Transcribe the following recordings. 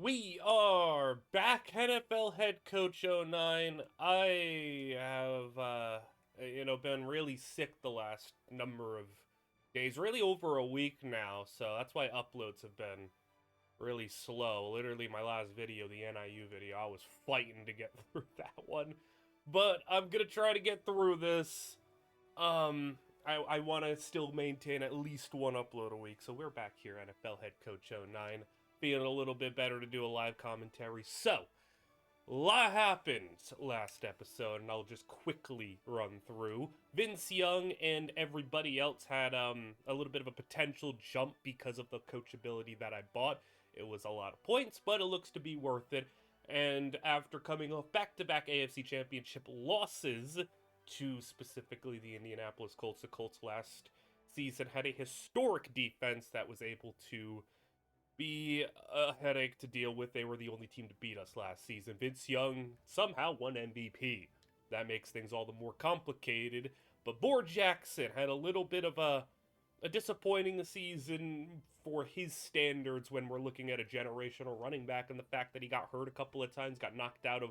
We are back, NFL head coach '09. I have, been really sick the last number of days, really over a week now, so that's why uploads have been really slow. Literally, my last video, the NIU video, I was fighting to get through that one, but I'm gonna try to get through this. I want to still maintain at least one upload a week, so we're back here, NFL head coach '09. Feeling a little bit better to do a live commentary. So, a lot happened last episode, and I'll just quickly run through. Vince Young and everybody else had a little bit of a potential jump because of the coachability that I bought. It was a lot of points, but it looks to be worth it. And after coming off back-to-back AFC Championship losses to specifically the Indianapolis Colts, the Colts last season had a historic defense that was able to be a headache to deal with. They were the only team to beat us last season. Vince Young somehow won MVP. That makes things all the more complicated. But Bo Jackson had a little bit of a disappointing season for his standards when we're looking at a generational running back, and the fact that he got hurt a couple of times, got knocked out of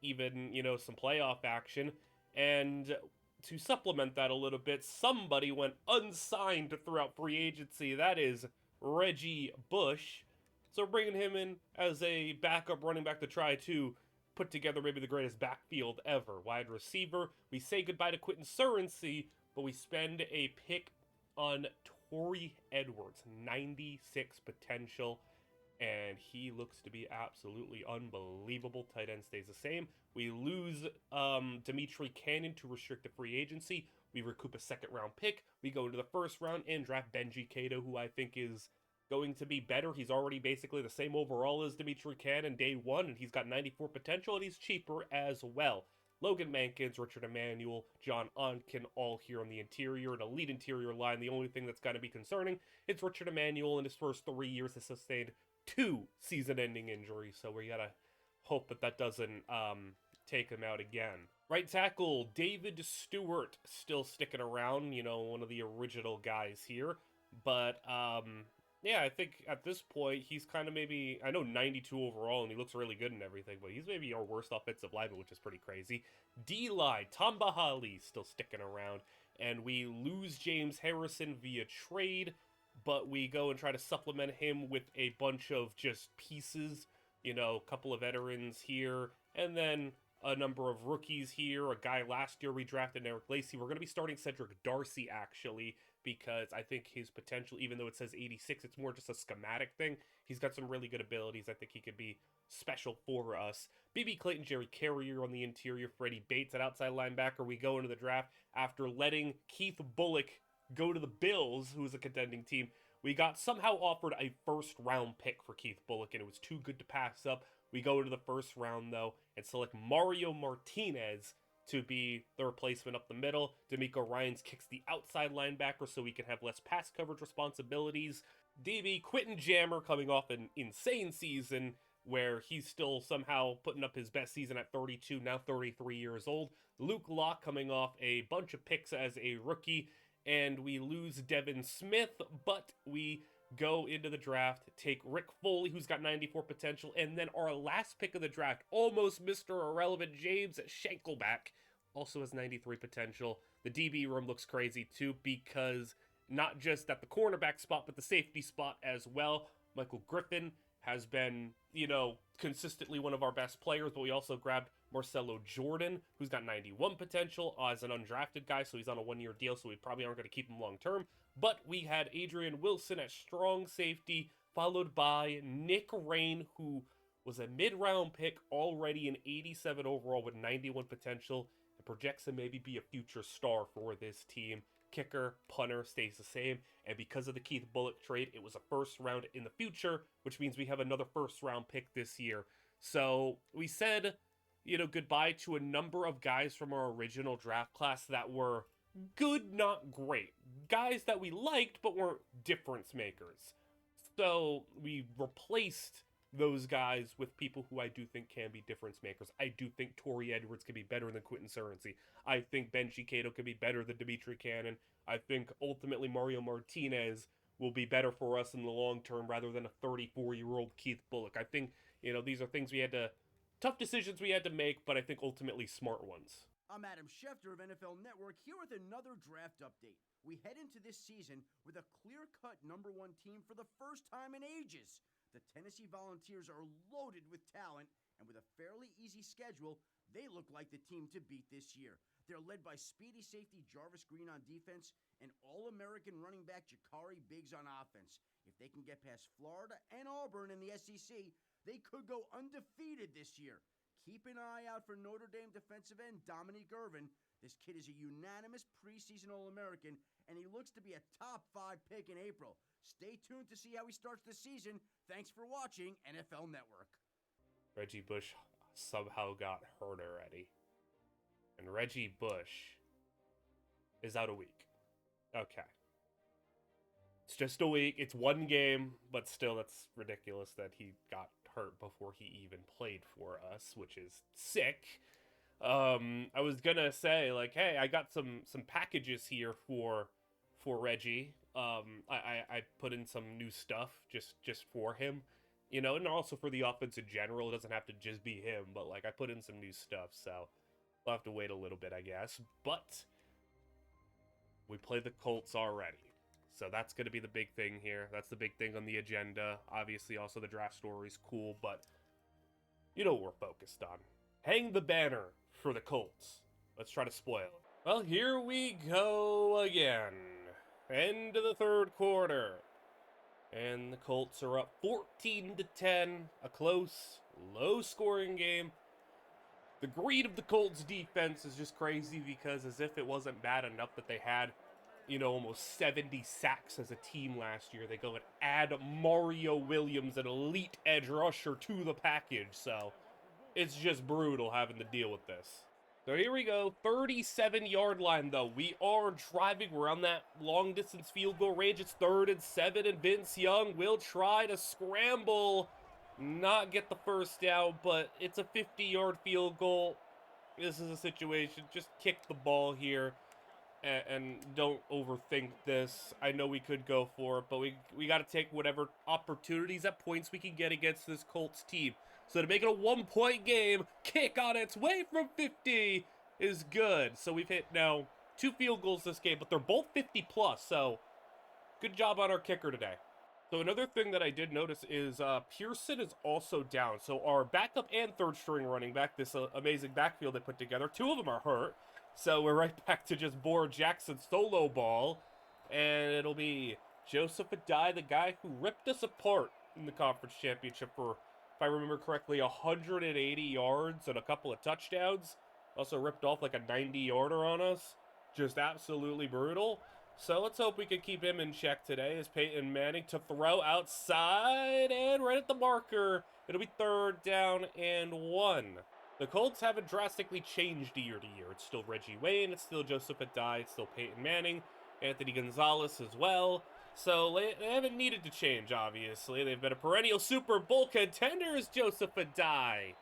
even, some playoff action. And to supplement that a little bit, somebody went unsigned throughout free agency. That is Reggie Bush. So we're bringing him in as a backup running back to try to put together maybe the greatest backfield ever. Wide receiver, we say goodbye to Quentin Surency, but we spend a pick on Torrey Edwards, 96 potential, and he looks to be absolutely unbelievable. Tight end stays the same. We lose Dimitri Cannon to restricted free agency. We recoup a second round pick. We go into the first round and draft Benji Cato, who I think is going to be better. He's already basically the same overall as Dimitri Cannon day one, and he's got 94 potential, and he's cheaper as well. Logan Mankins, Richard Emanuel, John Onken, all here on the interior, an elite interior line. The only thing that's got to be concerning is Richard Emanuel in his first 3 years has sustained 2 season-ending injuries, so we gotta hope that doesn't take him out again. Right tackle, David Stewart, still sticking around, one of the original guys here. But, yeah, I think at this point, he's kind of maybe, I know 92 overall, and he looks really good and everything, but he's maybe our worst offensive lineman, which is pretty crazy. D-line, Tamba Hali, still sticking around. And we lose James Harrison via trade, but we go and try to supplement him with a bunch of just pieces, a couple of veterans here, and then a number of rookies here. A guy last year we drafted, Eric Lacy. We're going to be starting Cedric Darcy, actually, because I think his potential, even though it says 86, it's more just a schematic thing. He's got some really good abilities. I think he could be special for us. B.B. Clayton, Jerry Carrier on the interior, Freddie Bates at outside linebacker. We go into the draft after letting Keith Bullock go to the Bills, who is a contending team. We got somehow offered a first-round pick for Keith Bullock, and it was too good to pass up. We go into the first round, though, and select Mario Martinez to be the replacement up the middle. D'Amico Ryans kicks the outside linebacker so we can have less pass coverage responsibilities. DB Quentin Jammer coming off an insane season where he's still somehow putting up his best season at 32, now 33 years old. Luke Locke coming off a bunch of picks as a rookie. And we lose Devin Smith, but we go into the draft, take Rick Foley, who's got 94 potential, and then our last pick of the draft, almost Mr. Irrelevant, James Schenkelback, also has 93 potential. The DB room looks crazy too, because not just at the cornerback spot, but the safety spot as well. Michael Griffin has been, consistently one of our best players, but we also grabbed Marcelo Jordan, who's got 91 potential as an undrafted guy, so he's on a one-year deal, so we probably aren't going to keep him long-term. But we had Adrian Wilson at strong safety, followed by Nick Rain, who was a mid-round pick, already an 87 overall with 91 potential, and projects to maybe be a future star for this team. Kicker, punter stays the same, and because of the Keith Bullock trade, it was a first round in the future, which means we have another first round pick this year. So we said, goodbye to a number of guys from our original draft class that were good, not great. Guys that we liked, but weren't difference makers. So we replaced those guys with people who I do think can be difference makers. I do think Torrey Edwards can be better than Quentin Surency. I think Benji Cato can be better than Dimitri Cannon. I think ultimately Mario Martinez will be better for us in the long term rather than a 34-year-old Keith Bulluck. I think, these are things tough decisions we had to make, but I think ultimately smart ones. I'm Adam Schefter of NFL Network here with another draft update. We head into this season with a clear-cut number one team for the first time in ages. The Tennessee Volunteers are loaded with talent, and with a fairly easy schedule, they look like the team to beat this year. They're led by speedy safety Jarvis Green on defense and All-American running back Jakari Biggs on offense. If they can get past Florida and Auburn in the SEC, they could go undefeated this year. Keep an eye out for Notre Dame defensive end Dominique Irvin. This kid is a unanimous preseason All-American, and he looks to be a top 5 pick in April. Stay tuned to see how he starts the season. Thanks for watching NFL Network. Reggie Bush somehow got hurt already. And Reggie Bush is out a week. Okay. It's just a week. It's one game, but still that's ridiculous that he got hurt before he even played for us, which is sick. I was gonna say, like, hey, I got some packages here for Reggie. I put in some new stuff just for him, and also for the offense in general. It doesn't have to just be him, but like I put in some new stuff, so we'll have to wait a little bit, I guess. But we play the Colts already. So that's going to be the big thing here. That's the big thing on the agenda. Obviously, also the draft story is cool, but you know what we're focused on. Hang the banner for the Colts. Let's try to spoil it. Well, here we go again. End of the third quarter. And the Colts are up 14-10. A close, low-scoring game. The greed of the Colts defense is just crazy because as if it wasn't bad enough that they had almost 70 sacks as a team last year. They go and add Mario Williams, an elite edge rusher, to the package. So it's just brutal having to deal with this. So here we go, 37-yard line though. We are driving around that long distance field goal range. It's 3rd and 7, and Vince Young will try to scramble, not get the first down, but it's a 50-yard field goal. This is a situation, just kick the ball here. And don't overthink this. I know we could go for it, but we got to take whatever opportunities at points we can get against this Colts team. So to make it a 1-point game, kick on its way from 50 is good. So we've hit now 2 field goals this game, but they're both 50 plus. So good job on our kicker today. So another thing that I did notice is Pearson is also down. So our backup and third string running back, this amazing backfield they put together, 2 of them are hurt. So we're right back to just Boar Jackson solo ball. And it'll be Joseph Adai, the guy who ripped us apart in the conference championship for, if I remember correctly, 180 yards and a couple of touchdowns. Also ripped off like a 90-yarder on us. Just absolutely brutal. So let's hope we can keep him in check today as Peyton Manning to throw outside and right at the marker. It'll be 3rd down and 1. The Colts haven't drastically changed year to year. It's still Reggie Wayne, it's still Joseph Adai, it's still Peyton Manning, Anthony Gonzalez as well. So they haven't needed to change, obviously. They've been a perennial Super Bowl contender as Joseph Adai.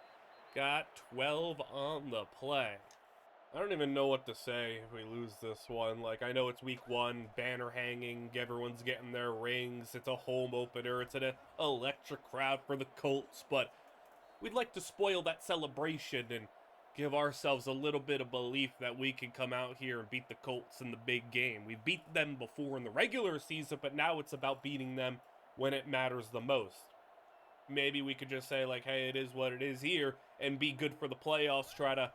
Got 12 on the play. I don't even know what to say if we lose this one. Like, I know it's week 1, banner hanging, everyone's getting their rings, it's a home opener, it's an electric crowd for the Colts, but we'd like to spoil that celebration and give ourselves a little bit of belief that we can come out here and beat the Colts in the big game. We've beat them before in the regular season, but now it's about beating them when it matters the most. Maybe we could just say, like, hey, it is what it is here, and be good for the playoffs, try to,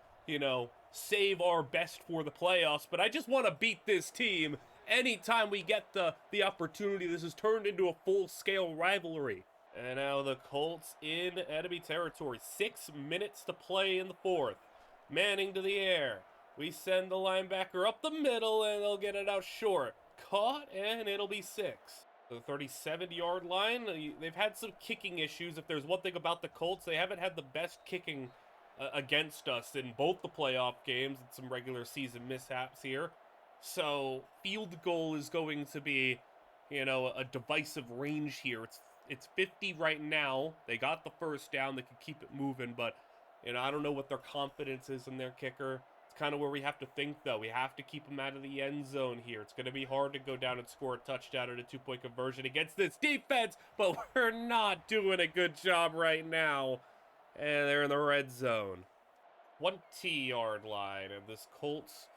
save our best for the playoffs. But I just want to beat this team anytime we get the opportunity. This has turned into a full-scale rivalry. And now the Colts in enemy territory. 6 minutes to play in the 4th. Manning to the air. We send the linebacker up the middle, and they'll get it out short. Caught, and it'll be 6. The 37-yard line, they've had some kicking issues. If there's one thing about the Colts, they haven't had the best kicking against us in both the playoff games and some regular season mishaps here. So field goal is going to be, a divisive range here. It's 50 right now. They got the first down. They can keep it moving, but I don't know what their confidence is in their kicker. It's kind of where we have to think, though. We have to keep him out of the end zone here. It's going to be hard to go down and score a touchdown at a 2-point conversion against this defense, but we're not doing a good job right now. And they're in the red zone. 20-yard line, and this Colts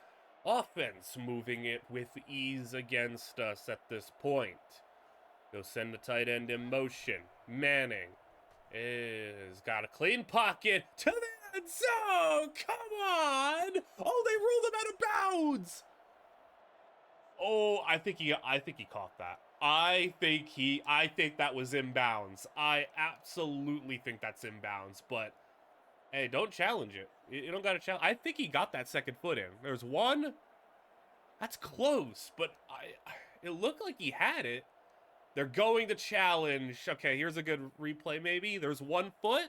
offense moving it with ease against us at this point. Go send the tight end in motion. Manning is got a clean pocket to the end zone. Come on! Oh, they ruled him out of bounds. Oh, I think he caught that. I think that was inbounds. I absolutely think that's inbounds, but hey, don't challenge it. You don't got to challenge. I think he got that second foot in. There's one. That's close, but it looked like he had it. They're going to challenge. Okay, here's a good replay maybe. There's 1 foot.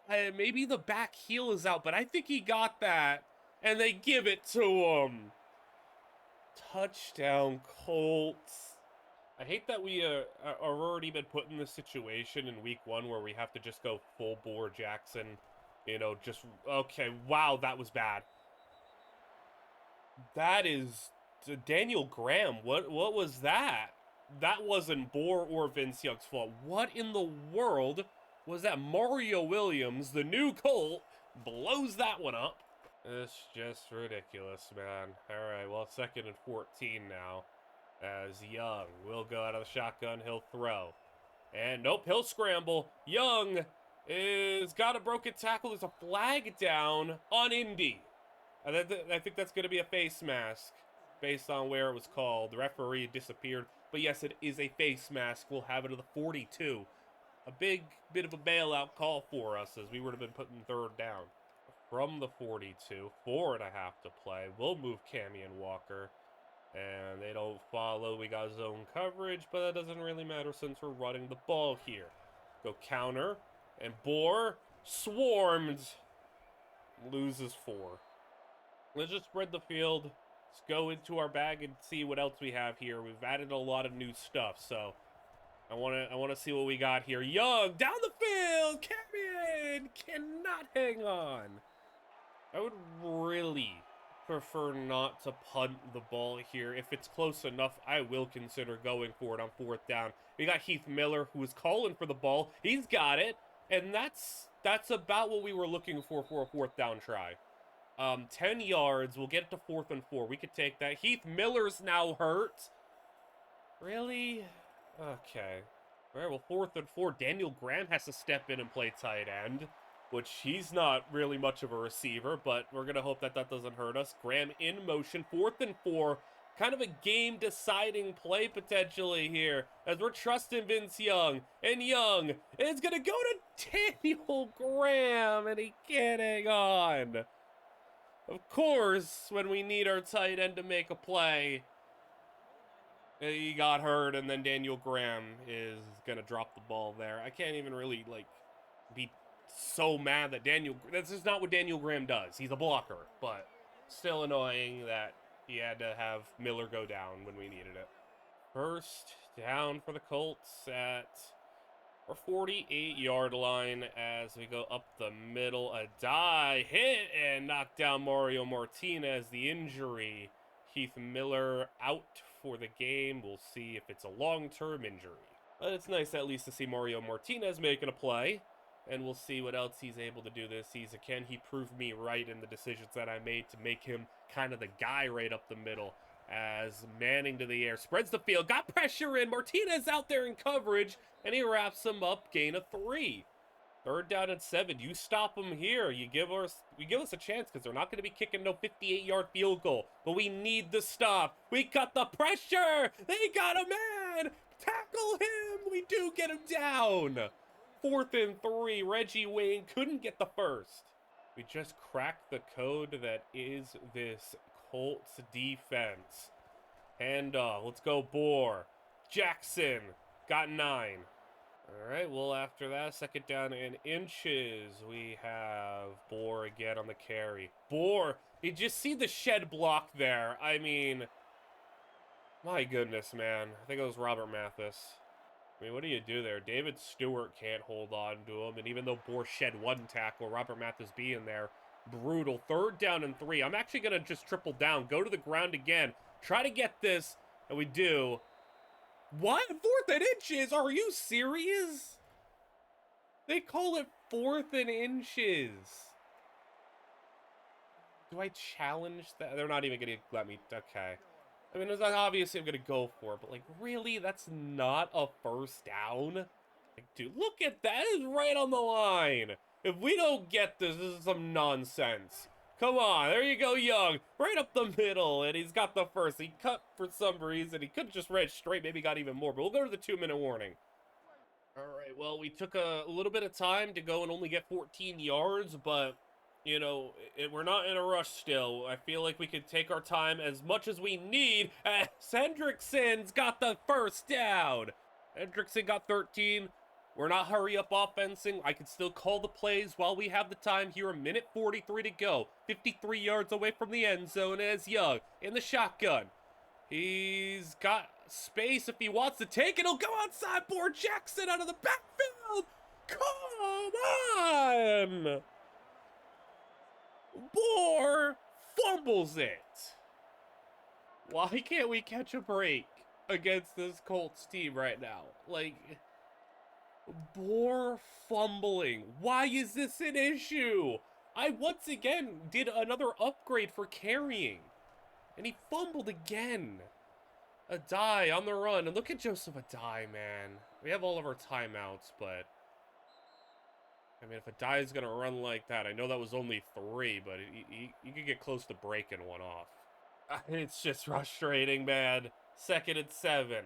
Maybe the back heel is out, but I think he got that. And they give it to him. Touchdown, Colts. I hate that we are already been put in this situation in week 1 where we have to just go full bore Jackson. You know, just, okay, wow, that was bad. That is Daniel Graham. What was that? That wasn't Bohr or Vince Young's fault. What in the world was that? Mario Williams, the new Colt, blows that one up. It's just ridiculous, man. All right, well, 2nd and 14 now. As Young will go out of the shotgun, he'll throw. And nope, he'll scramble. Young is got a broken tackle. There's a flag down on Indy. I think that's going to be a face mask based on where it was called. The referee disappeared. But yes, it is a face mask. We'll have it at the 42. A big bit of a bailout call for us as we would have been put in 3rd down. From the 42, 4.5 to play. We'll move Camion Walker. And they don't follow. We got zone coverage, but that doesn't really matter since we're running the ball here. Go counter. And Bohr swarmed. Loses 4. Let's just spread the field. Let's go into our bag and see what else we have here. We've added a lot of new stuff, so I want to see what we got here. Young down the field. Camion cannot hang on. I would really prefer not to punt the ball here. If it's close enough, I will consider going for it on 4th down. We got Heath Miller, who was calling for the ball. He's got it, and that's about what we were looking for a 4th down try. 10 yards. We'll get it to 4th and 4. We could take that. Heath Miller's now hurt. Really? Okay. All right, well, 4th and 4. Daniel Graham has to step in and play tight end, which he's not really much of a receiver, but we're going to hope that doesn't hurt us. Graham in motion, 4th and 4. Kind of a game-deciding play potentially here as we're trusting Vince Young. And Young is going to go to Daniel Graham, and he can't hang on. Of course, when we need our tight end to make a play, he got hurt, and then Daniel Graham is going to drop the ball there. I can't even really, be so mad that that's just not what Daniel Graham does. He's a blocker, but still annoying that he had to have Miller go down when we needed it. 1st down for the Colts at our 48-yard line as we go up the middle. A die hit and knock down Mario Martinez. The injury, Heath Miller out for the game. We'll see if it's a long-term injury. But it's nice at least to see Mario Martinez making a play. And we'll see what else he's able to do this season. Can he prove me right in the decisions that I made to make him kind of the guy right up the middle? As Manning to the air, spreads the field, got pressure in. Martinez out there in coverage, and he wraps him up, gain of 3. 3rd down and 7. You stop them here. You give us a chance because they're not going to be kicking no 58-yard field goal. But we need the stop. We got the pressure. They got a man. Tackle him. We do get him down. 4th and 3. Reggie Wayne couldn't get the 1st. We just cracked the code that is this Colts defense. And let's go Bohr. Jackson got 9. All right, well, after that, 2nd down and inches, we have Bohr again on the carry. Bohr, you just see the shed block there. I mean, my goodness, man. I think it was Robert Mathis. I mean, what do you do there? David Stewart can't hold on to him, and even though Bohr shed 1 tackle, Robert Mathis being there, Brutal. 3rd down and 3. I'm actually going to just triple down, go to the ground again, try to get this, and we do. What? 4th and inches? Are you serious? They call it 4th and inches. Do I challenge that? They're not even going to let me. Okay. I mean, obviously I'm going to go for it, but, like, really? That's not a 1st down? Like, dude, look at that. It's right on the line. If we don't get this, this is some nonsense. Come on, there you go, Young. Right up the middle, and he's got the 1st. He cut for some reason. He could have just read straight, maybe got even more, but we'll go to the 2-minute warning. All right, well, we took a little bit of time to go and only get 14 yards, but, you know, we're not in a rush still. I feel like we could take our time as much as we need, as Hendrickson's got the 1st down. Hendrickson got 13. We're not hurry up offensing. I can still call the plays while we have the time here. A minute 43 to go. 53 yards away from the end zone as Young in the shotgun. He's got space if he wants to take it. He'll go outside. Boer-Jackson out of the backfield. Come on. Boer fumbles it. Why can't we catch a break against this Colts team right now? Like, Boer fumbling. Why is this an issue? I once again did another upgrade for carrying. And he fumbled again. Addae on the run. And look at Joseph Addae, man. We have all of our timeouts, but I mean, if Addae is going to run like that, I know that was only 3, but you could get close to breaking one off. It's just frustrating, man. 2nd and 7.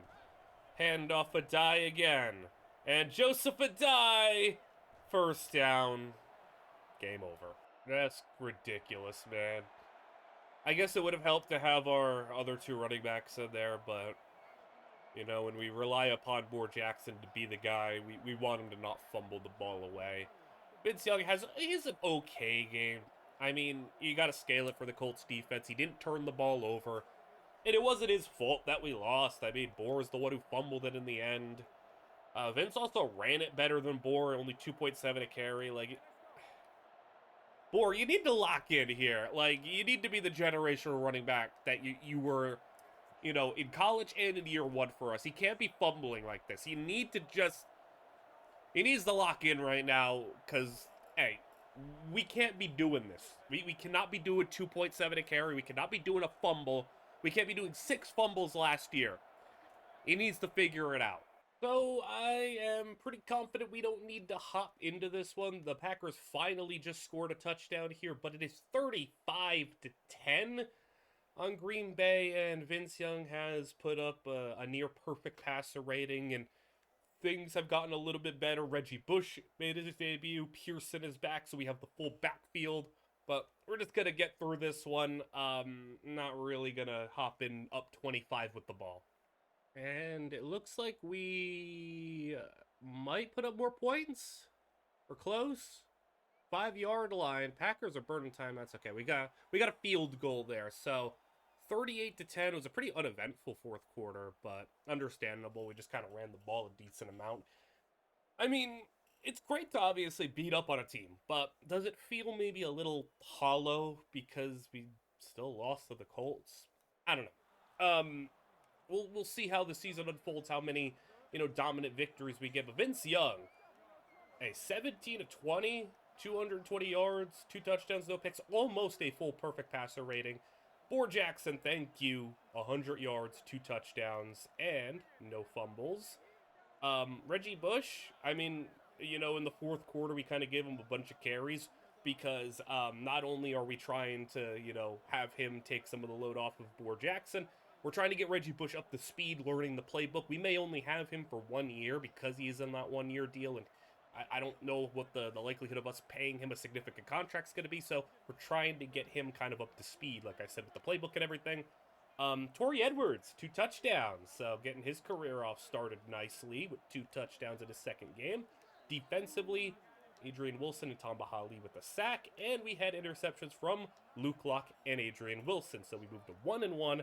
Hand off Addae again. And Joseph Addae, 1st down. Game over. That's ridiculous, man. I guess it would have helped to have our other 2 running backs in there, but, you know, when we rely upon Boer-Jackson to be the guy, we want him to not fumble the ball away. Vince Young he's an okay game. I mean, you got to scale it for the Colts defense. He didn't turn the ball over. And it wasn't his fault that we lost. I mean, Boer is the one who fumbled it in the end. Vince also ran it better than Boer, only 2.7 a carry. Like, Boer, you need to lock in here. Like, you need to be the generational running back that you were, you know, in college and in year 1 for us. He can't be fumbling like this. He needs to lock in right now because, hey, we can't be doing this. We cannot be doing 2.7 a carry. We cannot be doing a fumble. We can't be doing 6 fumbles last year. He needs to figure it out. So I am pretty confident we don't need to hop into this one. The Packers finally just scored a touchdown here, but it is 35-10 on Green Bay, and Vince Young has put up a near perfect passer rating, and things have gotten a little bit better. Reggie Bush made his debut. Pearson is back, so we have the full backfield. But we're just going to get through this one. Not really going to hop in up 25 with the ball. And it looks like we might put up more points. We're close. 5-yard line. Packers are burning time. That's okay. We got a field goal there. So 38-10 was a pretty uneventful 4th quarter, but understandable. We just kind of ran the ball a decent amount. I mean, it's great to obviously beat up on a team, but does it feel maybe a little hollow because we still lost to the Colts? I don't know. We'll see how the season unfolds, how many, you know, dominant victories we get. But Vince Young, a 17-20, 220 yards, 2 touchdowns, no picks, almost a full perfect passer rating. Boer-Jackson, thank you, 100 yards, 2 touchdowns, and no fumbles. Reggie Bush, I mean, you know, in the 4th quarter, we kind of gave him a bunch of carries because not only are we trying to, you know, have him take some of the load off of Boer-Jackson, we're trying to get Reggie Bush up to speed, learning the playbook. We may only have him for 1 year because he's in that 1-year deal, and I don't know what the likelihood of us paying him a significant contract is going to be, so we're trying to get him kind of up to speed, like I said, with the playbook and everything. Torrey Edwards, 2 touchdowns, so getting his career off started nicely with 2 touchdowns in his 2nd game. Defensively, Adrian Wilson and Tamba Hali with a sack, and we had interceptions from Luke Locke and Adrian Wilson, so we moved to 1-1.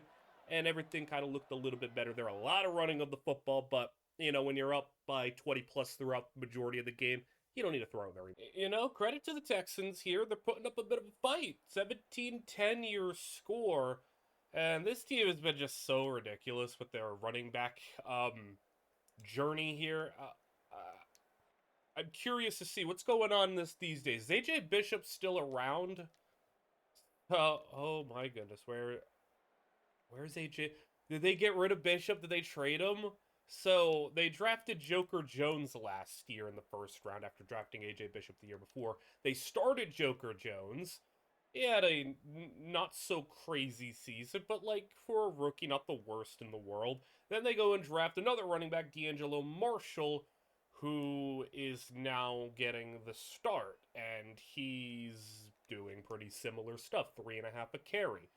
And everything kind of looked a little bit better. There were a lot of running of the football, but, you know, when you're up by 20 plus throughout the majority of the game, You don't need to throw very. You know, credit to the Texans here. They're putting up a bit of a fight. 17-10 your score. And this team has been just so ridiculous with their running back journey here. I'm curious to see what's going on these days. Is AJ Bishop still around? Oh my goodness, where's AJ? Did they get rid of Bishop? Did they trade him? So they drafted Joker Jones last year in the first round after drafting AJ Bishop the year before. They started Joker Jones. He had a not so crazy season, but like for a rookie, not the worst in the world. Then they go and draft another running back, D'Angelo Marshall, who is now getting the start, and he's doing pretty similar stuff, 3.5 a carry.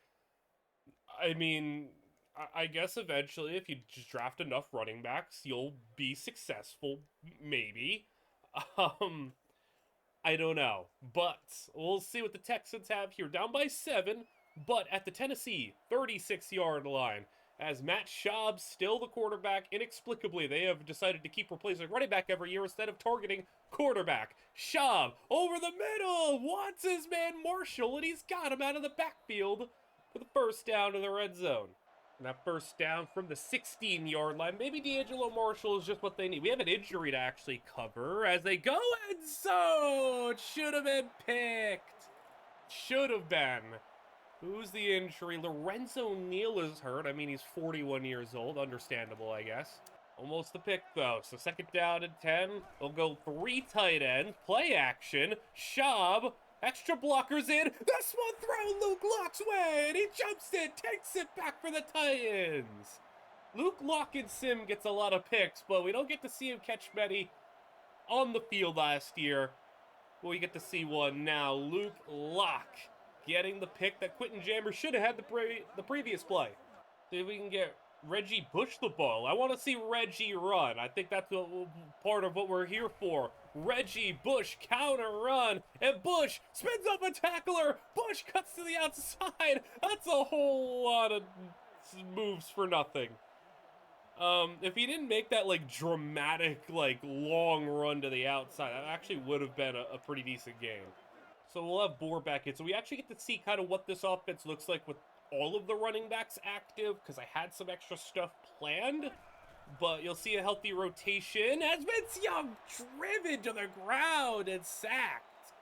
I mean, I guess eventually, if you just draft enough running backs, you'll be successful, maybe. Um, I don't know, but we'll see what the Texans have here. Down by 7, but at the Tennessee 36-yard line. As Matt Schaub's still the quarterback, inexplicably, they have decided to keep replacing running back every year instead of targeting quarterback. Schaub, over the middle, wants his man Marshall, and he's got him out of the backfield for the first down to the red zone. And that first down from the 16-yard line. Maybe D'Angelo Marshall is just what they need. We have an injury to actually cover as they go end zone. Should have been picked. Should have been. Who's the injury? Lorenzo Neal is hurt. I mean, he's 41 years old. Understandable, I guess. Almost the pick, though. So second down and 10. They'll go 3 tight ends. Play action. Schaub. Extra blockers in. This one thrown Luke Locke's way. And he jumps in. Takes it back for the Titans. Luke Locke-Sim gets a lot of picks, but we don't get to see him catch many on the field last year. But we get to see one now. Luke Locke getting the pick that Quentin Jammer should have had the previous play. See if we can get Reggie Bush the ball. I want to see Reggie run. I think that's part of what we're here for. Reggie Bush counter run, and Bush spins up a tackler. Bush cuts to the outside. That's a whole lot of moves for nothing. If he didn't make that like dramatic, like long run to the outside, that actually would have been a pretty decent game. So we'll have Bohr back in. So we actually get to see kind of what this offense looks like with all of the running backs active, because I had some extra stuff planned. But you'll see a healthy rotation as Vince Young driven to the ground and sacked.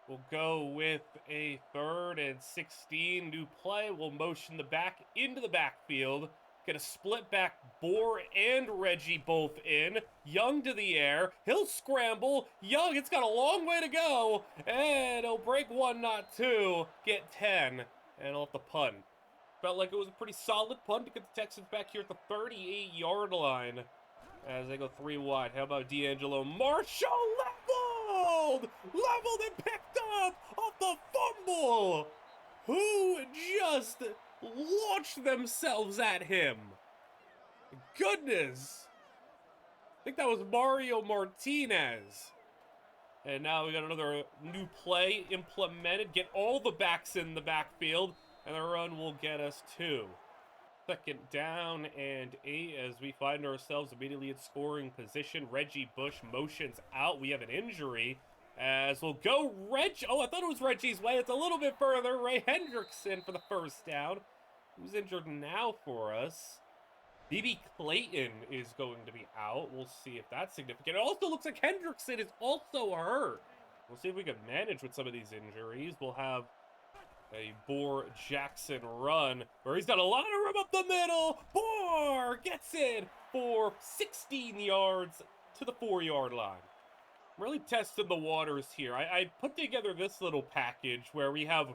We'll go with a 3rd and 16. New play. We'll motion the back into the backfield. Get a split back, Bohr and Reggie both in. Young to the air. He'll scramble. Young, it's got a long way to go. And he'll break 1, not 2. Get 10. And he'll have to punt. Felt like it was a pretty solid punt to get the Texans back here at the 38-yard line. As they go 3 wide. How about D'Angelo Marshall? Leveled and picked up off the fumble. Who just launched themselves at him? Goodness. I think that was Mario Martinez. And now we got another new play implemented. Get all the backs in the backfield. And the run will get us 2. Second down and 8 as we find ourselves immediately in scoring position. Reggie Bush motions out. We have an injury. As we'll go oh, I thought it was Reggie's way. It's a little bit further. Ray Hendrickson for the first down. Who's injured now for us? BB Clayton is going to be out. We'll see if that's significant. It also looks like Hendrickson is also hurt. We'll see if we can manage with some of these injuries. We'll have a Bohr Jackson run where he's got a lot of room up the middle. Bohr gets it for 16 yards to the 4-yard line. Really testing the waters here. I put together this little package where we have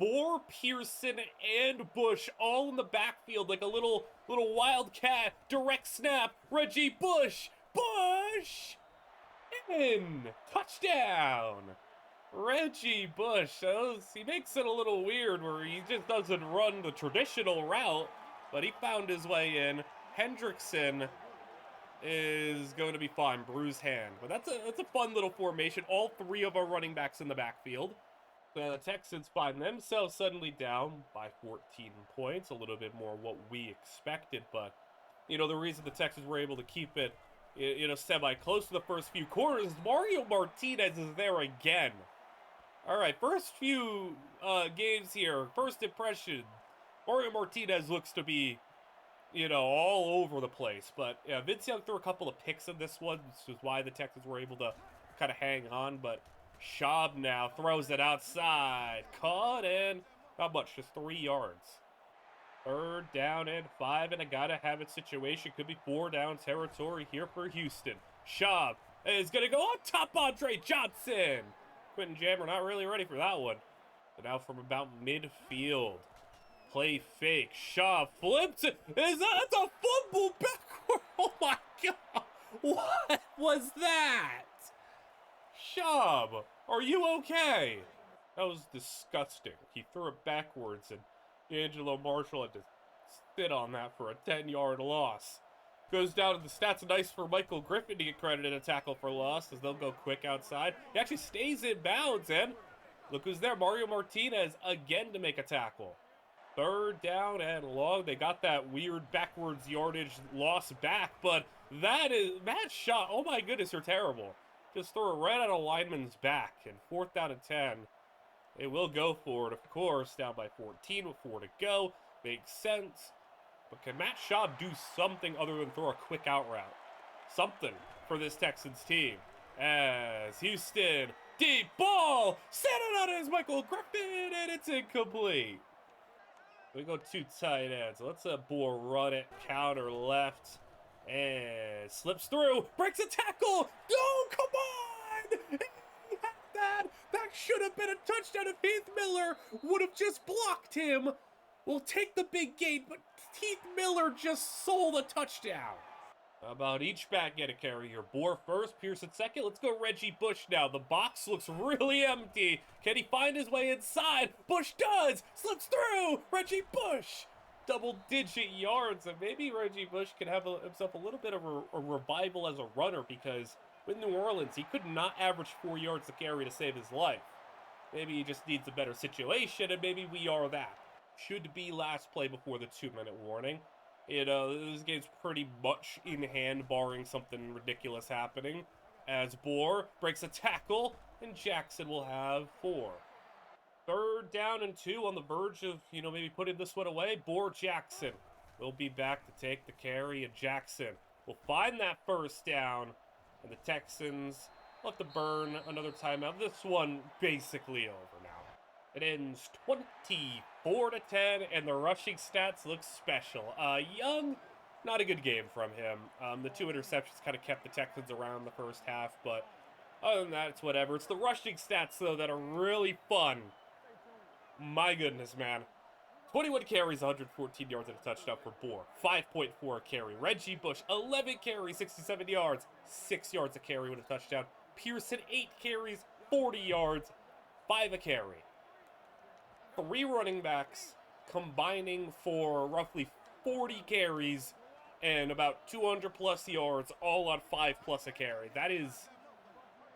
Bohr, Pearson, and Bush all in the backfield like a little wildcat. Direct snap. Reggie Bush. Bush! In! Touchdown! Reggie Bush. He makes it a little weird where he just doesn't run the traditional route, but he found his way in. Hendrickson is going to be fine. Bruised hand. But that's a fun little formation. All 3 of our running backs in the backfield. The Texans find themselves suddenly down by 14 points. A little bit more what we expected, but, you know, the reason the Texans were able to keep it semi-close to the first few quarters. Mario Martinez is there again. All right, first few games here, first impression. Mario Martinez looks to be, all over the place. But yeah, Vince Young threw a couple of picks in this one, which is why the Texans were able to kind of hang on. But Schaub now throws it outside. Caught in, not much, just 3 yards. 3rd down and 5, and a gotta-have-it situation. Could be 4 down territory here for Houston. Schaub is going to go on top Andre Johnson. Quentin Jammer not really ready for that one. But now from about midfield. Play fake. Schaub flips it. That's a fumble backward. Oh my god. What was that? Schaub, are you okay? That was disgusting. He threw it backwards, and Angelo Marshall had to sit on that for a 10-yard loss. Goes down to the stats. Nice for Michael Griffin to get credited a tackle for loss, as they'll go quick outside. He actually stays in bounds, and look who's there. Mario Martinez again to make a tackle. 3rd down and long. They got that weird backwards yardage loss back, but that shot, oh my goodness, you're terrible. Just throw it right at a lineman's back. And 4th down and 10. They will go for it, of course, down by 14 with 4 to go. Makes sense. But can Matt Schaub do something other than throw a quick out route? Something for this Texans team. As Houston, deep ball, centered on his Michael Griffin, and it's incomplete. We go 2 tight ends. Let's Boer run it, counter left, and slips through, breaks a tackle. Oh, come on! He had that. That should have been a touchdown if Heath Miller would have just blocked him. We'll take the big gain, but Heath Miller just sold a touchdown. How about each back get a carry here? Boer first, Pearson second. Let's go Reggie Bush now. The box looks really empty. Can he find his way inside? Bush does! Slips through! Reggie Bush! Double-digit yards, and maybe Reggie Bush can have himself a little bit of a revival as a runner, because with New Orleans, he could not average 4 yards a carry to save his life. Maybe he just needs a better situation, and maybe we are that. Should be last play before the 2-minute warning. This game's pretty much in hand, barring something ridiculous happening. As Boer breaks a tackle, and Jackson will have 4. 3rd down and 2 on the verge of, maybe putting this one away. Boer Jackson will be back to take the carry, and Jackson will find that 1st down. And the Texans will have to burn another timeout. This one basically over now. It ends 24-10, and the rushing stats look special. Young, not a good game from him. The 2 interceptions kind of kept the Texans around the first half, but other than that, it's whatever. It's the rushing stats, though, that are really fun. My goodness, man. 21 carries, 114 yards, and a touchdown for Boer. 5.4 a carry. Reggie Bush, 11 carries, 67 yards, 6 yards a carry with a touchdown. Pearson, 8 carries, 40 yards, 5 a carry. 3 running backs combining for roughly 40 carries and about 200 plus yards, all on 5+ a carry. That is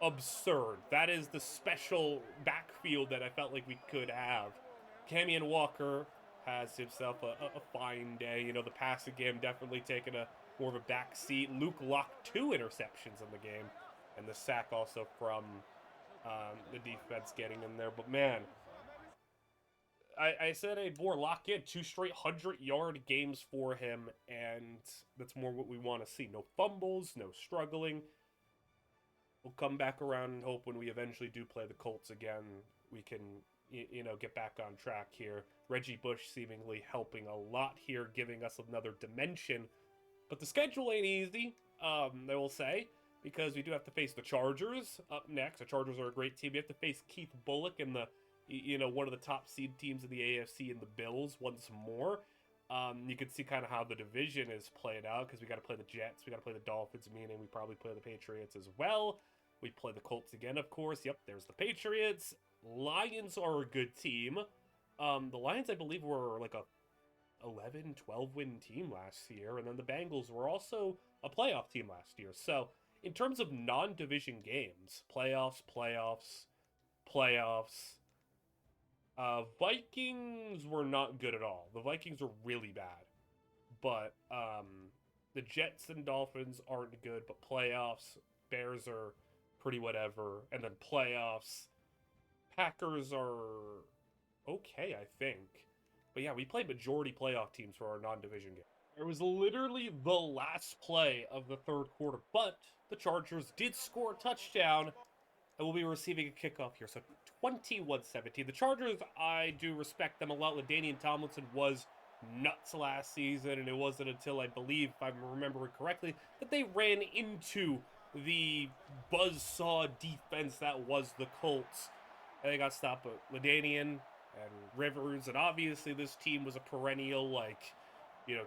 absurd. That is the special backfield that I felt like we could have. Camion Walker has himself a fine day. The passing game definitely taking more of a back seat. Luke Locke, 2 interceptions in the game, and the sack also from the defense getting in there. But man, I said, hey, Boer, lock in 2 straight 100-yard games for him, and that's more what we want to see. No fumbles, no struggling. We'll come back around and hope when we eventually do play the Colts again, we can, get back on track here. Reggie Bush seemingly helping a lot here, giving us another dimension. But the schedule ain't easy, I will say, because we do have to face the Chargers up next. The Chargers are a great team. We have to face Keith Bulluck and the one of the top seed teams in the AFC and the Bills once more. You can see kind of how the division is played out, because we got to play the Jets, we got to play the Dolphins, meaning we probably play the Patriots as well. We play the Colts again, of course. Yep, there's the Patriots. Lions are a good team. The Lions, I believe, were like a 11, 12-win team last year, and then the Bengals were also a playoff team last year. So, in terms of non-division games, playoffs, Vikings were not good at all. The Vikings were really bad. But The Jets and Dolphins aren't good, but playoffs, Bears are pretty whatever. And then playoffs, Packers are okay, I think. But yeah, we played majority playoff teams for our non-division game. It was literally the last play of the third quarter, but the Chargers did score a touchdown, and we'll be receiving a kickoff here. So 21-17. The Chargers, I do respect them a lot. LaDainian Tomlinson was nuts last season, and it wasn't until, I believe, if I'm remembering correctly, that they ran into the buzzsaw defense that was the Colts. And they got stopped by LaDainian and Rivers, and obviously this team was a perennial,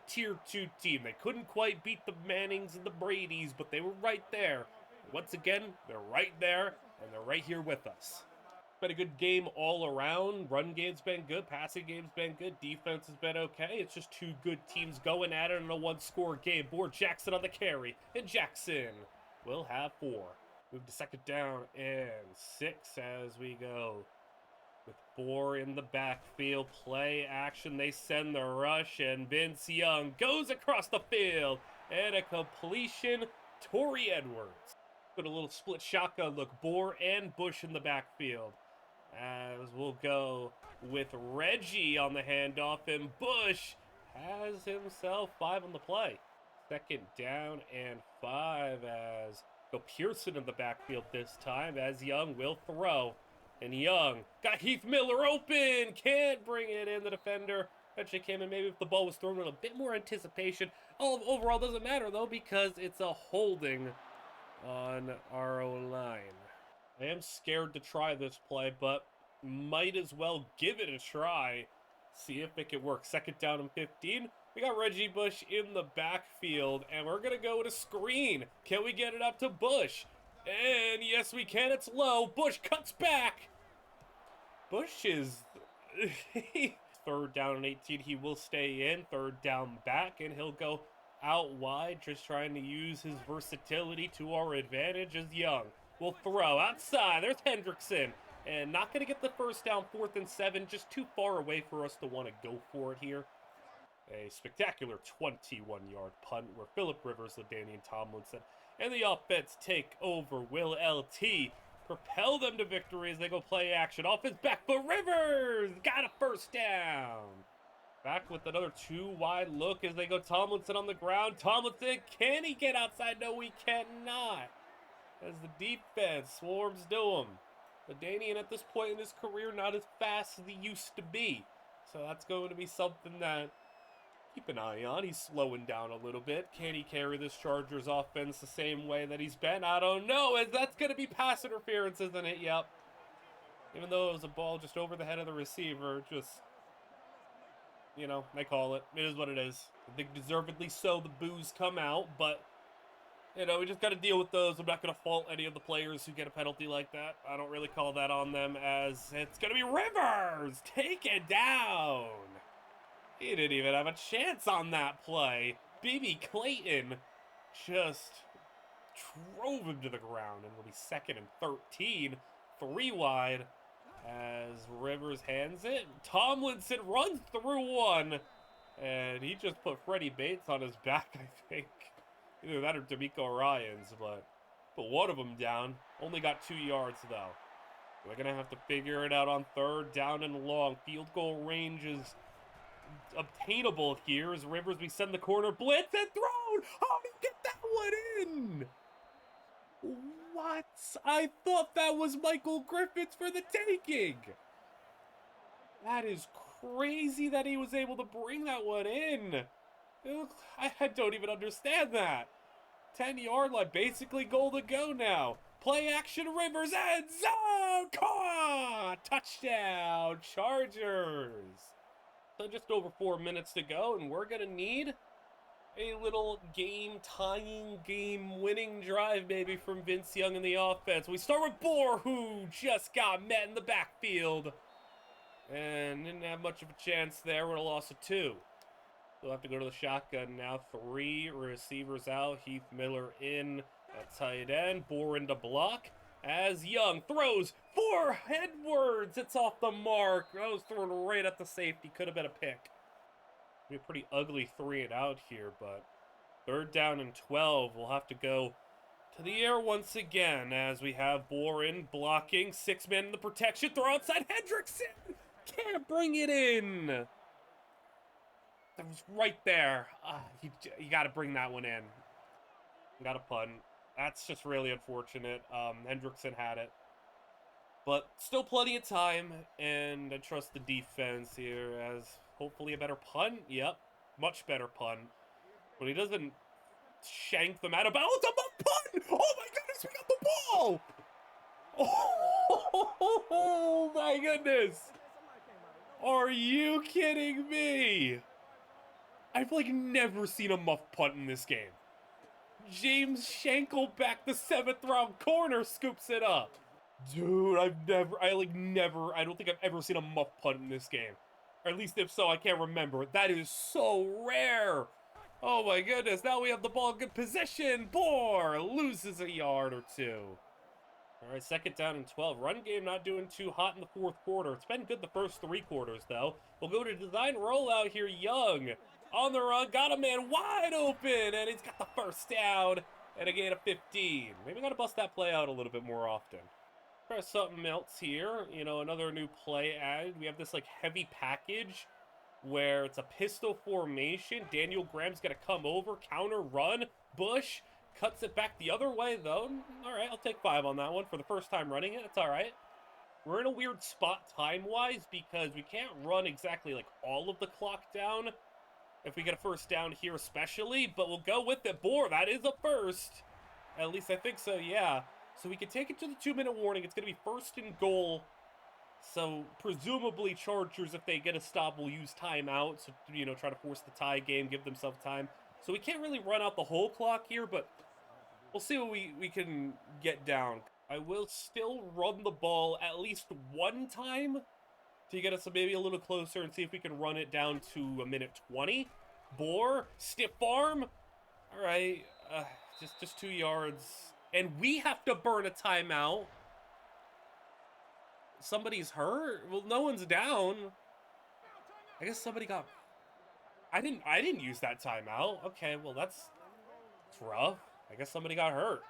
tier 2 team. They couldn't quite beat the Mannings and the Bradys, but they were right there. Once again, they're right there, and they're right here with us. Been a good game all around. Run game's been good. Passing game's been good. Defense has been okay. It's just two good teams going at it in a one-score game. Bohr Jackson on the carry, and Jackson will have 4. Move to second down and 6 as we go. With 4 in the backfield, play action, they send the rush, and Vince Young goes across the field, and a completion, Torrey Edwards. Put a little split shotgun look, Bohr and Bush in the backfield. As we'll go with Reggie on the handoff, and Bush has himself 5 on the play. Second down and 5 as go Pearson in the backfield this time, as Young will throw. And Young got Heath Miller open, can't bring it in. The defender actually came in maybe if the ball was thrown with a bit more anticipation. Overall, doesn't matter though, because it's a holding on our O-line. I am scared to try this play, but might as well give it a try. See if it can work. Second down and 15. We got Reggie Bush in the backfield, and we're going to go with a screen. Can we get it up to Bush? And yes, we can. It's low. Bush cuts back. Bush is... Third down and 18. He will stay in. Third down back, and he'll go out wide, just trying to use his versatility to our advantage as Young will throw outside. There's Hendrickson. And not going to get the first down. 4th and 7. Just too far away for us to want to go for it here. A spectacular 21-yard punt where Phillip Rivers, LaDainian Tomlinson, and the offense take over. Will LT propel them to victory as they go play action. Offense back for Rivers. Got a first down. Back with another 2-wide look as they go Tomlinson on the ground. Tomlinson, can he get outside? No, he cannot. As the defense swarms to him. LaDainian at this point in his career not as fast as he used to be. So that's going to be something that keep an eye on. He's slowing down a little bit. Can he carry this Chargers offense the same way that he's been? I don't know, as that's going to be pass interference, isn't it? Yep. Even though it was a ball just over the head of the receiver, just, they call it. It is what it is. I think deservedly so, the boos come out, but, we just got to deal with those. I'm not going to fault any of the players who get a penalty like that. I don't really call that on them, as it's going to be Rivers! Take it down! He didn't even have a chance on that play. B.B. Clayton just drove him to the ground, and it'll be 2nd and 13, 3 wide, as Rivers hands it. Tomlinson runs through one, and he just put Freddie Bates on his back, I think. Either that or D'Amico Ryans, but one of them down. Only got 2 yards, though. We're going to have to figure it out on 3rd down and long. Field goal range is obtainable here as Rivers, we send the corner blitz and thrown. How do you get that one in? What? I thought that was Michael Griffiths for the taking. That is crazy that he was able to bring that one in. I don't even understand that. 10-yard line, basically goal to go now. Play action, Rivers, and zone! Caught! Touchdown, Chargers. So just over 4 minutes to go, and we're going to need a little game-tying, game-winning drive, maybe, from Vince Young in the offense. We start with Bohr, who just got met in the backfield. And didn't have much of a chance there with a loss of 2. We'll have to go to the shotgun now. 3 receivers out. Heath Miller in at tight end. Bohr into block. As Young throws for Edwards. It's off the mark. That was thrown right at the safety. Could have been a pick. Be a pretty ugly 3 and out here, but Third down and 12. We'll have to go to the air once again as we have Boren blocking. 6 men in the protection. Throw outside. Hendrickson can't bring it in. That was right there. You got to bring that one in. Got a punt. That's just really unfortunate. Hendrickson had it. But still plenty of time, and I trust the defense here as hopefully a better punt. Yep, much better punt. But he doesn't shank them out of bounds. It's a muff punt! Oh my goodness, we got the ball! Oh my goodness! Are you kidding me? I've like never seen a muff punt in this game. James Schenkelback, the 7th round corner, scoops it up. Dude, I don't think I've ever seen a muff punt in this game. Or at least if so, I can't remember. That is so rare. Oh my goodness, now we have the ball in good position. Bohr loses a yard or two. All right, 2nd down and 12. Run game not doing too hot in the 4th quarter. It's been good the first 3 quarters, though. We'll go to design rollout here. Young on the run, got a man wide open, and he's got the first down and a gain of 15. Maybe got to bust that play out a little bit more often. Try something else here. You know, another new play added. We have this, like, heavy package where it's a pistol formation. Daniel Graham's going to come over, counter, run. Bush cuts it back the other way, though. All right, I'll take 5 on that one for the first time running it. It's all right. We're in a weird spot time-wise because we can't run exactly, like, all of the clock down if we get a first down here especially, but we'll go with it. Bohr, that is a first. At least I think so, yeah. So we can take it to the 2-minute warning. It's going to be 1st and goal. So presumably Chargers, if they get a stop, will use timeout. So, you know, try to force the tie game, give themselves time. So we can't really run out the whole clock here, but we'll see what we can get down. I will still run the ball at least one time to get us maybe a little closer and see if we can run it down to 1:20. Bohr, stiff arm. All right, just 2 yards. And we have to burn a timeout. Somebody's hurt? Well, no one's down. I guess somebody got... I didn't use that timeout. Okay, well, that's rough. I guess somebody got hurt.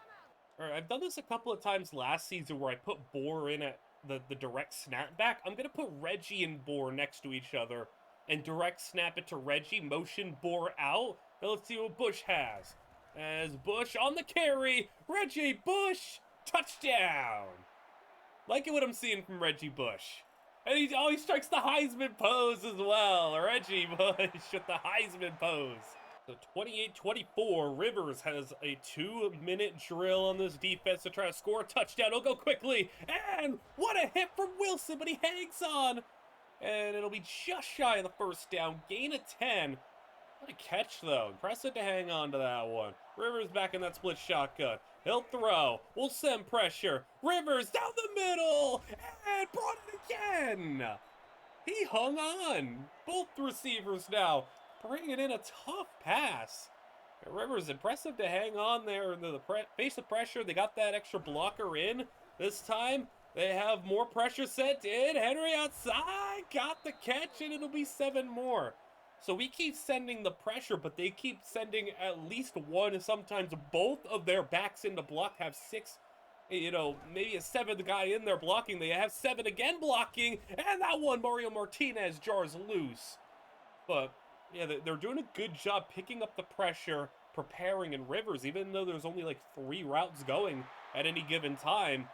All right, I've done this a couple of times last season where I put Bohr in at the direct snap back. I'm going to put Reggie and Bohr next to each other and direct snap it to Reggie, motion Bohr out. Now let's see what Bush has. As Bush on the carry, Reggie Bush, touchdown. Liking what I'm seeing from Reggie Bush. And he strikes the Heisman pose as well. Reggie Bush with the Heisman pose. So 28-24, Rivers has a 2-minute drill on this defense to try to score a touchdown. It'll go quickly, and what a hit from Wilson, but he hangs on. And it'll be just shy of the first down, gain of 10. What a catch, though. Impressive to hang on to that one. Rivers back in that split shotgun. He'll throw. We'll send pressure. Rivers down the middle, and brought it again. He hung on. Both receivers now bringing in a tough pass. Rivers, impressive to hang on there in the face of pressure. They got that extra blocker in. This time, they have more pressure set in. Henry outside, got the catch, and it'll be 7 more. So we keep sending the pressure, but they keep sending at least one, and sometimes both of their backs in the block have 6, you know, maybe a 7th guy in there blocking. They have 7 again blocking, and that one, Mario Martinez, jars loose. But yeah, they're doing a good job picking up the pressure, preparing in Rivers, even though there's only like 3 routes going at any given time.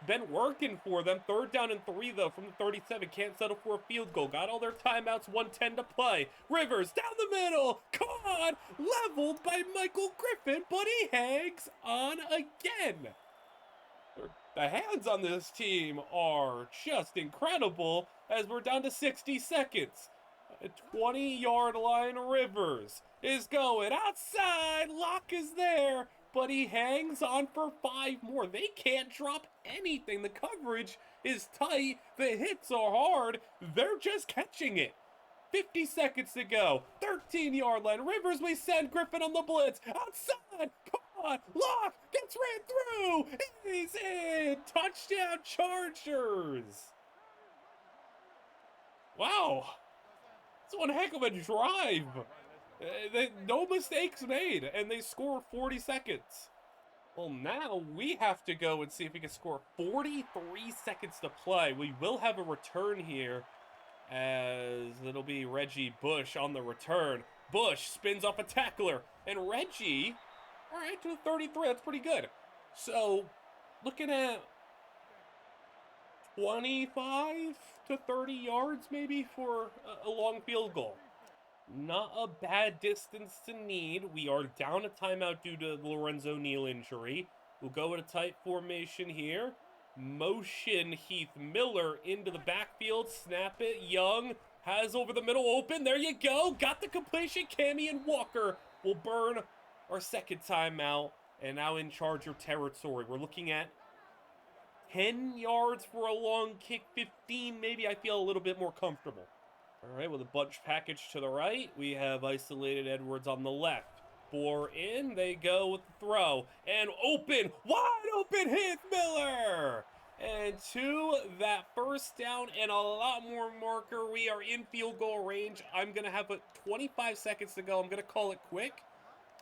Been working for them. 3rd down and 3, though, from the 37. Can't settle for a field goal. Got all their timeouts, 1:10 to play. Rivers down the middle. Caught. Leveled by Michael Griffin, but he hangs on again. The hands on this team are just incredible as we're down to 60 seconds. A 20-yard line. Rivers is going outside. Locke is there, but he hangs on for 5 more. They can't drop anything. The coverage is tight. The hits are hard. They're just catching it. 50 seconds to go. 13-yard line. Rivers, we send Griffin on the blitz. Outside. Come on. Locke gets ran through. He's in. Touchdown Chargers. Wow. It's one heck of a drive. No mistakes made, and they score 40 seconds. Well, now we have to go and see if we can score 43 seconds to play. We will have a return here, as it'll be Reggie Bush on the return. Bush spins off a tackler, and Reggie, all right, to 33, that's pretty good. So, looking at 25 to 30 yards maybe for a long field goal. Not a bad distance to need. We are down a timeout due to the Lorenzo Neal injury. We'll go with a tight formation here. Motion Heath Miller into the backfield. Snap it. Young has over the middle open. There you go. Got the completion. Camion Walker will burn our second timeout. And now in Charger territory. We're looking at 10 yards for a long kick. 15 maybe. I feel a little bit more comfortable. All right, with a bunch package to the right, we have isolated Edwards on the left. Bohr in, they go with the throw. And open, wide open Heath Miller! And to that first down and a lot more marker. We are in field goal range. I'm going to have 25 seconds to go. I'm going to call it quick.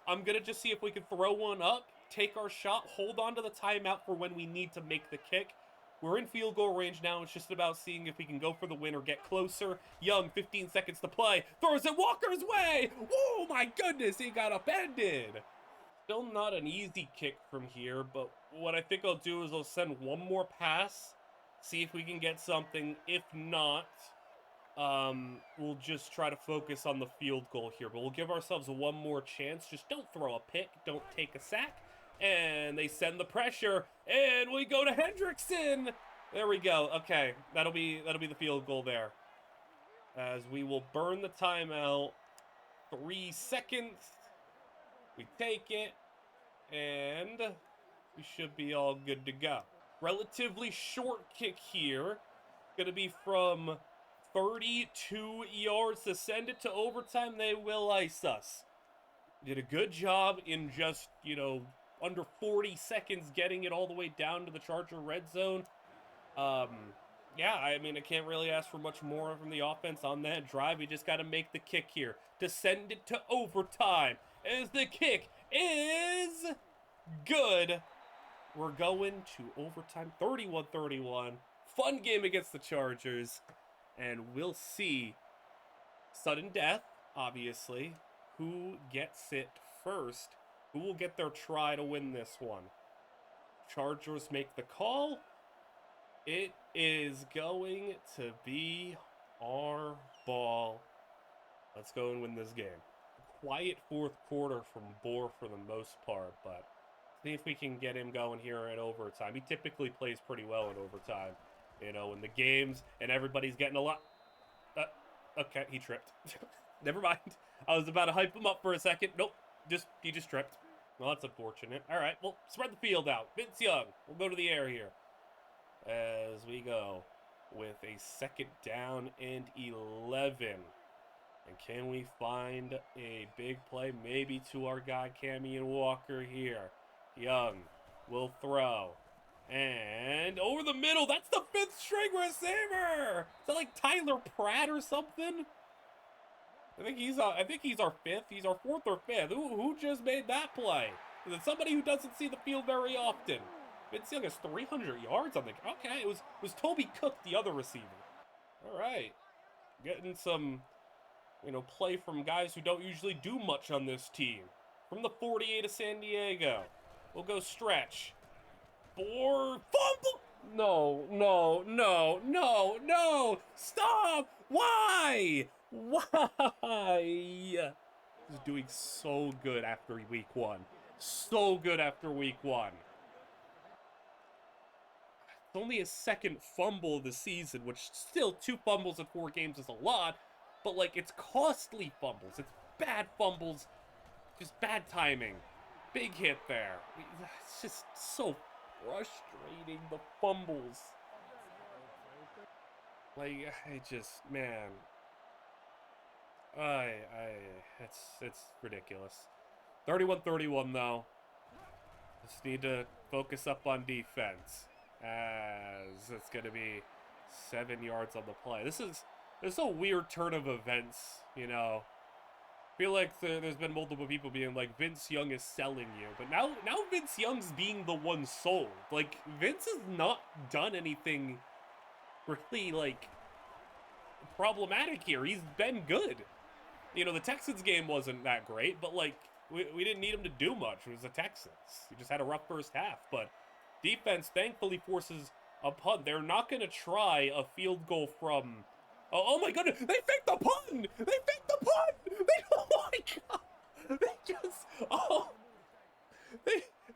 I'm going to just see if we can throw one up, take our shot, hold on to the timeout for when we need to make the kick. We're in field goal range now. It's just about seeing if we can go for the win or get closer. Young, 15 seconds to play. Throws it Walker's way. Oh my goodness, he got upended. Still not an easy kick from here, but what I think I'll do is I'll send one more pass, see if we can get something. If not, we'll just try to focus on the field goal here. But we'll give ourselves one more chance. Just don't throw a pick. Don't take a sack. And they send the pressure, and we go to Hendrickson. There we go. Okay, that'll be the field goal there. As we will burn the timeout. 3 seconds. We take it, and we should be all good to go. Relatively short kick here. Gonna be from 32 yards to send it to overtime. They will ice us. Did a good job in just, under 40 seconds getting it all the way down to the Charger red zone. Yeah, I mean, I can't really ask for much more from the offense on that drive. We just got to make the kick here to send it to overtime. As the kick is good. We're going to overtime, 31-31. Fun game against the Chargers. And we'll see sudden death, obviously. Who gets it first? Who will get their try to win this one? Chargers make the call. It is going to be our ball. Let's go and win this game. Quiet fourth quarter from Bohr for the most part, but see if we can get him going here at overtime. He typically plays pretty well in overtime. In the games, and everybody's getting a lot. Okay, he tripped. Never mind. I was about to hype him up for a second. Nope, he just tripped. Well, that's unfortunate. All right, well, spread the field out. Vince Young, we'll go to the air here. As we go with a second down and 11. And can we find a big play? Maybe to our guy, Camion Walker here. Young will throw. And over the middle, that's the fifth string receiver. Is that like Tyler Pratt or something? I think he's our fifth. He's our fourth or fifth. Who just made that play? Is it somebody who doesn't see the field very often? Vince Young has 300 yards on the. Okay, it was Toby Cook, the other receiver. All right, getting some, play from guys who don't usually do much on this team. From the 48 of San Diego, we'll go stretch. Bohr fumble. No. Stop. Why? He's doing so good after week one. So good after week one. It's only his second fumble of the season, which still 2 fumbles in 4 games is a lot, but it's costly fumbles. It's bad fumbles, just bad timing. Big hit there. It's just so frustrating, the fumbles. Man. It's ridiculous. 31-31 though. Just need to focus up on defense, as it's gonna be 7 yards on the play. This is a weird turn of events, feel like there's been multiple people being like, Vince Young is selling you, but now Vince Young's being the one sold. Like, Vince has not done anything really, like, problematic here. He's been good. You know, the Texans game wasn't that great, but, like, we didn't need him to do much. It was the Texans. He just had a rough first half, but defense thankfully forces a punt. They're not going to try a field goal from... Oh my goodness, they faked the punt! They faked the punt! Oh my god!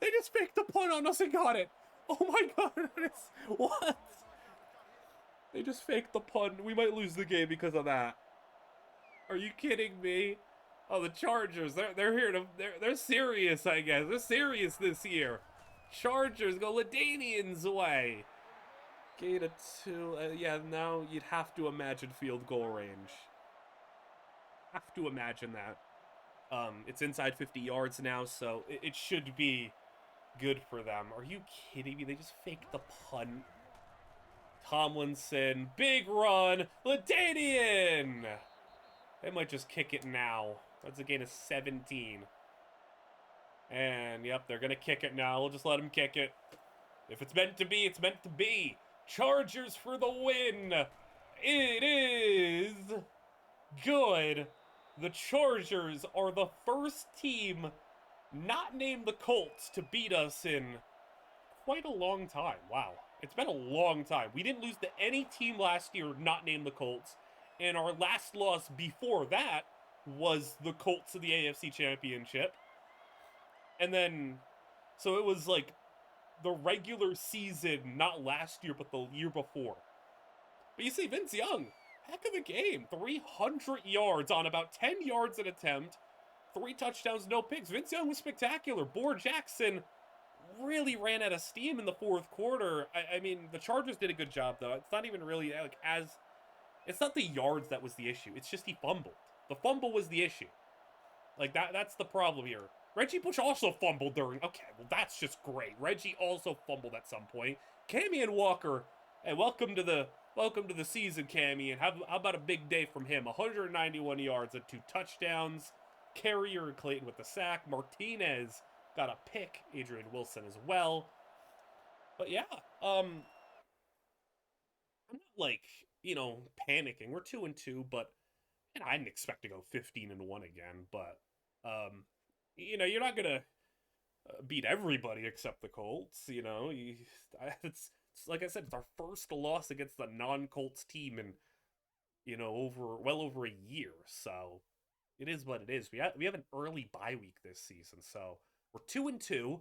They just faked the punt on us and got it. Oh my goodness, what? They just faked the punt. We might lose the game because of that. Are you kidding me? Oh, the Chargers, they're here to, they're serious, I guess. They're serious this year. Chargers go LaDainian's way. Gain of 2. Yeah, now you'd have to imagine field goal range. Have to imagine that. It's inside 50 yards now, so it should be good for them. Are you kidding me? They just faked the punt. Tomlinson, big run. LaDainian! They might just kick it now. That's a gain of 17. And, yep, they're going to kick it now. We'll just let them kick it. If it's meant to be, it's meant to be. Chargers for the win. It is good. The Chargers are the first team not named the Colts to beat us in quite a long time. Wow. It's been a long time. We didn't lose to any team last year not named the Colts. And our last loss before that was the Colts of the AFC Championship. And then, so it was like the regular season, not last year, but the year before. But you see, Vince Young, heck of a game. 300 yards on about 10 yards an attempt. 3 touchdowns, no picks. Vince Young was spectacular. Boar Jackson really ran out of steam in the fourth quarter. I mean, the Chargers did a good job, though. It's not even really, like, it's not the yards that was the issue. It's just he fumbled. The fumble was the issue. Like, that's the problem here. Reggie Bush also fumbled during... Okay, well, that's just great. Reggie also fumbled at some point. Camion Walker, hey, welcome to the season, Camion. How about a big day from him? 191 yards and 2 touchdowns. Carrier and Clayton with the sack. Martinez got a pick. Adrian Wilson as well. But yeah, I'm not, like, you know, panicking. We're 2-2, but and I didn't expect to go 15-1 again. But you know, you're not gonna beat everybody except the Colts. You know, it's like I said, it's our first loss against the non-Colts team in, you know, well over a year. So it is what it is. We have an early bye week this season, so we're 2-2.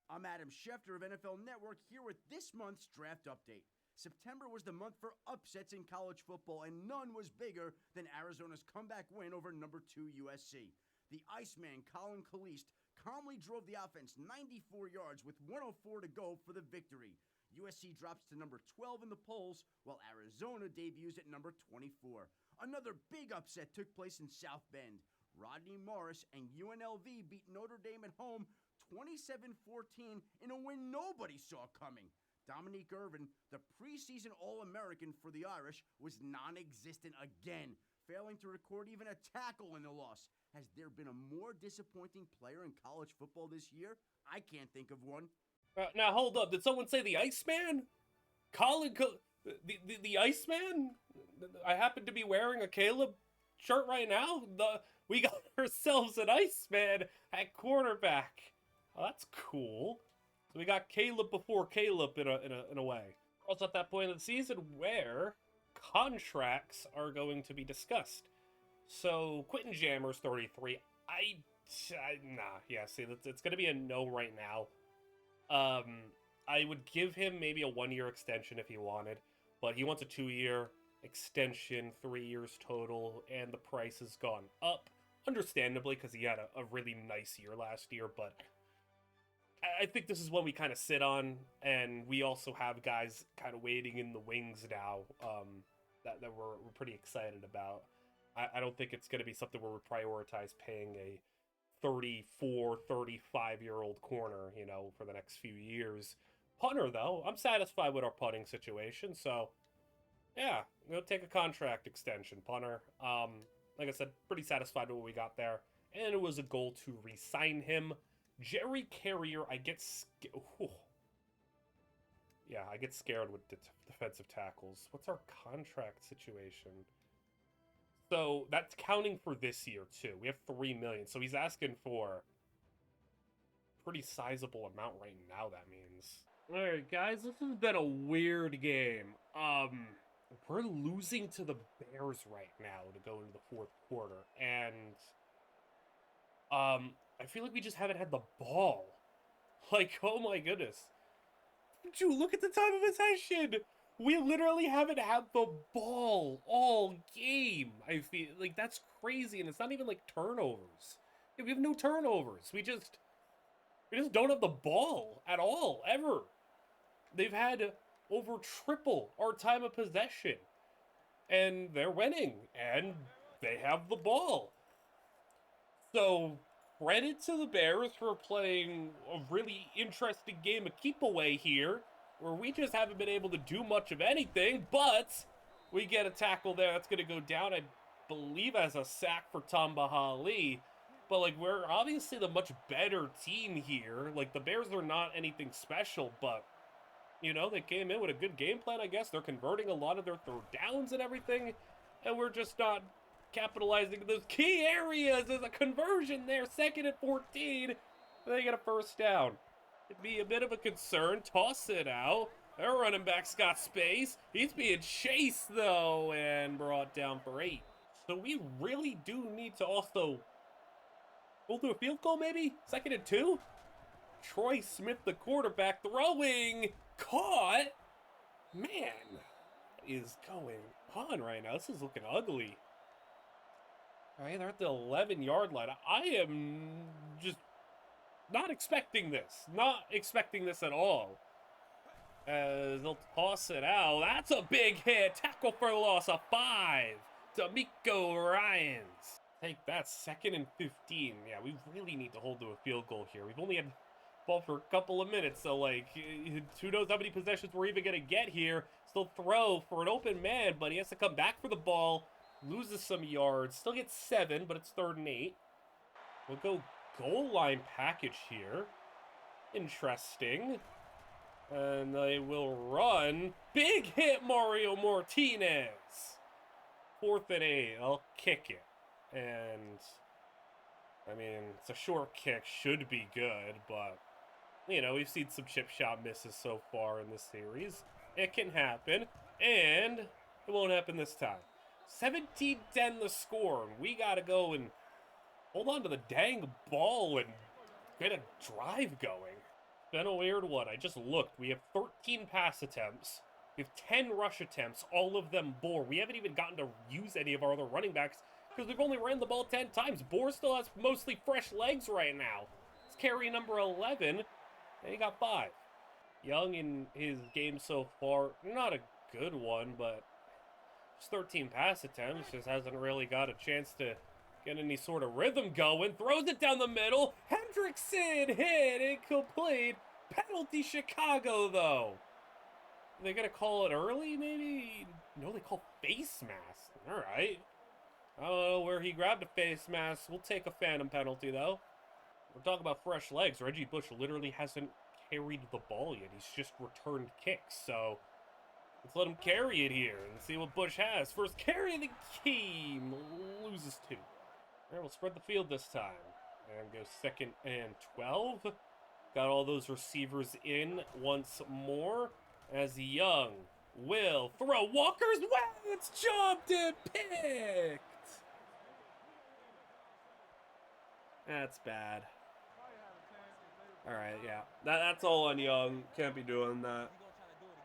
I'm Adam Schefter of NFL Network here with this month's draft update. September was the month for upsets in college football, and none was bigger than Arizona's comeback win over number 2 USC. The Iceman, Colin Kalist, calmly drove the offense 94 yards with 104 to go for the victory. USC drops to number 12 in the polls, while Arizona debuts at number 24. Another big upset took place in South Bend. Rodney Morris and UNLV beat Notre Dame at home 27-14 in a win nobody saw coming. Dominique Irvin, the preseason All-American for the Irish, was non-existent again, failing to record even a tackle in the loss. Has there been a more disappointing player in college football this year? I can't think of one. Now hold up, did someone say the Iceman? The Iceman? I happen to be wearing a Caleb shirt right now. We got ourselves an Iceman at quarterback. Oh, that's cool. So we got Caleb before Caleb in a way. We're also at that point of the season where contracts are going to be discussed. So Quentin Jammer's 33. See, it's going to be a no right now. I would give him maybe a 1-year extension if he wanted, but he wants a 2-year extension, 3 years total, and the price has gone up, understandably, because he had a really nice year last year, but I think this is one we kind of sit on, and we also have guys kind of waiting in the wings now that we're pretty excited about. I don't think it's going to be something where we prioritize paying a 34, 35-year-old corner, you know, for the next few years. Punter, though, I'm satisfied with our punting situation, so yeah, we'll take a contract extension, punter. like I said, pretty satisfied with what we got there. And it was a goal to re-sign him. Jerry Carrier, I get yeah, I get scared with defensive tackles. What's our contract situation? So that's counting for this year too. We have $3 million, so he's asking for a pretty sizable amount right now. That means. All right, guys, this has been a weird game. We're losing to the Bears right now to go into the fourth quarter, and I feel like we just haven't had the ball. Like, oh my goodness. Dude, look at the time of possession. We literally haven't had the ball all game. I feel like that's crazy, and it's not even like turnovers. We have no turnovers. We just don't have the ball at all, ever. They've had over triple our time of possession, and they're winning, and they have the ball. So, credit to the Bears for playing a really interesting game of keep away here, where we just haven't been able to do much of anything, but we get a tackle there that's going to go down, I believe, as a sack for Tamba Hali. But, like, we're obviously the much better team here. Like, the Bears are not anything special, but, you know, they came in with a good game plan, I guess. They're converting a lot of their third downs and everything, and we're just not capitalizing those key areas. There's a conversion there, 2nd and 14. They get a first down. It'd be a bit of a concern. Toss it out. Their running back's got space. He's being chased, though, and brought down for 8. So we really do need to also go through a field goal, maybe? 2nd and 2? Troy Smith, the quarterback, throwing. Caught. Man, what is going on right now? This is looking ugly. All right, they're at the 11-yard line. I am just not expecting this. Not expecting this at all. As they'll toss it out. That's a big hit. Tackle for loss of 5. D'Amico Ryans. Take that, 2nd and 15. Yeah, we really need to hold to a field goal here. We've only had the ball for a couple of minutes, so, like, who knows how many possessions we're even going to get here. Still throw for an open man, but he has to come back for the ball. Loses some yards. Still gets 7, but it's 3rd and 8. We'll go goal line package here. Interesting. And they will run. Big hit, Mario Martinez. 4th and 8. I'll kick it. And, I mean, it's a short kick. Should be good, but, you know, we've seen some chip shot misses so far in this series. It can happen. And it won't happen this time. 17-10 the score. We got to go and hold on to the dang ball and get a drive going. Been a weird one. I just looked. We have 13 pass attempts. We have 10 rush attempts. All of them bore. We haven't even gotten to use any of our other running backs because we've only ran the ball 10 times. Bohr still has mostly fresh legs right now. It's carry number 11, and he got 5. Young in his game so far, not a good one, but just 13 pass attempts, just hasn't really got a chance to get any sort of rhythm going. Throws it down the middle. Hendrickson hit, incomplete. Penalty Chicago, though. Are they going to call it early, maybe? No, they call face mask. All right. I don't know where he grabbed a face mask. We'll take a phantom penalty, though. We're talking about fresh legs. Reggie Bush literally hasn't carried the ball yet. He's just returned kicks, so let's let him carry it here and see what Bush has. First carry of the game. Loses 2. All right, we'll spread the field this time. And go 2nd and 12. Got all those receivers in once more. As Young will throw. Walker's way. It's jumped and picked. That's bad. All right, yeah. That's all on Young. Can't be doing that.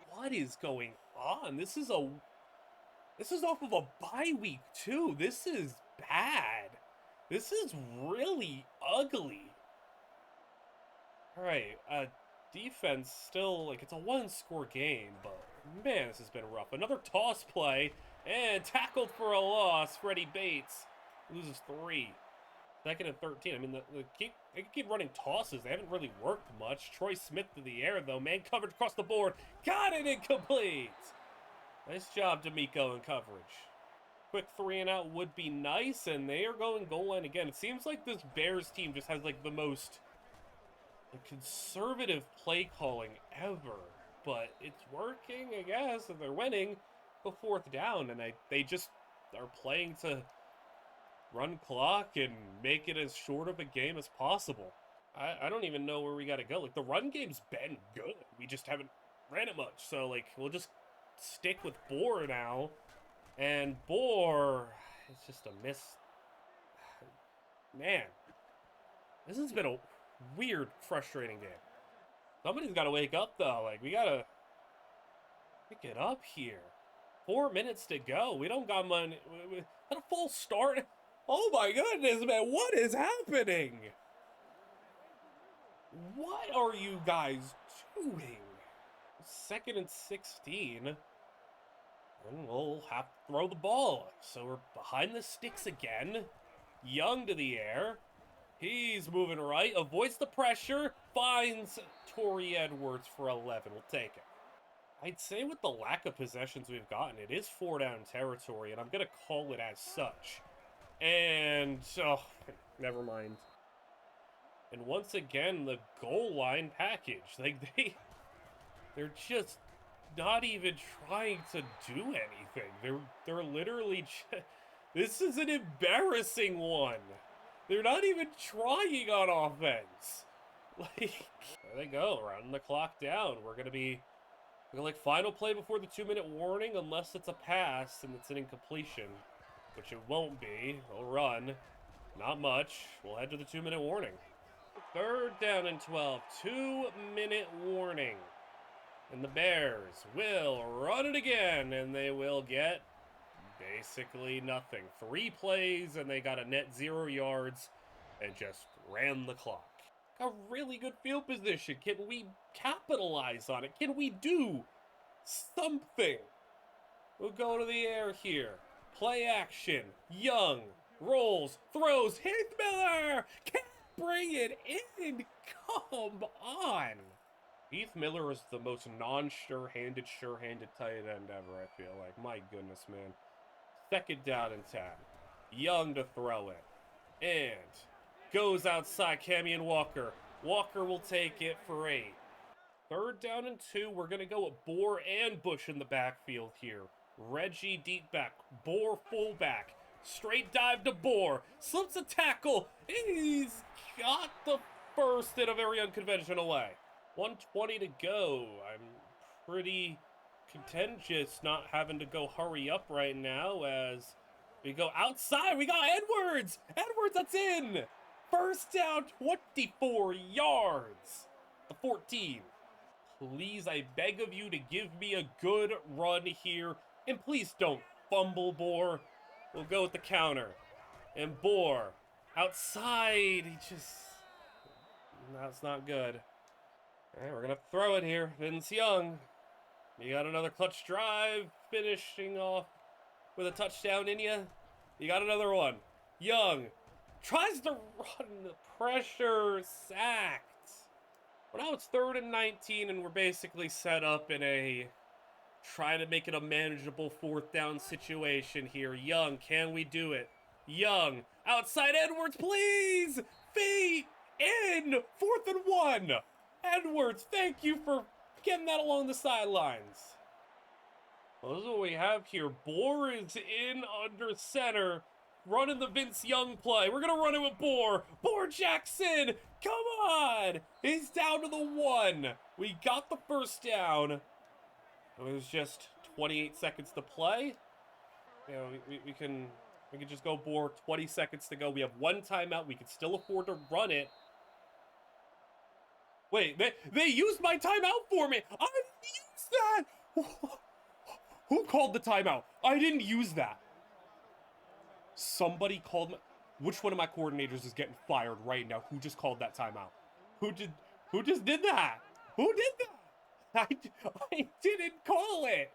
What is going on? This is off of a bye week, too. This is bad. This is really ugly. All right, defense still, like, it's a 1-score game, but, man, this has been rough. Another toss play, and tackled for a loss. Freddie Bates loses 3. 2nd and 13. I mean, they can keep running tosses. They haven't really worked much. Troy Smith to the air, though. Man coverage across the board. Got it incomplete. Nice job, D'Amico, in coverage. quick 3-and-out would be nice, and they are going goal line again. It seems like this Bears team just has, like, the most conservative play calling ever, but it's working, I guess, and they're winning the 4th down, and they just are playing to run clock and make it as short of a game as possible. I don't even know where we gotta go. Like, the run game's been good. We just haven't ran it much, so, like, we'll just stick with Bohr now, and Bohr, it's just a miss. Man, this has been a weird, frustrating game. Somebody's got to wake up, though. Like, we got to pick it up here. 4 minutes to go. We don't got money. At a full start. Oh, my goodness, man. What is happening? What are you guys doing? 2nd and 16. And we'll have to throw the ball. So we're behind the sticks again. Young to the air. He's moving right, avoids the pressure, finds Torrey Edwards for 11. We'll take it. I'd say with the lack of possessions we've gotten, it is 4-down territory, and I'm going to call it as such. And, oh, never mind. And once again, the goal line package. Like, they're just not even trying to do anything. They're literally just, this is an embarrassing one. They're not even trying on offense. Like, there they go, rounding the clock down. We're gonna like final play before the 2-minute warning, unless it's a pass and it's an incompletion, which it won't be. We'll run, not much. We'll head to the 2-minute warning. 3rd down and 12, 2-minute warning. And the Bears will run it again, and they will get basically nothing. 3 plays, and they got a net 0 yards and just ran the clock. A really good field position. Can we capitalize on it? Can we do something? We'll go to the air here. Play action. Young rolls, throws. Heath Miller can't bring it in. Come on. Heath Miller is the most non-sure-handed tight end ever, I feel like. My goodness, man. 2nd down and 10. Young to throw it. And goes outside, Camion Walker. Walker will take it for 8. 3rd down and 2. We're going to go with Bohr and Bush in the backfield here. Reggie deep back. Bohr fullback. Straight dive to Bohr. Slips a tackle. He's got the first in a very unconventional way. 1:20 to go. I'm pretty contentious not having to go hurry up right now as we go outside. We got Edwards. Edwards, that's in. 1st down, 24 yards. The 14. Please, I beg of you to give me a good run here. And please don't fumble, Bohr. We'll go with the counter. And Bohr outside. He just, that's not good. All right, we're going to throw it here. Vince Young. You got another clutch drive, finishing off with a touchdown in you. You got another one. Young tries to run the pressure, sacked. Well, now it's 3rd and 19, and we're basically set up in a trying to make it a manageable 4th down situation here. Young, can we do it? Young, outside Edwards, please! Feet in! 4th and 1! Edwards, thank you for getting that along the sidelines. Well, this is what we have here. Bohr is in under center, running the Vince Young play. We're going to run it with Bohr. Bohr Jackson, come on. He's down to the 1. We got the 1st down. It was just 28 seconds to play. You know, we can just go Bohr, 20 seconds to go. We have 1 timeout. We can still afford to run it. Wait, they used my timeout for me. I didn't use that. Who called the timeout? I didn't use that. Somebody called my... Which one of my coordinators is getting fired right now? Who just called that timeout? Who just did that? Who did that? I didn't call it.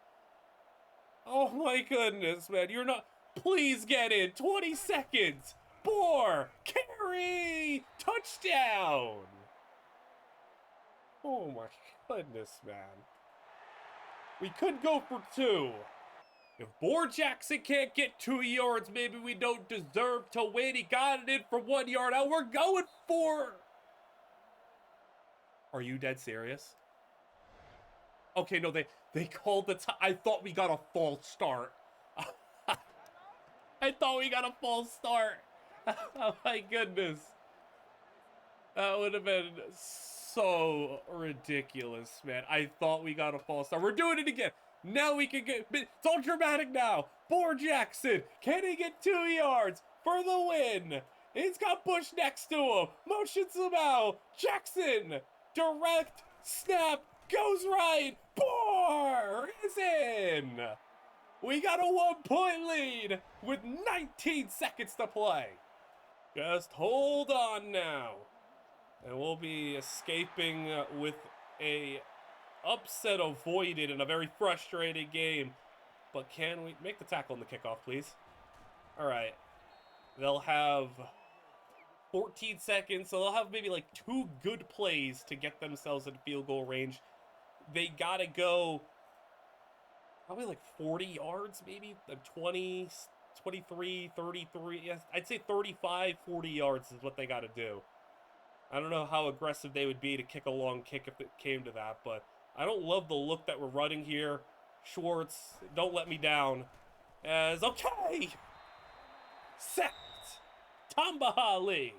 Oh my goodness, man. You're not... Please get in. 20 seconds. Bohr. Carry. Touchdown. Oh my goodness, man. We could go for 2. If Boar Jackson can't get 2 yards, maybe we don't deserve to win. He got it in for 1 yard. Now we're going for... Are you dead serious? Okay, no, they called the time. I thought we got a false start. I thought we got a false start. Oh my goodness. That would have been so ridiculous, man. I thought we got a false start. We're doing it again. Now we can get... It's all dramatic now. Boar Jackson. Can he get 2 yards for the win? He's got Bush next to him. Motions him out. Jackson. Direct snap. Goes right. Boar is in. We got a 1-point lead with 19 seconds to play. Just hold on now. And we'll be escaping with a upset avoided in a very frustrating game. But can we make the tackle on the kickoff, please? All right. They'll have 14 seconds, so they'll have maybe like 2 good plays to get themselves in field goal range. They gotta go probably like 40 yards, maybe 20, 23, 33. Yes, I'd say 35, 40 yards is what they gotta do. I don't know how aggressive they would be to kick a long kick if it came to that, but I don't love the look that we're running here. Schwartz, don't let me down. As, okay! Sacked! Tambahali!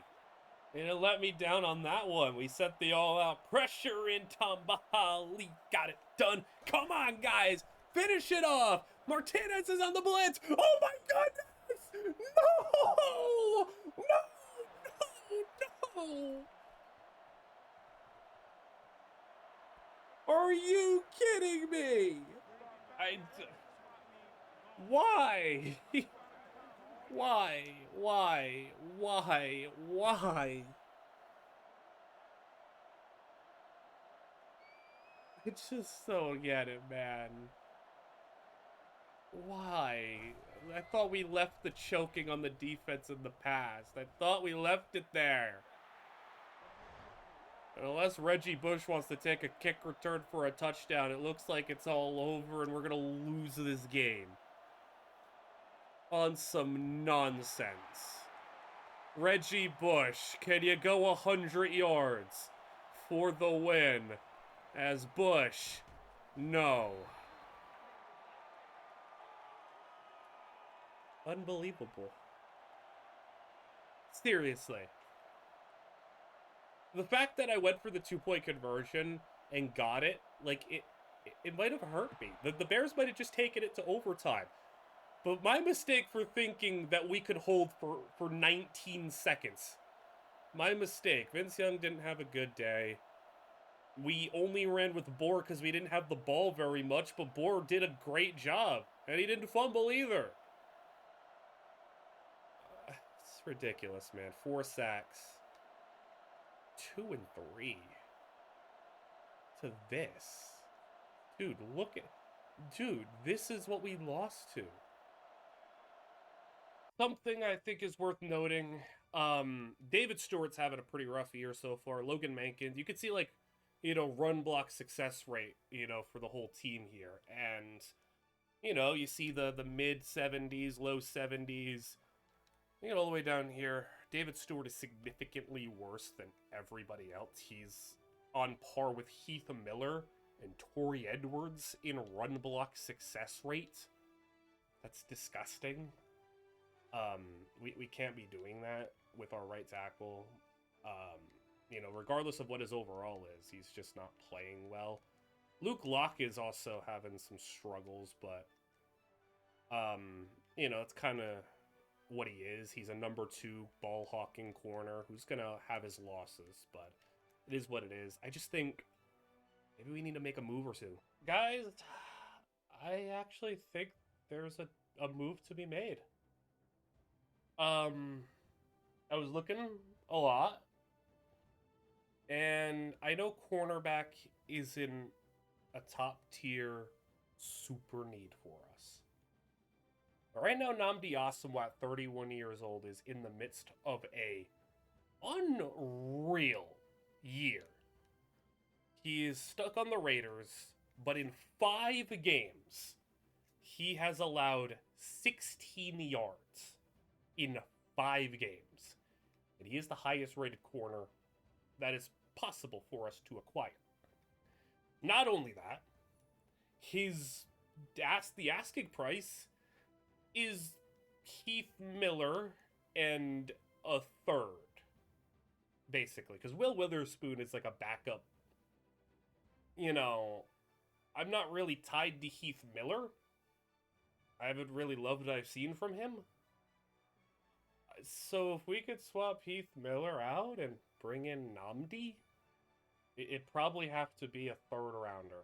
They didn't let me down on that one. We set the all-out pressure in. Tambahali got it done. Come on, guys! Finish it off! Martinez is on the blitz! Oh my goodness! No! No! No! Are you kidding me? Why? Why? I just don't get it, man. Why? I thought we left the choking on the defense in the past. I thought we left it there. And unless Reggie Bush wants to take a kick return for a touchdown, it looks like it's all over and we're going to lose this game. On some nonsense. Reggie Bush, can you go 100 yards for the win? As Bush, no. Unbelievable. Seriously. The fact that I went for the 2-point conversion and got it, like, it might have hurt me. The Bears might have just taken it to overtime. But my mistake for thinking that we could hold for 19 seconds. My mistake. Vince Young didn't have a good day. We only ran with Boar because we didn't have the ball very much, but Boar did a great job. And he didn't fumble either. It's ridiculous, man. 4 sacks. 2 and 3. To this. Dude, look at... Dude, this is what we lost to. Something I think is worth noting, David Stewart's having a pretty rough year so far. Logan Mankins, you could see, like, you know, run block success rate, you know, for the whole team here. And, you know, you see the mid-70s, low 70s. You get all the way down here. David Stewart is significantly worse than everybody else. He's on par with Heath Miller and Torrey Edwards in run block success rate. That's disgusting. We can't be doing that with our right tackle. You know, regardless of what his overall is, he's just not playing well. Luke Locke is also having some struggles, but, you know, it's kind of what he is. He's a number 2 ball-hawking corner who's going to have his losses, but it is what it is. I just think maybe we need to make a move or two. Guys, I actually think there's a move to be made. I was looking a lot, and I know cornerback is in a top-tier super need for us. But right now, Nnamdi Asomugha, at 31 years old, is in the midst of a unreal year. He is stuck on the Raiders, but in 5 games, he has allowed 16 yards in 5 games. And he is the highest rated corner that is possible for us to acquire. Not only that, the asking price is Heath Miller and a third, basically. Because Will Witherspoon is like a backup. You know, I'm not really tied to Heath Miller. I haven't really loved what I've seen from him. So if we could swap Heath Miller out and bring in Nnamdi, it'd probably have to be a third rounder.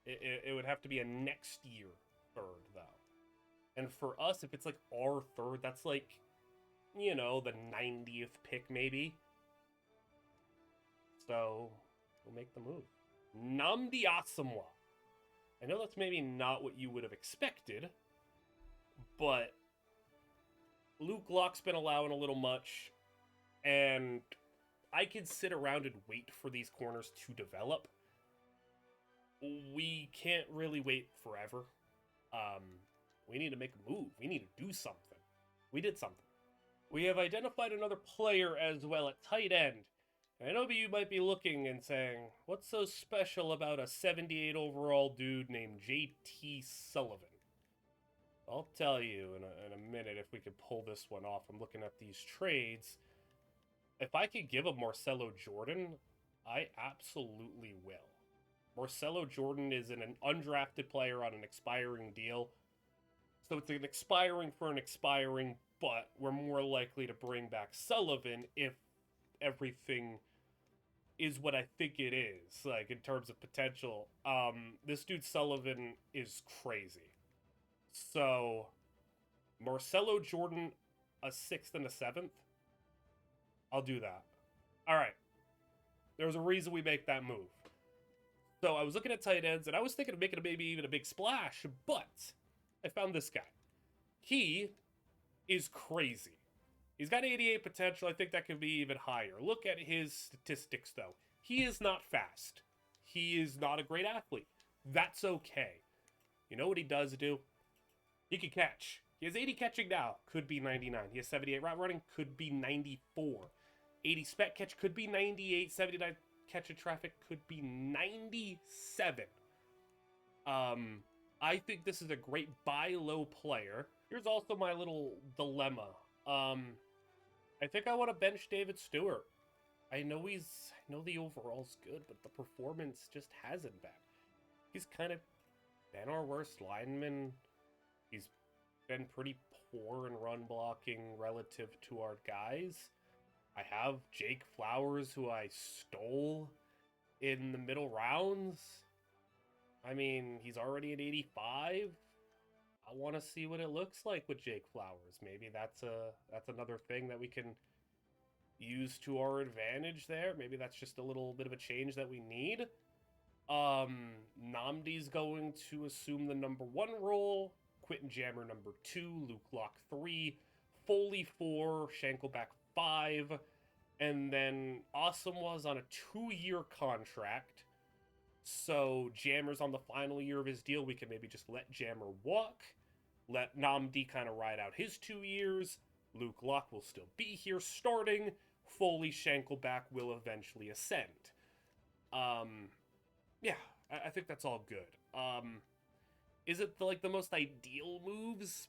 It would have to be a next year third, though. And for us, if it's like our third, that's like, you know, the 90th pick maybe. So we'll make the move. Nnamdi Asomugha. I know that's maybe not what you would have expected, but Luke Locke's been allowing a little much, and I could sit around and wait for these corners to develop. We can't really wait forever. We need to make a move. We need to do something. We did something. We have identified another player as well at tight end. I know you might be looking and saying, what's so special about a 78 overall dude named JT Sullivan? I'll tell you in a minute if we could pull this one off. I'm looking at these trades. If I could give a Marcelo Jordan, I absolutely will. Marcelo Jordan is an undrafted player on an expiring deal. So it's an expiring for an expiring, but we're more likely to bring back Sullivan if everything is what I think it is, like, in terms of potential. This dude Sullivan is crazy. So, Marcelo Jordan, a 6th and a 7th? I'll do that. Alright. There's a reason we make that move. So, I was looking at tight ends, and I was thinking of making maybe even a big splash, but I found this guy. He is crazy. He's got 88 potential. I think that could be even higher. Look at his statistics, though. He is not fast. He is not a great athlete. That's okay. You know what he does do? He can catch. He has 80 catching now. Could be 99. He has 78 route running. Could be 94. 80 spec catch. Could be 98. 79 catch of traffic. Could be 97. I think this is a great buy low player. Here's also my little dilemma. I think I want to bench David Stewart. I know the overall's good, but the performance just hasn't been. He's kind of been our worst lineman. He's been pretty poor in run blocking relative to our guys. I have Jake Flowers, who I stole in the middle rounds. I mean, he's already at 85. I want to see what it looks like with Jake Flowers. Maybe that's another thing that we can use to our advantage there. Maybe that's just a little bit of a change that we need. Nnamdi's going to assume the number 1 role. Quentin Jammer number 2. Luke Locke 3. Foley 4. Schenkelback 5. And then Asomugha's on a 2-year contract. So Jammer's on the final year of his deal. We can maybe just let Jammer walk. Let Nnamdi kind of ride out his 2 years. Luke Locke will still be here starting. Foley Schenkelback will eventually ascend. Yeah, I think that's all good. Is it the most ideal moves?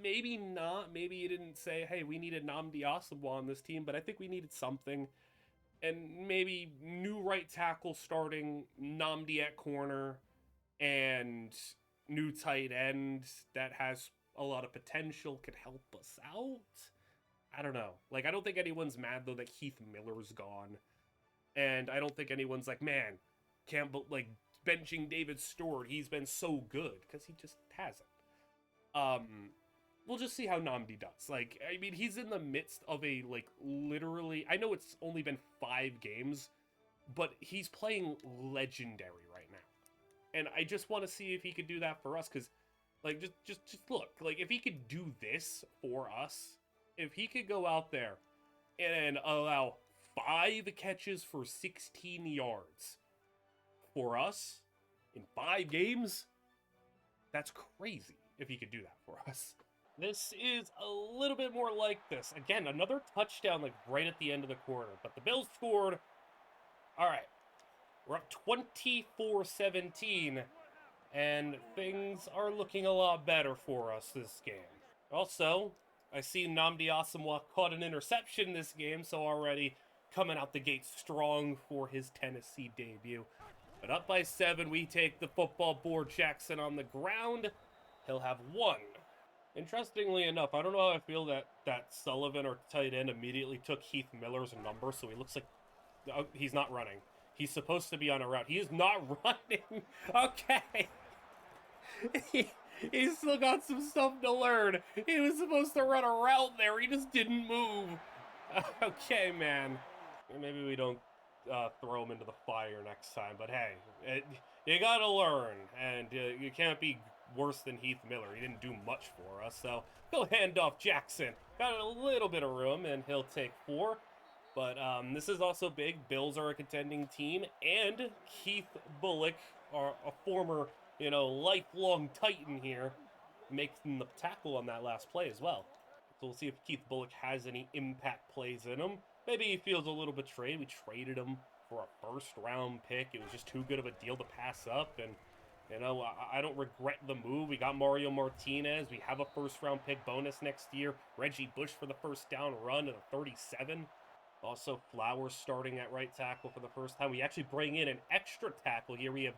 Maybe not. Maybe you didn't say, hey, we needed Nnamdi Asomugha on this team, but I think we needed something. And maybe new right tackle starting, Nnamdi at corner, and new tight end that has a lot of potential could help us out. I don't know. I don't think anyone's mad, though, that Heath Miller's gone. And I don't think anyone's like, man, can't benching David Stewart. He's been so good, because he just hasn't. We'll just see how Nnamdi does. I mean, he's in the midst of a, literally... I know it's only been 5 games, but he's playing legendary right now. And I just want to see if he could do that for us, because, just look. If he could do this for us, if he could go out there and allow 5 catches for 16 yards for us in 5 games, That's crazy if he could do that for us. This is a little bit more like this. Again, another touchdown like right at the end of the quarter. But the Bills scored. All right. We're up 24-17. And things are looking a lot better for us this game. Also, I see Nnamdi Asomugha caught an interception this game, so already coming out the gate strong for his Tennessee debut. But up by 7, we take the football board. Jackson on the ground. He'll have 1. Interestingly enough, I don't know how I feel that Sullivan, or tight end, immediately took Heath Miller's number, so he looks like he's not running. He's supposed to be on a route. He is not running. Okay. He's still got some stuff to learn. He was supposed to run a route there. He just didn't move. Okay, man. Maybe we don't throw him into the fire next time. But hey, you gotta learn. And you can't be worse than Heath Miller. He didn't do much for us. So go hand off Jackson. Got a little bit of room, and he'll take 4. But this is also big. Bills are a contending team. And Keith Bulluck, a former, lifelong Titan here, making the tackle on that last play as well. So we'll see if Keith Bulluck has any impact plays in him. Maybe he feels a little betrayed. We traded him for a first-round pick. It was just too good of a deal to pass up. And, I don't regret the move. We got Mario Martinez. We have a first-round pick bonus next year. Reggie Bush for the first down run at a 37. Also, Flowers starting at right tackle for the first time. We actually bring in an extra tackle here. We have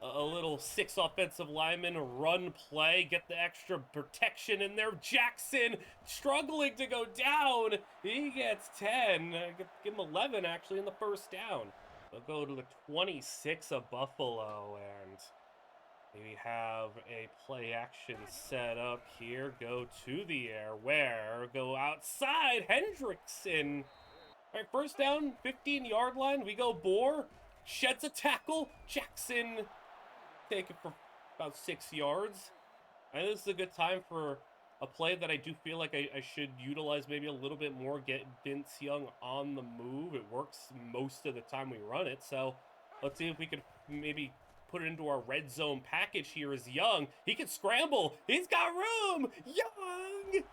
a little 6 offensive linemen run play, get the extra protection in there. Jackson struggling to go down. He gets 10. Give him 11 actually in the first down. They'll go to the 26 of Buffalo, and we have a play action set up here. Go to the air. Go outside. Hendrickson. All right, first down, 15-yard line. We go Bohr. Sheds a tackle. Jackson take it for about 6 yards. I think this is a good time for a play that I do feel like I should utilize maybe a little bit more. Get Vince Young on the move. It works most of the time we run it. So let's see if we could maybe put it into our red zone package here as Young. He can scramble. He's got room. Young.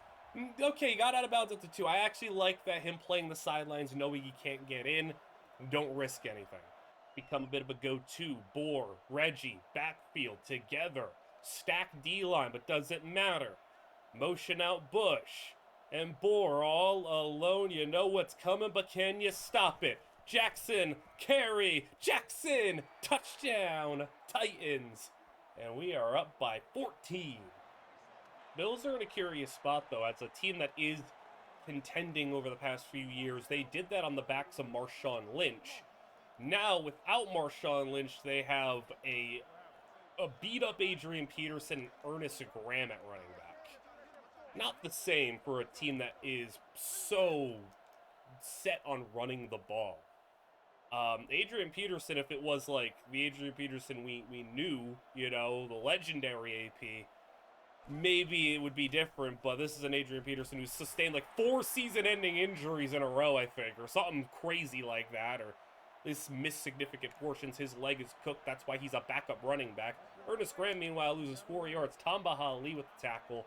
Okay, he got out of bounds at the 2. I actually like that him playing the sidelines, knowing he can't get in. Don't risk anything. Become a bit of a go-to. Bohr, Reggie, backfield together. Stack D-line, but doesn't matter. Motion out Bush. And Bohr all alone. You know what's coming, but can you stop it? Jackson, carry. Jackson, touchdown. Titans. And we are up by 14. Bills are in a curious spot, though, as a team that is contending over the past few years. They did that on the backs of Marshawn Lynch. Now, without Marshawn Lynch, they have a beat-up Adrian Peterson and Ernest Graham at running back. Not the same for a team that is so set on running the ball. Adrian Peterson, if it was like the Adrian Peterson we knew, the legendary AP, maybe it would be different, but this is an Adrian Peterson who's sustained like 4 season-ending injuries in a row, I think, or something crazy like that, or at least missed significant portions. His leg is cooked. That's why he's a backup running back. Ernest Graham, meanwhile, loses 4 yards. Tamba Hali with the tackle.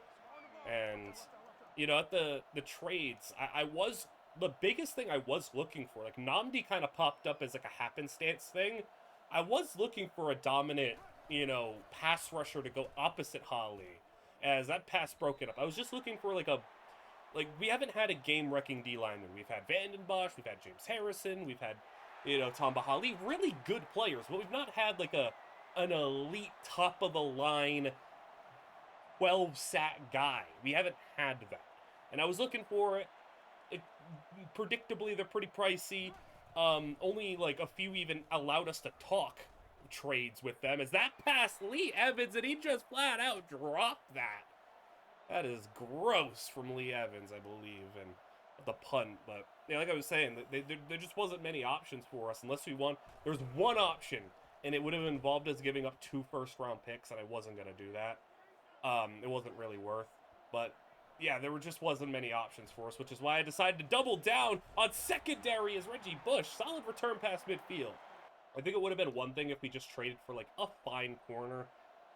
And, at the trades, the biggest thing I was looking for, like, Nnamdi kind of popped up as like a happenstance thing. I was looking for a dominant, pass rusher to go opposite Hali, as that pass broke it up. I was just looking for we haven't had a game-wrecking D lineman. We've had Vanden Bosch, we've had James Harrison, we've had, Tamba Hali, really good players, but we've not had like an elite top-of-the-line 12-sack guy. We haven't had that. And I was looking for it. Predictably, they're pretty pricey. Only like a few even allowed us to talk trades with them, as that passed Lee Evans, and he just flat out dropped that. That is gross from Lee Evans, I believe, and the punt. But like I was saying, there just wasn't many options for us unless we won. There was one option, and it would have involved us giving up 2 first-round picks, and I wasn't going to do that. It wasn't really worth. But yeah, there just wasn't many options for us, which is why I decided to double down on secondary as Reggie Bush. Solid return past midfield. I think it would have been one thing if we just traded for like a fine corner,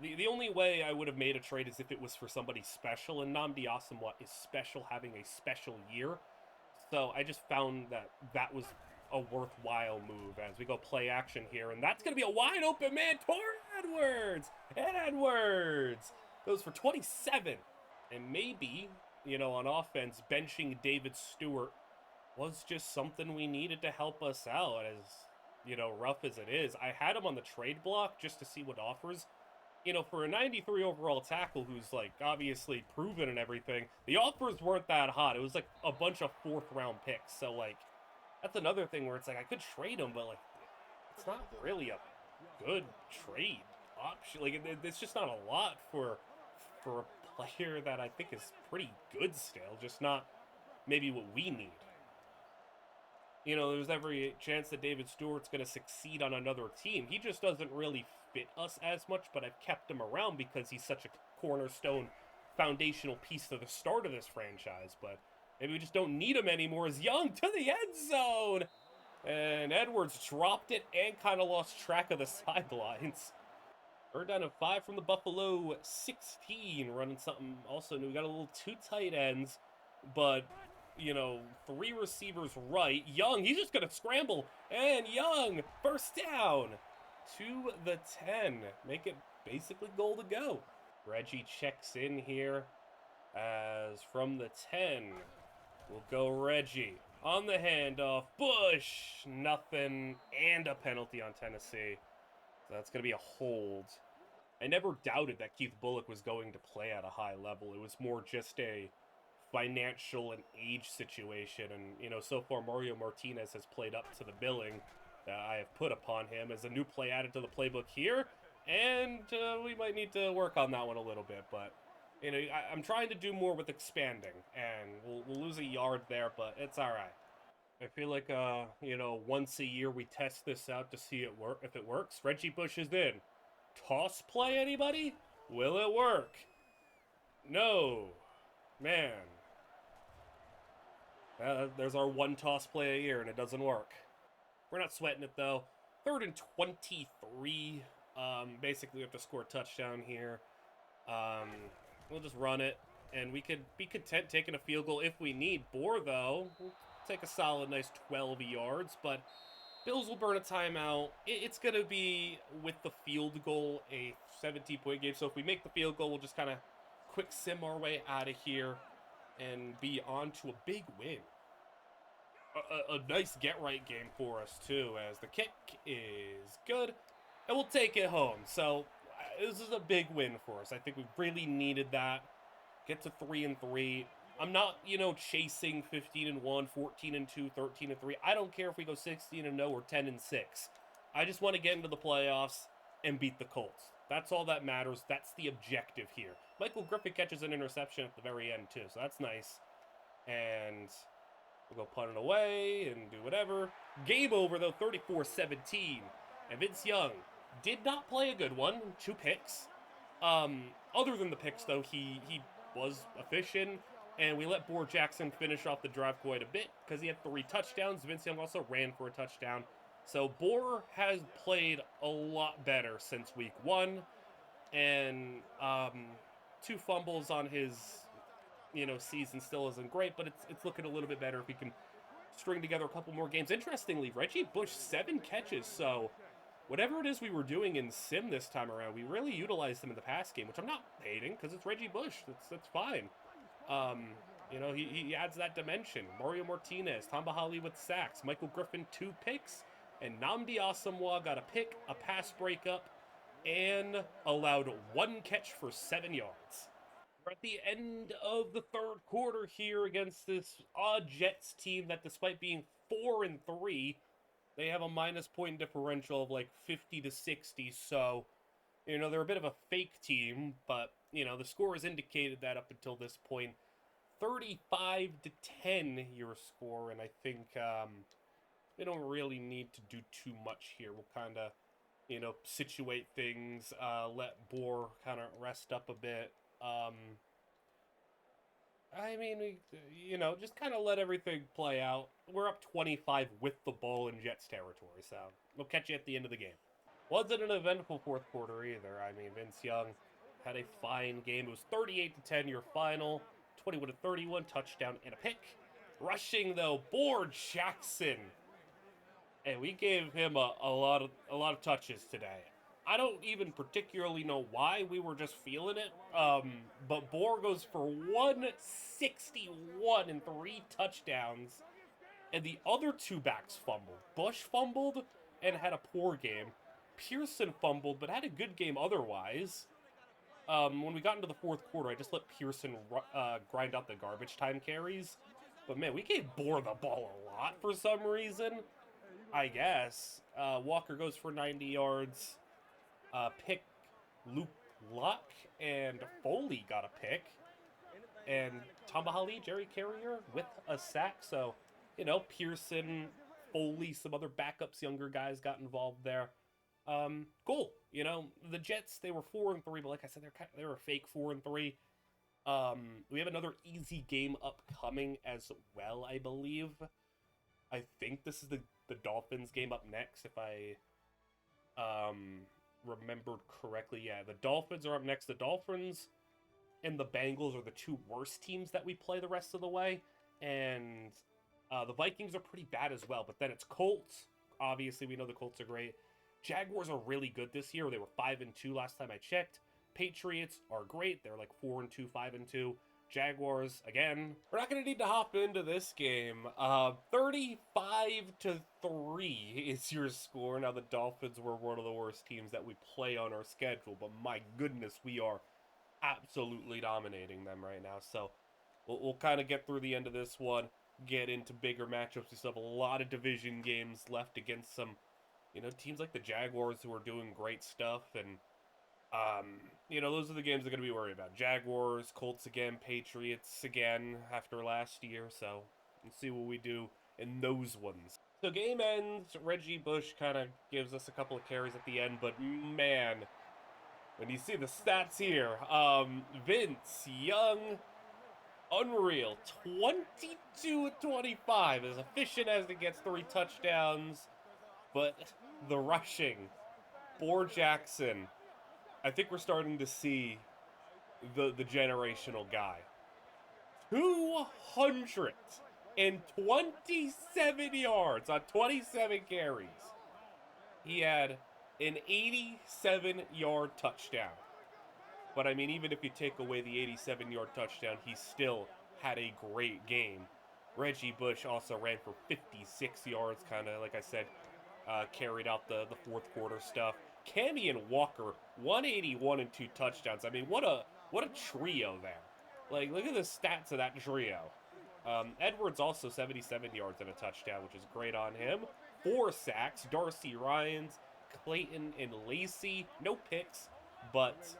The only way I would have made a trade is if it was for somebody special, and Nnamdi Asomugha is special, having a special year. So I just found that that was a worthwhile move as we go play action here, and that's going to be a wide open man, Tor Edwards! And Edwards goes for 27. And maybe, on offense, benching David Stewart was just something we needed to help us out, as, rough as it is. I had him on the trade block just to see what offers. For a 93 overall tackle who's, like, obviously proven and everything, the offers weren't that hot. It was, like, a bunch of 4th-round picks. So, like, that's another thing where it's like, I could trade him, but, like, it's not really a good trade option. Like, it's just not a lot for a player that I think is pretty good still, just not maybe what we need. There's every chance that David Stewart's going to succeed on another team. He just doesn't really fit us as much, but I've kept him around because he's such a cornerstone, foundational piece to the start of this franchise. But maybe we just don't need him anymore. As Young to the end zone! And Edwards dropped it and kind of lost track of the sidelines. 3rd down and 5 from the Buffalo 16. Running something also new. We got a little 2 tight ends, but 3 receivers right. Young, he's just going to scramble. And Young, first down to the 10. Make it basically goal to go. Reggie checks in here as from the 10. We'll go Reggie. On the handoff, Bush, nothing, and a penalty on Tennessee. So that's going to be a hold. I never doubted that Keith Bulluck was going to play at a high level. It was more just a financial and age situation, and so far Mario Martinez has played up to the billing that I have put upon him as a new play added to the playbook here, and we might need to work on that one a little bit, but I'm trying to do more with expanding, and we'll lose a yard there, but it's all right. I feel like once a year we test this out to see if it works. Reggie Bush is in. Toss play, anybody? Will it work? No. Man. There's our one toss play a year, and it doesn't work. We're not sweating it, though. 3rd and 23. Basically, we have to score a touchdown here. We'll just run it, and we could be content taking a field goal if we need. Bohr, though, will take a solid, nice 12 yards, but Bills will burn a timeout. It's going to be, with the field goal, a 17-point game. So if we make the field goal, we'll just kind of quick sim our way out of here and be on to a big win. A nice get-right game for us, too, as the kick is good, and we'll take it home. So this is a big win for us. I think we really needed that. Get to 3-3. I'm not, chasing 15-1, 14-2, 13-3. I don't care if we go 16-0 or 10-6. I just want to get into the playoffs and beat the Colts. That's all that matters. That's the objective here. Michael Griffin catches an interception at the very end, too, so that's nice. And we'll go punt it away and do whatever. Game over, though, 34-17. And Vince Young did not play a good one. 2 picks. Other than the picks, though, he was efficient. And we let Bohr Jackson finish off the drive quite a bit because he had 3 touchdowns. Vince Young also ran for a touchdown. So Bohr has played a lot better since week 1. And 2 fumbles on his, season still isn't great, but it's looking a little bit better if he can string together a couple more games. Interestingly, Reggie Bush, 7 catches. So whatever it is we were doing in Sim this time around, we really utilized him in the pass game, which I'm not hating because it's Reggie Bush. That's fine. He adds that dimension. Mario Martinez, Tamba Hali with sacks, Michael Griffin 2 picks, and Nnamdi Asomugha got a pick, a pass breakup, and allowed 1 catch for 7 yards. We're at the end of the 3rd quarter here against this odd Jets team that, despite being 4-3, they have a -point differential of like 50-60. So, they're a bit of a fake team, but the score has indicated that up until this point. 35-10 your score, and I think we don't really need to do too much here. We'll kind of, situate things, let Bohr kind of rest up a bit. Just kind of let everything play out. We're up 25 with the ball in Jets territory, so we'll catch you at the end of the game. Wasn't an eventful fourth quarter either. I mean, Vince Young had a fine game. It was 38-10 your final, 21-31 touchdown and a pick. Rushing though, Bohr Jackson, and we gave him a lot of touches today. I don't even particularly know why. We were just feeling it. But Bohr goes for 161 and 3 touchdowns, and the other two backs fumbled. Bush fumbled and had a poor game. Pearson fumbled but had a good game otherwise. When we got into the fourth quarter, I just let Pearson grind out the garbage time carries. But man, we gave Bohr the ball a lot for some reason. I guess. Walker goes for 90 yards. Pick Luke Luck and Foley got a pick. And Tamahali, Jerry Carrier with a sack. So, you know, Pearson, Foley, some other backups, younger guys got involved there. Cool. You know, the Jets, they were 4-3, but like I said, they were a fake 4-3. We have another easy game upcoming as well, I believe. I think this is the Dolphins game up next, if I remembered correctly. Yeah, the Dolphins are up next. The Dolphins and the Bengals are the two worst teams that we play the rest of the way. And the Vikings are pretty bad as well. But then it's Colts. Obviously, we know the Colts are great. Jaguars are really good this year. They were 5-2 last time I checked. Patriots are great. They're like 4-2, 5-2. Jaguars, again, we're not going to need to hop into this game. 35-3 is your score. Now, the Dolphins were one of the worst teams that we play on our schedule, but my goodness, we are absolutely dominating them right now. So we'll kind of get through the end of this one, get into bigger matchups. We still have a lot of division games left against some, you know, teams like the Jaguars who are doing great stuff. And you know, those are the games they're going to be worried about. Jaguars, Colts again, Patriots again after last year. So we'll see what we do in those ones. So game ends. Reggie Bush kind of gives us a couple of carries at the end. But man, when you see the stats here, Vince Young, unreal. 22-25, as efficient as it gets, 3 touchdowns. But the rushing, Bohr Jackson, I think we're starting to see the generational guy. 227 yards on 27 carries. He had an 87-yard touchdown. But I mean, even if you take away the 87-yard touchdown, he still had a great game. Reggie Bush also ran for 56 yards, kind of, like I said, carried out the fourth quarter stuff. Cammy and Walker, 181 and 2 touchdowns. I mean, what a trio there. Like, look at the stats of that trio. Edwards also 77 yards and a touchdown, which is great on him. 4 sacks. Darcy Ryans, Clayton, and Lacey. No picks, but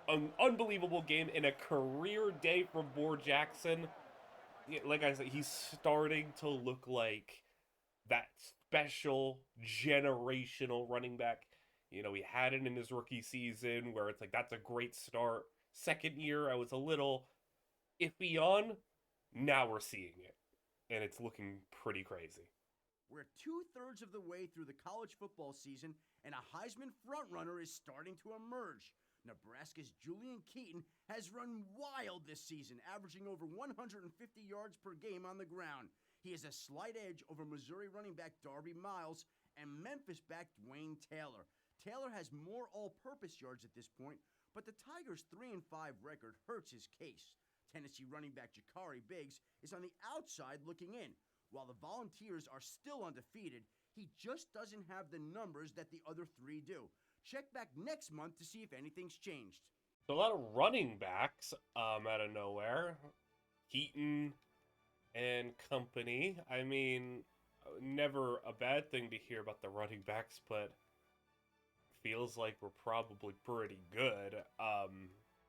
an unbelievable game and a career day for Bohr Jackson. Like I said, he's starting to look like that special generational running back. You know, he had it in his rookie season where it's like, that's a great start. Second year, I was a little iffy on. Now we're seeing it, and it's looking pretty crazy. We're 2/3 of the way through the college football season, and a Heisman frontrunner is starting to emerge. Nebraska's Julian Keaton has run wild this season, averaging over 150 yards per game on the ground. He has a slight edge over Missouri running back Darby Miles and Memphis back Dwayne Taylor. Taylor has more all-purpose yards at this point, but the Tigers' 3-5 record hurts his case. Tennessee running back Jakari Biggs is on the outside looking in. While the Volunteers are still undefeated, he just doesn't have the numbers that the other 3 do. Check back next month to see if anything's changed. So a lot of running backs out of nowhere. Keaton and company. I mean, never a bad thing to hear about the running backs, but feels like we're probably pretty good.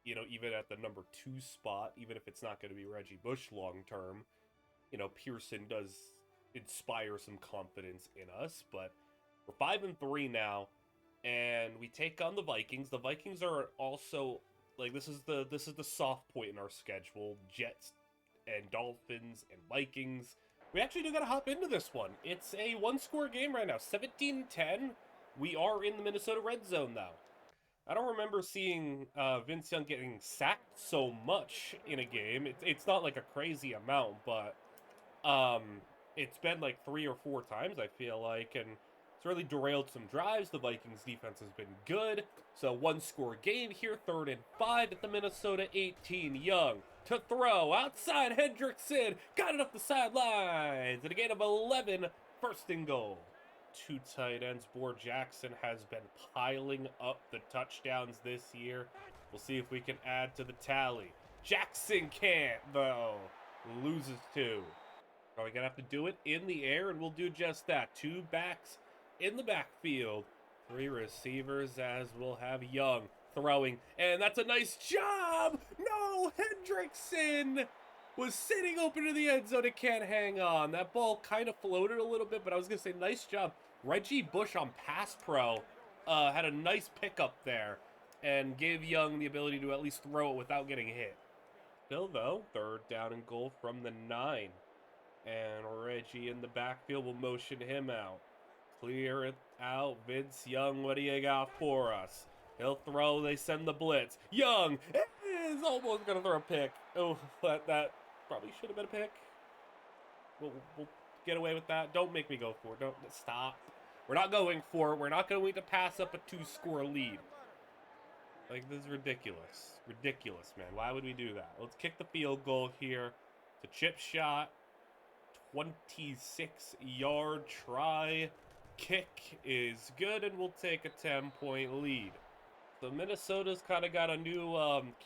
You know, even at the number 2 spot, even if it's not going to be Reggie Bush long term, you know, Pearson does inspire some confidence in us. But we're 5-3 now, and we take on the Vikings. The Vikings are also like, this is the soft point in our schedule. Jets and Dolphins and Vikings. We actually do got to hop into this one. It's a 1-score game right now, 17-10. We are in the Minnesota red zone, though. I don't remember seeing Vince Young getting sacked so much in a game. It's not like a crazy amount, but um, it's been like 3 or 4 times, I feel like, and it's really derailed some drives. The Vikings defense has been good. So 1-score game here, 3rd and 5 at the Minnesota 18. Young to throw outside Hendrickson, got it up the sidelines, and a gain of 11, 1st and goal. 2 tight ends. Bohr Jackson has been piling up the touchdowns this year. We'll see if we can add to the tally. Jackson can't, though. Loses 2. Probably gonna have to do it in the air, and we'll do just that. 2 backs in the backfield. 3 receivers, as we'll have Young throwing. And that's a nice job! No! Hendrickson was sitting open in the end zone. It can't hang on. That ball kind of floated a little bit, but I was going to say nice job. Reggie Bush on Pass Pro had a nice pickup there and gave Young the ability to at least throw it without getting hit. Still, though, 3rd down and goal from the 9. And Reggie in the backfield will motion him out. Clear it out. Vince Young, what do you got for us? He'll throw. They send the blitz. Young is almost going to throw a pick. Oh, that probably should have been a pick. We'll get away with that. Don't make me go for it. Don't stop. We're not going for it. We're not going to pass up a 2-score lead. Like, this is ridiculous. Ridiculous, man. Why would we do that? Let's kick the field goal here. It's a chip shot. 26-yard try. Kick is good, and we'll take a 10-point lead. So Minnesota's kind of got a new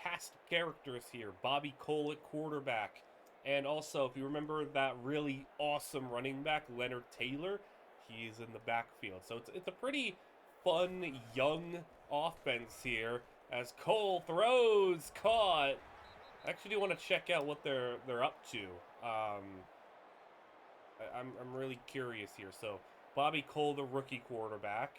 cast of characters here. Bobby Cole at quarterback. And also, if you remember that really awesome running back, Leonard Taylor, he's in the backfield. So it's a pretty fun, young offense here as Cole throws, caught. I actually do want to check out what they're up to. I'm really curious here. So Bobby Cole, the rookie quarterback.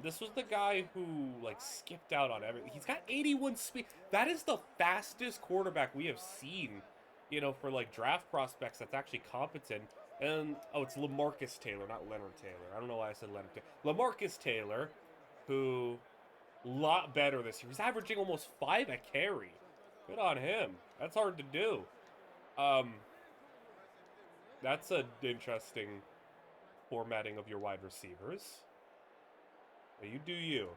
This was the guy who like skipped out on everything. He's got 81 speed. That is the fastest quarterback we have seen, you know, for like draft prospects that's actually competent. And oh, it's LaMarcus Taylor, not Leonard Taylor. I don't know why I said Leonard Taylor. LaMarcus Taylor, who a lot better this year. He's averaging almost 5 a carry. Good on him. That's hard to do. That's an interesting formatting of your wide receivers. You do you.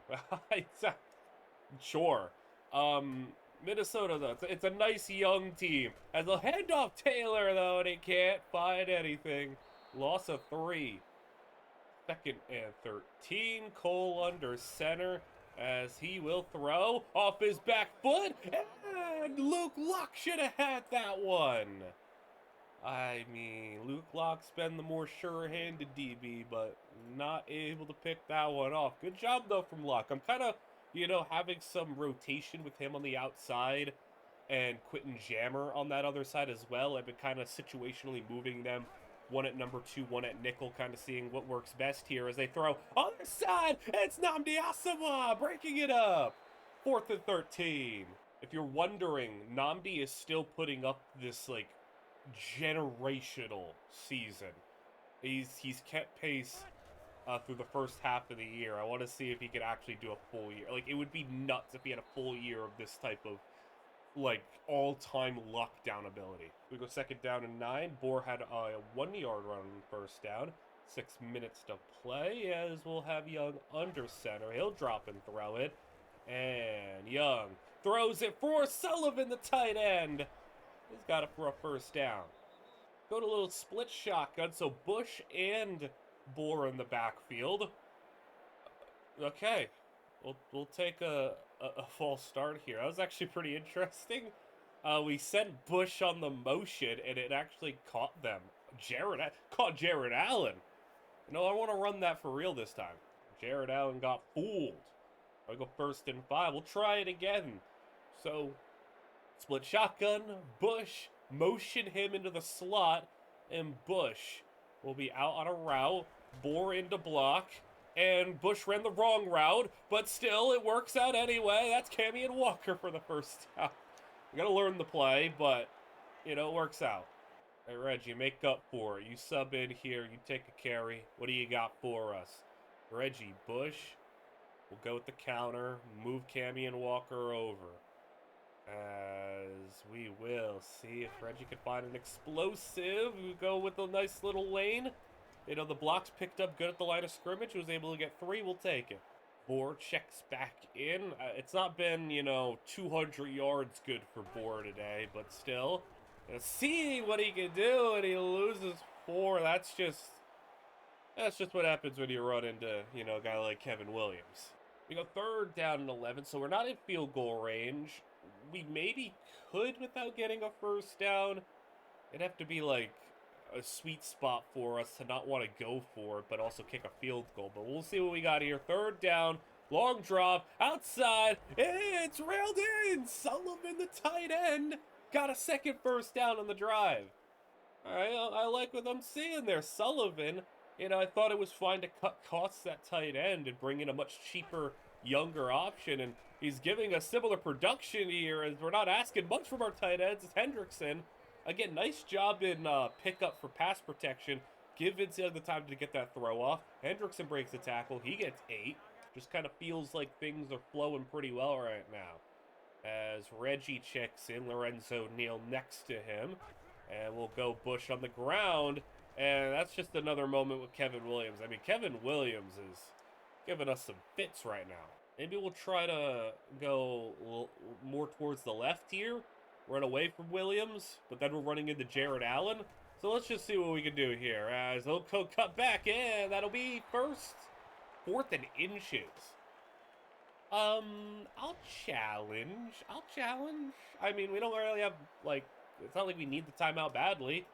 Sure. Minnesota, though, it's a nice young team. As a handoff Taylor, though, and it can't find anything. Loss of 3. 2nd and 13. Cole under center as he will throw off his back foot. And Luke Luck should have had that one. I mean, Luke Lock's been the more sure-handed DB, but not able to pick that one off. Good job, though, from Luck. I'm kind of, you know, having some rotation with him on the outside and Quentin Jammer on that other side as well. I've been kind of situationally moving them. One at number 2, one at nickel, kind of seeing what works best here as they throw. Other side, it's Nnamdi Asomugha breaking it up. 4th and 13. If you're wondering, Nnamdi is still putting up this, like, generational season. He's kept pace through the first half of the year. I want to see if he could actually do a full year. Like, it would be nuts if he had a full year of this type of, like, all-time lockdown ability. We go 2nd down and 9. Bohr had a 1-yard run on 1st down. 6 minutes to play as we'll have Young under center. He'll drop and throw it. And Young throws it for Sullivan, the tight end. He's got it for a 1st down. Go to a little split shotgun. So Bush and Bohr in the backfield. Okay. We'll take a false start here. That was actually pretty interesting. We sent Bush on the motion, and it actually caught them. Caught Jared Allen. You know, I want to run that for real this time. Jared Allen got fooled. I go 1st and 5. We'll try it again. So, split shotgun. Bush motion him into the slot, and Bush will be out on a route. Bohr into block. And Bush ran the wrong route, but still, it works out anyway. That's Cammy and Walker for the 1st down. You gotta learn the play, but, you know, it works out. Hey, Reggie, make up for it. You sub in here. You take a carry. What do you got for us? Reggie Bush will go with the counter, move Camion Walker over. As we will see if Reggie can find an explosive. We go with a nice little lane. You know, the blocks picked up good at the line of scrimmage. Was able to get 3. We'll take it. Bohr checks back in. It's not been, 200 yards good for Bohr today, but still. See what he can do, and he loses 4. That's just what happens when you run into, a guy like Kevin Williams. We go 3rd down and 11, so we're not in field goal range. We maybe could without getting a first down. It'd have to be like a sweet spot for us to not want to go for it, but also kick a field goal. But we'll see what we got here. 3rd down, long drop, outside. It's railed in. Sullivan, the tight end, got a second first down on the drive. All right, I like what I'm seeing there. Sullivan, I thought it was fine to cut costs at tight end and bring in a much cheaper, younger option, and he's giving us similar production here as we're not asking much from our tight ends. It's Hendrickson. Again, nice job in pickup for pass protection. Give Vince Young the time to get that throw off. Hendrickson breaks the tackle. He gets 8. Just kind of feels like things are flowing pretty well right now. As Reggie checks in, Lorenzo Neal next to him. And we'll go Bush on the ground. And that's just another moment with Kevin Williams. I mean, Kevin Williams is giving us some fits right now. Maybe we'll try to go more towards the left here. Run away from Williams, but then we're running into Jared Allen. So let's just see what we can do here. As they'll cut back, and that'll be 4th and inches. I'll challenge. I mean, we don't really have, it's not like we need the timeout badly.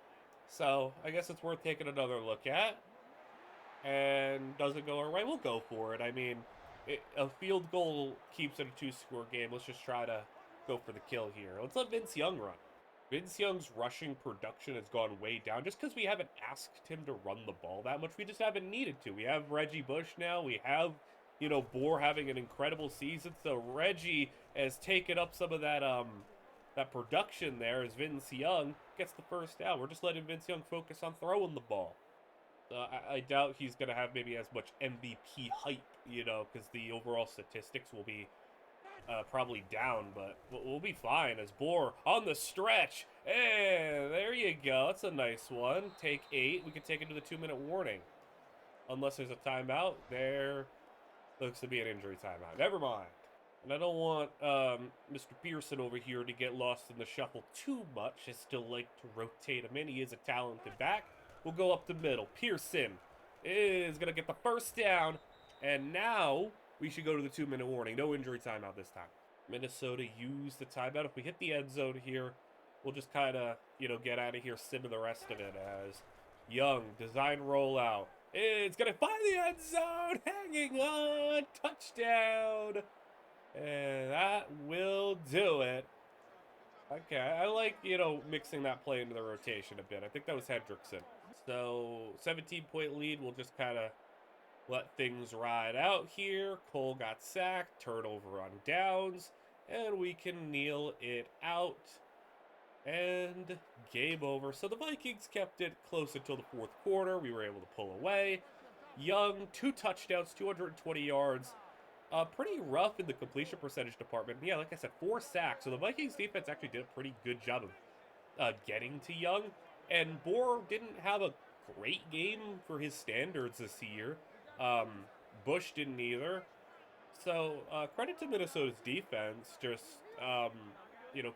So I guess it's worth taking another look at. And does it go our way? We'll go for it. I mean, a field goal keeps it a 2-score game. Let's just try to go for the kill here. Let's let Vince Young run. Vince Young's rushing production has gone way down just because we haven't asked him to run the ball that much. We just haven't needed to. We have Reggie Bush now. We have, Bohr having an incredible season. So Reggie has taken up some of that that production there as Vince Young gets the first down. We're just letting Vince Young focus on throwing the ball. I doubt he's going to have maybe as much MVP hype, because the overall statistics will be probably down, but we'll be fine as Bohr on the stretch. And there you go. That's a nice one. Take 8. We can take it to the 2-minute warning. Unless there's a timeout. There looks to be an injury timeout. Never mind. And I don't want Mr. Pearson over here to get lost in the shuffle too much. I still like to rotate him in. He is a talented back. We'll go up the middle. Pearson is going to get the first down. And now we should go to the 2-minute warning. No injury timeout this time. Minnesota used the timeout. If we hit the end zone here, we'll just kind of, get out of here, sim the rest of it as Young, design rollout. It's going to find the end zone. Hanging on. Touchdown. And that will do it. Okay, I like, mixing that play into the rotation a bit. I think that was Hendrickson. So, 17-point lead. We'll just kind of let things ride out here. Cole got sacked. Turnover on downs. And we can kneel it out. And game over. So the Vikings kept it close until the 4th quarter. We were able to pull away. Young, 2 touchdowns, 220 yards. Pretty rough in the completion percentage department. Yeah, like I said, 4 sacks. So the Vikings defense actually did a pretty good job of getting to Young. And Bohr didn't have a great game for his standards this year. Bush didn't either. So credit to Minnesota's defense. Just,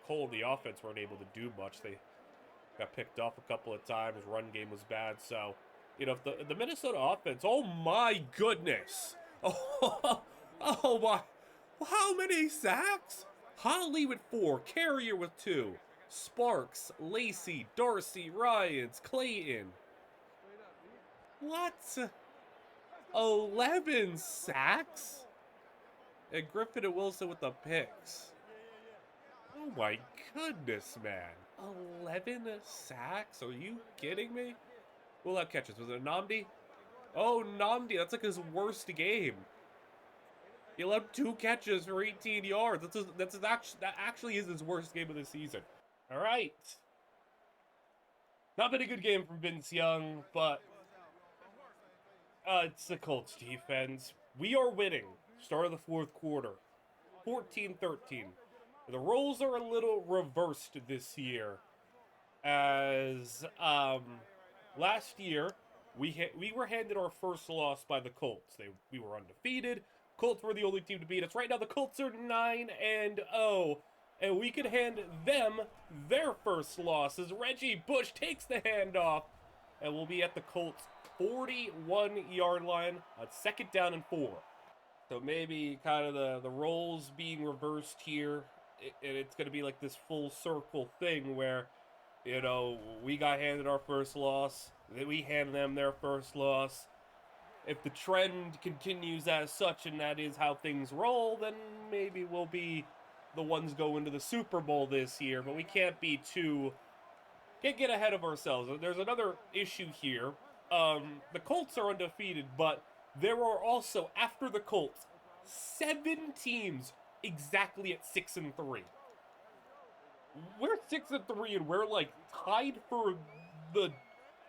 Cole and the offense weren't able to do much. They got picked off a couple of times. Run game was bad. So, if the Minnesota offense, oh my goodness. Oh my, how many sacks? Holly with 4, Carrier with 2, Sparks, Lacey, Darcy, Ryans, Clayton. What? 11 sacks? And Griffin and Wilson with the picks. Oh my goodness, man. 11 sacks? Are you kidding me? Who have catches? Was it Nnamdi? Oh, Nnamdi, that's like his worst game. He allowed 2 catches for 18 yards. That actually is his worst game of the season. All right. Not been a good game from Vince Young, but It's the Colts defense. We are winning. Start of the fourth quarter. 14-13. The roles are a little reversed this year. As last year, we were handed our first loss by the Colts. We were undefeated. Colts were the only team to beat us. Right now, the Colts are 9-0, and we could hand them their first loss as Reggie Bush takes the handoff, and we'll be at the Colts' 41-yard line on 2nd down and 4. So maybe kind of the roles being reversed here, and it's going to be like this full circle thing where, you know, we got handed our first loss, then we hand them their first loss. If the trend continues as such and that is how things roll, then maybe we'll be the ones going to the Super Bowl this year, but we can't get ahead of ourselves. There's another issue here. The Colts are undefeated, but there are also, after the Colts, 7 teams exactly at 6-3. We're 6-3, and we're like tied for the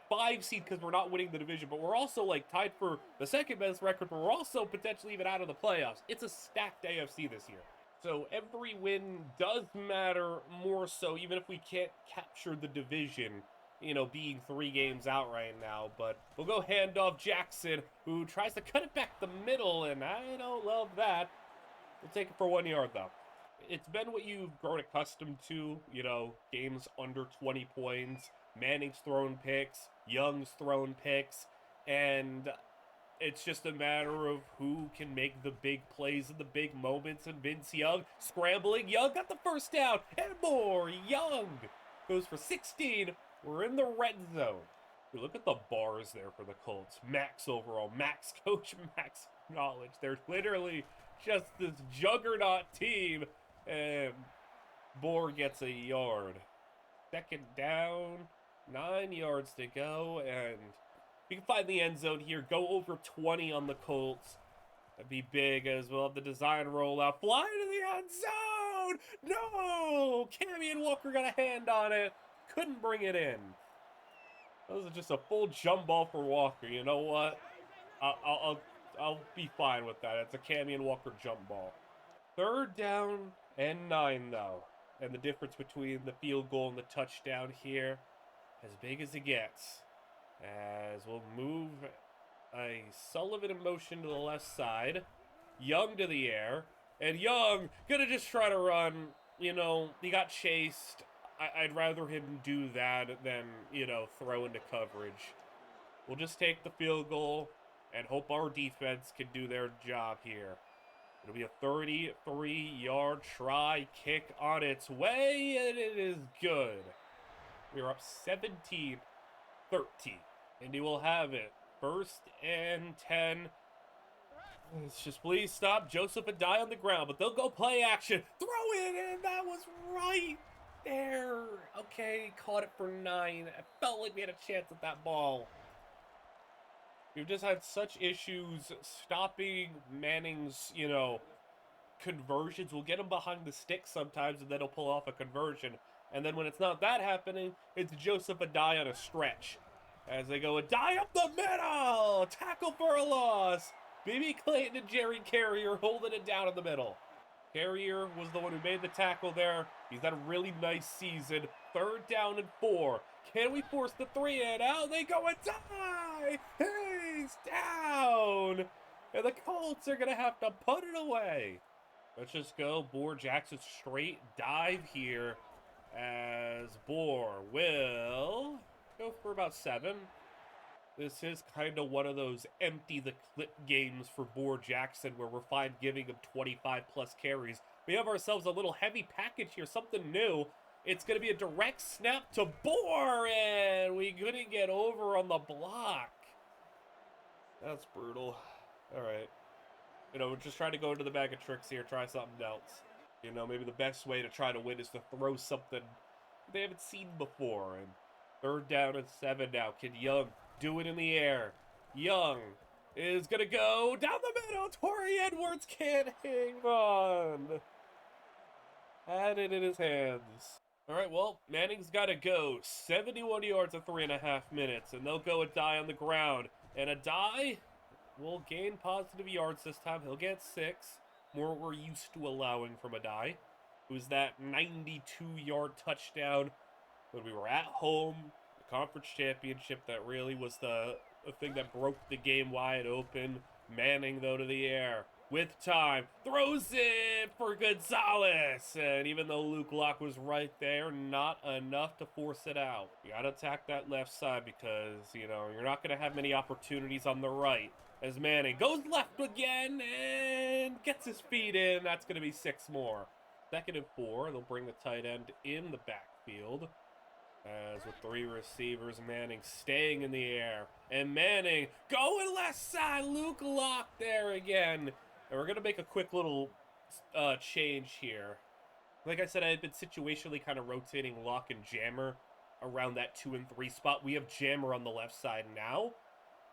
5 seed because we're not winning the division, but we're also like tied for the second best record, but we're also potentially even out of the playoffs. It's a stacked AFC this year. So every win does matter more so, even if we can't capture the division, you know, being 3 games out right now. But we'll go handoff Jackson, who tries to cut it back the middle, and I don't love that. We'll take it for 1 yard, though. It's been what you've grown accustomed to, you know, games under 20 points, Manning's thrown picks, Young's thrown picks, and it's just a matter of who can make the big plays in the big moments. And Vince Young scrambling. Young got the first down, and more. Young goes for 16. We're in the red zone. We look at the bars there for the Colts. Max overall, max coach, max knowledge. They're literally just this juggernaut team. And Bohr gets a yard. 2nd down, 9 yards to go, and we can find the end zone here. Go over 20 on the Colts. That'd be big, as we'll have the design rollout. Fly to the end zone! No! Camion Walker got a hand on it. Couldn't bring it in. That was just a full jump ball for Walker. You know what? I'll be fine with that. It's a Camion Walker jump ball. 3rd down and 9, though. And the difference between the field goal and the touchdown here, as big as it gets. As we'll move a Sullivan in motion to the left side. Young to the air. And Young gonna just try to run. You know, he got chased. I'd rather him do that than, you know, throw into coverage. We'll just take the field goal and hope our defense can do their job here. It'll be a 33-yard try kick on its way, and it is good. We're up 17-13. Indy will have it. 1st and 10. Let's just please stop Joseph Addai on the ground, but they'll go play action. Throw it in. That was right there. Okay, caught it for 9. I felt like we had a chance at that ball. We've just had such issues stopping Manning's, you know, conversions. We'll get him behind the stick sometimes, and then he'll pull off a conversion. And then when it's not that happening, it's Joseph Addai on a stretch. As they go, Addai up the middle! Tackle for a loss! B.B. Clayton and Jerry Carrier holding it down in the middle. Carrier was the one who made the tackle there. He's had a really nice season. 3rd down and 4. Can we force the 3 in? Out they go, Addai! He's down! And the Colts are going to have to put it away. Let's just go. Bohr Jackson straight dive here. As Bohr will go for about 7. This is kind of one of those empty the clip games for Bohr Jackson where we're fine giving him 25-plus carries. We have ourselves a little heavy package here, something new. It's going to be a direct snap to Bohr, and we couldn't get over on the block. That's brutal. All right. You know, we're just trying to go into the bag of tricks here, try something else. You know, maybe the best way to try to win is to throw something they haven't seen before. And 3rd down and 7 now. Can Young do it in the air? Young is going to go down the middle. Torrey Edwards can't hang on. Had it in his hands. All right, well, Manning's got to go. 71 yards in 3.5 minutes, and they'll go Addai on the ground. And Addai, will gain positive yards this time. He'll get 6. More what we're used to allowing from Adai. It was that 92-yard touchdown when we were at home, the conference championship, that really was the thing that broke the game wide open. Manning, though, to the air. With time, throws it for Gonzalez. And even though Luke Locke was right there, not enough to force it out. You gotta attack that left side because, you're not gonna have many opportunities on the right. As Manning goes left again and gets his feet in. That's gonna be 6 more. 2nd and 4, they'll bring the tight end in the backfield. As with 3 receivers, Manning staying in the air. And Manning going left side. Luke Locke there again. And we're going to make a quick little change here. Like I said, I had been situationally kind of rotating Locke and Jammer around that 2 and 3 spot. We have Jammer on the left side now.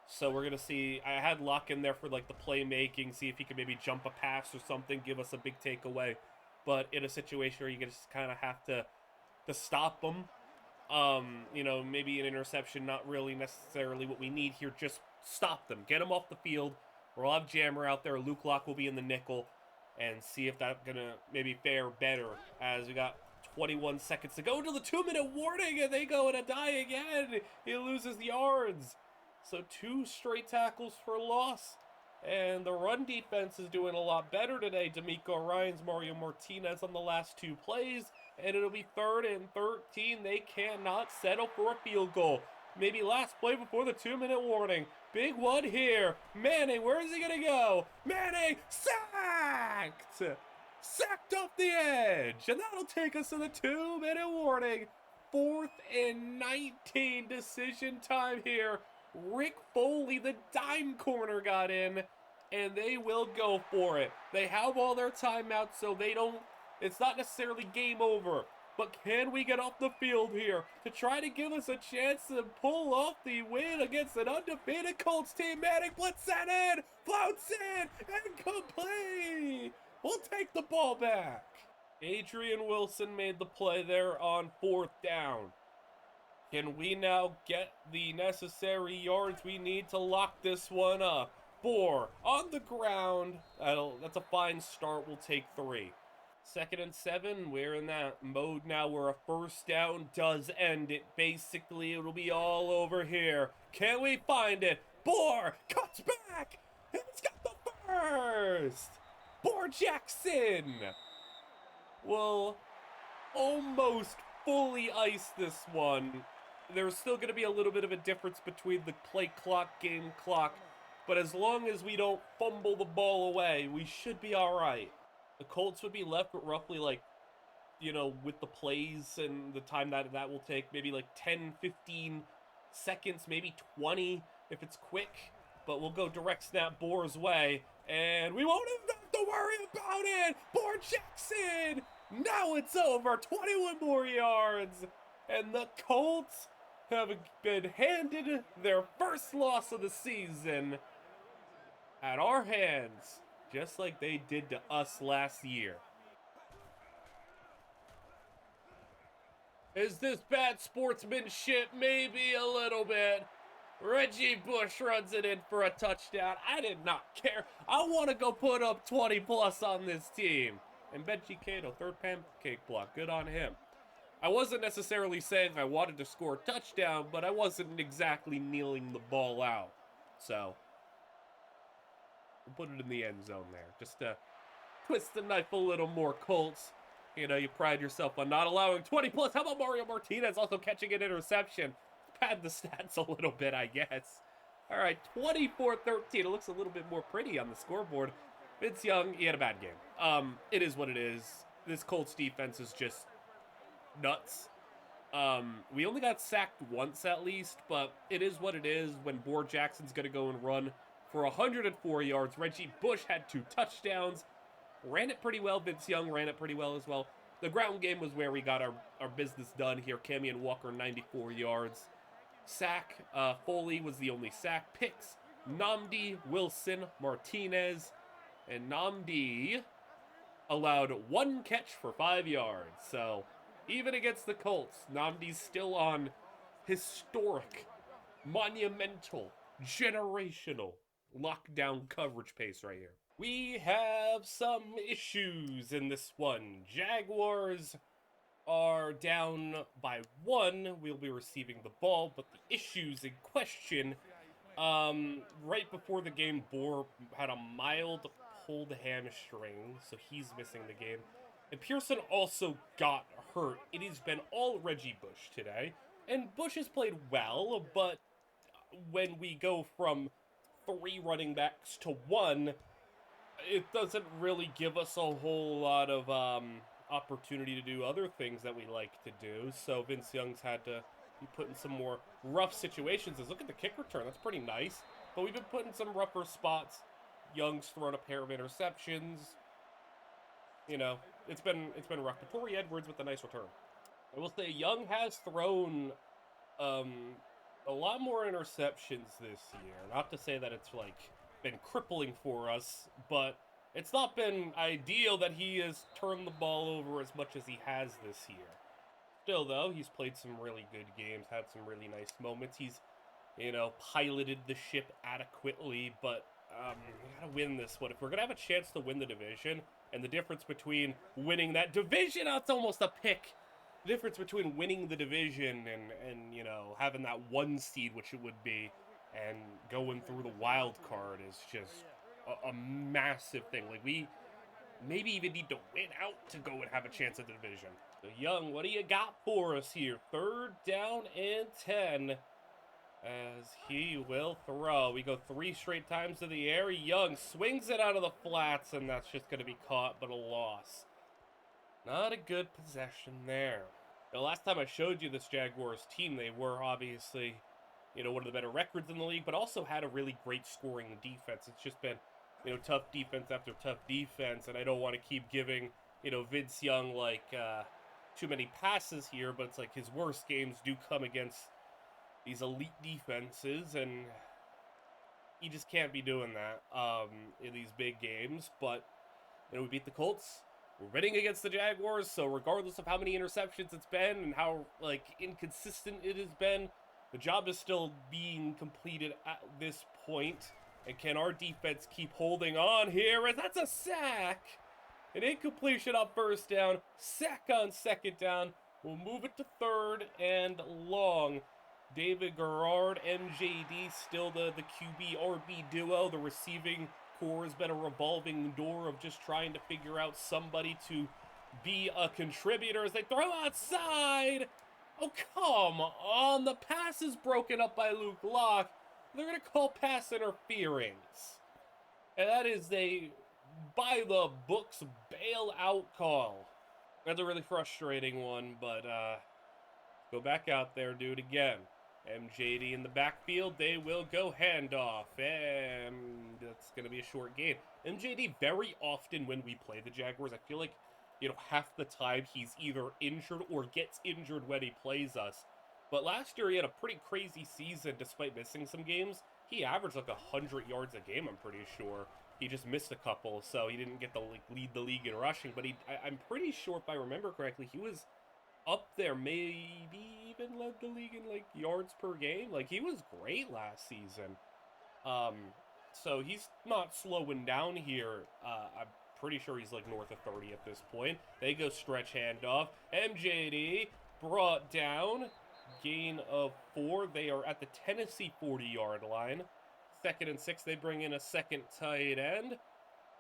So we're going to see, I had Locke in there for like the playmaking, see if he could maybe jump a pass or something, give us a big takeaway. But in a situation where you just kind of have to stop them, maybe an interception, not really necessarily what we need here. Just stop them. Get them off the field. We'll have Jammer out there. Luke Locke will be in the nickel. And see if that's going to maybe fare better. As we got 21 seconds to go to the 2-minute warning. And they go and Adai again. He loses yards. So 2 straight tackles for loss. And the run defense is doing a lot better today. D'Amico Ryans, Mario Martinez on the last 2 plays. And it'll be 3rd and 13. They cannot settle for a field goal. Maybe last play before the 2-minute warning. Big one here. Manning, where is he going to go? Manning, sacked! Sacked off the edge. And that'll take us to the 2-minute warning. 4th and 19, decision time here. Rick Foley, the dime corner, got in. And they will go for it. They have all their timeouts, so they don't... It's not necessarily game over, but can we get off the field here to try to give us a chance to pull off the win against an undefeated Colts team? Manning blitz that in, floats in, and complete. We'll take the ball back. Adrian Wilson made the play there on 4th down. Can we now get the necessary yards we need to lock this one up? 4 on the ground. That's a fine start. We'll take 3. 2nd and 7, we're in that mode now where a 1st down does end it. Basically, it'll be all over here. Can we find it? Bohr cuts back. He's got the first. Bohr Jackson will almost fully ice this one. There's still going to be a little bit of a difference between the play clock, game clock. But as long as we don't fumble the ball away, we should be all right. The Colts would be left with roughly with the plays and the time that will take, maybe 10, 15 seconds, maybe 20 if it's quick. But we'll go direct snap Bohr's way, and we won't even have to worry about it. Bohr Jackson! Now it's over. 21 more yards. And the Colts have been handed their first loss of the season at our hands, just like they did to us last year. Is this bad sportsmanship? Maybe a little bit. Reggie Bush runs it in for a touchdown. I did not care. I want to go put up 20 plus on this team. And Benji Cato, 3rd pancake block. Good on him. I wasn't necessarily saying I wanted to score a touchdown, but I wasn't exactly kneeling the ball out. So we'll put it in the end zone there. Just to twist the knife a little more, Colts. You pride yourself on not allowing 20 plus. How about Mario Martinez also catching an interception? Pad the stats a little bit, I guess. All right, 24-13. It looks a little bit more pretty on the scoreboard. Vince Young, he had a bad game. It is what it is. This Colts defense is just nuts. We only got sacked once at least, but it is what it is when Bohr Jackson's going to go and run for 104 yards. Reggie Bush had 2 touchdowns. Ran it pretty well. Vince Young ran it pretty well as well. The ground game was where we got our business done here. Camion Walker, 94 yards. Sack, Foley was the only sack. Picks, Nnamdi, Wilson, Martinez. And Nnamdi allowed 1 catch for 5 yards. So even against the Colts, Nnamdi's still on historic, monumental, generational lockdown coverage pace right here. We have some issues in this one. Jaguars are down by 1. We'll be receiving the ball, but the issues in question, right before the game, Bohr had a mild pulled hamstring, so he's missing the game. And Pearson also got hurt. It has been all Reggie Bush today, and Bush has played well, but when we go from 3 running backs to 1, it doesn't really give us a whole lot of opportunity to do other things that we like to do. So Vince Young's had to be put in some more rough situations. Look at the kick return. That's pretty nice. But we've been put in some rougher spots. Young's thrown a pair of interceptions. You know, it's been rough. But Torrey Edwards with a nice return. I will say Young has thrown a lot more interceptions this year. Not to say that it's like been crippling for us, but it's not been ideal that he has turned the ball over as much as he has this year. Still, though, he's played some really good games, had some really nice moments. He's, you know, piloted the ship adequately, but we gotta win this one. If we're gonna have a chance to win the division, and the difference between winning that division, it's almost a pick. The difference between winning the division and you know, having that 1 seed, which it would be, and going through the wild card is just a massive thing. Like, we maybe even need to win out to go and have a chance at the division. So, Young, what do you got for us here? 3rd down and 10 as he will throw. We go 3 straight times to the air. Young swings it out of the flats, and that's just going to be caught, but a loss. Not a good possession there. The last time I showed you this Jaguars team, they were obviously, you know, one of the better records in the league, but also had a really great scoring defense. It's just been, you know, tough defense after tough defense, and I don't want to keep giving, you know, Vince Young, like, too many passes here, but it's like his worst games do come against these elite defenses, and he just can't be doing that in these big games. But, you know, we beat the Colts. We're winning against the Jaguars, so regardless of how many interceptions it's been and how, like, inconsistent it has been, the job is still being completed at this point. And can our defense keep holding on here? And that's a sack! An incompletion on 1st down. Sack on 2nd down. We'll move it to 3rd and long. David Garrard, MJD, still the QB-RB duo. The receiving core has been a revolving door of just trying to figure out somebody to be a contributor as they throw outside. Oh, come on. The pass is broken up by Luke Locke. They're going to call pass interference. And that is a by-the-books bailout call. That's a really frustrating one, but go back out there, do it again. MJD in the backfield, they will go handoff, and that's going to be a short gain. MJD, very often when we play the Jaguars, I feel like, you know, half the time he's either injured or gets injured when he plays us. But last year he had a pretty crazy season despite missing some games. He averaged like 100 yards a game, I'm pretty sure. He just missed a couple, so he didn't get to lead the league in rushing. But I'm pretty sure, if I remember correctly, he was up there, maybe even led the league in like yards per game. Like, he was great last season. So he's not slowing down here. I'm pretty sure he's like north of 30 at this point. They go stretch handoff. MJD brought down. Gain of 4. They are at the Tennessee 40-yard line. 2nd and 6. They bring in a second tight end.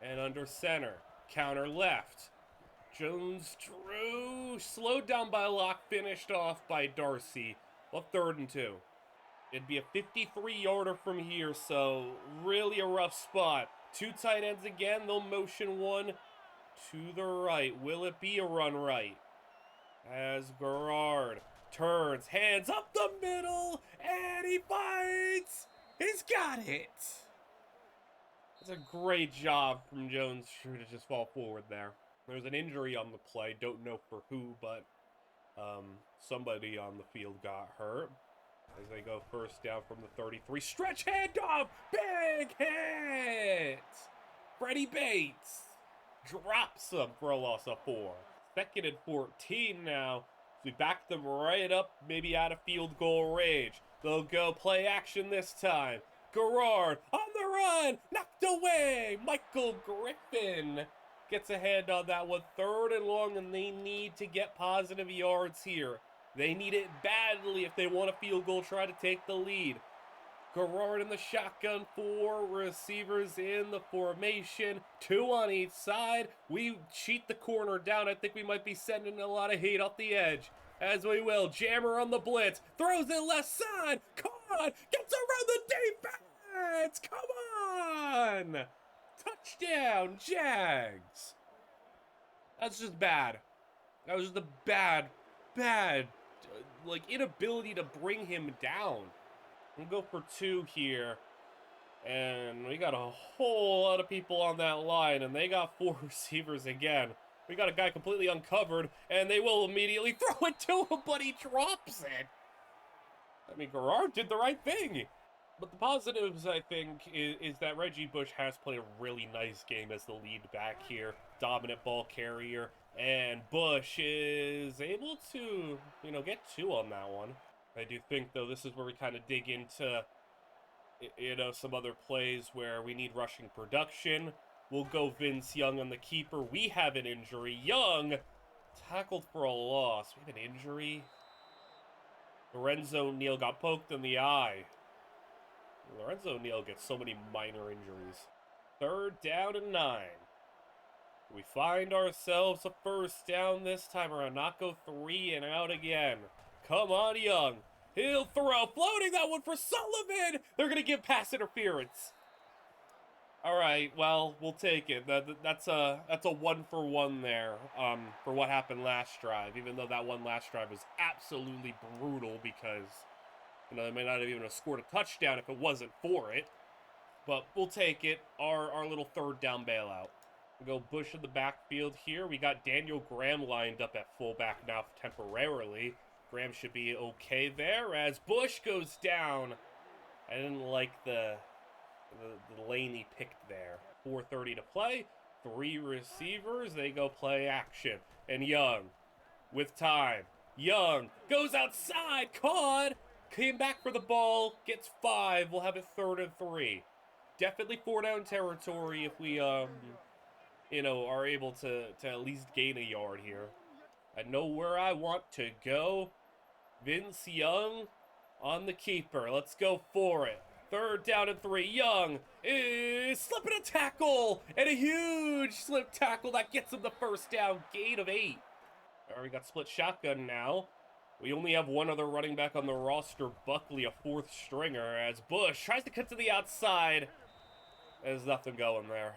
And under center. Counter left. Jones-Drew slowed down by Locke, finished off by Darcy. Well, 3rd and 2. It'd be a 53-yarder from here, so really a rough spot. 2 tight ends again. They'll motion one to the right. Will it be a run right? As Garrard turns, hands up the middle, and he fights! He's got it! That's a great job from Jones-Drew to just fall forward there. There's an injury on the play, don't know for who, but somebody on the field got hurt. As they go 1st down from the 33. Stretch handoff! Big hit! Freddie Bates drops him for a loss of 4. 2nd and 14 now. We back them right up, maybe out of field goal range. They'll go play action this time. Garrard on the run, knocked away. Michael Griffin gets a hand on that one. 3rd and long, and they need to get positive yards here. They need it badly if they want a field goal, try to take the lead. Garrard in the shotgun, 4 receivers in the formation, 2 on each side. We cheat the corner down. I think we might be sending a lot of heat off the edge. As we will. Jammer on the blitz, throws it left side, caught, gets around the defense. Come on! Touchdown, Jags. That's just bad. That was just a bad, inability to bring him down. We'll go for 2 here. And we got a whole lot of people on that line, and they got 4 receivers again. We got a guy completely uncovered, and they will immediately throw it to him, but he drops it. I mean, Garrard did the right thing. But the positives, I think, is that Reggie Bush has played a really nice game as the lead back here. Dominant ball carrier. And Bush is able to, get 2 on that one. I do think, though, this is where we kind of dig into, some other plays where we need rushing production. We'll go Vince Young on the keeper. We have an injury. Young tackled for a loss. We have an injury. Lorenzo Neal got poked in the eye. Lorenzo Neal gets so many minor injuries. 3rd down and 9. We find ourselves a 1st down this time around. Not go 3 and out again. Come on, Young. He'll throw. Floating that one for Sullivan. They're going to give pass interference. All right, well, we'll take it. That's a 1-for-1 there for what happened last drive, even though that one last drive was absolutely brutal because, they may not have even scored a touchdown if it wasn't for it. But we'll take it. Our little 3rd down bailout. We'll go Bush in the backfield here. We got Daniel Graham lined up at fullback now temporarily. Graham should be okay there as Bush goes down. I didn't like the lane he picked there. 4:30 to play. 3 receivers. They go play action. And Young with time. Young goes outside. Caught. Came back for the ball. Gets 5. We'll have it 3rd and 3. Definitely 4-down territory if we, are able to at least gain a yard here. I know where I want to go. Vince Young on the keeper. Let's go for it. 3rd down and 3. Young is slipping a tackle, and a huge slip tackle that gets him the 1st down. Gain of 8. All right, we got split shotgun now. We only have one other running back on the roster, Buckley, a 4th stringer, as Bush tries to cut to the outside. There's nothing going there.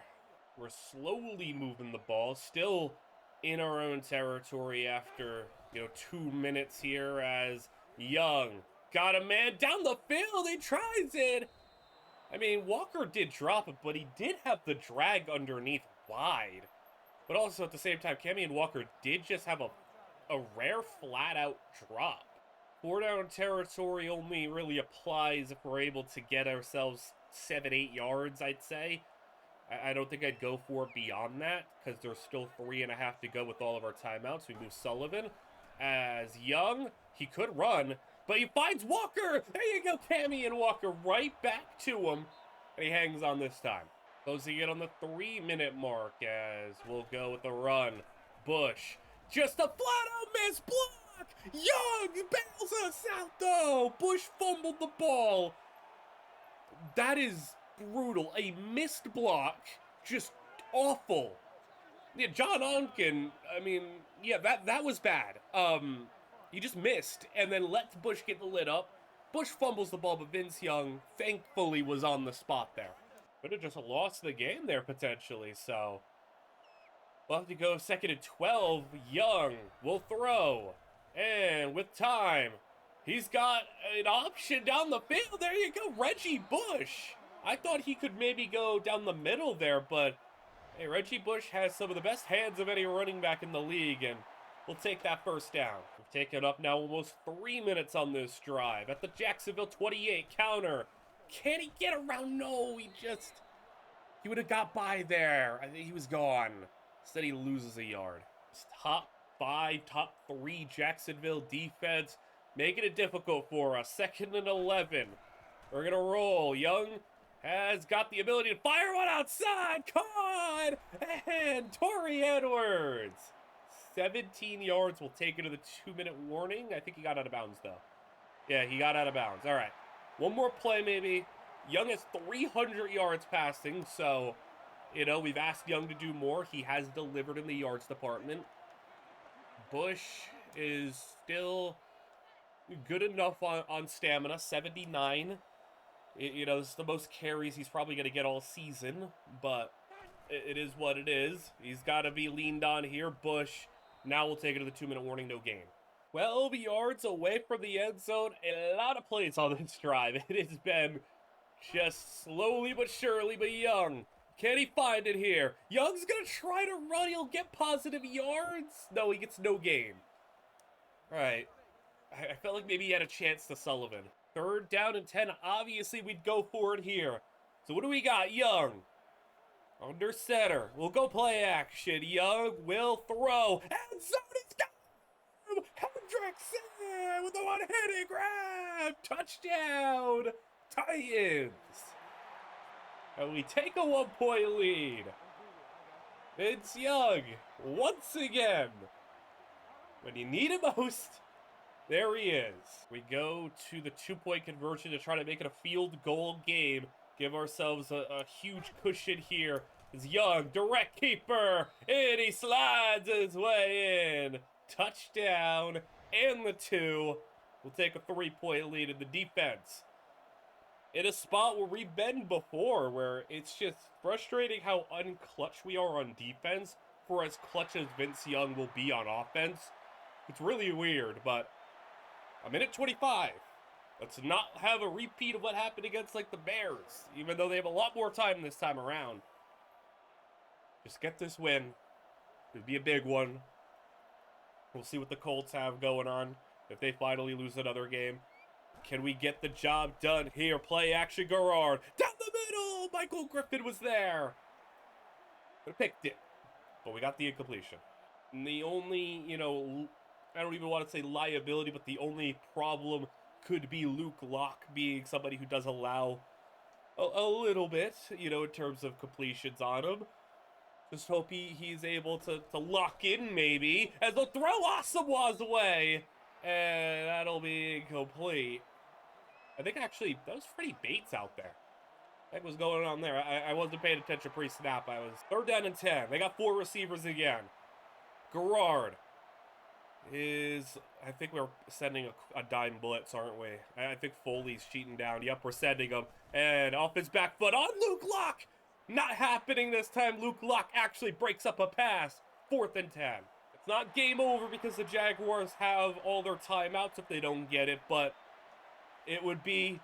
We're slowly moving the ball, still in our own territory after, 2 minutes here as Young got a man down the field. He tries it. I mean, Walker did drop it, but he did have the drag underneath wide. But also at the same time, Cammy and Walker did just have a rare flat-out drop. 4-down territory only really applies if we're able to get ourselves 7-8 yards, I'd say. I don't think I'd go for it beyond that because there's still 3.5 to go with all of our timeouts. We move Sullivan as Young. He could run, but he finds Walker. There you go, Cammy and Walker right back to him. And he hangs on this time. Closing it on the 3-minute mark as we'll go with the run. Bush, just a flat-out miss block. Young bails us out, though. Bush fumbled the ball. That is brutal. A missed block. Just awful. Yeah, John Onken, that was bad. He just missed and then lets Bush get the lid up. Bush fumbles the ball, but Vince Young thankfully was on the spot there. Could have just lost the game there potentially, so we'll have to go 2nd and 12. Young will throw. And with time, he's got an option down the field. There you go, Reggie Bush. I thought he could maybe go down the middle there, but hey, Reggie Bush has some of the best hands of any running back in the league, and we'll take that 1st down. We've taken up now almost 3 minutes on this drive. At the Jacksonville 28 counter. Can he get around? No, he would have got by there. I think he was gone. Instead, he loses a yard. It's top 5, top 3 Jacksonville defense, making it difficult for us. 2nd and 11. We're going to roll. Young has got the ability to fire one outside. Caught! And Torrey Edwards. 17 yards. We'll take it to the 2-minute warning. I think he got out of bounds, though. Yeah, he got out of bounds. All right. One more play, maybe. Young has 300 yards passing, so, you know, we've asked Young to do more. He has delivered in the yards department. Bush is still good enough on stamina, 79. You know, this is the most carries he's probably going to get all season, but it is what it is. He's got to be leaned on here. Bush, now we'll take it to the 2-minute warning, no gain. 12 yards away from the end zone. A lot of plays on this drive. It has been just slowly but surely, but Young, can he find it here? Young's going to try to run. He'll get positive yards. No, he gets no gain. All right. I felt like maybe he had a chance to Sullivan. 3rd down and 10. Obviously, we'd go for it here. So what do we got? Young. Under center. We'll go play action. Young will throw. And somebody's got him! Hendrickson with a one-handed grab. Touchdown. Titans. And we take a 1-point lead. Vince Young, once again, when you need him most, there he is. We go to the 2-point conversion to try to make it a field goal game. Give ourselves a huge cushion here. As Young, direct keeper, and he slides his way in. Touchdown, and the 2. We'll take a 3-point lead in the defense. In a spot where we've been before, where it's just frustrating how unclutch we are on defense for as clutch as Vince Young will be on offense. It's really weird, but a minute 25. Let's not have a repeat of what happened against, like, the Bears, even though they have a lot more time this time around. Just get this win. It'd be a big one. We'll see what the Colts have going on if they finally lose another game. Can we get the job done here? Play action, Garrard. Down the middle! Michael Griffin was there. Could have picked it, but we got the incompletion. And the only, you know, I don't even want to say liability, but the only problem could be Luke Locke being somebody who does allow a little bit, you know, in terms of completions on him. Just hope he's able to lock in, maybe, as they'll throw Asamoah's away. And that'll be incomplete. I think actually, that was Freddie Bates out there. What was going on there? I wasn't paying attention pre-snap. I was 3rd down and 10. They got 4 receivers again. Garrard is, I think we're sending a dime blitz, aren't we? I think Foley's cheating down. Yep, we're sending him. And off his back foot on Luke Locke. Not happening this time. Luke Locke actually breaks up a pass. 4th and 10. It's not game over because the Jaguars have all their timeouts if they don't get it, but it would be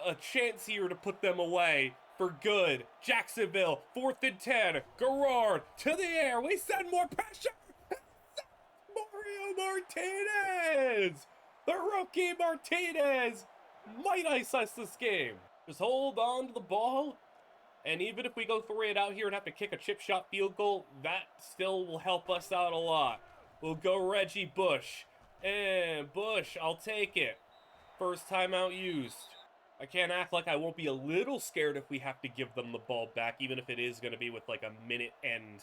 a chance here to put them away for good. Jacksonville, 4th and 10. Garrard to the air. We send more pressure. Mario Martinez! The rookie Martinez might ice us this game. Just hold on to the ball. And even if we go 3 and out here and have to kick a chip shot field goal, that still will help us out a lot. We'll go Reggie Bush. And Bush, I'll take it. First timeout used. I can't act like I won't be a little scared if we have to give them the ball back, even if it is going to be with like a minute end,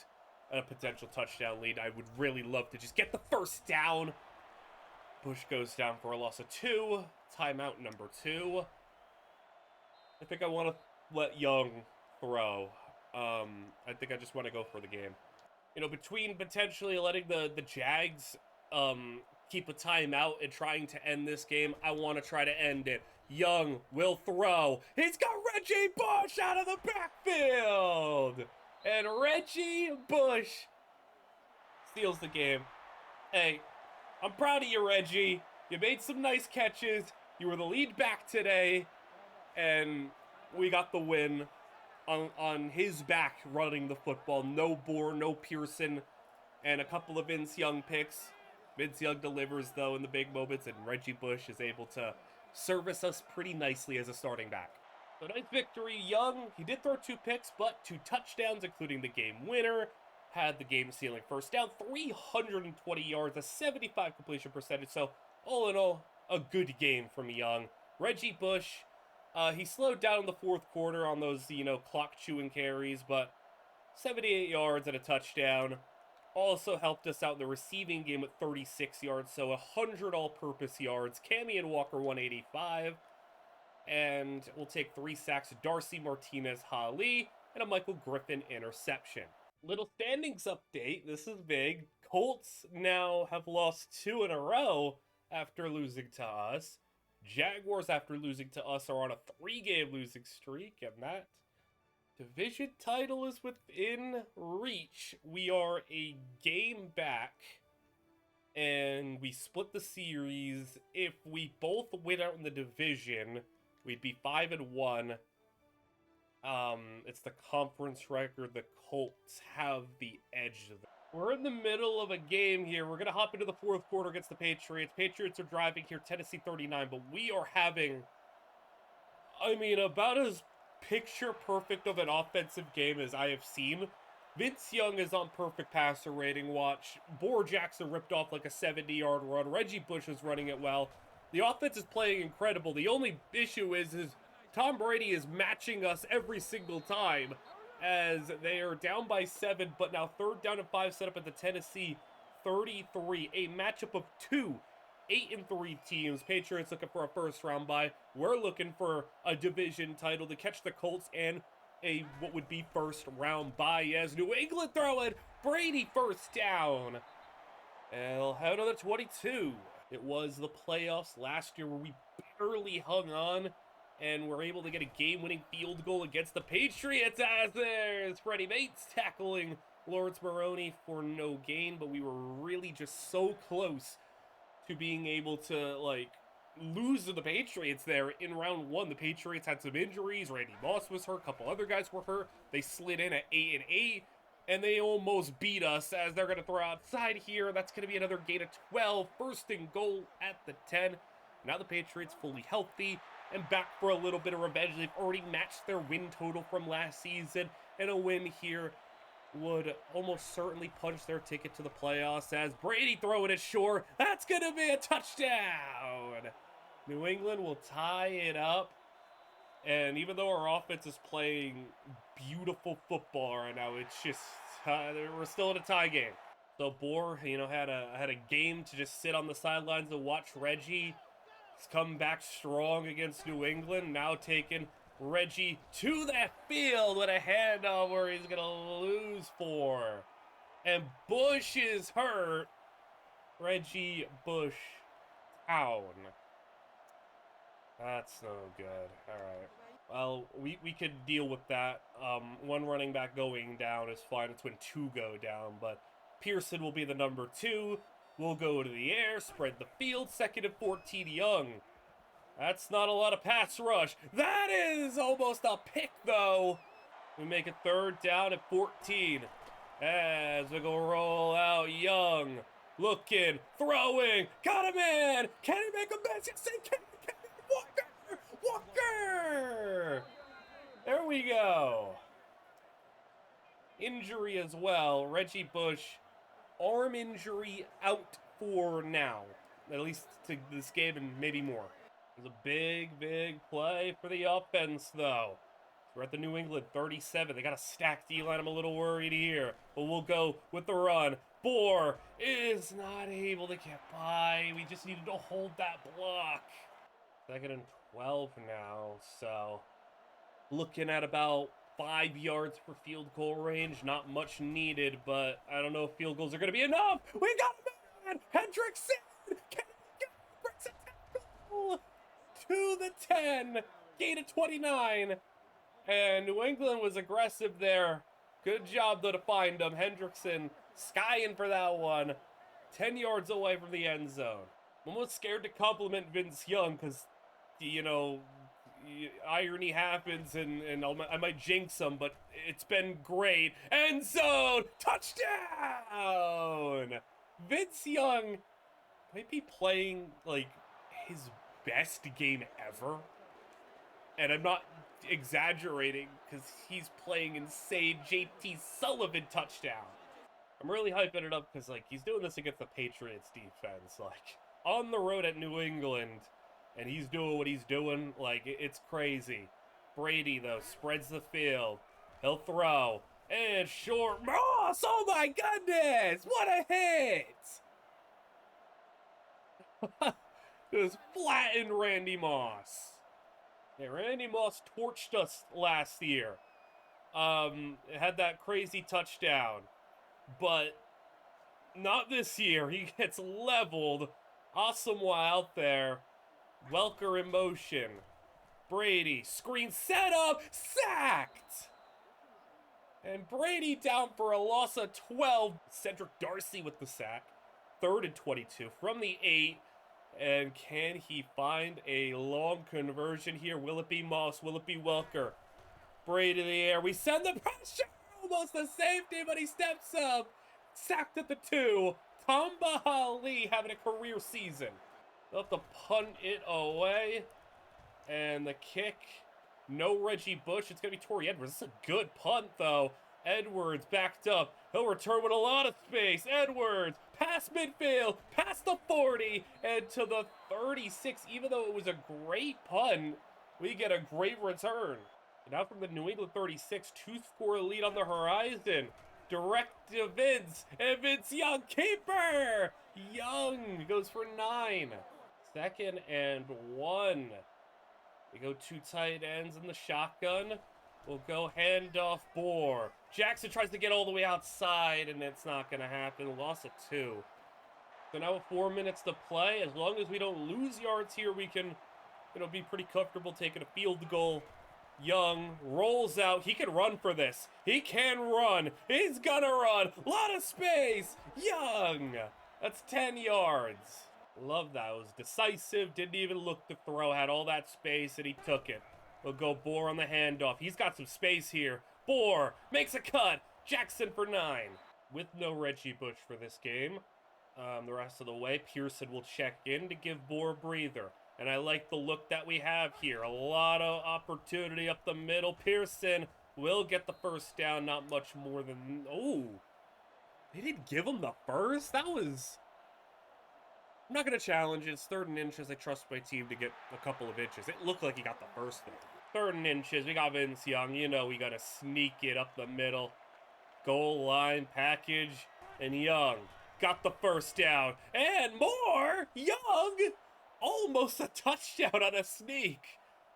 a potential touchdown lead. I would really love to just get the first down. Bush goes down for a loss of 2. Timeout number 2. I think I want to let Young throw. I think I just want to go for the game. You know, between potentially letting the Jags keep a timeout and trying to end this game, I want to try to end it. Young will throw. He's got Reggie Bush out of the backfield. And Reggie Bush steals the game. Hey, I'm proud of you, Reggie. You made some nice catches. You were the lead back today. And we got the win on his back running the football. No Bourne, no Pearson, and a couple of Vince Young picks. Vince Young delivers, though, in the big moments, and Reggie Bush is able to service us pretty nicely as a starting back. So nice victory, Young. He did throw 2 picks, but 2 touchdowns, including the game winner. Had the game-sealing first down, 320 yards, a 75 completion percentage. So all in all, a good game from Young. Reggie Bush, He slowed down in the fourth quarter on those, clock-chewing carries, but 78 yards and a touchdown. Also helped us out in the receiving game with 36 yards, so 100 all-purpose yards. Cammy and Walker, 185. And we'll take 3 sacks, Darcy Martinez-Hali, and a Michael Griffin interception. Little standings update. This is big. Colts now have lost 2 in a row after losing to us. Jaguars, after losing to us, are on a 3-game losing streak, and that division title is within reach. We are a game back, and we split the series. If we both win out in the division, we'd be 5-1. It's the conference record. The Colts have the edge of it. We're in the middle of a game here. We're going to hop into the fourth quarter against the Patriots. Patriots are driving here, Tennessee 39, but we are having, about as picture perfect of an offensive game as I have seen. Vince Young is on perfect passer rating watch. Boar Jackson ripped off like a 70-yard run. Reggie Bush is running it well. The offense is playing incredible. The only issue is Tom Brady is matching us every single time, as they are down by 7, but now 3rd down and 5 set up at the Tennessee 33. A matchup of 2 8-3 teams. Patriots looking for a first-round bye. We're looking for a division title to catch the Colts and a what would be first-round bye, as New England throwing. Brady first down. And they'll have another 22. It was the playoffs last year where we barely hung on and were able to get a game-winning field goal against the Patriots, as there's Freddie Bates tackling Lawrence Maroney for no gain, but we were really just so close to being able to, lose to the Patriots there in round 1. The Patriots had some injuries. Randy Moss was hurt. A couple other guys were hurt. They slid in at 8-8, and they almost beat us, as they're going to throw outside here. That's going to be another gain of 12. 1st and goal at the 10. Now the Patriots fully healthy and back for a little bit of revenge. They've already matched their win total from last season, and a win here would almost certainly punch their ticket to the playoffs, as Brady throwing it short. That's going to be a touchdown. New England will tie it up, and even though our offense is playing beautiful football right now, it's just, we're still in a tie game. So Boar, had a game to just sit on the sidelines and watch Reggie. He's come back strong against New England, now taking Reggie to that field with a handoff where he's going to lose 4. And Bush is hurt. Reggie Bush down. That's no good. All right. Well, we could deal with that. One running back going down is fine. It's when 2 go down, but Pearson will be the number 2. We'll go to the air, spread the field, 2nd and 14, Young. That's not a lot of pass rush. That is almost a pick, though. We make it 3rd down at 14. As we go roll out, Young. Looking, throwing, got a man. Can he make a miss? Yes, he can. Walker! There we go. Injury as well. Reggie Bush, arm injury, out for now. At least to this game and maybe more. It was a big, big play for the offense, though. We're at the New England 37. They got a stacked D-line. I'm a little worried here. But we'll go with the run. Boar is not able to get by. We just needed to hold that block. 2nd and 12 now. So looking at about 5 yards per field goal range. Not much needed, but I don't know if field goals are going to be enough. We got a man! Hendrickson! Can he get breaks a tackle? To the 10. Gain of 29. And New England was aggressive there. Good job, though, to find him. Hendrickson skying for that one. 10 yards away from the end zone. I'm almost scared to compliment Vince Young because, irony happens and I might jinx him, but it's been great. End zone! Touchdown! Vince Young might be playing, his best game ever. And I'm not exaggerating because he's playing insane. JT Sullivan touchdown. I'm really hyping it up because, he's doing this against the Patriots defense. On the road at New England, and he's doing what he's doing. Like, it's crazy. Brady, though, spreads the field. He'll throw. And short. Moss! Oh, my goodness! What a hit! Just flattened Randy Moss. Yeah, Randy Moss torched us last year. Had that crazy touchdown. But not this year. He gets leveled. Asamoah out there. Welker in motion. Brady, screen set up, sacked! And Brady down for a loss of 12. Cedric Darcy with the sack. 3rd and 22 from the 8. And can he find a long conversion here? Will it be Moss? Will it be Welker? Brady in the air. We send the pressure. Almost the safety, but he steps up. Sacked at the 2. Tamba Ali having a career season. They'll have to punt it away. And the kick, no Reggie Bush. It's going to be Torrey Edwards. This is a good punt, though. Edwards backed up. He'll return with a lot of space. Edwards, past midfield, past the 40, and to the 36. Even though it was a great punt, we get a great return. And now from the New England 36, 2-score lead on the horizon. Direct to Vince, and Vince Young, keeper! Young goes for 9. 2nd and 1. We go 2 tight ends in the shotgun. We'll go handoff Bohr. Jackson tries to get all the way outside, and it's not going to happen. Loss of 2. So now with 4 minutes to play, as long as we don't lose yards here, we can, be pretty comfortable taking a field goal. Young rolls out. He can run for this. He can run. He's gonna run. Lot of space. Young. That's 10 yards. Love that. It was decisive. Didn't even look to throw. Had all that space, and he took it. We'll go Bohr on the handoff. He's got some space here. Bohr makes a cut. Jackson for 9. With no Reggie Bush for this game. The rest of the way, Pearson will check in to give Bohr a breather. And I like the look that we have here. A lot of opportunity up the middle. Pearson will get the first down. Not much more than... Oh! They didn't give him the first? That was... I'm not going to challenge it. It's 3rd and inches. I trust my team to get a couple of inches. It looked like he got the first though. 3rd and inches. We got Vince Young. We got to sneak it up the middle. Goal line package. And Young got the first down. And more! Young! Almost a touchdown on a sneak.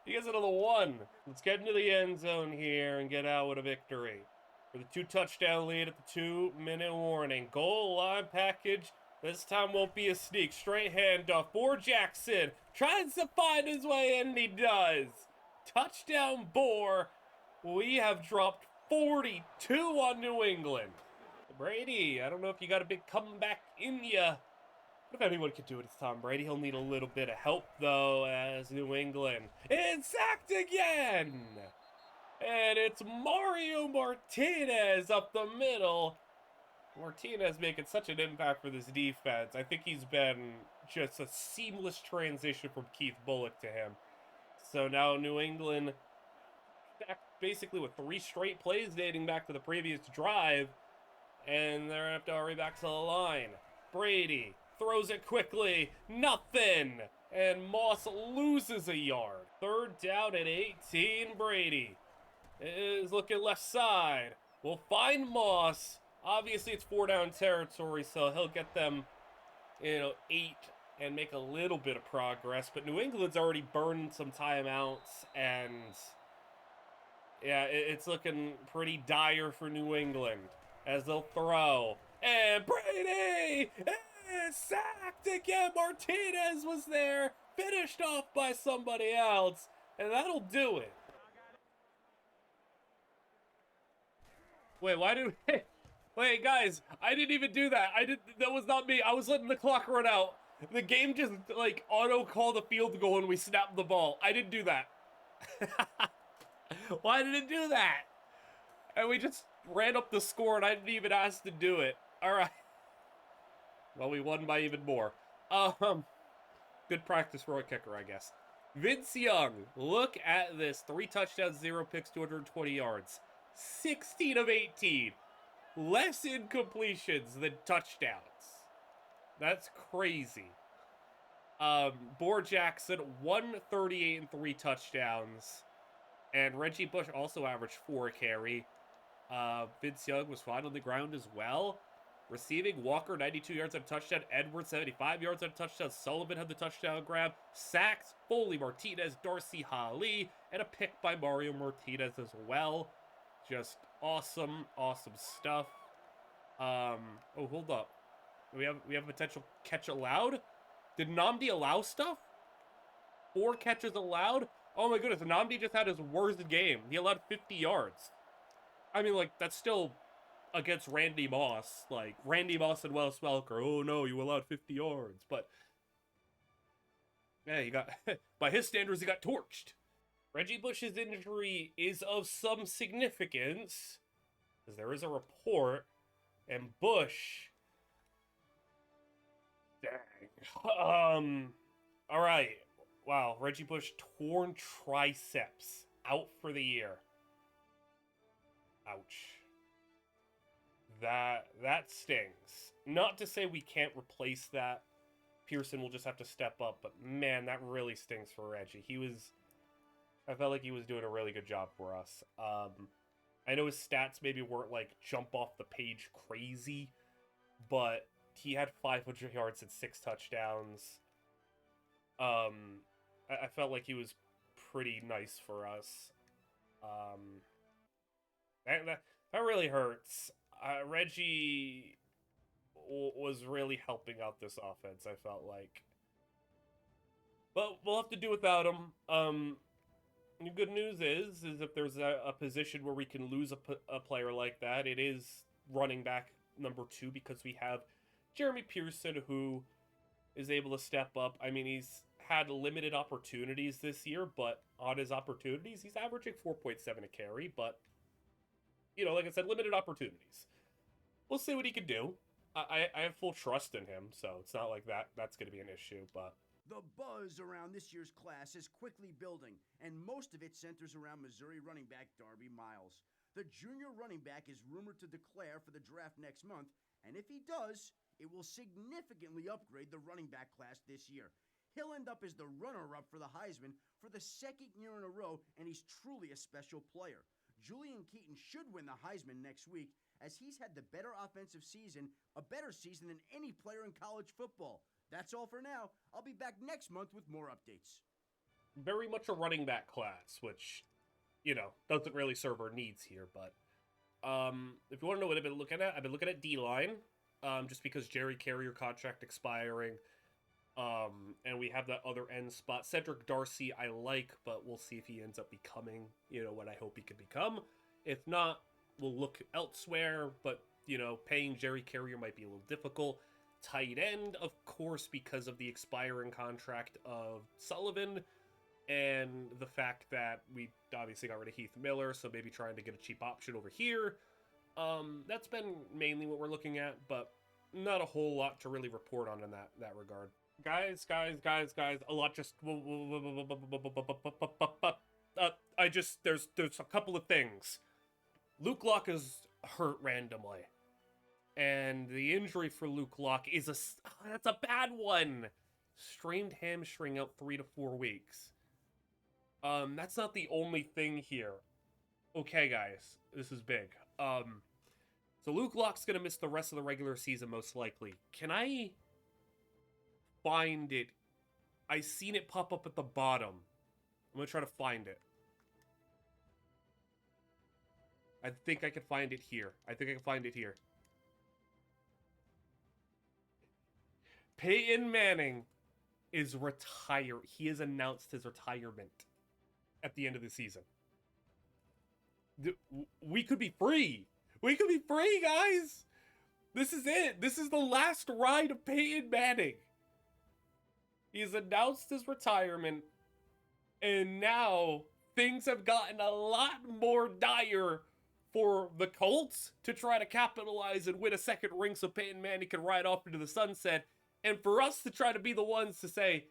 He gets another 1. Let's get into the end zone here and get out with a victory. For the 2-touchdown lead at the 2-minute warning. Goal line package. This time won't be a sneak. Straight handoff for Jackson. Tries to find his way in, and he does. Touchdown Bohr. We have dropped 42 on New England. Brady, I don't know if you got a big comeback in ya. If anyone could do it, it's Tom Brady. He'll need a little bit of help, though, as New England is sacked again. And it's Mario Martinez up the middle. Martinez making such an impact for this defense. I think he's been just a seamless transition from Keith Bulluck to him. So now New England, basically with 3 straight plays dating back to the previous drive, and they're going to have to hurry back to the line. Brady throws it quickly, nothing, and Moss loses a yard. 3rd down at 18, Brady is looking left side. We'll find Moss. Obviously, it's 4-down territory, so he'll get them, 8 and make a little bit of progress. But New England's already burned some timeouts, and yeah, it's looking pretty dire for New England as they'll throw. And Brady is sacked again. Martinez was there, finished off by somebody else, and that'll do it. Wait, why did we... Wait, guys, I didn't even do that. That was not me. I was letting the clock run out. The game just, auto-called a field goal and we snapped the ball. I didn't do that. Why did it do that? And we just ran up the score and I didn't even ask to do it. All right. Well, we won by even more. Good practice for a kicker, I guess. Vince Young, look at this. 3 touchdowns, 0 picks, 220 yards. 16 of 18. Less incompletions than touchdowns. That's crazy. Boar Jackson, 138 and 3 touchdowns. And Reggie Bush also averaged 4 a carry. Vince Young was fine on the ground as well. Receiving, Walker, 92 yards on a touchdown. Edwards, 75 yards on a touchdown. Sullivan had the touchdown grab. Sacks, Foley, Martinez, Dorsey, Hali, and a pick by Mario Martinez as well. Just awesome, awesome stuff. Oh, hold up. We have potential catch allowed? Did Nnamdi allow stuff? 4 catches allowed? Oh my goodness, Nnamdi just had his worst game. He allowed 50 yards. I mean, like, that's still against Randy Moss. Like, Randy Moss and Wes Welker. Oh no, you allowed 50 yards. But, yeah, he got, by his standards, he got torched. Reggie Bush's injury is of some significance, because there is a report, and Bush... Dang. Alright. Wow, Reggie Bush torn triceps. Out for the year. Ouch. That stings. Not to say we can't replace that. Pearson will just have to step up, but man, that really stings for Reggie. I felt like he was doing a really good job for us. I know his stats maybe weren't like jump off the page crazy, but he had 500 yards and 6 touchdowns. I felt like he was pretty nice for us. That really hurts. Reggie was really helping out this offense, I felt like. But we'll have to do without him. The good news is if there's a position where we can lose a player like that, it is running back number 2, because we have Jeremy Pearson, who is able to step up. I mean, he's had limited opportunities this year, but on his opportunities, he's averaging 4.7 a carry, but, you know, like I said, limited opportunities. We'll see what he can do. I have full trust in him, so it's not like that's going to be an issue, but... The buzz around this year's class is quickly building, and most of it centers around Missouri running back Darby Miles. The junior running back is rumored to declare for the draft next month, and if he does, it will significantly upgrade the running back class this year. He'll end up as the runner-up for the Heisman for the 2nd year in a row, and he's truly a special player. Julian Keaton should win the Heisman next week, as he's had the better offensive season, a better season than any player in college football. That's all for now. I'll be back next month with more updates. Very much a running back class, which, you know, doesn't really serve our needs here, but if you want to know what I've been looking at D-line, just because Jerry Carrier contract expiring, and we have that other end spot. Cedric Darcy I like, but we'll see if he ends up becoming, you know, what I hope he can become. If not, we'll look elsewhere, but, you know, paying Jerry Carrier might be a little difficult. Tight end, of course, because of the expiring contract of Sullivan, and the fact that we obviously got rid of Heath Miller, so maybe trying to get a cheap option over here. That's been mainly what we're looking at, but not a whole lot to really report on in that regard. Guys, a lot just... there's a couple of things. Luke Locke is hurt randomly. And the injury for Luke Locke is that's a bad one. Strained hamstring out 3 to 4 weeks. That's not the only thing here. Okay, guys, this is big. So Luke Locke's gonna miss the rest of the regular season most likely. Can I find it? I seen it pop up at the bottom. I'm gonna try to find it. I think I can find it here. Peyton Manning is retired. He has announced his retirement at the end of the season. We could be free. We could be free, guys. This is it. This is the last ride of Peyton Manning. He has announced his retirement, and now things have gotten a lot more dire for the Colts to try to capitalize and win a second ring so Peyton Manning can ride off into the sunset. And for us to try to be the ones to say,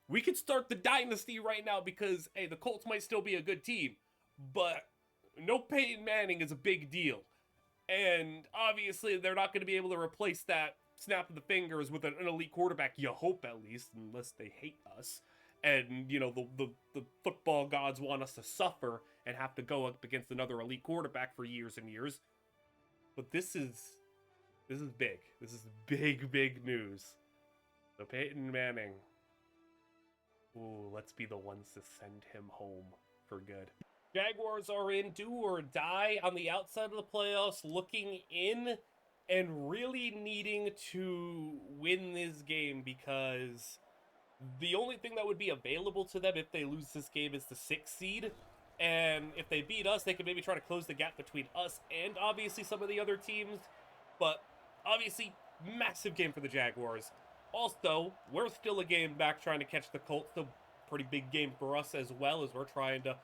we could start the dynasty right now because, hey, the Colts might still be a good team, but no Peyton Manning is a big deal. And obviously, they're not going to be able to replace that snap of the fingers with an elite quarterback, you hope at least, unless they hate us. And, you know, the football gods want us to suffer and have to go up against another elite quarterback for years and years. But this is big. This is big news. So Peyton Manning, ooh, let's be the ones to send him home for good. Jaguars are in do or die on the outside of the playoffs, looking in and really needing to win this game, because the only thing that would be available to them if they lose this game is the 6th seed. And if they beat us, they could maybe try to close the gap between us and obviously some of the other teams. But obviously, massive game for the Jaguars. Also, we're still a game back trying to catch the Colts. Still pretty big game for us as well, as we're trying to,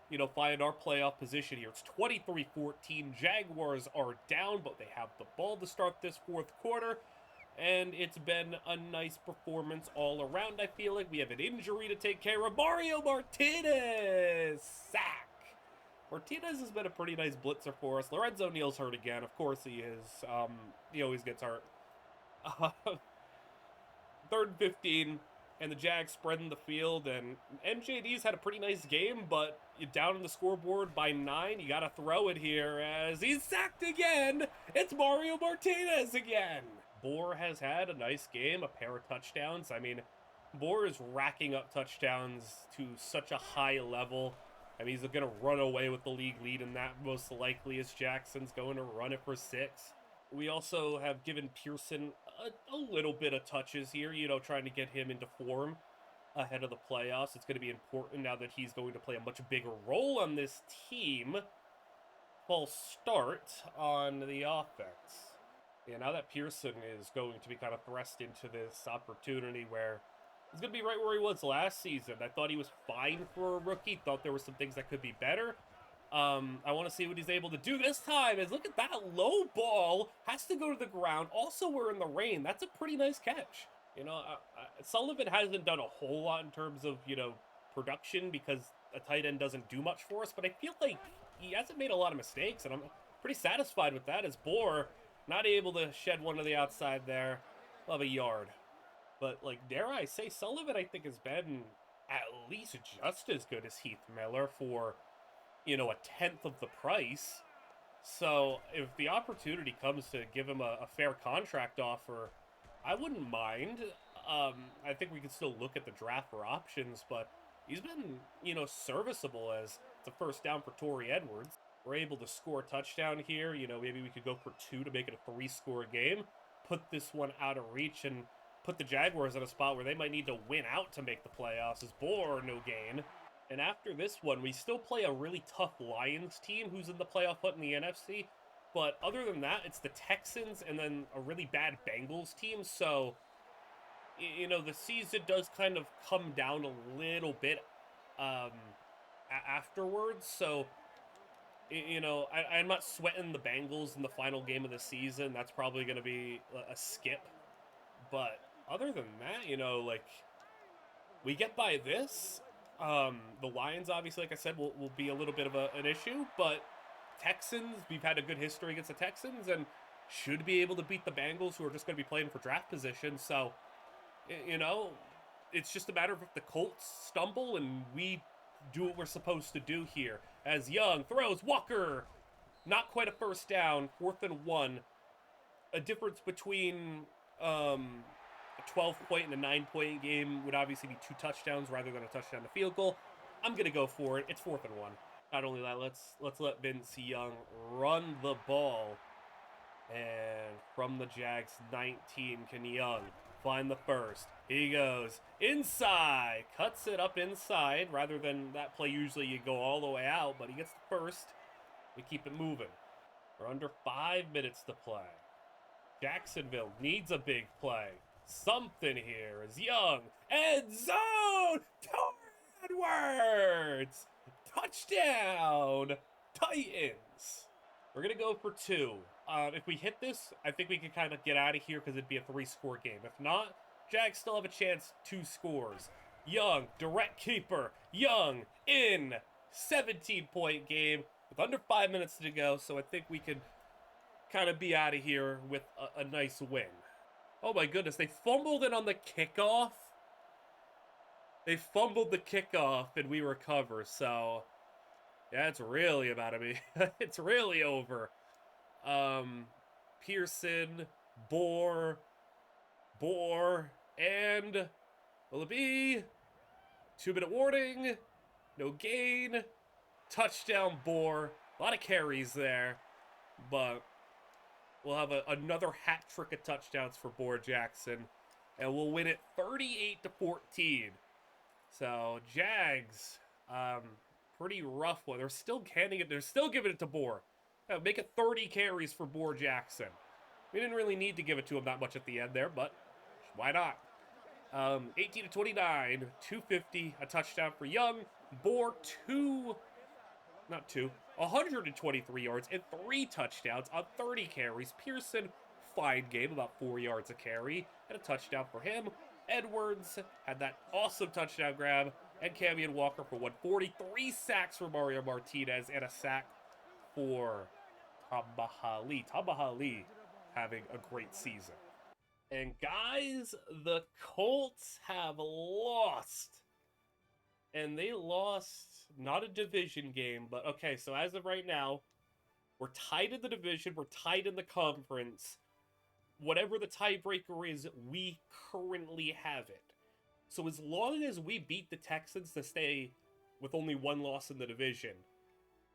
you know, find our playoff position here. It's 23-14. Jaguars are down, but they have the ball to start this 4th quarter. And it's been a nice performance all around, I feel like. We have an injury to take care of. Mario Martinez! Sack! Martinez has been a pretty nice blitzer for us. Lorenzo Neal's hurt again. Of course he is. He always gets hurt. 3rd and 15, and the Jags spreading the field. And MJD's had a pretty nice game, but you're down on the scoreboard by 9. You got to throw it here as he's sacked again. It's Mario Martinez again. Bohr has had a nice game, a pair of touchdowns. I mean, Bohr is racking up touchdowns to such a high level. I mean, he's going to run away with the league lead in that, most likely, as Jackson's going to run it for 6. We also have given Pearson a little bit of touches here, you know, trying to get him into form ahead of the playoffs. It's going to be important now that he's going to play a much bigger role on this team. False start on the offense. Yeah, now that Pearson is going to be kind of thrust into this opportunity where he's going to be right where he was last season. I thought he was fine for a rookie. Thought there were some things that could be better. I want to see what he's able to do this time. As look at that low ball. Has to go to the ground. Also, we're in the rain. That's a pretty nice catch. You know, Sullivan hasn't done a whole lot in terms of, you know, production because a tight end doesn't do much for us. But I feel like he hasn't made a lot of mistakes. And I'm pretty satisfied with that as Bohr not able to shed one to the outside there of a yard. But, like, dare I say, Sullivan, I think, has been at least just as good as Heath Miller for, you know, a 10th of the price. So, if the opportunity comes to give him a fair contract offer, I wouldn't mind. I think we could still look at the draft for options, but he's been, you know, serviceable as the first down for Torrey Edwards. We're able to score a touchdown here. You know, maybe we could go for 2 to make it a 3-score game. Put this one out of reach and put the Jaguars in a spot where they might need to win out to make the playoffs. As Bohr, no gain. And after this one, we still play a really tough Lions team who's in the playoff hunt in the NFC. But other than that, it's the Texans and then a really bad Bengals team. So, you know, the season does kind of come down a little bit afterwards. So, you know, I'm not sweating the Bengals in the final game of the season. That's probably going to be a skip. But other than that, you know, like, we get by this. The Lions, obviously, like I said, will be a little bit of an issue. But Texans, we've had a good history against the Texans and should be able to beat the Bengals, who are just going to be playing for draft position. So, you know, it's just a matter of if the Colts stumble and we do what we're supposed to do here. As Young throws, Walker, not quite a first down, 4th and 1. A difference between a 12-point and a 9-point game would obviously be 2 touchdowns rather than a touchdown to field goal. I'm going to go for it. It's 4th and 1. Not only that, let's let Vince Young run the ball. And from the Jags 19, can Young find the first? He goes inside, cuts it up inside, rather than that play usually you go all the way out, but he gets the first. We keep it moving. We're under 5 minutes to play. Jacksonville needs a big play. Something here is Young. End zone! Torrey Edwards! Touchdown! Titans! We're going to go for 2. If we hit this, I think we can kind of get out of here because it'd be a 3-score game. If not, Jags still have a chance, 2 scores. Young, direct keeper. Young in 17-point game with under 5 minutes to go. So I think we can kind of be out of here with a nice win. Oh my goodness, they fumbled it on the kickoff. They fumbled the kickoff and we recover, so yeah, it's really about to be it's really over. Pearson, Bohr, and will it be 2-minute warning? No gain. Touchdown, Bohr. A lot of carries there, but we'll have another hat trick of touchdowns for Bohr Jackson, and we'll win it 38-14. So Jags, pretty rough one. They're still handing it. They're still giving it to Bohr. Make it 30 carries for Bohr Jackson. We didn't really need to give it to him that much at the end there, but why not? 18-29, 250, a touchdown for Young. Bohr, 123 yards and 3 touchdowns on 30 carries. Pearson, fine game, about 4 yards a carry, and a touchdown for him. Edwards had that awesome touchdown grab, and Camion Walker for 140. 3 sacks for Mario Martinez, and a sack for Tamba Hali. Tamba Hali having a great season. And guys, the Colts have lost. And they lost, not a division game, but okay, so as of right now, we're tied in the division, we're tied in the conference. Whatever the tiebreaker is, we currently have it. So as long as we beat the Texans to stay with only 1 loss in the division,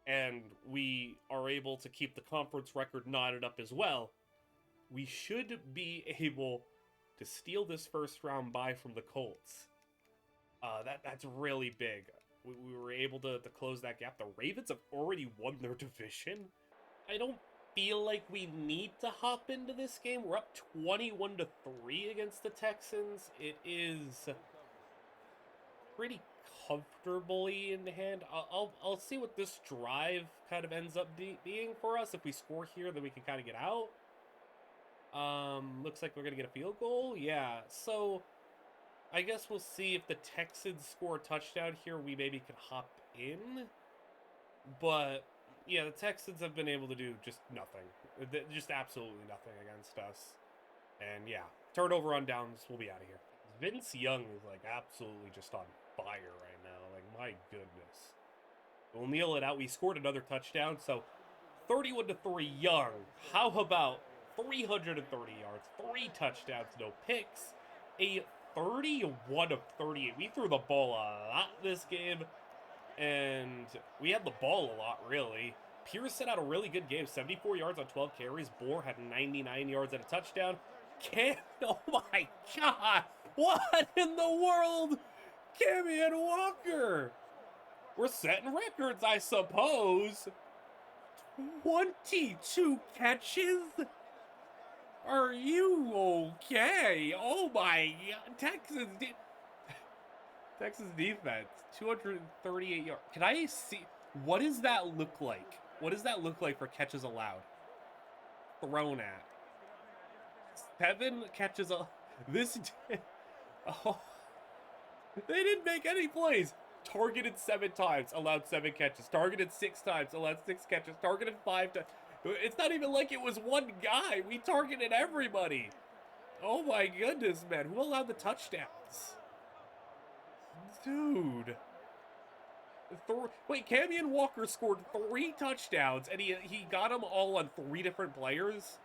and we are able to keep the conference record knotted up as well, we should be able to steal this first round bye from the Colts. That's really big. We were able to close that gap. The Ravens have already won their division. I don't feel like we need to hop into this game. We're up 21-3 against the Texans. It is pretty comfortably in hand. I'll see what this drive kind of ends up being for us. If we score here, then we can kind of get out. Looks like we're gonna get a field goal. Yeah, so I guess we'll see if the Texans score a touchdown here. We maybe can hop in. But yeah, the Texans have been able to do just nothing. Just absolutely nothing against us. And yeah, turnover on downs, we'll be out of here. Vince Young is like absolutely just on fire right now. Like, my goodness. We'll kneel it out. We scored another touchdown, so 31-3 Young. How about 330 yards, 3 touchdowns, no picks, a 31 of 38. We threw the ball a lot this game, and we had the ball a lot, really. Pearson had a really good game, 74 yards on 12 carries. Bohr had 99 yards and a touchdown. Oh my God, what in the world? Camion Walker. We're setting records, I suppose. 22 catches? Are you okay? Oh my God. Texas defense, 238 yards. Can I see? What does that look like? What does that look like for catches allowed? Thrown at. 7 catches. Oh, they didn't make any plays. Targeted 7 times, allowed 7 catches. Targeted 6 times, allowed 6 catches. Targeted 5 times. It's not even like it was one guy. We targeted everybody. Oh my goodness, man. Who allowed the touchdowns? Dude. Wait, Camion Walker scored 3 touchdowns, and he got them all on 3 different players?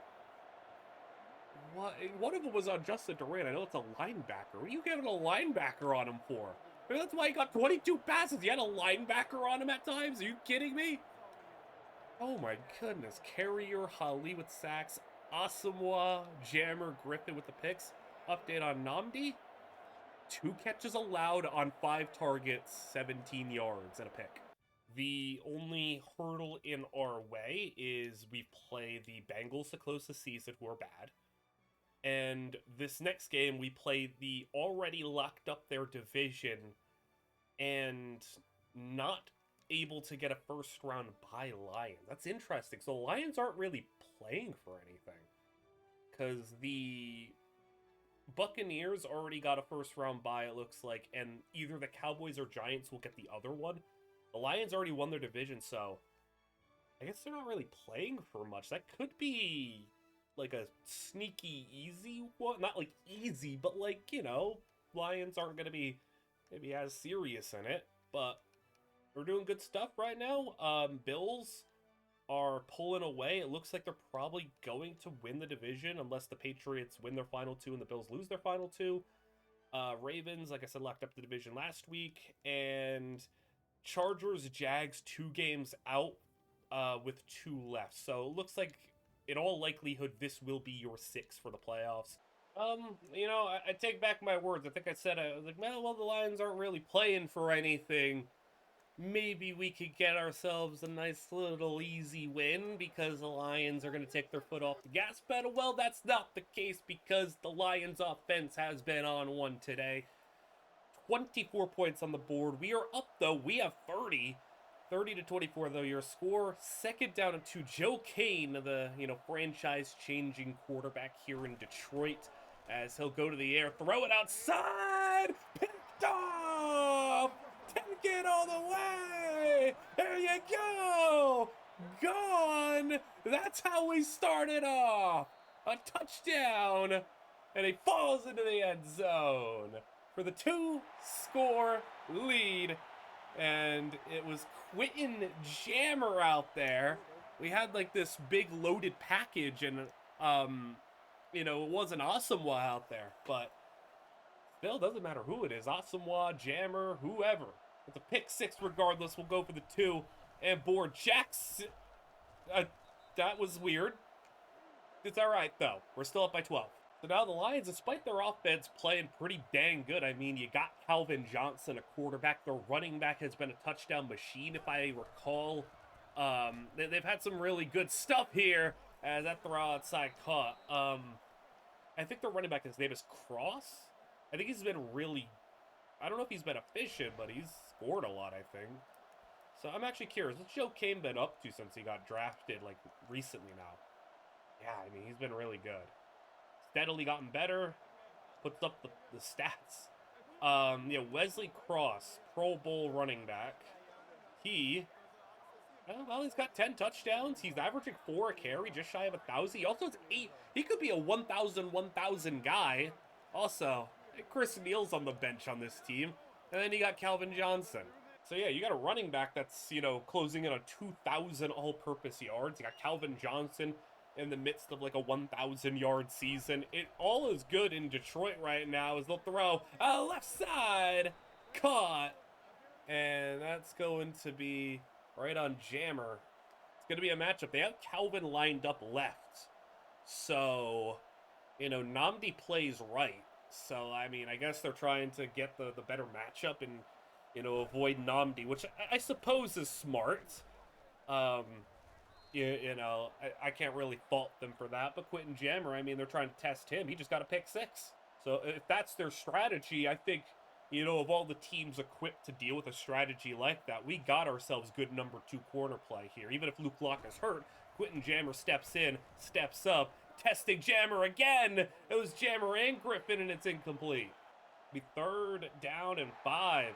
What? One of them was on Justin Durant. I know it's a linebacker. What are you giving a linebacker on him for? Maybe that's why he got 22 passes. He had a linebacker on him at times? Are you kidding me? Oh my goodness. Carrier, Hali with sacks. Asamoah, Jammer, Griffin with the picks. Update on Nnamdi. 2 catches allowed on 5 targets, 17 yards and a pick. The only hurdle in our way is we play the Bengals to close the season, who are bad. And this next game, we play the already locked up their division and not able to get a first round bye Lions. That's interesting. So Lions aren't really playing for anything, because the Buccaneers already got a first round bye, it looks like, and either the Cowboys or Giants will get the other one. The Lions already won their division, so I guess they're not really playing for much. That could be like a sneaky easy one. Not like easy, but like, you know, Lions aren't going to be maybe as serious in it, but we're doing good stuff right now. Bills are pulling away. It looks like they're probably going to win the division unless the Patriots win their final two and the Bills lose their final two. Ravens, like I said, locked up the division last week, and Chargers, Jags, 2 games out with 2 left. So it looks like, in all likelihood, this will be your 6 for the playoffs. You know, I take back my words. I think I said, I was like, well, the Lions aren't really playing for anything. Maybe we could get ourselves a nice little easy win because the Lions are going to take their foot off the gas pedal. Well, that's not the case because the Lions offense has been on one today. 24 points on the board. We are up, though. We have 30 to 24, though, your score. Second down and 2. Joe Kane, the, you know, franchise-changing quarterback here in Detroit, as he'll go to the air, throw it outside, picked off, take it all the way, there you go, gone. That's how we started off, a touchdown, and he falls into the end zone for the 2-score lead. And it was Quentin Jammer out there. We had like this big loaded package, and you know, it wasn't Asamoah out there, but still doesn't matter who it is. Asamoah, Jammer, whoever. It's a pick 6 regardless. We'll go for the 2 and board Jackson. That was weird. It's all right though. We're still up by 12. So now the Lions, despite their offense playing pretty dang good, I mean, you got Calvin Johnson, a quarterback. Their running back has been a touchdown machine, if I recall. They've had some really good stuff here as that throw outside caught. I think their running back, his name is Cross. I think he's been really, I don't know if he's been efficient, but he's scored a lot, I think. So I'm actually curious, what's Joe Kane been up to since he got drafted, like, recently now? Yeah, I mean, he's been really good. Steadily gotten better, puts up the stats. Yeah, Wesley Cross, Pro Bowl running back. He's got 10 touchdowns. He's averaging 4 a carry, just shy of 1,000. He also has 8. He could be a 1,000 guy. Also, Chris Neal's on the bench on this team. And then you got Calvin Johnson. So yeah, you got a running back that's, you know, closing in on 2,000 all-purpose yards. You got Calvin Johnson in the midst of like a 1,000-yard season. It all is good in Detroit right now as they'll throw a left side, caught, and that's going to be right on Jammer. It's going to be a matchup. They have Calvin lined up left, so, you know, Nnamdi plays right. So, I mean, I guess they're trying to get the better matchup and, you know, avoid Nnamdi, which I suppose is smart. You know, I can't really fault them for that. But Quentin Jammer, I mean, they're trying to test him. He just got a pick 6. So if that's their strategy, I think, you know, of all the teams equipped to deal with a strategy like that, we got ourselves good number 2 corner play here. Even if Luke Locke is hurt, Quentin Jammer steps in, steps up, testing Jammer again. It was Jammer and Griffin, and it's incomplete. Be 3rd down and 5.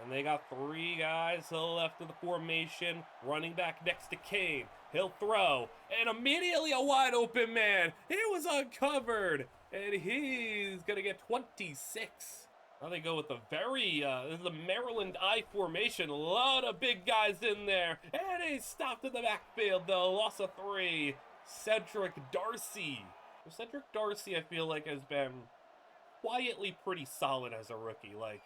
And they got 3 guys to the left of the formation. Running back next to Kane. He'll throw. And immediately a wide open man. He was uncovered. And he's going to get 26. Now they go with the very, this is the Maryland I formation. A lot of big guys in there. And he's stopped in the backfield, though. Loss of 3. Cedric Darcy. Cedric Darcy, I feel like, has been quietly pretty solid as a rookie. Like,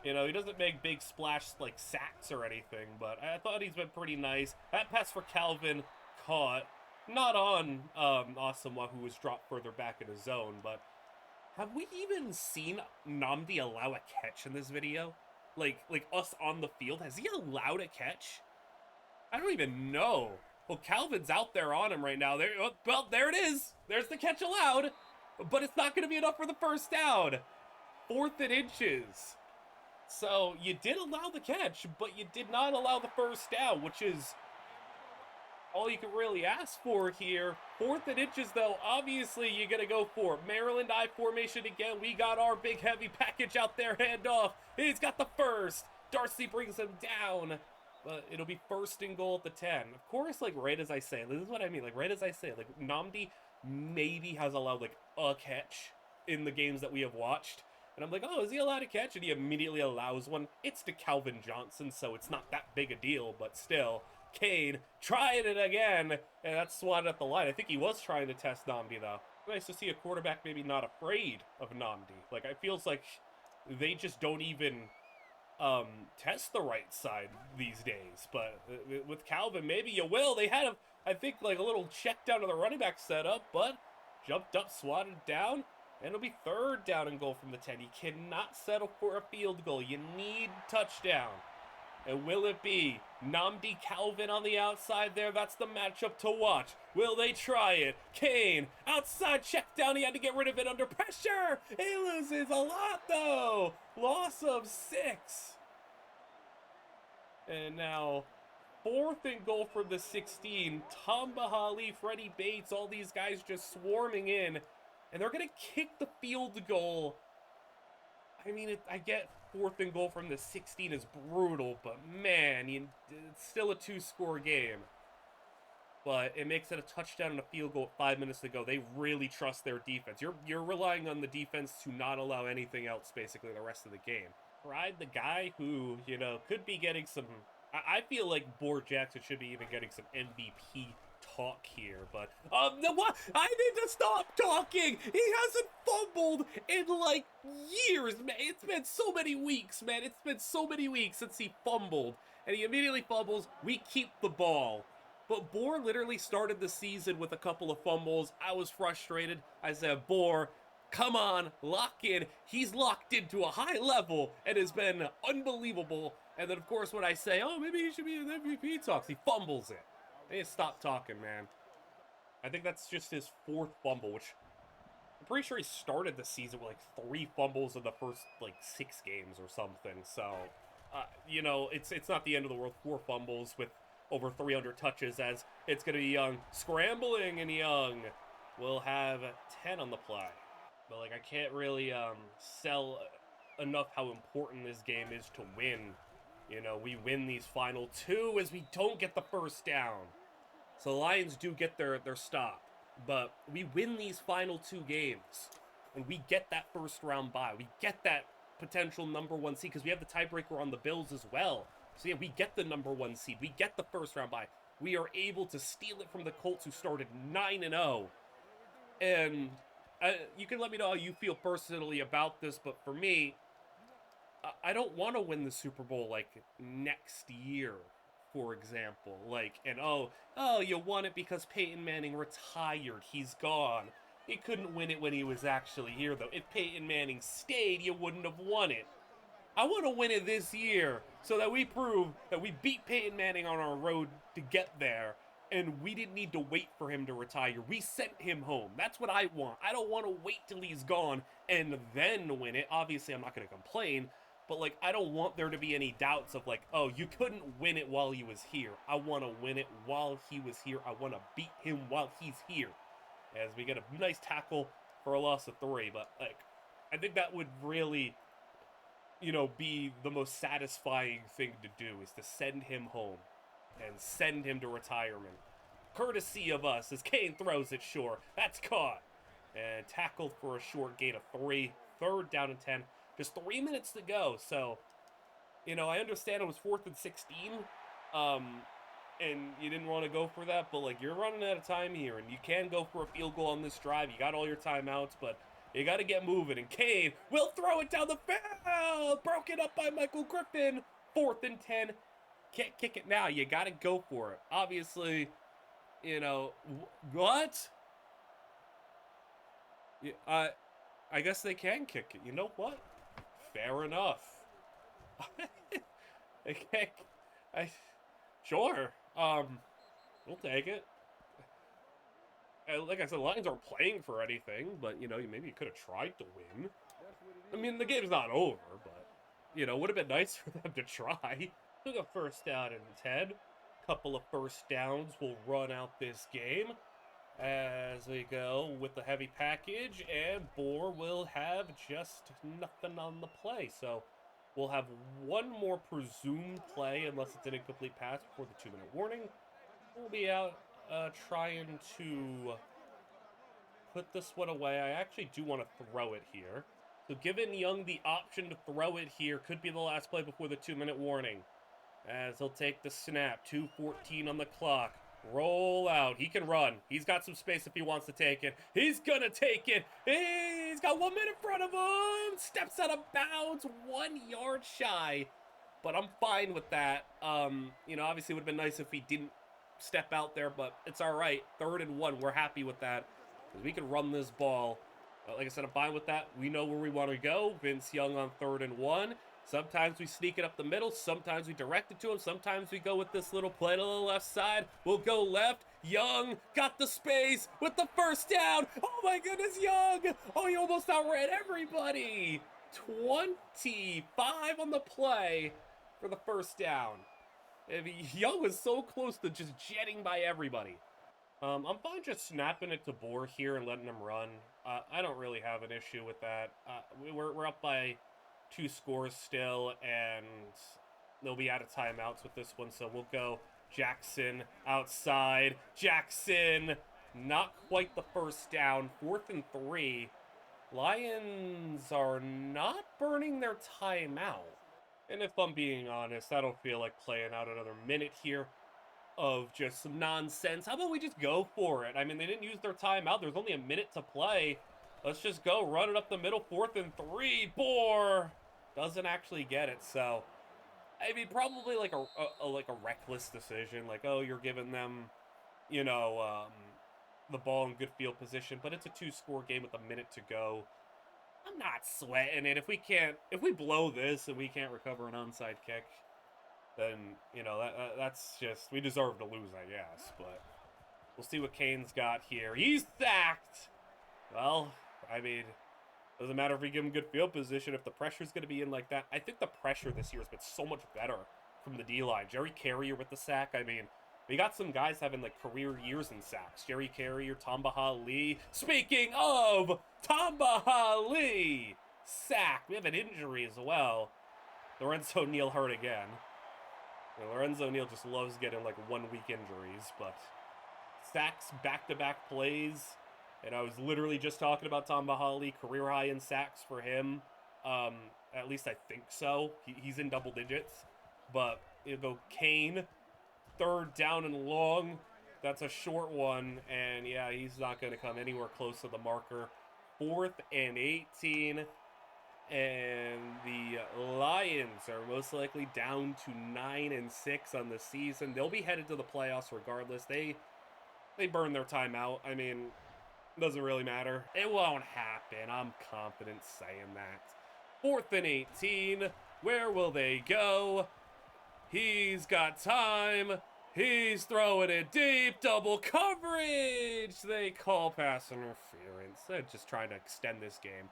you know, he doesn't make big splash like sacks or anything, but I thought he's been pretty nice. That pass for Calvin caught, not on Asamoah, who was dropped further back in his zone, but have we even seen Nnamdi allow a catch in this video? Like us on the field, has he allowed a catch? I don't even know. Well, Calvin's out there on him right now. Well, there it is. There's the catch allowed, but it's not going to be enough for the first down. 4th and inches. So, you did allow the catch, but you did not allow the first down, which is all you can really ask for here. 4th and inches, though, obviously you're going to go for it. Maryland I formation again. We got our big heavy package out there, handoff. He's got the first. Darcy brings him down, but it'll be 1st and goal at the 10. Of course, like, right as I say, this is what I mean, like, right as I say, like, Nnamdi maybe has allowed like a catch in the games that we have watched. And I'm like, oh, is he allowed to catch? And he immediately allows one. It's to Calvin Johnson, so it's not that big a deal, but still. Kane trying it again, and that's swatted at the line. I think he was trying to test Nnamdi, though. Nice to see a quarterback maybe not afraid of Nnamdi. Like, it feels like they just don't even test the right side these days. But with Calvin, maybe you will. They had, I think, like a little check down to the running back setup, but jumped up, swatted down. And it'll be 3rd down and goal from the 10. You cannot settle for a field goal. You need touchdown. And will it be Nnamdi Calvin on the outside there? That's the matchup to watch. Will they try it? Kane, outside check down. He had to get rid of it under pressure. He loses a lot, though. Loss of 6. And now 4th and goal for the 16. Tamba Hali, Freddie Bates, all these guys just swarming in. And they're going to kick the field goal. I mean, I get 4th and goal from the 16 is brutal, but man, it's still a 2-score game. But it makes it a touchdown and a field goal at 5 minutes to go. They really trust their defense. You're relying on the defense to not allow anything else, basically, the rest of the game. Ride the guy who, you know, could be getting some... I feel like Boar Jackson should be even getting some MVP talk here, but what? I need to stop talking. He hasn't fumbled in like years, man. It's been so many weeks, man. It's been so many weeks since he fumbled, and he immediately fumbles. We keep the ball. But Boar literally started the season with a couple of fumbles. I was frustrated. I said, Boar, come on, lock in. He's locked into a high level and has been unbelievable. And then, of course, when I say, oh, maybe he should be in MVP talks, he fumbles it. They need to stop talking, man. I think that's just his 4th fumble, which I'm pretty sure he started the season with like 3 fumbles in the first like 6 games or something. So, you know, it's not the end of the world. 4 fumbles with over 300 touches, as it's going to be Young scrambling, and Young will have 10 on the play. But like, I can't really sell enough how important this game is to win. You know, we win these final 2 as we don't get the 1st down. So the Lions do get their stop. But we win these final 2 games. And we get that 1st round bye. We get that potential number 1 seed because we have the tiebreaker on the Bills as well. So yeah, we get the number 1 seed. We get the 1st round bye. We are able to steal it from the Colts, who started 9-0. And you can let me know how you feel personally about this, but for me, I don't want to win the Super Bowl like next year, for example. Like, and oh, you won it because Peyton Manning retired. He's gone. You couldn't win it when he was actually here, though. If Peyton Manning stayed, you wouldn't have won it. I want to win it this year so that we prove that we beat Peyton Manning on our road to get there, and we didn't need to wait for him to retire. We sent him home. That's what I want. I don't want to wait till he's gone and then win it. Obviously, I'm not going to complain, but like, I don't want there to be any doubts of like, oh, you couldn't win it while he was here. I want to win it while he was here. I want to beat him while he's here. As we get a nice tackle for a loss of 3, but like, I think that would really, you know, be the most satisfying thing to do, is to send him home and send him to retirement. Courtesy of us, as Kane throws it short. That's caught. And tackled for a short gain of 3. 3rd down and 10. Just 3 minutes to go. So, you know, I understand it was 4th and 16. And you didn't want to go for that, but like, you're running out of time here, and you can go for a field goal on this drive. You got all your timeouts, but you got to get moving. And Kane will throw it down the field. Broken up by Michael Griffin. 4th and 10. Can't kick it now. You got to go for it. Obviously, you know, what? Yeah, I guess they can kick it. You know what? Fair enough. Sure. We'll take it. Like I said, the Lions aren't playing for anything, but, you know, maybe you could have tried to win. I mean, the game's not over, but, you know, would have been nice for them to try. Took a 1st down and 10. Couple of 1st downs will run out this game as we go with the heavy package, and Boar will have just nothing on the play. So we'll have one more presumed play, unless it's an incomplete pass, before the 2-minute warning. We'll be out trying to put this one away. I actually do want to throw it here. So giving Young the option to throw it here could be the last play before the 2-minute warning. As he'll take the snap, 2:14 on the clock. Roll out. He can run. He's got some space if he wants to take it. He's gonna take it. He's got 1 minute in front of him. Steps out of bounds, 1 yard shy. But I'm fine with that. You know, obviously it would have been nice if he didn't step out there, but it's all right. 3rd and 1. We're happy with that because we can run this ball. Like I said, I'm fine with that. We know where we want to go. Vince Young on 3rd and 1. Sometimes we sneak it up the middle. Sometimes we direct it to him. Sometimes we go with this little play to the left side. We'll go left. Young got the space with the first down. Oh my goodness, Young. Oh, he almost outran everybody. 25 on the play for the first down. Young was so close to just jetting by everybody. I'm fine just snapping it to Bohr here and letting him run. I don't really have an issue with that. We're up by 2 scores still, and they'll be out of timeouts with this one, so we'll go Jackson outside. Jackson, not quite the first down. 4th and 3. Lions are not burning their timeout. And if I'm being honest, I don't feel like playing out another minute here of just some nonsense. How about we just go for it? I mean, they didn't use their timeout. There's only a minute to play. Let's just go run it up the middle. 4th and 3. Bohr doesn't actually get it. So, I mean, probably like a reckless decision. Like, oh, you're giving them, you know, the ball in good field position. But it's a 2-score game with a minute to go. I'm not sweating it. If we blow this and we can't recover an onside kick, then, you know, that's just, we deserve to lose, I guess. But we'll see what Kane's got here. He's sacked. Well, I mean, doesn't matter if we give him good field position. If the pressure's going to be in like that, I think the pressure this year has been so much better from the D-line. Jerry Carrier with the sack. I mean, we got some guys having like career years in sacks. Jerry Carrier, Tamba Hali. Speaking of Tamba Hali, sacked. We have an injury as well. Lorenzo Neal hurt again. Lorenzo Neal just loves getting like 1-week injuries, but sacks back-to-back plays. And I was literally just talking about Tamba Hali, career high in sacks for him. At least I think so. He's in double digits. But you'll go Kane, 3rd down and long. That's a short one. And yeah, he's not going to come anywhere close to the marker. 4th and 18. And the Lions are most likely down to 9 and 6 on the season. They'll be headed to the playoffs regardless. They burn their timeout. I mean, doesn't really matter. It won't happen. I'm confident saying that. 4th and 18. Where will they go? He's got time. He's throwing it deep. Double coverage. They call pass interference. They're just trying to extend this game.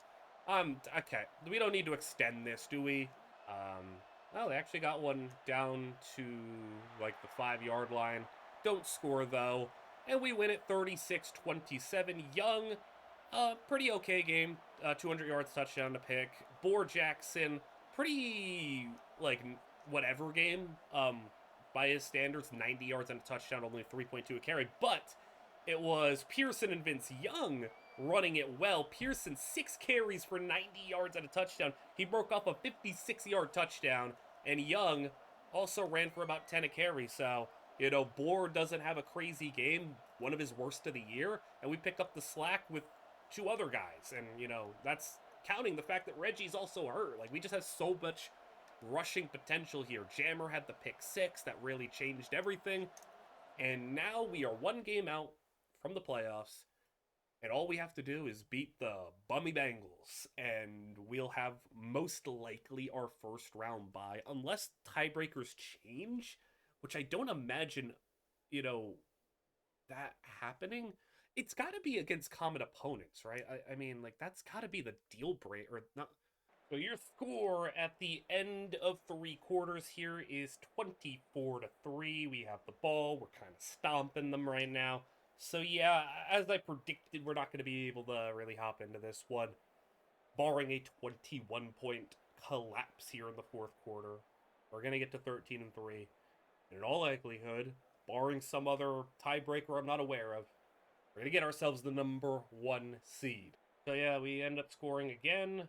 Okay. We don't need to extend this, do we? Well, they actually got one down to like the 5-yard line. Don't score though. And we win it 36-27. Young, pretty okay game. 200 yards, touchdown to pick. Bohr Jackson, pretty, like, whatever game. By his standards, 90 yards and a touchdown, only 3.2 a carry. But it was Pearson and Vince Young running it well. Pearson, 6 carries for 90 yards and a touchdown. He broke off a 56-yard touchdown. And Young also ran for about 10 a carry, so... You know, Bohr doesn't have a crazy game, one of his worst of the year, and we pick up the slack with 2 other guys. And, you know, that's counting the fact that Reggie's also hurt. Like, we just have so much rushing potential here. Jammer had the pick 6. That really changed everything. And now we are 1 game out from the playoffs, and all we have to do is beat the bummy Bengals, and we'll have most likely our first round bye, unless tiebreakers change, which I don't imagine, you know, that happening. It's got to be against common opponents, right? I mean, like, that's got to be the deal breaker. Or not. So your score at the end of 3 quarters here is 24-3. We have the ball. We're kind of stomping them right now. So yeah, as I predicted, we're not going to be able to really hop into this one, barring a 21-point collapse here in the 4th quarter. We're going to get to 13-3. In all likelihood, barring some other tiebreaker I'm not aware of, We're going to get ourselves the number 1 seed. So yeah, we end up scoring again.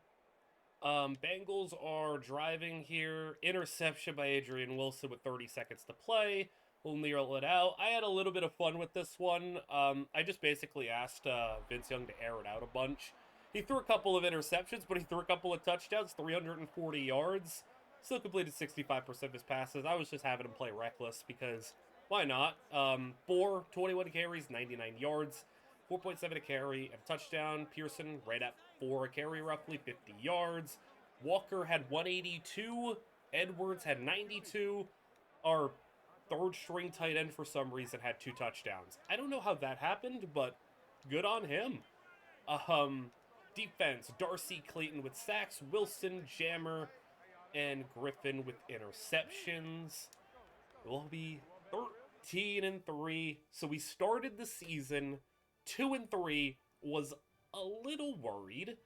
Bengals are driving here. Interception by Adrian Wilson with 30 seconds to play. We'll kneel it out. I had a little bit of fun with this one. I just basically asked Vince Young to air it out a bunch. He threw a couple of interceptions, but he threw a couple of touchdowns, 340 yards. Still completed 65% of his passes. I was just having him play reckless because why not? 21 carries, 99 yards, 4.7 a carry, and a touchdown. Pearson right at 4 a carry, roughly 50 yards. Walker had 182. Edwards had 92. Our third string tight end for some reason had 2 touchdowns. I don't know how that happened, but good on him. Defense, Darcy Clayton with sacks, Wilson, Jammer, and Griffin with interceptions. We'll be 13-3. So we started the season 2-3. Was a little worried.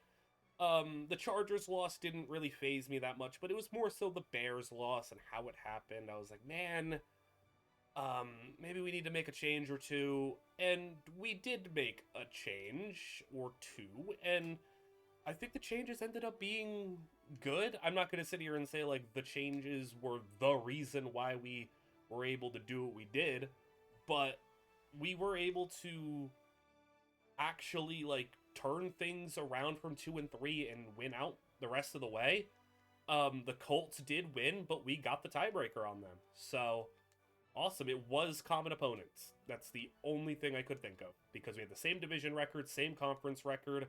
The Chargers loss didn't really faze me that much, but it was more so the Bears loss and how it happened. I was like, man, maybe we need to make a change or two. And we did make a change or two, and I think the changes ended up being good. I'm not going to sit here and say, like, the changes were the reason why we were able to do what we did, but we were able to actually, like, turn things around from 2-3 and win out the rest of the way. The Colts did win, but we got the tiebreaker on them. So, awesome. It was common opponents. That's the only thing I could think of, because we had the same division record, same conference record.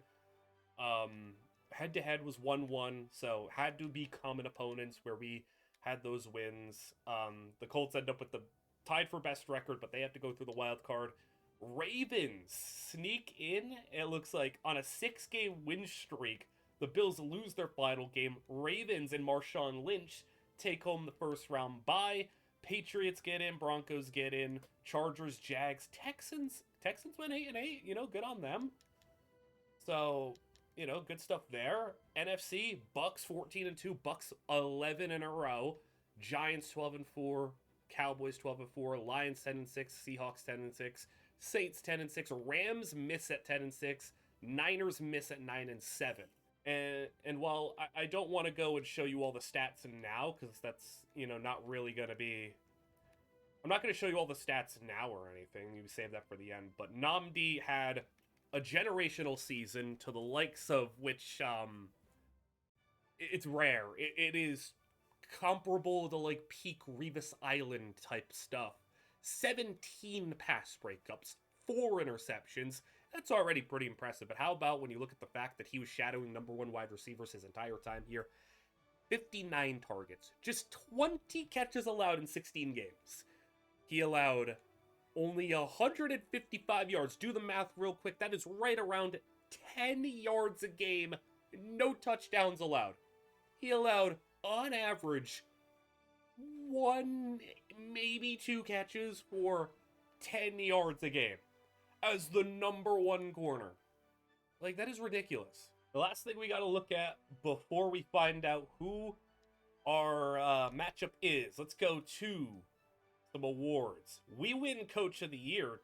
Head-to-head was 1-1, so had to be common opponents where we had those wins. The Colts end up with the tied for best record, but they have to go through the wild card. Ravens sneak in, it looks like, on a 6-game win streak. The Bills lose their final game. Ravens and Marshawn Lynch take home the first round bye. Patriots get in, Broncos get in, Chargers, Jags, Texans went 8-8, good on them. So, good stuff there. NFC, Bucks 14-2, Bucks 11 in a row, Giants 12-4, Cowboys 12-4, Lions 10-6, Seahawks 10-6, Saints 10-6, Rams miss at 10-6, Niners miss at 9-7. And while I don't want to go and show you all the stats now, because that's, not really going to be... I'm not going to show you all the stats now or anything. You save that for the end. But Nnamdi had a generational season to the likes of which, it's rare. It is comparable to, like, peak Revis Island type stuff. 17 pass breakups, 4 interceptions. That's already pretty impressive. But how about when you look at the fact that he was shadowing number 1 wide receivers his entire time here? 59 targets, just 20 catches allowed in 16 games. He allowed only 155 yards. Do the math real quick. That is right around 10 yards a game. No touchdowns allowed. He allowed, on average, 1, maybe 2 catches for 10 yards a game as the number 1 corner. Like, that is ridiculous. The last thing we got to look at before we find out who our matchup is, let's go to some awards. We win Coach of the Year,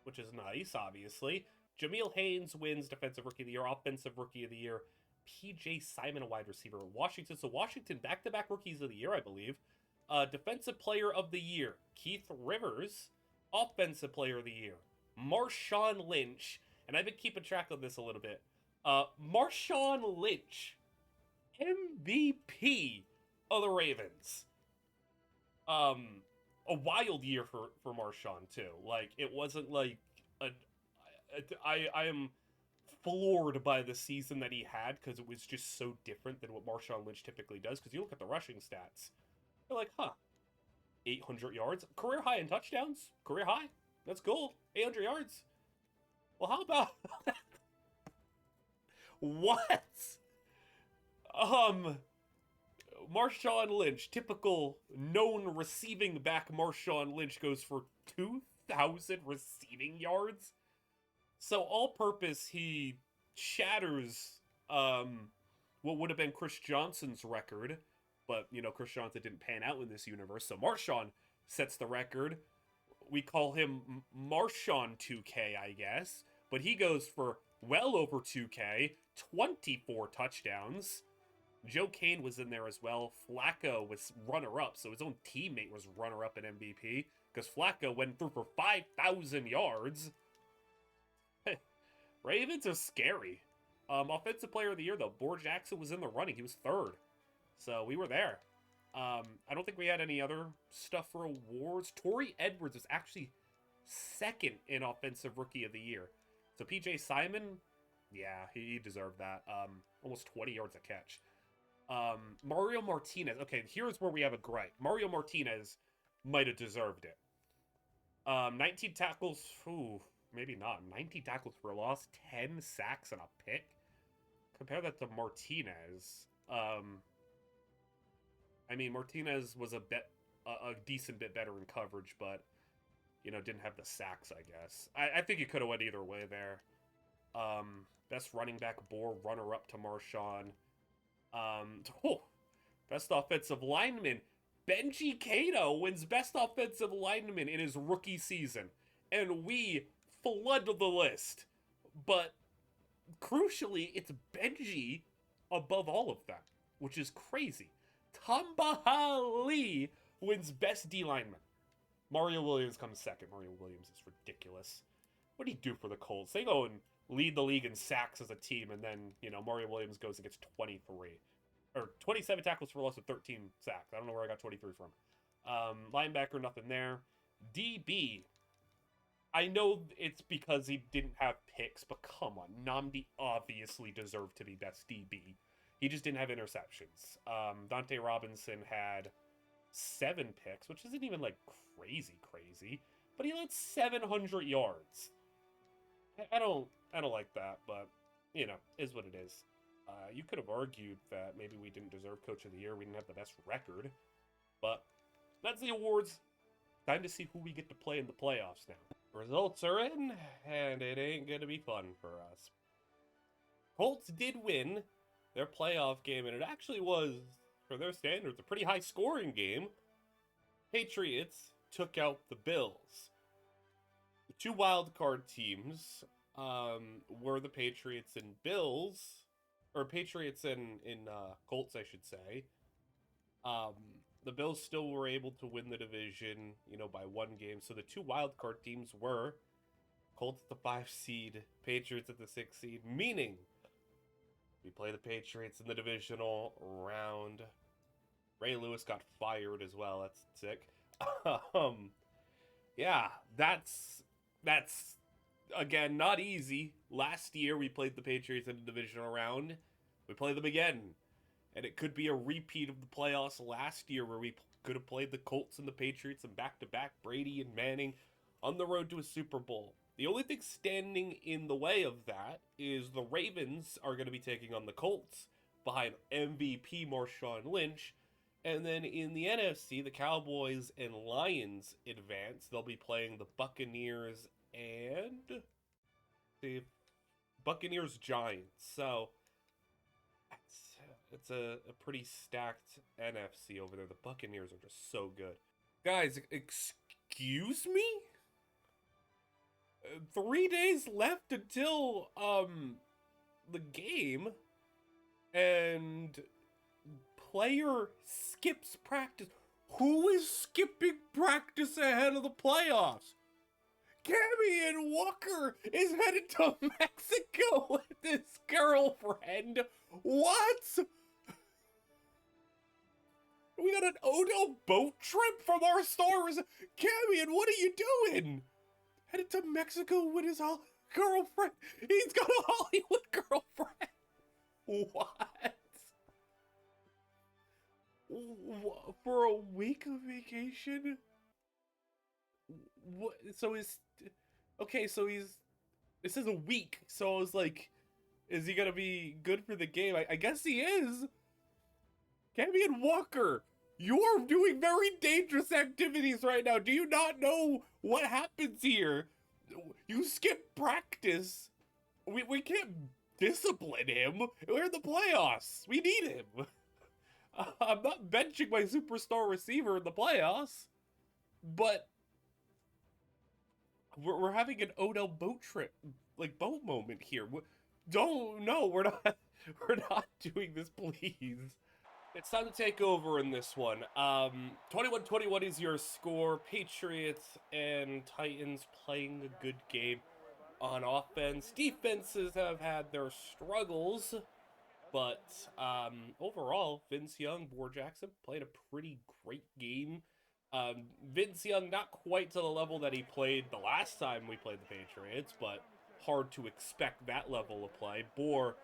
which is nice, obviously. Jameel Haynes wins Defensive Rookie of the Year, Offensive Rookie of the Year. P.J. Simon, a wide receiver. Washington, so Washington, back-to-back Rookies of the Year, I believe. Defensive Player of the Year, Keith Rivers. Offensive Player of the Year, Marshawn Lynch. And I've been keeping track of this a little bit. Marshawn Lynch, MVP of the Ravens. A wild year for Marshawn, too. Like, it wasn't like I am floored by the season that he had, because it was just so different than what Marshawn Lynch typically does. Because you look at the rushing stats, you're like, 800 yards, career high in touchdowns, career high. That's cool. 800 yards. Well, how about what? Marshawn Lynch, typical known receiving back Marshawn Lynch, goes for 2,000 receiving yards. So all-purpose, he shatters what would have been Chris Johnson's record, but, Chris Johnson didn't pan out in this universe, so Marshawn sets the record we call him Marshawn 2K, I guess, but he goes for well over 2K, 24 touchdowns. Joe Kane was in there as well. Flacco was runner-up, so his own teammate was runner-up in MVP, because Flacco went through for 5,000 yards. Ravens are scary. Offensive player of the year, though. Bohr Jackson was in the running. He was third. So we were there. I don't think we had any other stuff for awards. Torrey Edwards was actually second in Offensive Rookie of the Year. So PJ Simon, yeah, he deserved that. Almost 20 yards a catch. Mario Martinez. Okay, here's where we have a gripe. Mario Martinez might have deserved it. 19 tackles. Ooh, maybe not. 19 tackles for a loss, 10 sacks and a pick. Compare that to Martinez. I mean, Martinez was a decent bit better in coverage, but, didn't have the sacks, I guess. I think it could have went either way there. Best running back, Bohr, runner-up to Marshawn. Best offensive lineman, Benji Cato wins best offensive lineman in his rookie season. And we flood the list. But, crucially, it's Benji above all of them, which is crazy. Tamba Lee wins best D lineman. Mario Williams comes second. Mario Williams is ridiculous. What do you do for the Colts? They go and lead the league in sacks as a team, and then, Mario Williams goes and gets 23. Or 27 tackles for loss of 13 sacks. I don't know where I got 23 from. Linebacker, nothing there. DB. I know it's because he didn't have picks, but come on. Nnamdi obviously deserved to be best DB. He just didn't have interceptions. Dante Robinson had 7 picks, which isn't even like crazy, but he led 700 yards. I don't like that, but is what it is. You could have argued that maybe we didn't deserve Coach of the Year. We didn't have the best record, but that's the awards. Time to see who we get to play in the playoffs now. Results are in, and it ain't gonna be fun for us. Colts did win their playoff game, and it actually was, for their standards, a pretty high-scoring game. Patriots took out the Bills. The 2 wildcard teams were the Patriots and Bills, or Patriots and Colts, I should say. The Bills still were able to win the division, by 1 game. So the 2 wildcard teams were Colts at the 5 seed, Patriots at the 6 seed, meaning we play the Patriots in the divisional round. Ray Lewis got fired as well. That's sick. Yeah, that's again not easy. Last year we played the Patriots in the divisional round. We play them again, and it could be a repeat of the playoffs last year where we could have played the Colts and the Patriots and back-to-back Brady and Manning on the road to a Super Bowl. The only thing standing in the way of that is the Ravens are going to be taking on the Colts behind MVP Marshawn Lynch. And then in the NFC, the Cowboys and Lions advance. They'll be playing the Buccaneers and the Buccaneers Giants. So it's a pretty stacked NFC over there. The Buccaneers are just so good. Guys, excuse me? 3 days left until the game, and player skips practice. Who is skipping practice ahead of the playoffs? Cammy Walker is headed to Mexico with his girlfriend. What? We got an Odo boat trip from our stores. Cammy, what are you doing? Headed to Mexico with his girlfriend. He's got a Hollywood girlfriend. What? For a week of vacation? What? So this is a week. So I was like, is he gonna be good for the game? I guess he is. Cammy and Walker, you're doing very dangerous activities right now. Do you not know what happens here? You skip practice. We can't discipline him. We're in the playoffs. We need him. I'm not benching my superstar receiver in the playoffs, but We're having an Odell boat trip, like boat moment here. Don't, no, we're not. We're not doing this, please. It's time to take over in this one. 21-21 is your score. Patriots and Titans playing a good game on offense. Defenses have had their struggles, but overall, Vince Young, Boar Jackson played a pretty great game. Vince Young not quite to the level that he played the last time we played the Patriots, but hard to expect that level of play. Boar,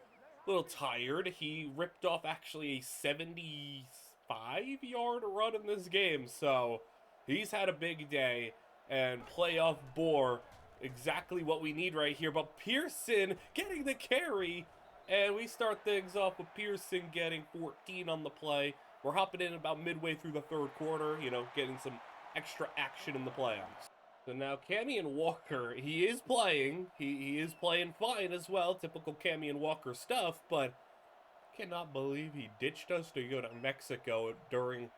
a little tired. He ripped off actually a 75-yard run in this game, so he's had a big day. And playoff Boar, exactly what we need right here. But Pearson getting the carry, and we start things off with Pearson getting 14 on the play. We're hopping in about midway through the third quarter, you know, getting some extra action in the playoffs. So now Camion Walker, he is playing. He is playing fine as well. Typical Camion Walker stuff, but cannot believe he ditched us to go to Mexico during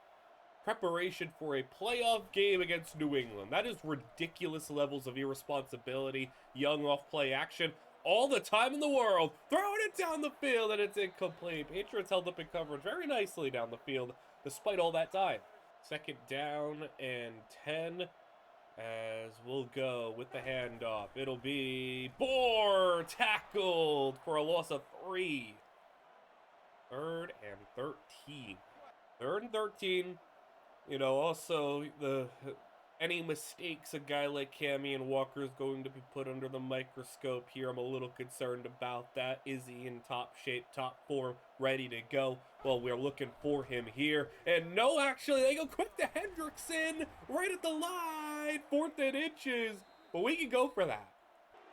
preparation for a playoff game against New England. That is ridiculous levels of irresponsibility. Young off play action. All the time in the world, throwing it down the field, and it's incomplete. Patriots held up in coverage very nicely down the field, despite all that time. Second down and 10, as we'll go with the handoff. It'll be Boar tackled for a loss of 3. Third and 13. Third and 13. You know, also any mistakes a guy like Camion Walker is going to be put under the microscope here. I'm a little concerned about that. Is he in top shape, top form, ready to go? Well, we're looking for him here. And no, actually, they go quick to Hendrickson right at the line. 4th and inches. But we can go for that.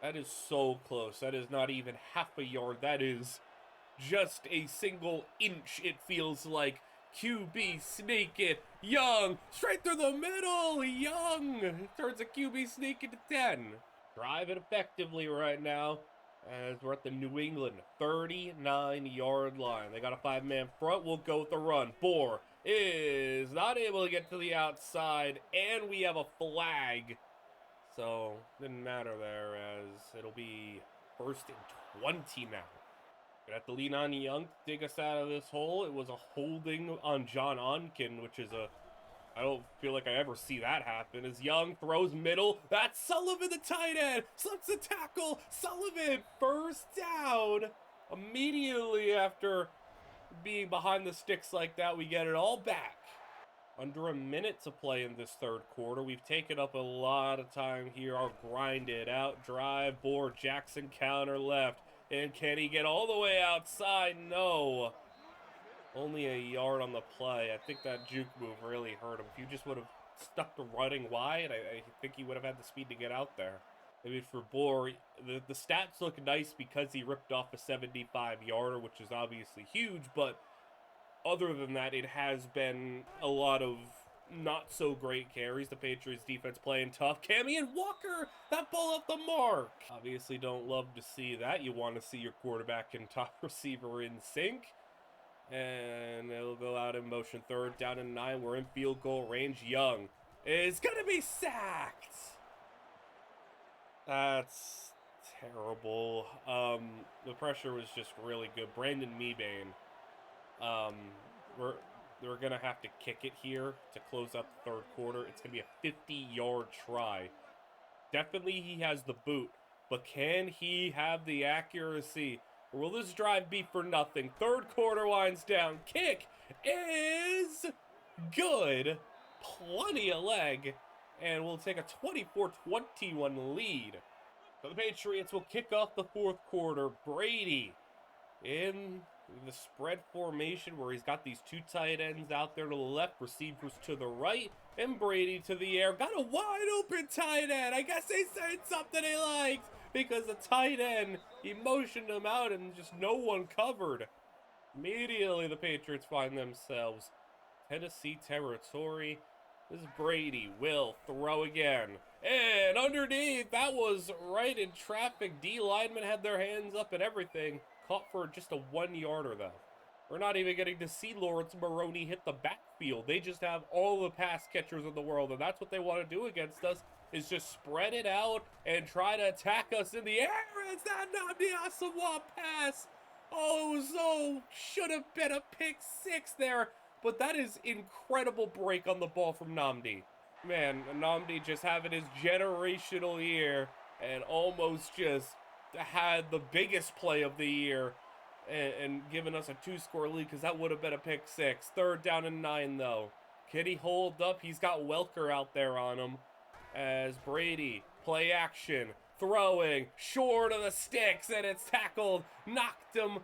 That is so close. That is not even half a yard. That is just a single inch, it feels like. QB sneak it. Young, straight through the middle. Young turns a QB sneak into 10. Drive it effectively right now as we're at the New England 39-yard line. They got a 5-man front. We'll go with the run. Boar is not able to get to the outside, and we have a flag. So, didn't matter there, as it'll be 1st and 20 now. Gonna have to lean on Young to dig us out of this hole. It was a holding on John Onken, which is I don't feel like I ever see that happen. As Young throws middle, that's Sullivan the tight end, slips the tackle, Sullivan, 1st down. Immediately after being behind the sticks like that, we get it all back. Under a minute to play in this third quarter. We've taken up a lot of time here. I'll grind it out, drive, Boar, Jackson counter left. And can he get all the way outside? No. Only a yard on the play. I think that juke move really hurt him. If you just would have stuck to running wide, I think he would have had the speed to get out there. Maybe for Boar, the stats look nice because he ripped off a 75-yarder, which is obviously huge, but other than that, it has been a lot of not so great carries. The Patriots defense playing tough. Camion Walker, that ball off the mark. Obviously don't love to see that. You want to see your quarterback and top receiver in sync. And it'll go out in motion. 3rd down and 9. We're in field goal range. Young is going to be sacked. That's terrible. The pressure was just really good. Brandon Mebane. We're going to have to kick it here to close out the third quarter. It's going to be a 50-yard try. Definitely he has the boot, but can he have the accuracy? Or will this drive be for nothing? Third quarter winds down. Kick is good. Plenty of leg. And we'll take a 24-21 lead. So the Patriots will kick off the fourth quarter. Brady in the spread formation where he's got these 2 tight ends out there to the left, receivers to the right, and Brady to the air. Got a wide open tight end. I guess they said something he liked because the tight end, he motioned him out and just no one covered. Immediately the Patriots find themselves Tennessee territory. This is Brady, will throw again. And underneath, that was right in traffic. D linemen had their hands up and everything. Caught for just a 1-yarder though. We're not even getting to see Lawrence Maroney hit the backfield. They just have all the pass catchers in the world, and that's what they want to do against us, is just spread it out and try to attack us in the air. Is that not the Asamoah pass? Oh, it was should have been a pick six there, but that is incredible break on the ball from Nnamdi. Man, Nnamdi just having his generational year and almost just had the biggest play of the year and giving us a 2-score lead, because that would have been a pick six. 3rd down and 9, though. Can he hold up? He's got Welker out there on him. As Brady, play action, throwing, short of the sticks, and it's tackled. Knocked him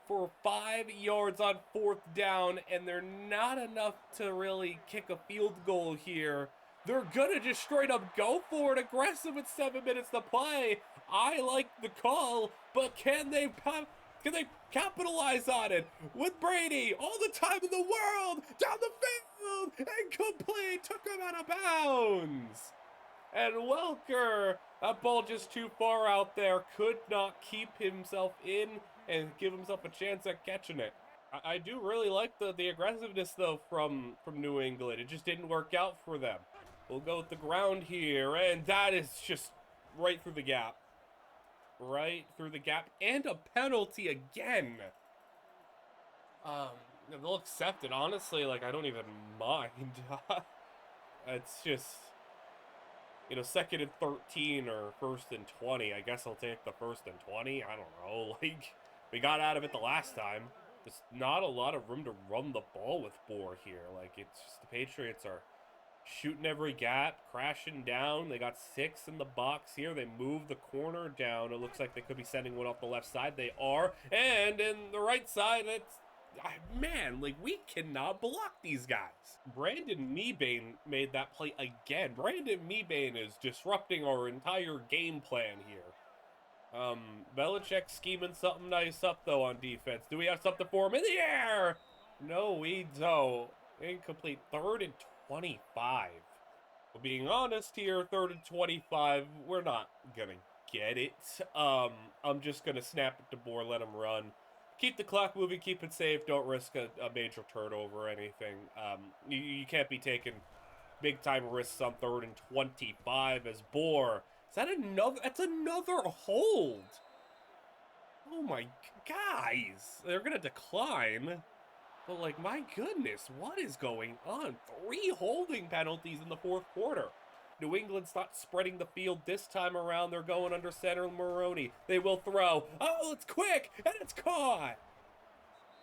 for 5 yards on 4th down, and they're not enough to really kick a field goal here. They're gonna just straight up go for it, aggressive with 7 minutes to play. I like the call, but can they capitalize on it? With Brady, all the time in the world, down the field, incomplete, took him out of bounds. And Welker, that ball just too far out there, could not keep himself in and give himself a chance at catching it. I do really like the aggressiveness, though, from New England. It just didn't work out for them. We'll go with the ground here, and that is just right through the gap. Right through the gap, and a penalty again. They'll accept it, honestly. Like, I don't even mind. It's just, 2nd and 13 or 1st and 20. I guess I'll take the 1st and 20. I don't know. Like, we got out of it the last time. There's not a lot of room to run the ball with Bohr here. Like, it's just the Patriots are shooting every gap, crashing down. They got 6 in the box here. They move the corner down. It looks like they could be sending one off the left side. They are. And in the right side, it's... Man, like, we cannot block these guys. Brandon Mebane made that play again. Brandon Mebane is disrupting our entire game plan here. Belichick scheming something nice up, though, on defense. Do we have something for him in the air? No, we don't. Incomplete. 3rd and 25. Well, being honest here, 3rd and 25, we're not gonna get it. I'm just gonna snap it to Bohr, let him run. Keep the clock moving, keep it safe, don't risk a major turnover or anything. You can't be taking big-time risks on 3rd and 25 as Bohr. That's another hold. Oh my, guys, they're gonna decline. But, like, my goodness, what is going on? 3 holding penalties in the 4th quarter. New England's not spreading the field this time around. They're going under center Maroney. They will throw. Oh, it's quick, and it's caught.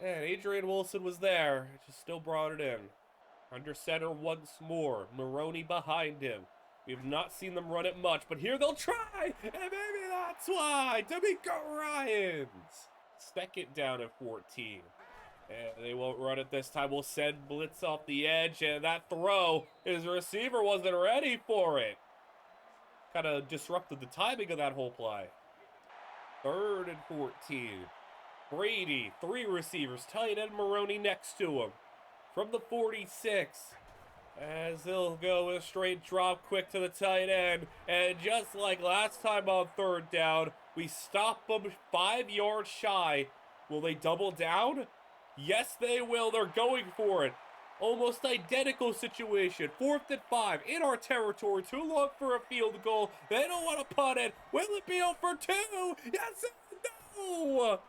And Adrian Wilson was there. Just still brought it in. Under center once more. Maroney behind him. We have not seen them run it much, but here they'll try. And maybe that's why. D'Amico Ryans. 2nd down at 14. And they won't run it this time. We'll send blitz off the edge, and that throw, his receiver wasn't ready for it. Kind of disrupted the timing of that whole play. 3rd and 14. Brady, 3 receivers, tight end Maroney next to him. From the 46, as they'll go with a straight drop quick to the tight end. And just like last time on 3rd down, we stop them 5 yards shy. Will they double down? Yes, they will. They're going for it. Almost identical situation. 4th and 5 in our territory. Too long for a field goal. They don't want to punt it. Will it be out for 2? Yes, no.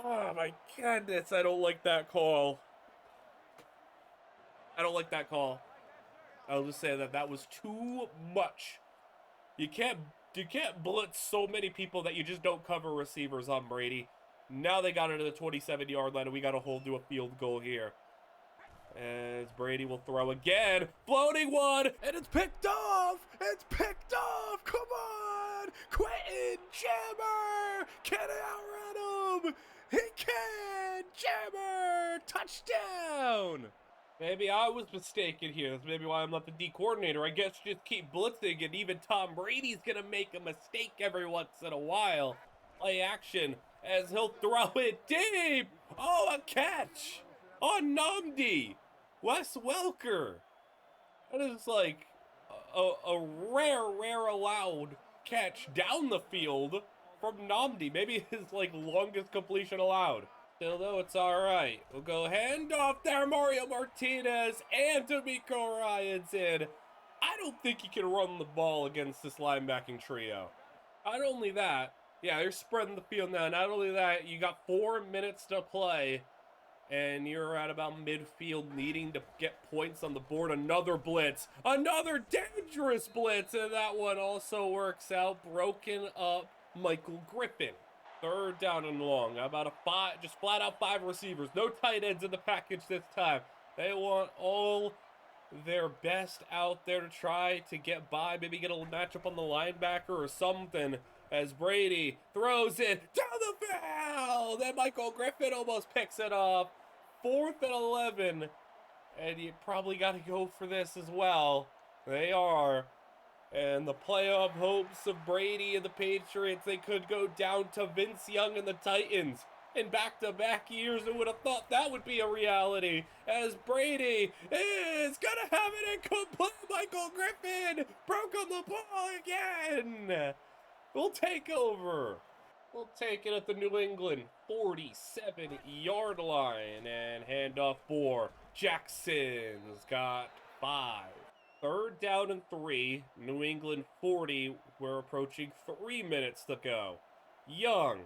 Oh, my goodness. I don't like that call. I don't like that call. I'll just say that was too much. You can't blitz so many people that you just don't cover receivers on Brady. Now they got it to the 27-yard line, and we got to hold to a field goal here. As Brady will throw again. Floating one, and it's picked off! It's picked off! Come on! Quentin Jammer! Can he outrun him? He can! Jammer! Touchdown! Maybe I was mistaken here. That's maybe why I'm not the D coordinator. I guess just keep blitzing, and even Tom Brady's going to make a mistake every once in a while. Play action. As he'll throw it deep. Oh, a catch on Nnamdi. Wes Welker. That is like a rare allowed catch down the field from Nnamdi. Maybe his longest completion allowed. Still, though, it's all right. We'll go hand off there, Mario Martinez and D'Amico Ryans in. I don't think he can run the ball against this linebacking trio. Not only that, yeah, they're spreading the field now. Not only that, you got 4 minutes to play, and you're at about midfield needing to get points on the board. Another blitz. Another dangerous blitz, and that one also works out. Broken up Michael Griffin. 3rd down and long. About a 5, just flat out 5 receivers. No tight ends in the package this time. They want all their best out there to try to get by. Maybe get a matchup on the linebacker or something. As Brady throws it down the field. And Michael Griffin almost picks it off. 4th and 11. And you probably got to go for this as well. They are. And the playoff hopes of Brady and the Patriots, they could go down to Vince Young and the Titans. In back-to-back years, who would have thought that would be a reality? As Brady is going to have it incomplete. Michael Griffin broke on the ball again. We'll take over. We'll take it at the New England 47-yard line. And handoff for Jackson's got 5. 3rd down and 3, New England 40. We're approaching 3 minutes to go. Young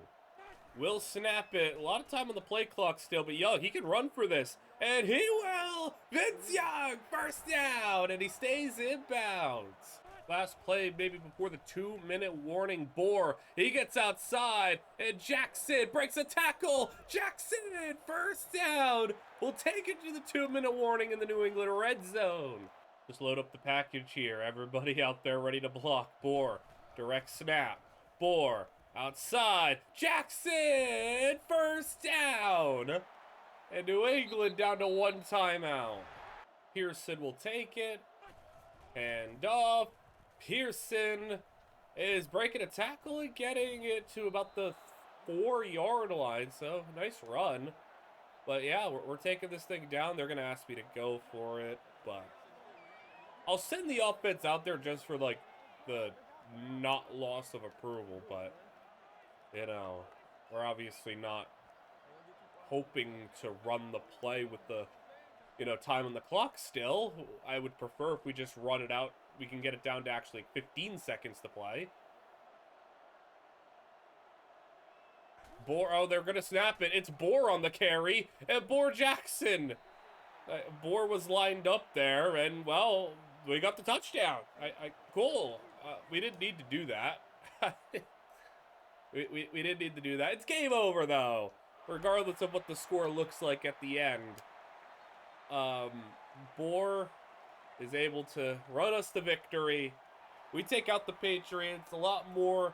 will snap it. A lot of time on the play clock still, but Young, he can run for this. And he will! Vince Young, 1st down, and he stays inbounds. Last play, maybe before the 2-minute warning. Bohr, he gets outside, and Jackson breaks a tackle. Jackson, 1st down. We'll take it to the 2-minute warning in the New England red zone. Just load up the package here. Everybody out there ready to block. Bohr, direct snap. Bohr, outside. Jackson, 1st down. And New England down to 1 timeout. Pearson will take it. Hand off. Pearson is breaking a tackle and getting it to about the 4-yard line. So, nice run. But yeah, we're taking this thing down. They're going to ask me to go for it, but I'll send the offense out there just for, like, the not loss of approval, but, you know, we're obviously not hoping to run the play with the, you know, time on the clock still. I would prefer if we just run it out. We can get it down to actually 15 seconds to play. Bohr, oh, they're going to snap it. It's Bohr on the carry, and Bohr Jackson. Bohr was lined up there, and, well, we got the touchdown. Cool. We didn't need to do that. we didn't need to do that. It's game over, though, regardless of what the score looks like at the end. Bohr is able to run us to victory. We take out the Patriots a lot more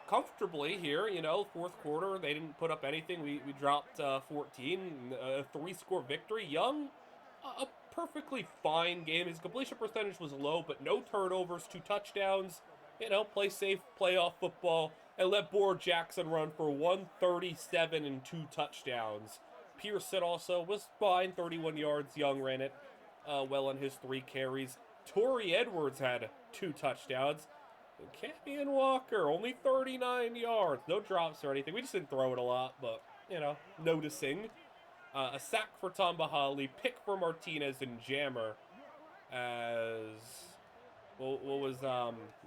comfortably here, you know. 4th quarter, they didn't put up anything. We dropped 14, a 3-score victory. Young, a perfectly fine game. His completion percentage was low, but no turnovers, 2 touchdowns. You know, play safe playoff football, and let Bohr Jackson run for 137 and 2 touchdowns. Pearson also was fine, 31 yards. Young ran it well on his 3 carries. Torrey Edwards had 2 touchdowns. Campion Walker, only 39 yards. No drops or anything. We just didn't throw it a lot, but, you know, noticing. A sack for Tamba Hali, pick for Martinez and Jammer. As, what was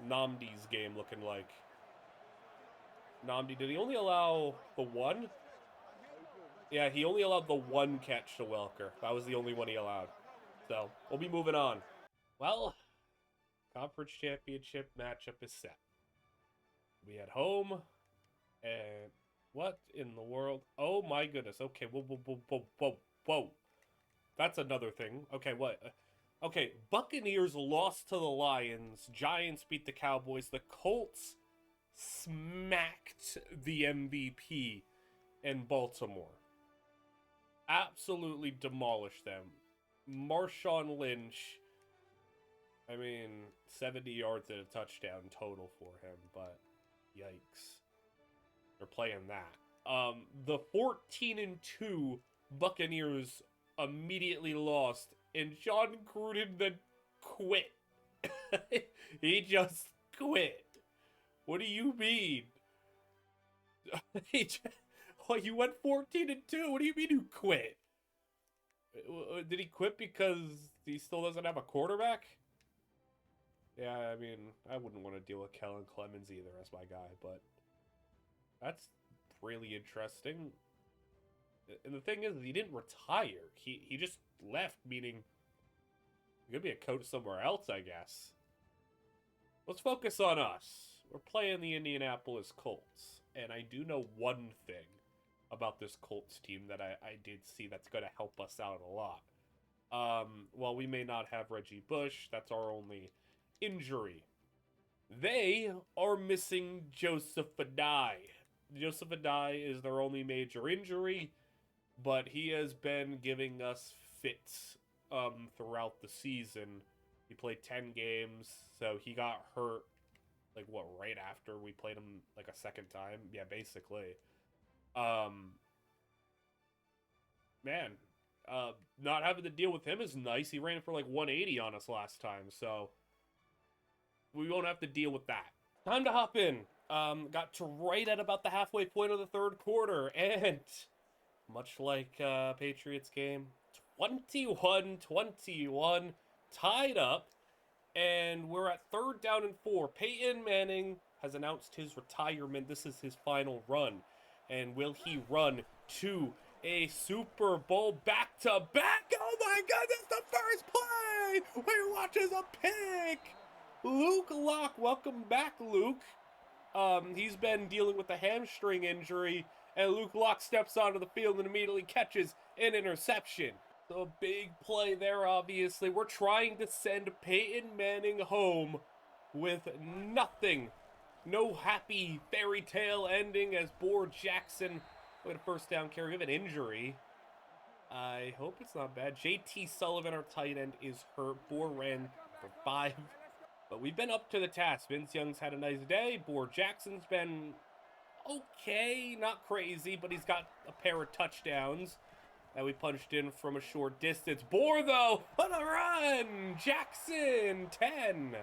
Namdi's game looking like? Namdi, did he only allow the 1? Yeah, he only allowed the 1 catch to Welker. That was the only one he allowed. So, we'll be moving on. Well, conference championship matchup is set. We at home, and what in the world? Oh my goodness. Okay, whoa. That's another thing. Okay, what? Okay, Buccaneers lost to the Lions. Giants beat the Cowboys. The Colts smacked the MVP in Baltimore. Absolutely demolished them. Marshawn Lynch, I mean, 70 yards and a touchdown total for him, but yikes. They're playing that. The 14-2 Buccaneers immediately lost, and John Gruden then quit. He just quit. What do you mean? Well, you went 14-2. What do you mean you quit? Did he quit because he still doesn't have a quarterback? Yeah, I mean, I wouldn't want to deal with Kellen Clemens either as my guy, but that's really interesting. And the thing is, he didn't retire. He just left, meaning he could be a coach somewhere else, I guess. Let's focus on us. We're playing the Indianapolis Colts, and I do know one thing about this Colts team that I did see that's going to help us out a lot. While we may not have Reggie Bush, that's our only injury. They are missing Joseph Adai. Joseph Adai is their only major injury, but he has been giving us fits throughout the season. He played 10 games, so he got hurt, like, what, right after we played him, like, a second time? Yeah, basically. Man, not having to deal with him is nice. He ran for, like, 180 on us last time, so we won't have to deal with that. Time to hop in. Got to right at about the halfway point of the third quarter, and much like Patriots game, 21-21, tied up, and we're at 3rd down and 4. Peyton Manning has announced his retirement. This is his final run. And will he run to a Super Bowl back-to-back? Oh my goodness, the first play! We watches a pick! Luke Locke, welcome back, Luke. He's been dealing with a hamstring injury, and Luke Locke steps onto the field and immediately catches an interception. So a big play there, obviously. We're trying to send Peyton Manning home with nothing. No happy fairy tale ending as Boar Jackson with a first down carry of an injury. I hope it's not bad. JT Sullivan, our tight end, is hurt. Boar ran for 5. But we've been up to the task. Vince Young's had a nice day. Boar Jackson's been okay, not crazy, but he's got a pair of touchdowns that we punched in from a short distance. Boar, though, on a run! Jackson, 10.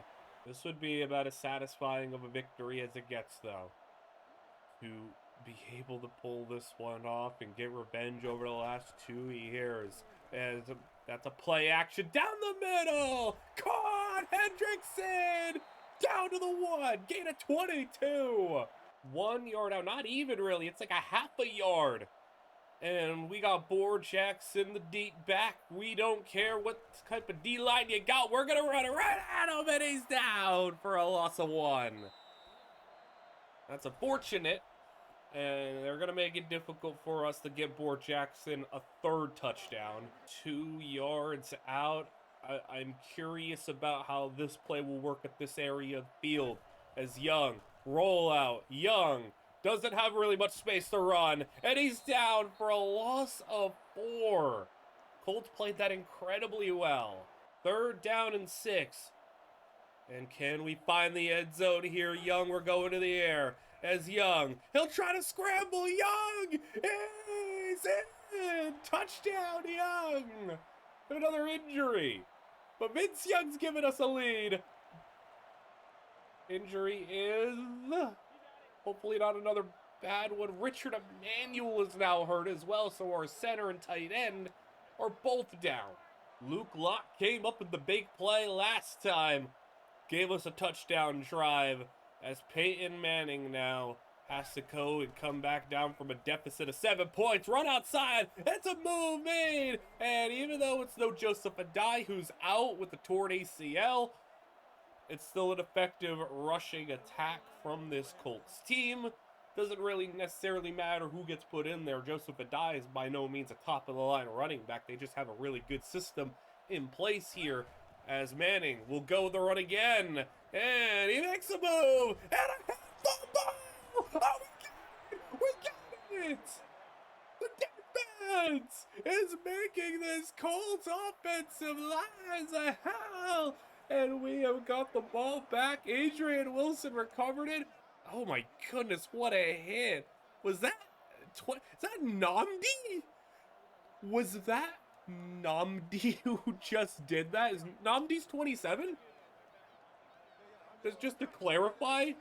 This would be about as satisfying of a victory as it gets, though. To be able to pull this one off and get revenge over the last 2 years. That's a play action down the middle! Caught! Hendrickson! Down to the 1! Gain of 22! 1 yard out. Not even, really. It's like a half a yard. And we got Boar Jackson, the deep back. We don't care what type of D-line you got. We're going to run it right at him, and he's down for a loss of 1. That's unfortunate. And they're going to make it difficult for us to get Boar Jackson a 3rd touchdown. 2 yards out. I'm curious about how this play will work at this area of the field. As Young, roll out, Young doesn't have really much space to run, and he's down for a loss of 4. Colts played that incredibly well. 3rd down and 6. And can we find the end zone here? Young, we're going to the air. As Young, he'll try to scramble. Young is in. Touchdown, Young. Another injury. But Vince Young's giving us a lead. Injury is hopefully not another bad one. Richard Emanuel is now hurt as well, so our center and tight end are both down. Luke Locke came up with the big play last time. Gave us a touchdown drive as Peyton Manning now has to go and come back down from a deficit of 7 points. Run outside. It's a move made. And even though it's no Joseph Adai, who's out with the torn ACL, it's still an effective rushing attack from this Colts team. Doesn't really necessarily matter who gets put in there. Joseph Adai is by no means a top-of-the-line running back. They just have a really good system in place here. As Manning will go the run again. And he makes a move. And a football! Oh, we got it! The defense is making this Colts offensive line a hell. And we have got the ball back. Adrian Wilson recovered it. Oh my goodness, what a hit. Was that, is that Nnamdi? Was that Nnamdi who just did that? Is Nnamdi's 27? Just to clarify,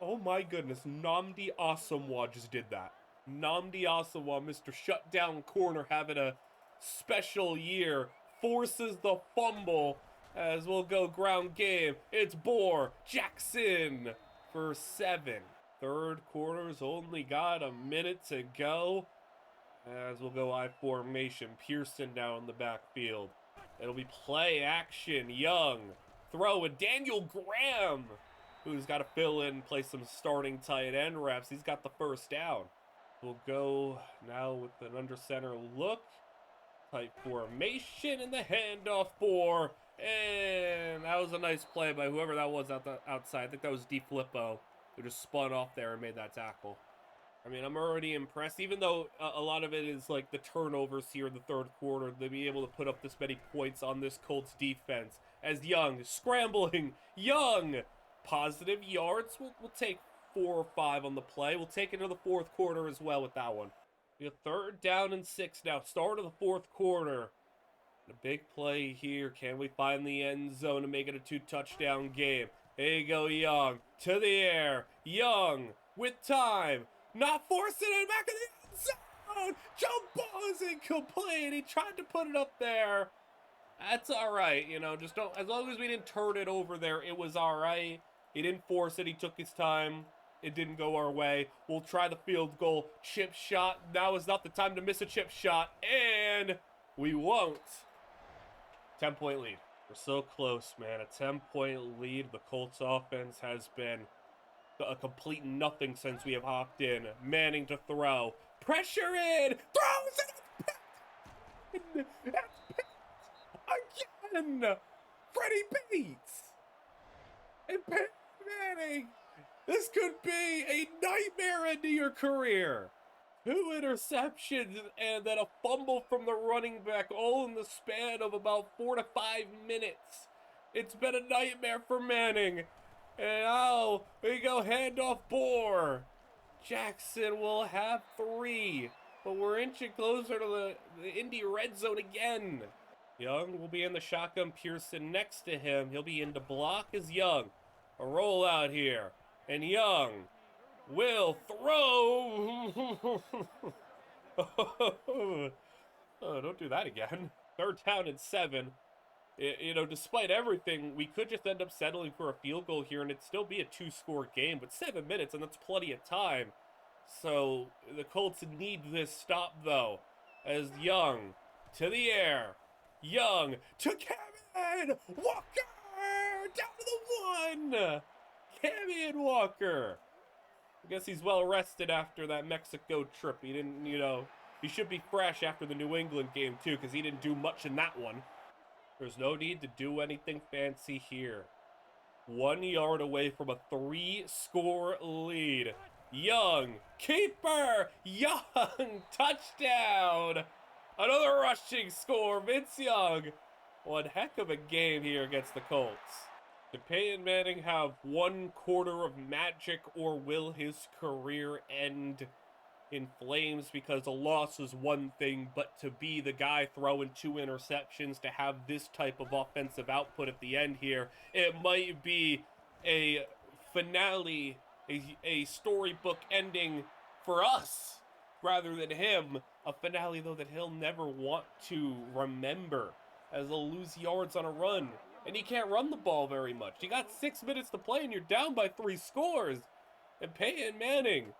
Oh my goodness, Nnamdi Asomugha just did that. Nnamdi Asomugha, Mr. Shutdown Corner, having a special year, forces the fumble as we'll go ground game. It's Bohr Jackson for 7. Third quarter's only got a minute to go as we'll go I formation. Pearson down in the backfield. It'll be play action. Young throw, and Daniel Graham, who's got to fill in, play some starting tight end reps. He's got the first down. We'll go now with an under center look. Tight formation and the handoff for, and that was a nice play by whoever that was outside. I think that was DeFilippo, who just spun off there and made that tackle. I mean, I'm already impressed, even though a lot of it is like the turnovers here in the third quarter, to be able to put up this many points on this Colts defense. As Young, scrambling, Young, positive yards. We'll take 4 or 5 on the play. We'll take it into the fourth quarter as well with that one. We have 3rd down and 6 now, start of the fourth quarter. A big play here. Can we find the end zone to make it a 2-touchdown game? There you go, Young, to the air. Young, with time. Not forcing it back in the end zone. Jump ball is incomplete. He tried to put it up there. That's all right, you know. Just don't. As long as we didn't turn it over there, it was all right. He didn't force it. He took his time. It didn't go our way. We'll try the field goal. Chip shot. Now is not the time to miss a chip shot, and we won't. 10-point lead. We're so close, man. A 10-point lead. The Colts offense has been a complete nothing since we have hopped in. Manning to throw. Pressure in. Throws it. Again. Freddie Bates. And Manning. This could be a nightmare into your career. 2 interceptions and then a fumble from the running back, all in the span of about 4 to 5 minutes. It's been a nightmare for Manning. And now we go handoff Bohr. Jackson will have 3, but we're inching closer to the Indy red zone again. Young will be in the shotgun. Pearson next to him. He'll be in to block as Young. A rollout here. And Young will throw. Oh, don't do that again. 3rd down and 7. You know, despite everything, we could just end up settling for a field goal here and it'd still be a 2-score game, but 7 minutes, and that's plenty of time. So the Colts need this stop, though, as Young to the air. Young to Kevin Walker! Down to the 1! Kevin Walker! I guess he's well rested after that Mexico trip. He didn't, you know, he should be fresh after the New England game, too, because he didn't do much in that one. There's no need to do anything fancy here. 1 yard away from a 3-score lead. Young, keeper, Young, touchdown. Another rushing score, Vince Young. One heck of a game here against the Colts. Did Peyton Manning have 1 quarter of magic, or will his career end in flames? Because a loss is one thing, but to be the guy throwing 2 interceptions, to have this type of offensive output at the end here, it might be a finale, a storybook ending for us rather than him. A finale, though, that he'll never want to remember, as he'll lose yards on a run. And he can't run the ball very much. You got 6 minutes to play and you're down by 3 scores. And Peyton Manning,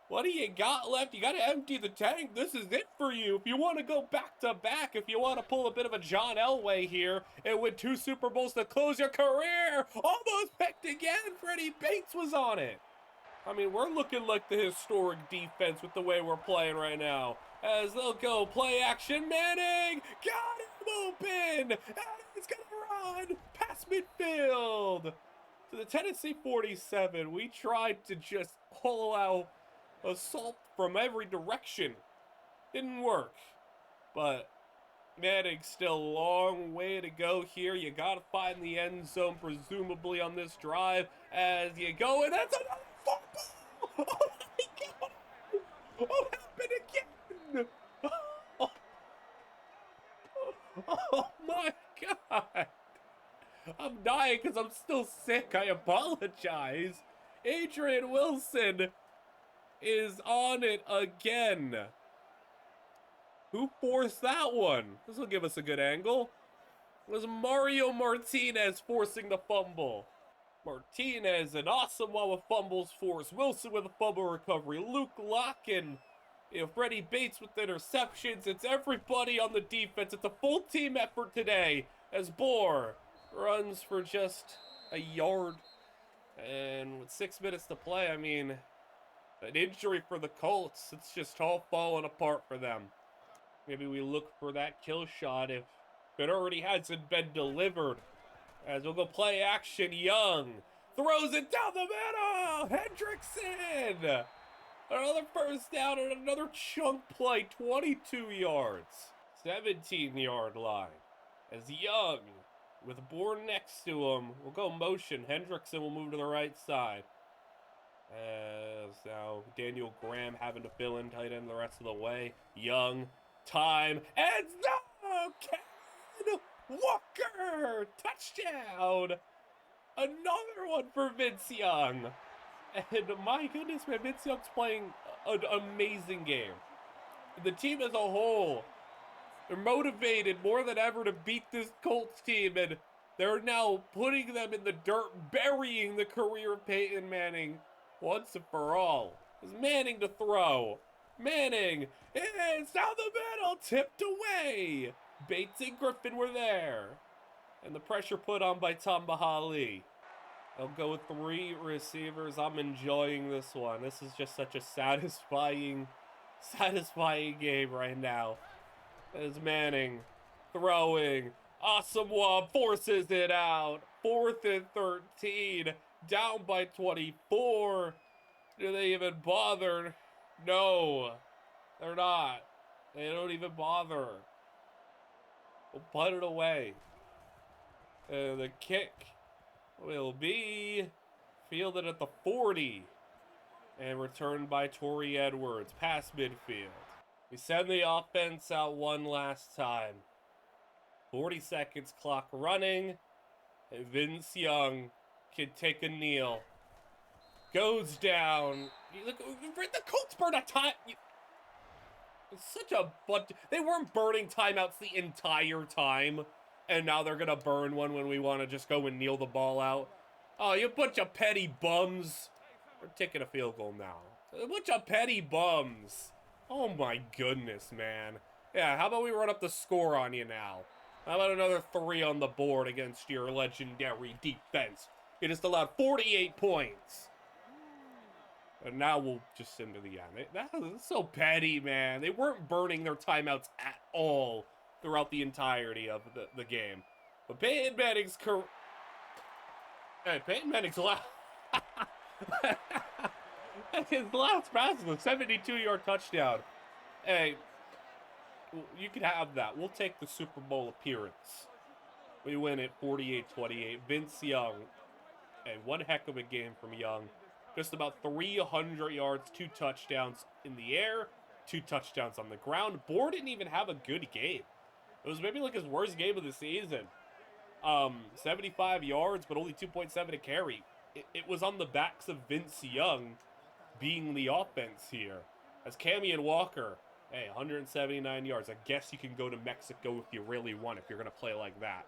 what do you got left? You got to empty the tank. This is it for you. If you want to go back to back, if you want to pull a bit of a John Elway here and win 2 Super Bowls to close your career, almost picked again. Freddie Bates was on it. I mean, we're looking like the historic defense with the way we're playing right now. As they'll go play action. Manning got him open. And he's going to run past midfield to the Tennessee 47. We tried to just pull out assault from every direction. Didn't work. But Manning's still a long way to go here. You got to find the end zone, presumably on this drive, as you go. And that's another fumble. Oh my God. What happened again? Oh my God. I'm dying because I'm still sick. I apologize. Adrian Wilson is on it again. Who forced that one? This will give us a good angle. It was Mario Martinez forcing the fumble. Martinez, an awesome one with fumbles forced. Wilson with a fumble recovery. Luke Locken, Freddie Bates with interceptions. It's everybody on the defense. It's a full team effort today as Bohr runs for just a yard. And with 6 minutes to play, I mean, an injury for the Colts. It's just all falling apart for them. Maybe we look for that kill shot if it already hasn't been delivered. As we'll go play action. Young throws it down the middle. Hendrickson. Another first down and another chunk play. 22 yards. 17-yard line. As Young, with Bourne next to him, will go motion. Hendrickson will move to the right side. As now Daniel Graham having to fill in tight end the rest of the way. Young, time, and no! Ken Walker! Touchdown! Another one for Vince Young. And my goodness, man, Vince Young's playing an amazing game. The team as a whole, they're motivated more than ever to beat this Colts team, and they're now putting them in the dirt, burying the career of Peyton Manning once and for all. Is Manning to throw. Manning is down the middle, tipped away. Bates and Griffin were there. And the pressure put on by Tamba Hali. They'll go with 3 receivers. I'm enjoying this one. This is just such a satisfying game right now. As Manning throwing. Awesome one, forces it out. 4th and 13. Down by 24. Do they even bother? No, they're not. They don't even bother. We'll put it away. The kick will be fielded at the 40 and returned by Torrey Edwards past midfield. We send the offense out one last time. 40 seconds clock running. And Vince Young can take a kneel. Goes down. Look, the Colts burned a time. It's such a bunch. They weren't burning timeouts the entire time, and now they're gonna burn one when we want to just go and kneel the ball out. Oh, you bunch of petty bums. We're taking a field goal now. A bunch of petty bums. Oh my goodness, man. Yeah, how about we run up the score on you now? How about another 3 on the board against your legendary defense? You just allowed 48 points. And now we'll just send to the end. That's so petty, man. They weren't burning their timeouts at all throughout the entirety of the game. But Peyton Manning's Peyton Manning's last his last pass was a 72-yard touchdown. Hey, you can have that. We'll take the Super Bowl appearance. We win it 48-28. Vince Young. And one heck of a game from Young. Just about 300 yards, 2 touchdowns in the air, 2 touchdowns on the ground. Bohr didn't even have a good game. It was maybe like his worst game of the season. 75 yards, but only 2.7 a carry. It was on the backs of Vince Young being the offense here. As Cammy and Walker, hey, 179 yards. I guess you can go to Mexico if you really want, if you're going to play like that.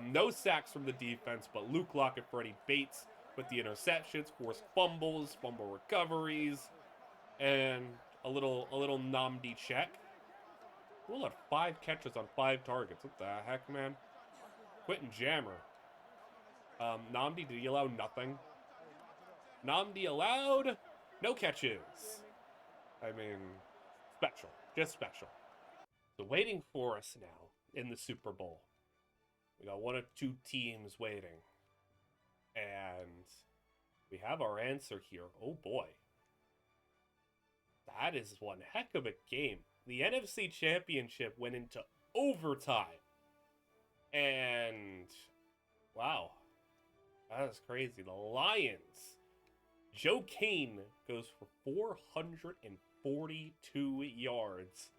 No sacks from the defense, but Luke Lockett, Freddie Bates with the interceptions, forced fumbles, fumble recoveries, and a little Nnamdi check. We'll have 5 catches on 5 targets. What the heck, man? Quentin Jammer. Nnamdi, did he allow nothing? Nnamdi allowed no catches. I mean, special. Just special. So waiting for us now in the Super Bowl. We got 1 or 2 teams waiting. And we have our answer here. Oh boy. That is one heck of a game. The NFC Championship went into overtime. And wow. That is crazy. The Lions. Joe Kane goes for 442 yards.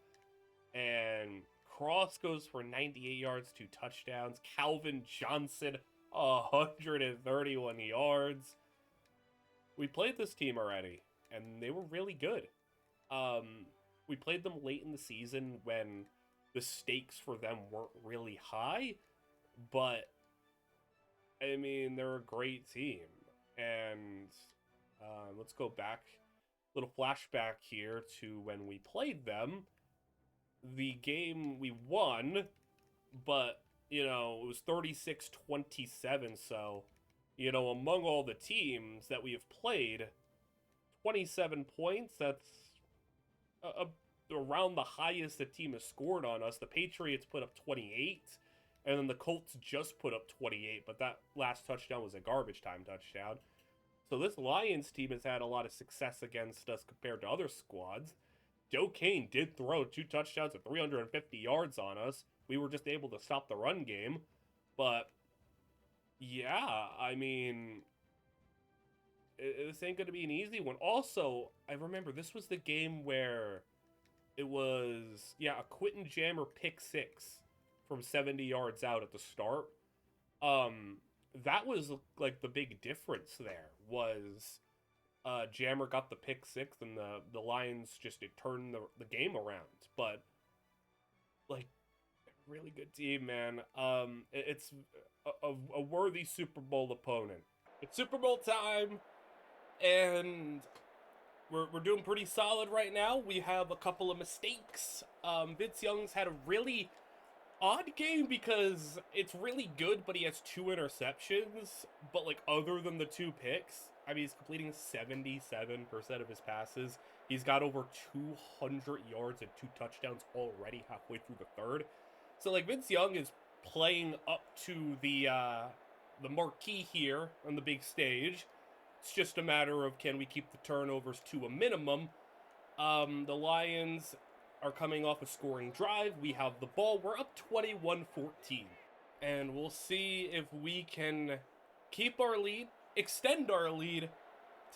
And Cross goes for 98 yards, 2 touchdowns. Calvin Johnson, 131 yards. we played this team already, and they were really good. We played them late in the season when the stakes for them weren't really high, but I mean, they're a great team. And let's go back, little flashback here to when we played them. The game we won, but, you know, it was 36-27, so, you know, among all the teams that we have played, 27 points, that's around the highest a team has scored on us. The Patriots put up 28, and then the Colts just put up 28, but that last touchdown was a garbage time touchdown. So this Lions team has had a lot of success against us compared to other squads. Joe Kane did throw 2 touchdowns at 350 yards on us. We were just able to stop the run game. But, yeah, I mean, this ain't going to be an easy one. Also, I remember this was the game where it was, a Quentin Jammer pick 6 from 70 yards out at the start. That was, like, the big difference there was Jammer got the pick 6 and the Lions just turned the game around. But, like, really good team, man. It's a worthy Super Bowl opponent. It's Super Bowl time, and we're doing pretty solid right now. We have a couple of mistakes. Vince Young's had a really odd game because it's really good, but he has 2 interceptions. But, like, other than the 2 picks, I mean, he's completing 77% of his passes. He's got over 200 yards and 2 touchdowns already halfway through the third. So, like, Vince Young is playing up to the marquee here on the big stage. It's just a matter of, can we keep the turnovers to a minimum? The Lions are coming off a scoring drive. We have the ball. We're up 21-14. And we'll see if we can keep our lead, extend our lead,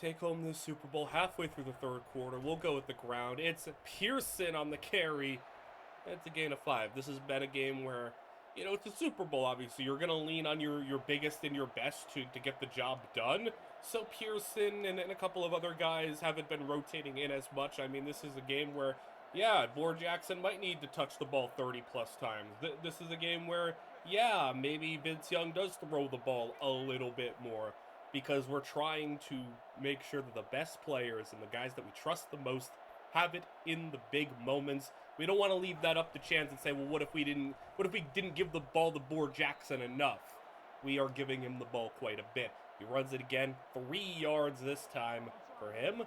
take home this Super Bowl halfway through the third quarter. We'll go with the ground. It's Pearson on the carry. It's a gain of 5. This has been a game where, you know, it's a Super Bowl, obviously. You're going to lean on your biggest and your best to get the job done. So Pearson and a couple of other guys haven't been rotating in as much. I mean, this is a game where, Lamar Jackson might need to touch the ball 30-plus times. This is a game where, maybe Vince Young does throw the ball a little bit more, because we're trying to make sure that the best players and the guys that we trust the most have it in the big moments. We don't want to leave that up to chance and say, well, what if we didn't give the ball to Lamar Jackson enough? We are giving him the ball quite a bit. He runs it again, 3 yards this time for him.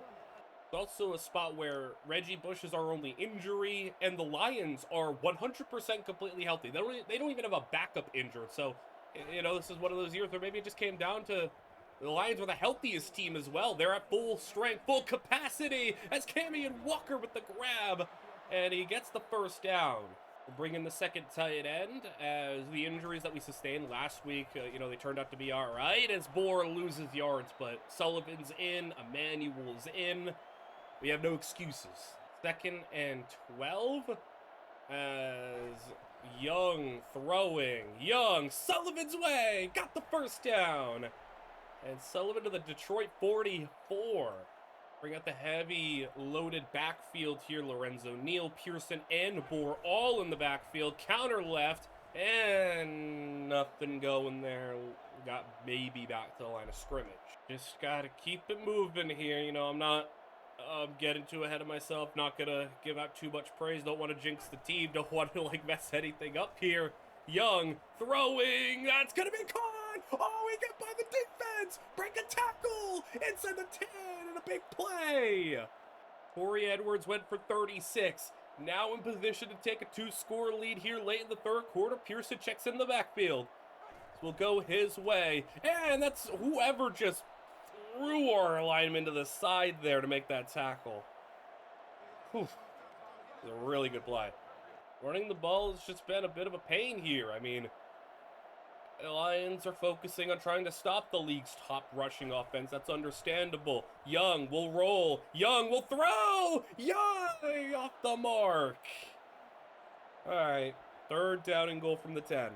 It's also a spot where Reggie Bush is our only injury, and the Lions are 100% completely healthy. They don't even have a backup injured. So, you know, this is one of those years where maybe it just came down to the Lions were the healthiest team as well. They're at full strength, full capacity, as Camion Walker with the grab, and he gets the first down. We'll bring in the second tight end, as the injuries that we sustained last week, they turned out to be all right, as Bohr loses yards, but Sullivan's in, Emmanuel's in. We have no excuses. 2nd and 12, as Young throwing. Young, Sullivan's way, got the first down. And Sullivan to the Detroit 44. Bring out the heavy loaded backfield here. Lorenzo Neal, Pearson, and Bohr all in the backfield. Counter left, and nothing going there. Got maybe back to the line of scrimmage. Just got to keep it moving here. You know, I'm not getting too ahead of myself. Not going to give out too much praise. Don't want to jinx the team. Don't want to, mess anything up here. Young throwing. That's going to be caught. Oh, we get by the defense. Break a tackle inside the 10 and a big play. Corey Edwards went for 36. Now in position to take a 2-score lead here late in the third quarter. Pearson checks in the backfield. This will go his way. And that's whoever just threw our lineman to the side there to make that tackle. Whew. It's a really good play. Running the ball has just been a bit of a pain here. I mean, the Lions are focusing on trying to stop the league's top rushing offense. That's understandable. Young will roll. Young will throw. Young off the mark. All right. 3rd down and goal from the 10.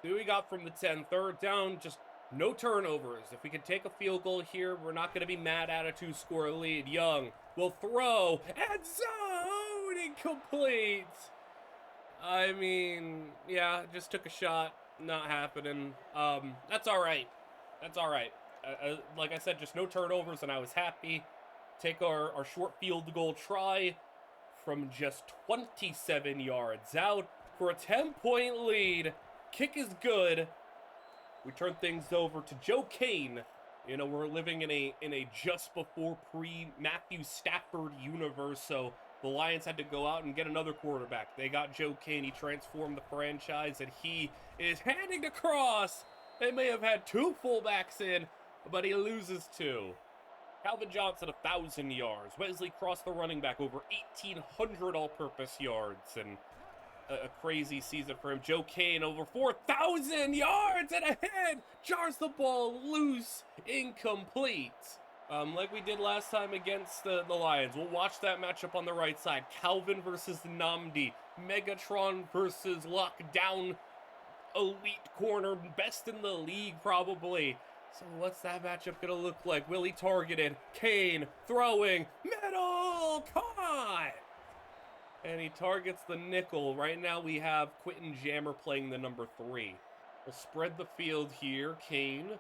Who we got from the 10? 3rd down. Just No turnovers. If we can take a field goal here, we're not going to be mad at a 2-score lead. Young will throw, and zone, incomplete. I mean, yeah, just took a shot. Not happening. That's all right. That's all right. Like I said, just no turnovers, and I was happy. Take our short field goal try from just 27 yards out for a 10-point lead. Kick is good. We turn things over to Joe Kane. You know, we're living in a just before pre-Matthew Stafford universe, so the Lions had to go out and get another quarterback. They got Joe Kane. He transformed the franchise, and he is handing the cross. They may have had 2 fullbacks in, but he loses 2. Calvin Johnson, 1,000 yards. Wesley Cross, the running back, over 1,800 all-purpose yards, and a crazy season for him. Joe Kane, over 4,000 yards and a hit, jars the ball loose, incomplete. Like we did last time against the Lions. We'll watch that matchup on the right side. Calvin versus Nnamdi. Megatron versus lockdown elite corner, best in the league probably. So what's that matchup gonna look like? Willie targeted, Kane throwing, middle, caught! And he targets the nickel. Right now we have Quentin Jammer playing the number 3. We'll spread the field here. Kane,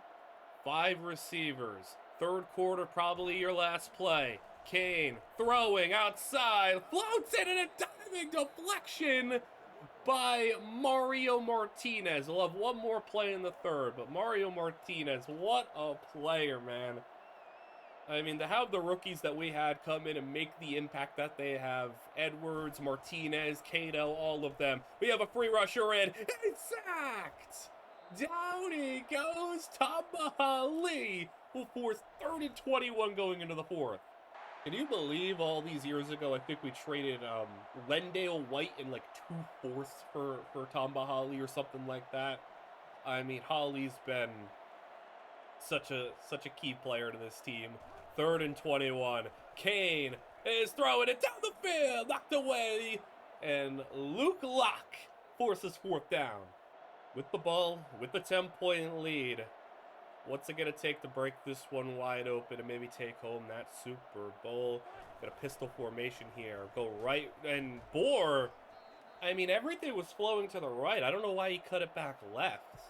5 receivers. Third quarter, probably your last play. Kane throwing outside, floats it, and a diving deflection by Mario Martinez. We'll have one more play in the third, but Mario Martinez, what a player, man. I mean, to have the rookies that we had come in and make the impact that they have, Edwards, Martinez, Cato, all of them. We have a free rusher in, and it's sacked! Down he goes, Tamba Hali will force 3rd and 21 going into the 4th. Can you believe all these years ago, I think we traded Lendale White in like 2/4 for Tamba Hali or something like that. I mean, Hali's been such a key player to this team. 3rd and 21. Kane is throwing it down the field, knocked away, and Luke Locke forces 4th down. With the ball, with the 10-point lead, what's it going to take to break this one wide open and maybe take home that Super Bowl? Got a pistol formation here. Go right, and Bohr, I mean, everything was flowing to the right. I don't know why he cut it back left.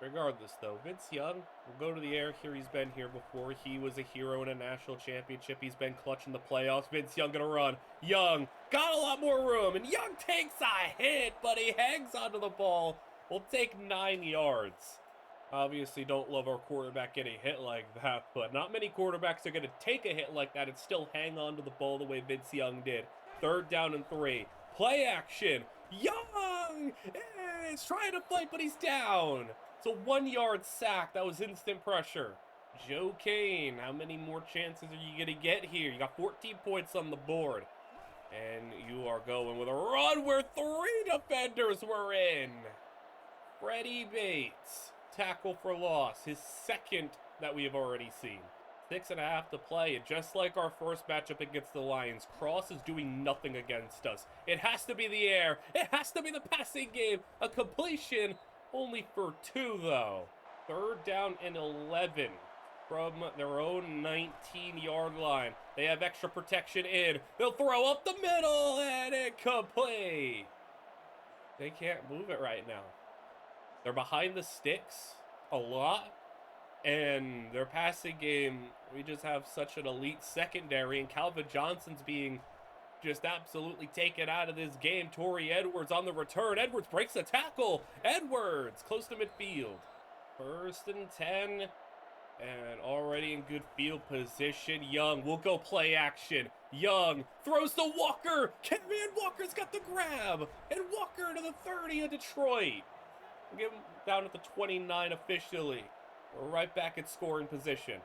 Regardless, though, Vince Young will go to the air here. He's been here before. He was a hero in a national championship. He's been clutch in the playoffs. Vince Young gonna run. Young got a lot more room, and Young takes a hit, but he hangs onto the ball. We'll take 9 yards. Obviously, don't love our quarterback getting hit like that, but not many quarterbacks are going to take a hit like that and still hang on to the ball the way Vince Young did. 3rd down and 3. Play action. Young is trying to fight, but he's down. It's a 1-yard sack. That was instant pressure. Joe Kane, how many more chances are you going to get here? You got 14 points on the board. And you are going with a run where 3 defenders were in. Freddie Bates, tackle for loss, his 2nd that we have already seen. 6.5 to play, and just like our first matchup against the Lions, Cross is doing nothing against us. It has to be the air, it has to be the passing game, a completion, only for 2 though. 3rd down and 11 from their own 19-yard line. They have extra protection in, they'll throw up the middle, and incomplete. They can't move it right now. They're behind the sticks a lot, and their passing game, we just have such an elite secondary, and Calvin Johnson's being just absolutely taken out of this game. Torrey Edwards on the return. Edwards breaks a tackle. Edwards close to midfield. 1st and 10, and already in good field position. Young will go play action. Young throws to Walker. Kenyon Walker's got the grab, and Walker to the 30 of Detroit. We'll get him down at the 29 officially. We're right back at scoring position.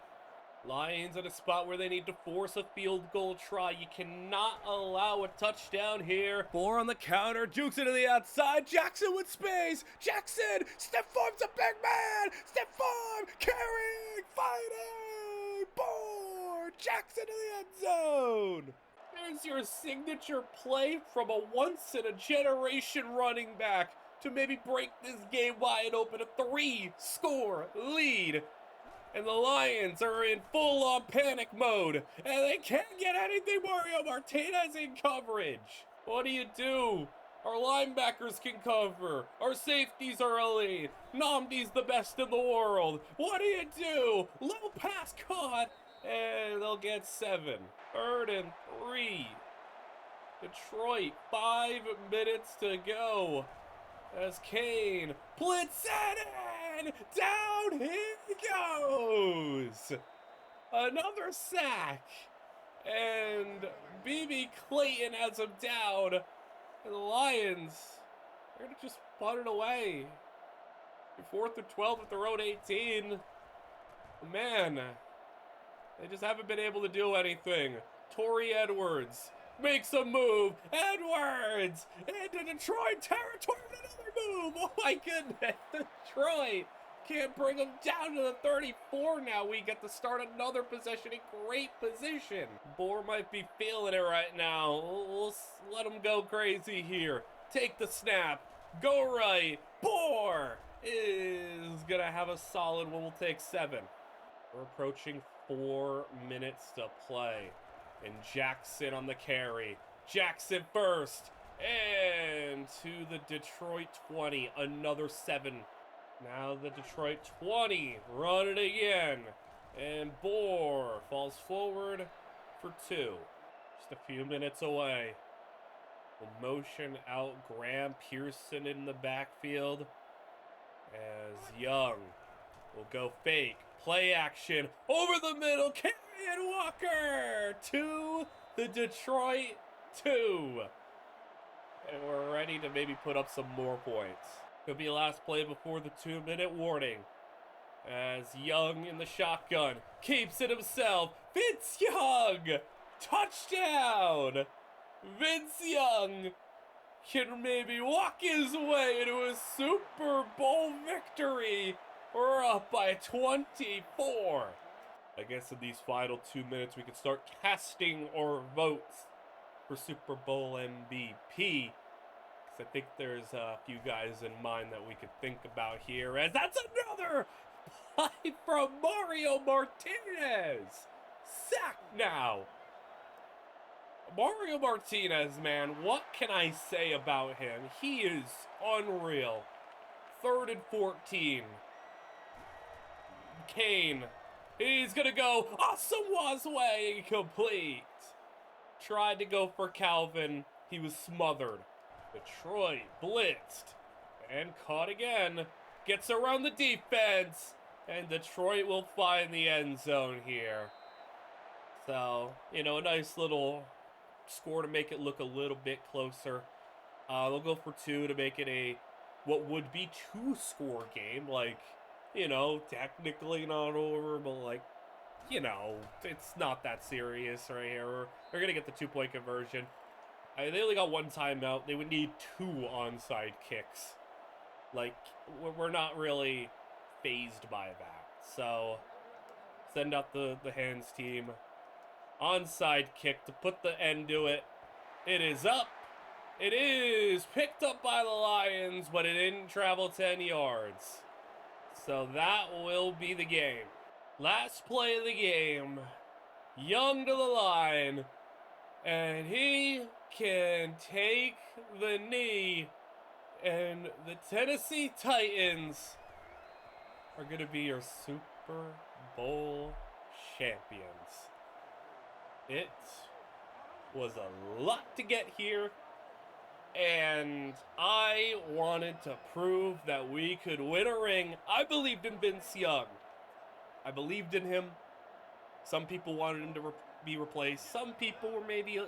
Lions at a spot where they need to force a field goal try. You cannot allow a touchdown here. Bohr on the counter, jukes it to the outside. Jackson with space. Jackson, Stephon's a big man. Stephon carrying, fighting. Bohr, Jackson to the end zone. There's your signature play from a once-in-a-generation running back. to maybe break this game wide open. A 3-score lead. And the Lions are in full-on panic mode. And they can't get anything. Mario Martinez in coverage. What do? Our linebackers can cover. Our safeties are elite. Nnamdi's the best in the world. What do? Low pass caught. And they'll get 7. 3rd and 3. Detroit, 5 minutes to go. As Kane blitz it in. Down he goes. Another sack. And BB Clayton has him down. And the Lions, they're going to just punt it away. 4th and 12 at their own 18. Man, they just haven't been able to do anything. Torrey Edwards makes a move. Edwards into Detroit territory. Another move. Oh my goodness. Detroit can't bring him down to the 34 now. We get to start another possession in great position. Bohr might be feeling it right now. We'll let him go crazy here. Take the snap. Go right. Bohr is going to have a solid one. We'll take 7. We're approaching 4 minutes to play. And Jackson on the carry. Jackson first. And to the Detroit 20. Another 7. Now the Detroit 20. Run it again. And Bohr falls forward for 2. Just a few minutes away. We'll motion out Graham Pearson in the backfield. As Young will go fake. Play action. Over the middle. Kenyon Walker to the Detroit 2. And we're ready to maybe put up some more points. Could be last play before the 2-minute warning. As Young in the shotgun keeps it himself. Vince Young! Touchdown! Vince Young can maybe walk his way into a Super Bowl victory. We're up by 24. I guess in these final 2 minutes we can start casting our votes for Super Bowl MVP. I think there's a few guys in mind that we could think about here, as that's another play from Mario Martinez. Sack now. Mario Martinez, man, what can I say about him? He is unreal. 3rd and 14. Kane, he's gonna go Asamoah's way, complete. Tried to go for Calvin, he was smothered. Detroit blitzed and caught again. Gets around the defense, and Detroit will find the end zone here. So, you know, a nice little score to make it look a little bit closer. They'll go for 2 to make it what would be 2-score game. Like, you know, technically not over, but like, you know, it's not that serious right here. They're going to get the 2-point conversion. They only got 1 timeout. They would need 2 onside kicks. Like, we're not really phased by that. So, send out the hands team. Onside kick to put the end to it. It is up. It is picked up by the Lions, but it didn't travel 10 yards. So that will be the game. Last play of the game. Young to the line. And he can take the knee. And the Tennessee Titans are going to be your Super Bowl champions. It was a lot to get here. And I wanted to prove that we could win a ring. I believed in Vince Young. I believed in him. Some people wanted him to be replaced. Some people were maybe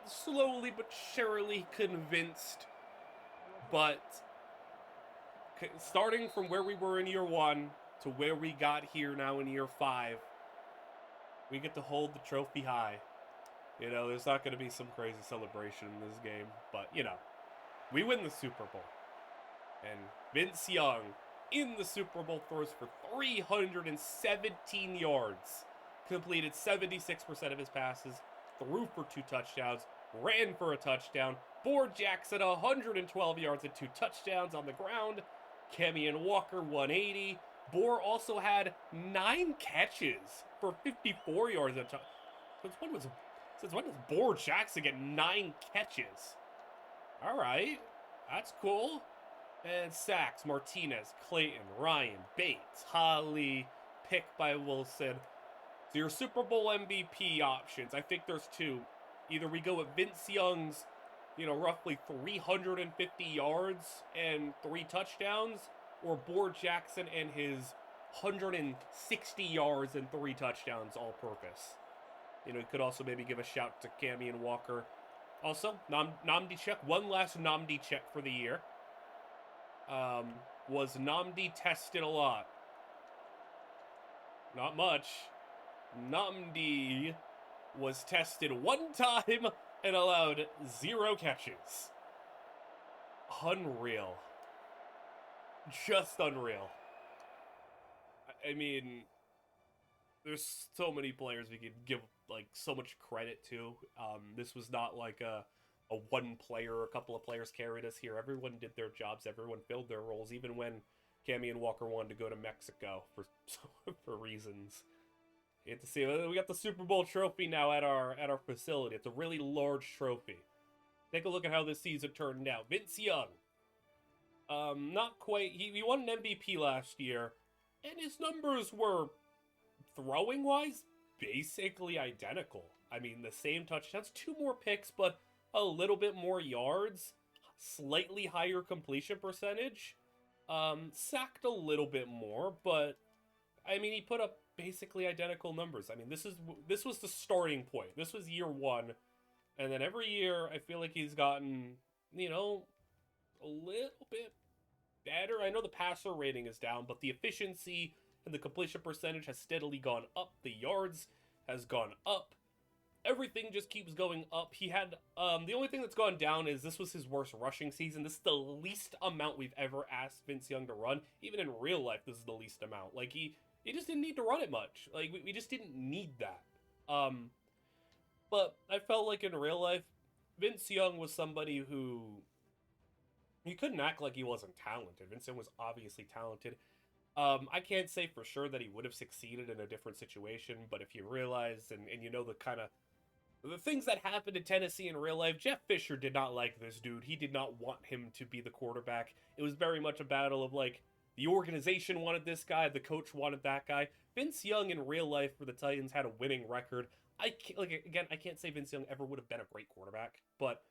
slowly but surely convinced. But starting from where we were in year 1 to where we got here now in year 5, we get to hold the trophy high. You know, there's not going to be some crazy celebration in this game, but, you know, we win the Super Bowl. And Vince Young, in the Super Bowl, throws for 317 yards, completed 76% of his passes, threw for 2 touchdowns, ran for a touchdown. Bohr Jackson, 112 yards and 2 touchdowns on the ground. Kamian Walker, 180. Bohr also had 9 catches for 54 yards and since when does Bohr Jackson get 9 catches? All right, that's cool. And sacks, Martinez, Clayton, Ryan, Bates, Holly, picked by Wilson. So your Super Bowl MVP options, I think there's 2. Either we go with Vince Young's, roughly 350 yards and 3 touchdowns, or Bohr Jackson and his 160 yards and 3 touchdowns all purpose. You could also maybe give a shout to Kamian Walker. Also, Nnamdi Check, one last Nnamdi Check for the year. Was Nnamdi tested a lot? Not much. Nnamdi was tested 1 time and allowed 0 catches. Unreal. Just unreal. I mean, there's so many players we could give so much credit to. This was not like a one player or a couple of players carried us here. Everyone did their jobs. Everyone filled their roles, even when Kamian Walker wanted to go to Mexico for reasons. You have to see, we got the Super Bowl trophy now at our facility. It's a really large trophy. Take a look at how this season turned out. Vince Young. Not quite. He won an MVP last year, and his numbers were, throwing-wise, basically identical. I mean, the same touchdowns, 2 more picks, but a little bit more yards, slightly higher completion percentage, sacked a little bit more, but, I mean, he put up basically identical numbers. I mean, this was the starting point. This was year 1, and then every year, I feel like he's gotten, a little bit better. I know the passer rating is down, but the efficiency and the completion percentage has steadily gone up. The yards has gone up. Everything just keeps going up. He had, the only thing that's gone down is this was his worst rushing season. This is the least amount we've ever asked Vince Young to run. Even in real life, this is the least amount. Like, he just didn't need to run it much. Like, we just didn't need that. But I felt like in real life, Vince Young was somebody who, he couldn't act like he wasn't talented. Vince Young was obviously talented. I can't say for sure that he would have succeeded in a different situation, but if you realize, and the kind of, the things that happened in Tennessee in real life, Jeff Fisher did not like this dude. He did not want him to be the quarterback. It was very much a battle of, the organization wanted this guy, the coach wanted that guy. Vince Young in real life for the Titans had a winning record. I can't say Vince Young ever would have been a great quarterback, but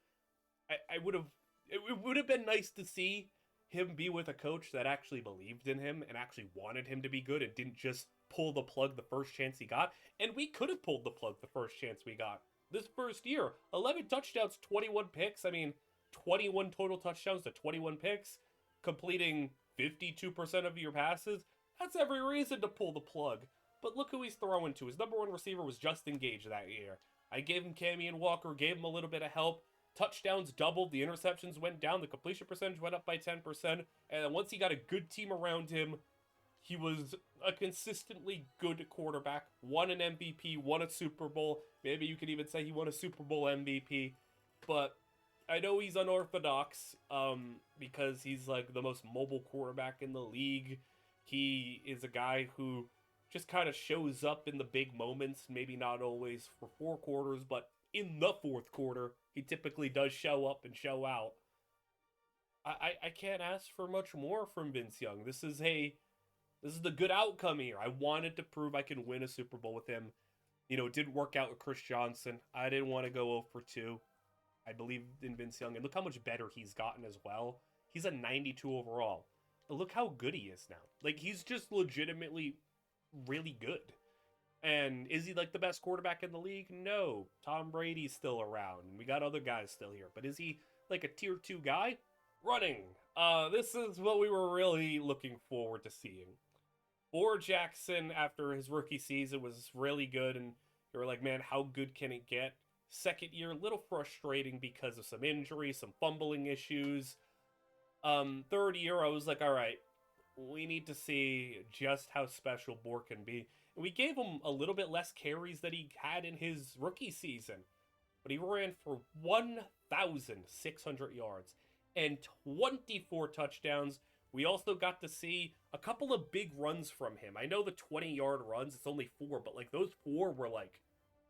it would have been nice to see him be with a coach that actually believed in him and actually wanted him to be good and didn't just pull the plug the first chance he got. And we could have pulled the plug the first chance we got. This first year, 11 touchdowns, 21 picks. I mean, 21 total touchdowns to 21 picks, completing 52% of your passes. That's every reason to pull the plug. But look who he's throwing to. His number 1 receiver was Justin Gage that year. I gave him Kamian Walker, gave him a little bit of help. Touchdowns doubled, the interceptions went down, the completion percentage went up by 10%, and then once he got a good team around him, he was a consistently good quarterback, won an MVP, won a Super Bowl, maybe you could even say he won a Super Bowl MVP, but I know he's unorthodox, because he's the most mobile quarterback in the league. He is a guy who just kind of shows up in the big moments, maybe not always for 4 quarters, but in the 4th quarter, he typically does show up and show out. I can't ask for much more from Vince Young. This is the good outcome here. I wanted to prove I can win a Super Bowl with him. It didn't work out with Chris Johnson. I didn't want to go 0 for 2. I believe in Vince Young, and look how much better he's gotten as well. He's a 92 overall. But look how good he is now. He's just legitimately really good. And is he the best quarterback in the league? No. Tom Brady's still around, and we got other guys still here. But is he a tier 2 guy? Running. This is what we were really looking forward to seeing. Bohr Jackson, after his rookie season, was really good, and you were like, man, how good can it get? Second year, a little frustrating because of some injuries, some fumbling issues. Third year, I was like, all right, we need to see just how special Bohr can be. And we gave him a little bit less carries that he had in his rookie season. but he ran for 1,600 yards and 24 touchdowns. We also got to see a couple of big runs from him. I know the 20-yard runs, it's only 4, but like those 4 were like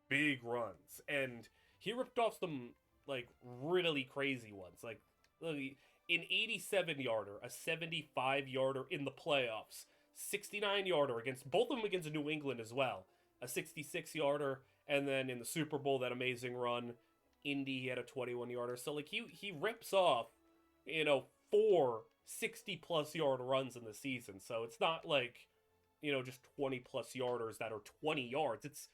big runs. And he ripped off some like really crazy ones. Like an 87-yarder, a 75-yarder in the playoffs, 69-yarder against both of them against New England as well, a 66-yarder, and then in the Super Bowl that amazing run, Indy, he had a 21-yarder. So like he rips off, 4 60-plus yard runs in the season. So it's not like, just 20-plus yarders that are 20 yards. It's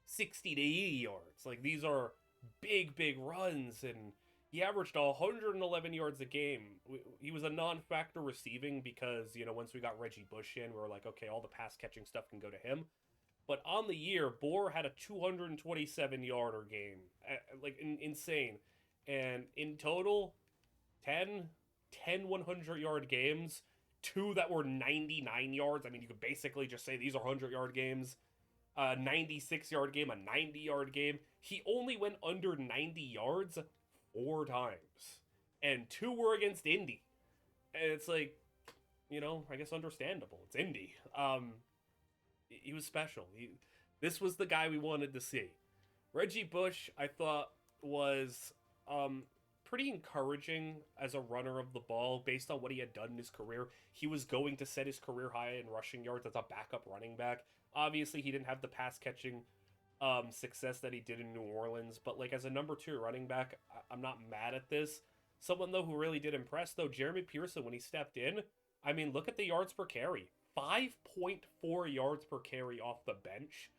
60 to 80 yards. Like these are big runs, and he averaged 111 yards a game. He was a non-factor receiving because, once we got Reggie Bush in, we were like, okay, all the pass-catching stuff can go to him. But on the year, Bohr had a 227-yarder game. Like, insane. And in total, 10 100-yard games, 2 that were 99 yards. I mean, you could basically just say these are 100-yard games. A 96-yard game, a 90-yard game. He only went under 90 yards 4 times. And 2 were against Indy. And it's like, I guess understandable. It's Indy. He was special. This was the guy we wanted to see. Reggie Bush, I thought, was pretty encouraging as a runner of the ball based on what he had done in his career. He was going to set his career high in rushing yards as a backup running back. Obviously, he didn't have the pass-catching success that he did in New Orleans, but like as a number 2 running back, I'm not mad at this. Someone, though, who really did impress, though, Jeremy Pearson, when he stepped in, I mean, look at the yards per carry. 5.4 yards per carry off the bench.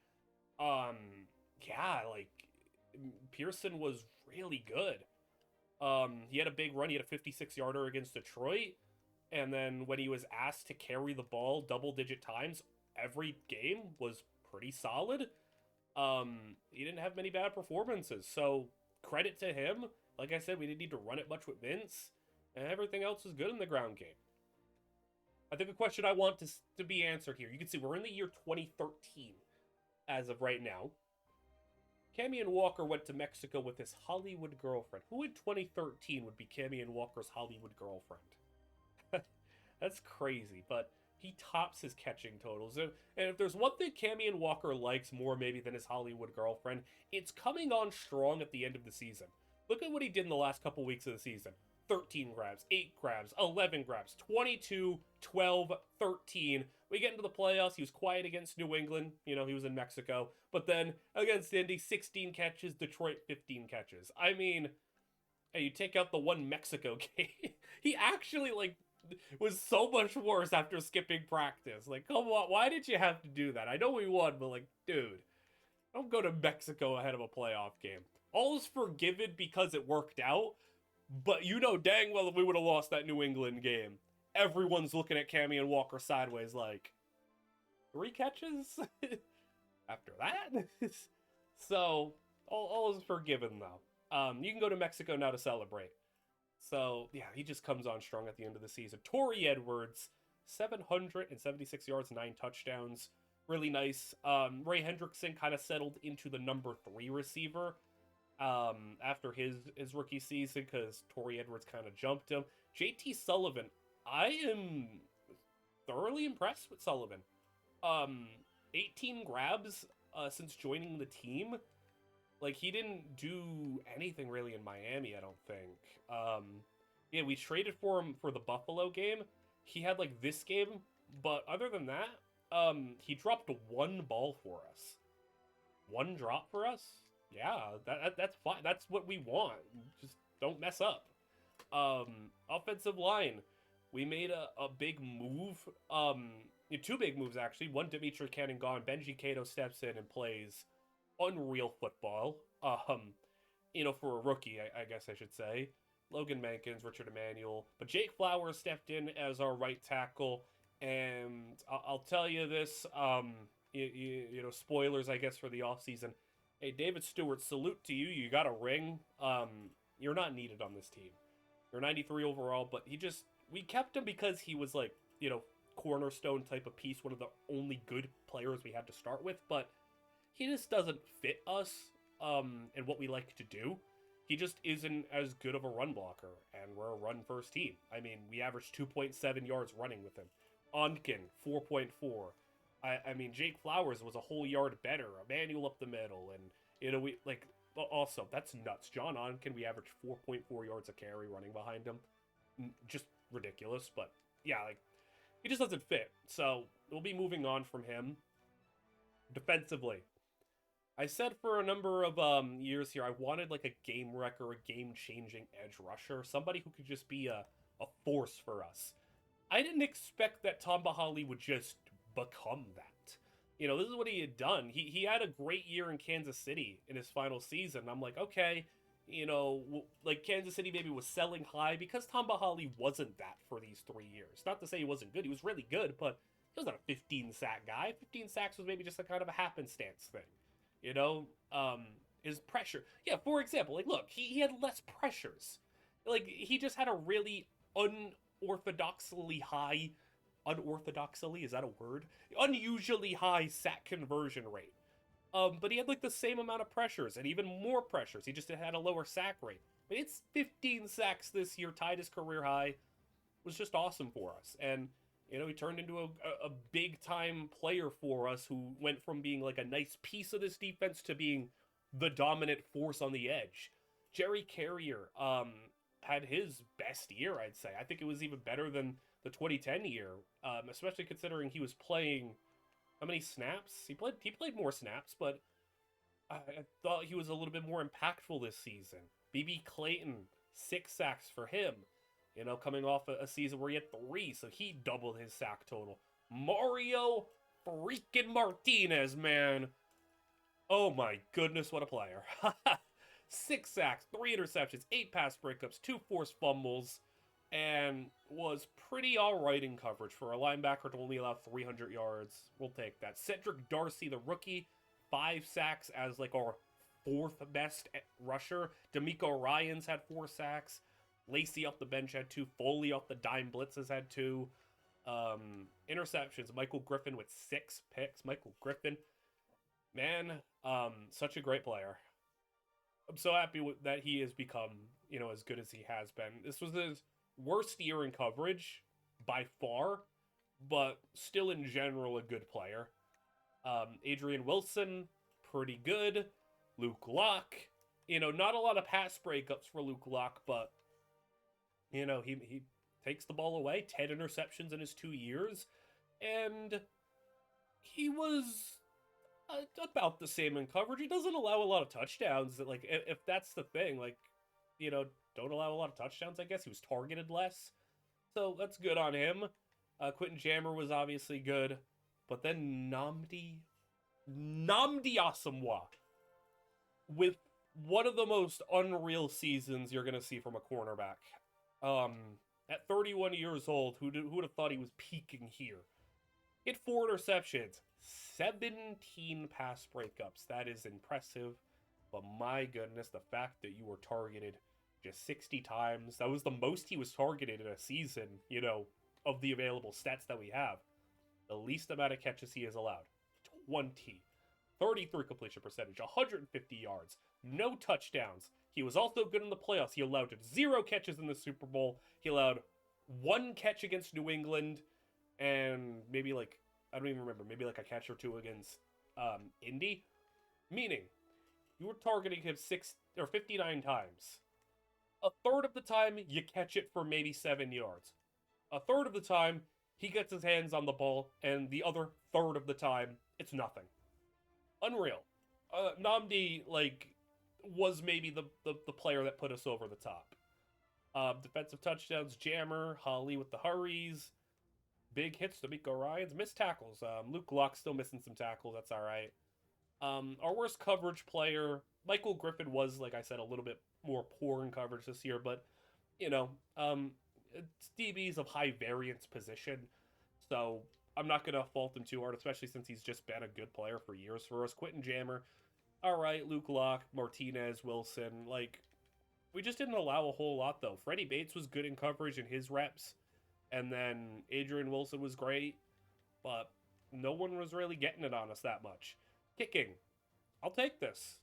Yeah, like, Pearson was really good. He had a big run. He had a 56-yarder against Detroit. And then when he was asked to carry the ball double-digit times every game was pretty solid. He didn't have many bad performances. So, credit to him. Like I said, we didn't need to run it much with Vince. And everything else was good in the ground game. I think the question I want to be answered here. You can see we're in the year 2013 as of right now. Camion Walker went to Mexico with his Hollywood girlfriend. Who in 2013 would be Camion Walker's Hollywood girlfriend? That's crazy, but he tops his catching totals. And if there's one thing Camion Walker likes more maybe than his Hollywood girlfriend, it's coming on strong at the end of the season. Look at what he did in the last couple weeks of the season. 13 grabs, 8 grabs, 11 grabs, 22, 12, 13. We get into the playoffs. He was quiet against New England. He was in Mexico. But then against Indy, 16 catches, Detroit, 15 catches. I mean, hey, you take out the one Mexico game. He actually, was so much worse after skipping practice. Come on, why did you have to do that? I know we won, but dude, don't go to Mexico ahead of a playoff game. All is forgiven because it worked out. But dang well if we would have lost that New England game, everyone's looking at Camion Walker sideways 3 catches after that? So, all is forgiven, though. You can go to Mexico now to celebrate. So, yeah, he just comes on strong at the end of the season. Torrey Edwards, 776 yards, 9 touchdowns. Really nice. Ray Hendrickson kind of settled into the number 3 receiver after his rookie season because Torrey Edwards kind of jumped him. JT Sullivan, I am thoroughly impressed with Sullivan. 18 grabs since joining the team. He didn't do anything really in Miami, I don't think. Yeah, we traded for him for the Buffalo game. He had this game, but other than that, he dropped 1 ball for us. 1 drop for us? Yeah, that's fine. That's what we want. Just don't mess up. Offensive line. We made a big move. 2 big moves, actually. One, Dimitri Cannon gone. Benji Cato steps in and plays unreal football. For a rookie, I guess I should say. Logan Mankins, Richard Emanuel. But Jake Flowers stepped in as our right tackle. And I'll tell you this, spoilers, I guess, for the offseason. Hey, David Stewart, salute to you. You got a ring. You're not needed on this team. You're 93 overall, but we kept him because he was cornerstone type of piece, one of the only good players we had to start with, but he just doesn't fit us and what we like to do. He just isn't as good of a run blocker, and we're a run-first team. I mean, we averaged 2.7 yards running with him. Onken, 4.4. I mean, Jake Flowers was a whole yard better. Emmanuel up the middle, and, we, like, also, that's nuts. John Onken, we averaged 4.4 yards a carry running behind him. Just ridiculous, but, yeah, like, he just doesn't fit. So, we'll be moving on from him. Defensively, I said for a number of years here, I wanted like a game wrecker, a game-changing edge rusher, somebody who could just be a force for us. I didn't expect that Tamba Hali would just become that. This is what he had done. He had a great year in Kansas City in his final season. I'm like, okay, like Kansas City maybe was selling high because Tamba Hali wasn't that for these 3 years. Not to say he wasn't good. He was really good, but he was not a 15-sack guy. 15 sacks was maybe just a kind of a happenstance thing. His pressure. Yeah, for example, like, look, he had less pressures. Like, he just had a really unusually high, is that a word? Unusually high sack conversion rate. But he had, like, the same amount of pressures and even more pressures. He just had a lower sack rate. But it's 15 sacks this year, tied his career high. It was just awesome for us. And he turned into a big-time player for us who went from being like a nice piece of this defense to being the dominant force on the edge. Jerry Carrier had his best year, I'd say. I think it was even better than the 2010 year, especially considering he was playing how many snaps? He played more snaps, but I thought he was a little bit more impactful this season. B.B. Clayton, 6 sacks for him. Coming off a season where he had 3, so he doubled his sack total. Mario freaking Martinez, man. Oh my goodness, what a player. 6 sacks, 3 interceptions, 8 pass breakups, 2 forced fumbles, and was pretty alright in coverage for a linebacker to only allow 300 yards. We'll take that. Cedric Darcy, the rookie, 5 sacks as like our 4th best rusher. D'Amico Ryans had 4 sacks. Lacey off the bench had 2. Foley off the dime blitzes had 2. Interceptions. Michael Griffin with 6 picks. Michael Griffin, man, such a great player. I'm so happy that he has become, as good as he has been. This was his worst year in coverage by far, but still in general a good player. Adrian Wilson, pretty good. Luke Locke, not a lot of pass breakups for Luke Locke, but he takes the ball away, 10 interceptions in his 2 years, and he was about the same in coverage. He doesn't allow a lot of touchdowns. Like, if that's the thing, like, don't allow a lot of touchdowns, I guess. He was targeted less, so that's good on him. Quentin Jammer was obviously good, but then Nnamdi Asomugha, with one of the most unreal seasons you're going to see from a cornerback. At 31 years old, who would have thought he was peaking here? He had 4 interceptions, 17 pass breakups. That is impressive, but my goodness, the fact that you were targeted just 60 times, that was the most he was targeted in a season, of the available stats that we have. The least amount of catches he has allowed, 20. 33 completion percentage, 150 yards, no touchdowns. He was also good in the playoffs. He allowed 0 catches in the Super Bowl. He allowed 1 catch against New England, and maybe like, I don't even remember, maybe like a catch or 2 against Indy. Meaning, you were targeting him 59 times. A third of the time, you catch it for maybe 7 yards. A third of the time, he gets his hands on the ball, and the other third of the time, it's nothing. Unreal. Nnamdi, like, was maybe the player that put us over the top. Defensive touchdowns, Jammer, Hali with the hurries, big hits, D'Amico Ryans, missed tackles. Luke Locke still missing some tackles, that's alright. Our worst coverage player, Michael Griffin, was, like I said, a little bit more poor in coverage this year, but, it's DB's of high variance position, so I'm not going to fault him too hard, especially since he's just been a good player for years for us. Quentin Jammer, alright. Luke Locke, Martinez, Wilson, like, we just didn't allow a whole lot, though. Freddie Bates was good in coverage in his reps, and then Adrian Wilson was great, but no one was really getting it on us that much. Kicking. I'll take this.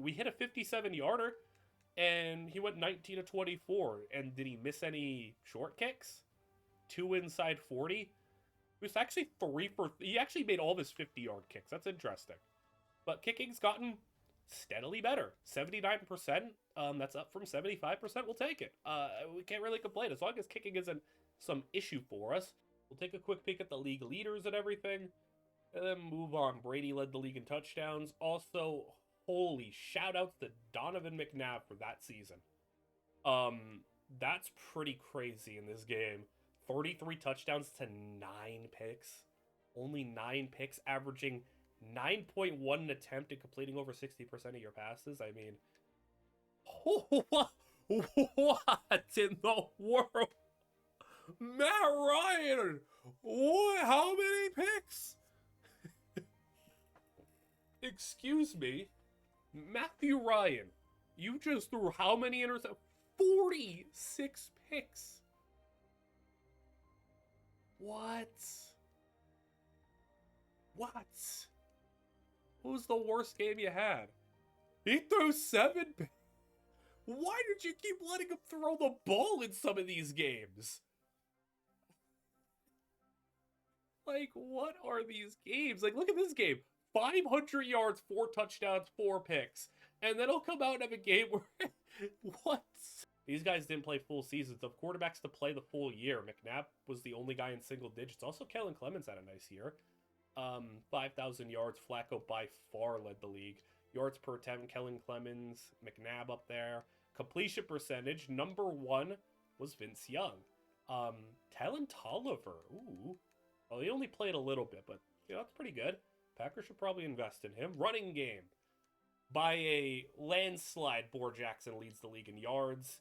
We hit a 57-yarder, and he went 19 to 24. And did he miss any short kicks? 2 inside 40. He was actually 3 for. He actually made all of his 50-yard kicks. That's interesting. But kicking's gotten steadily better. 79%. That's up from 75%. We'll take it. We can't really complain as long as kicking isn't some issue for us. We'll take a quick peek at the league leaders and everything, and then move on. Brady led the league in touchdowns. Also, holy shout outs to Donovan McNabb for that season. That's pretty crazy in this game. 33 touchdowns to 9 picks. Only 9 picks, averaging 9.1 an attempt and completing over 60% of your passes. I mean, what in the world? Matt Ryan! What? How many picks? Excuse me? Matthew Ryan, you just threw how many interceptions? 46 picks. What? What was the worst game you had? He threw 7 picks. Why did you keep letting him throw the ball in some of these games? Like, what are these games? Like, look at this game. 500 yards, 4 touchdowns, 4 picks. And then he'll come out and have a game where... What? These guys didn't play full seasons. Of quarterbacks to play the full year, McNabb was the only guy in single digits. Also, Kellen Clemens had a nice year. 5,000 yards. Flacco by far led the league. Yards per attempt, Kellen Clemens, McNabb up there. Completion percentage, number 1 was Vince Young. Talon Tolliver, ooh. Well, he only played a little bit, but you know, that's pretty good. Packers should probably invest in him. Running game. By a landslide, Boar Jackson leads the league in yards.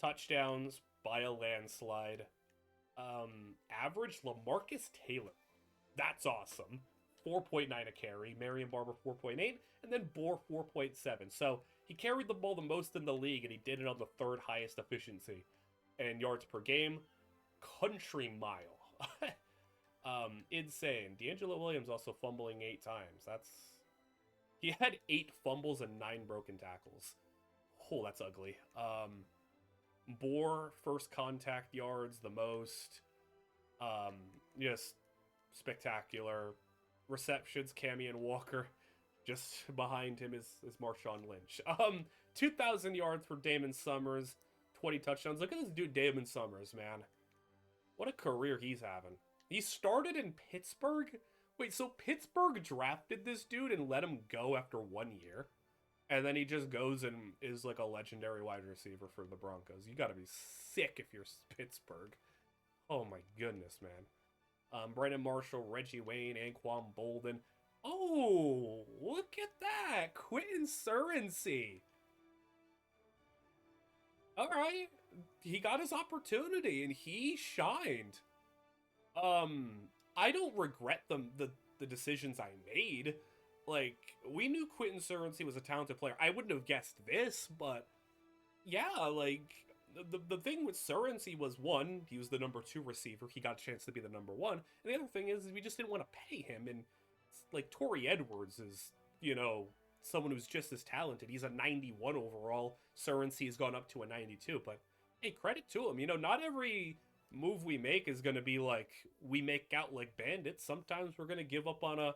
Touchdowns by a landslide. Average, LaMarcus Taylor. That's awesome. 4.9 a carry. Marion Barber 4.8. And then Boar 4.7. So he carried the ball the most in the league, and he did it on the 3rd highest efficiency. And yards per game, country mile. Insane. D'Angelo Williams also fumbling 8 times. He had 8 fumbles and 9 broken tackles. Oh, that's ugly. Boar, first contact yards, the most. Just spectacular. Receptions, Cammy and Walker. Just behind him is Marshawn Lynch. 2,000 yards for Damon Summers. 20 touchdowns. Look at this dude, Damon Summers, man. What a career he's having. He started in Pittsburgh. Wait, so Pittsburgh drafted this dude and let him go after 1 year? And then he just goes and is like a legendary wide receiver for the Broncos. You gotta be sick if you're Pittsburgh. Oh my goodness, man. Brandon Marshall, Reggie Wayne, Anquan Bolden. Oh, look at that. Quentin Surency. All right. He got his opportunity and he shined. I don't regret the decisions I made. Like, we knew Quentin Surency was a talented player. I wouldn't have guessed this, but yeah, like, the thing with Surency was, 1, he was the number 2 receiver. He got a chance to be the number 1. And the other thing is we just didn't want to pay him. And, like, Torrey Edwards is, you know, someone who's just as talented. He's a 91 overall. Surency has gone up to a 92. But, hey, credit to him. You know, not every move we make is going to be like, we make out like bandits. Sometimes we're going to give up on a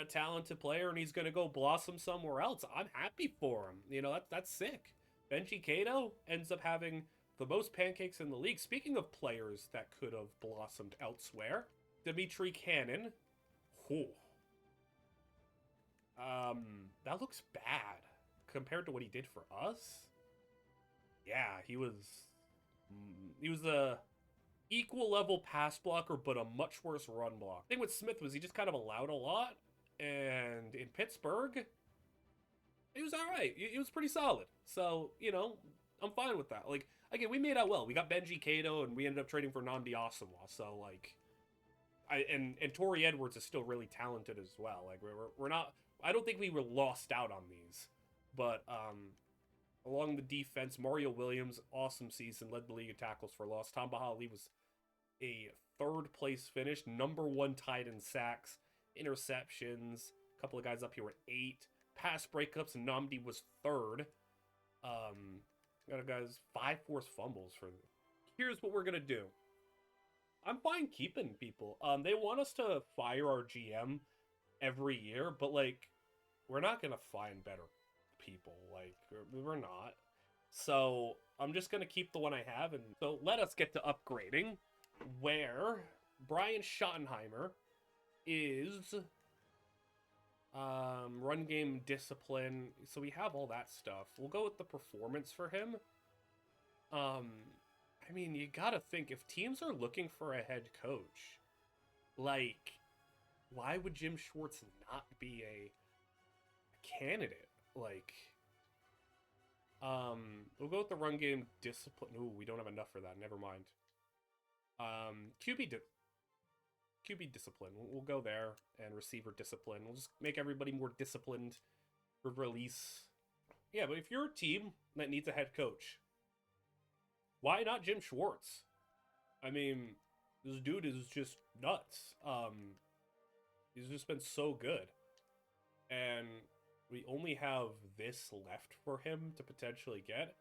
talented player and he's going to go blossom somewhere else. I'm happy for him. You know, that's sick. Benji Cato ends up having the most pancakes in the league. Speaking of players that could have blossomed elsewhere, Dimitri Cannon. Whew. That looks bad compared to what he did for us. Yeah, he was a equal level pass blocker, but a much worse run block. The thing with Smith was he just kind of allowed a lot, and in Pittsburgh, he was all right. He was pretty solid. So, you know, I'm fine with that. Like, again, we made out well. We got Benji Cato, and we ended up trading for Nnamdi Asomugha. So, like, and Torrey Edwards is still really talented as well. Like, we're not. I don't think we were lost out on these, but along the defense, Mario Williams, awesome season, led the league in tackles for loss. Tom Bahali was a 3rd place finish, number 1 tied in sacks, interceptions. A couple of guys up here with 8. pass breakups, Namdi was third. Got a guy's 5 forced fumbles for. Here's what we're gonna do. I'm fine keeping people. They want us to fire our GM every year, but like, we're not gonna find better people. Like, we're not. So I'm just gonna keep the one I have, and so let us get to upgrading, where Brian Schottenheimer is run game discipline. So we have all that stuff. We'll go with the performance for him. I mean, you gotta think, if teams are looking for a head coach, like, why would Jim Schwartz not be a candidate? Like, we'll go with the run game discipline. Ooh, we don't have enough for that. Never mind. QB discipline. We'll go there, and receiver discipline. We'll just make everybody more disciplined for release. Yeah, but if you're a team that needs a head coach, why not Jim Schwartz? I mean, this dude is just nuts. He's just been so good. And we only have this left for him to potentially get.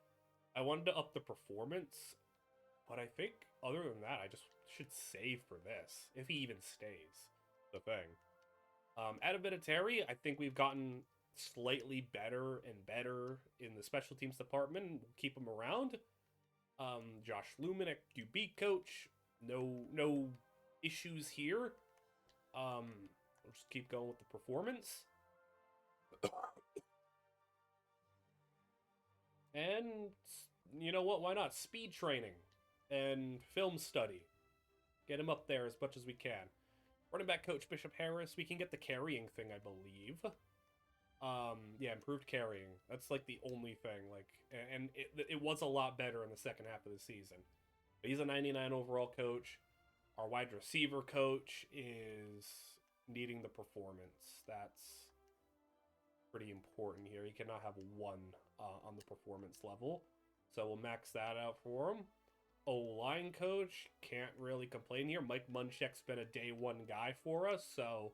I wanted to up the performance, but I think other than that, I just should save for this, if he even stays. The thing. Adam Vinatieri, I think we've gotten slightly better and better in the special teams department. We'll keep him around. Josh Lumen at QB coach. No issues here. We'll just keep going with the performance. And you know what? Why not? Speed training and film study. Get him up there as much as we can. Running back coach Bishop Harris. We can get the carrying thing, I believe. Yeah, improved carrying. That's like the only thing. Like, and it was a lot better in the second half of the season. But he's a 99 overall coach. Our wide receiver coach is needing the performance. That's pretty important here. He cannot have one on the performance level. So we'll max that out for him. O-line coach, can't really complain here. Mike Munchak's been a day one guy for us, so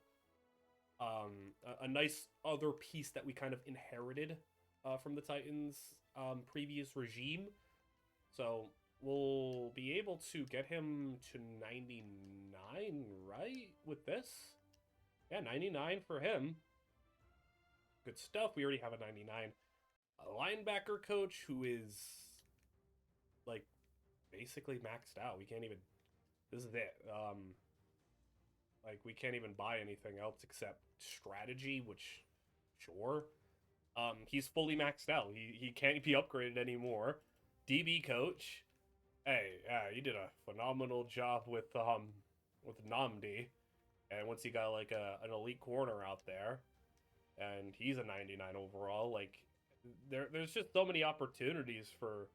a nice other piece that we kind of inherited from the Titans' previous regime. So we'll be able to get him to 99, right, with this? Yeah, 99 for him. Good stuff. We already have a 99. A linebacker coach who is, like, basically maxed out. We can't even... This is it. Like, we can't even buy anything else except strategy, which, sure. He's fully maxed out. He can't be upgraded anymore. DB coach. Hey, you did a phenomenal job with Namdi. And once he got, like, an elite corner out there, and he's a 99 overall, like, there's just so many opportunities for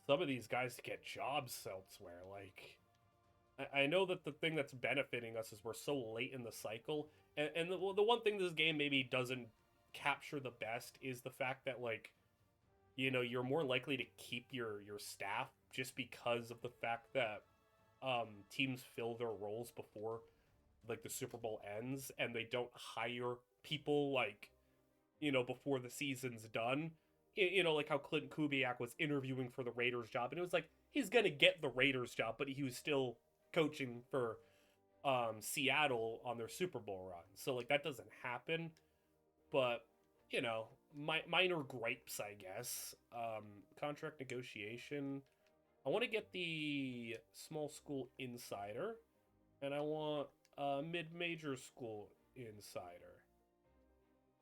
some of these guys to get jobs elsewhere. Like, I know that the thing that's benefiting us is we're so late in the cycle, and the one thing this game maybe doesn't capture the best is the fact that, like, you know, you're more likely to keep your staff just because of the fact that teams fill their roles before, like, the Super Bowl ends, and they don't hire people, like, you know, before the season's done. You know, like how Clint Kubiak was interviewing for the Raiders job, and it was like, he's gonna get the Raiders job, but he was still coaching for Seattle on their Super Bowl run. So, like, that doesn't happen. But, you know, minor gripes, I guess. Contract negotiation. I want to get the small school insider, and I want mid-major school insider.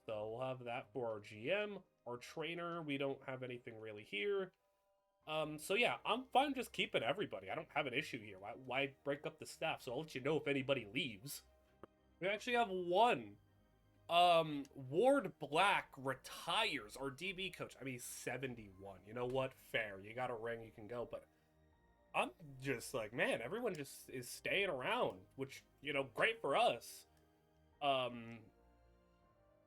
So we'll have that for our GM. Our trainer, we don't have anything really here. So yeah, I'm fine just keeping everybody. I don't have an issue here. Why break up the staff? So I'll let you know if anybody leaves. We actually have one. Ward Black retires, our DB coach. I mean, he's 71. You know what? Fair. You got a ring, you can go. But I'm just like, man, everyone just is staying around, which, you know, great for us.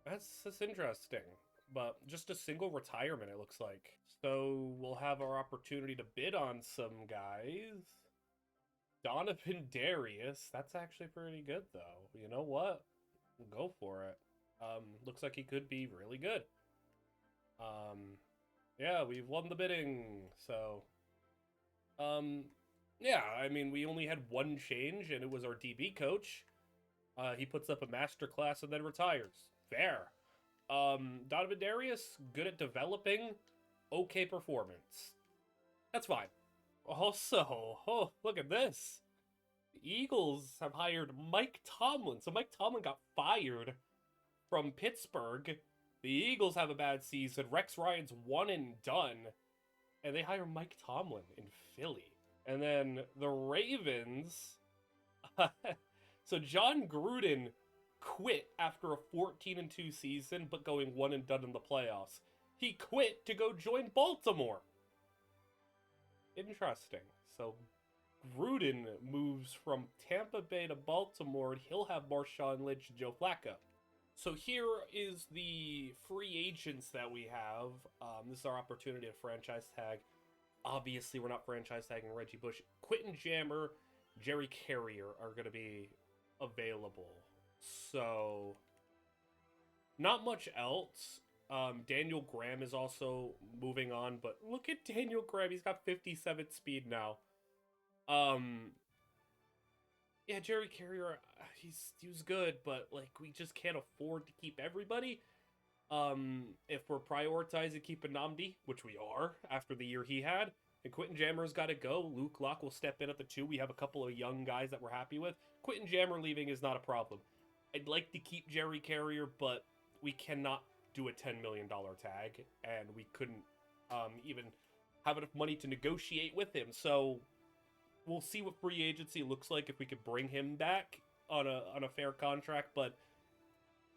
That's interesting. But just a single retirement, it looks like. So we'll have our opportunity to bid on some guys. Donovan Darius. That's actually pretty good, though. You know what? We'll go for it. Looks like he could be really good. Yeah, we've won the bidding, so yeah, I mean, we only had one change, and it was our DB coach. He puts up a master class and then retires. Fair. Donovan Darius, good at developing, okay performance. That's fine. Also, oh, look at this. The Eagles have hired Mike Tomlin. So Mike Tomlin got fired from Pittsburgh. The Eagles have a bad season. Rex Ryan's one and done. And they hire Mike Tomlin in Philly. And then the Ravens. So John Gruden quit after a 14-2 season, but going one and done in the playoffs. He quit to go join Baltimore. Interesting. So Gruden moves from Tampa Bay to Baltimore, and he'll have Marshawn Lynch and Joe Flacco. So here is the free agents that we have. This is our opportunity to franchise tag. Obviously, we're not franchise tagging Reggie Bush. Quentin Jammer, Jerry Carrier are going to be available. So, not much else. Daniel Graham is also moving on, but look at Daniel Graham. He's got 57 speed now. Yeah, Jerry Carrier, he was good, but like we just can't afford to keep everybody. If we're prioritizing keeping Nnamdi, which we are after the year he had, and Quentin Jammer's got to go. Luke Locke will step in at the 2. We have a couple of young guys that we're happy with. Quentin Jammer leaving is not a problem. I'd like to keep Jerry Carrier, but we cannot do a $10 million tag, and we couldn't even have enough money to negotiate with him. So we'll see what free agency looks like if we could bring him back on a fair contract, but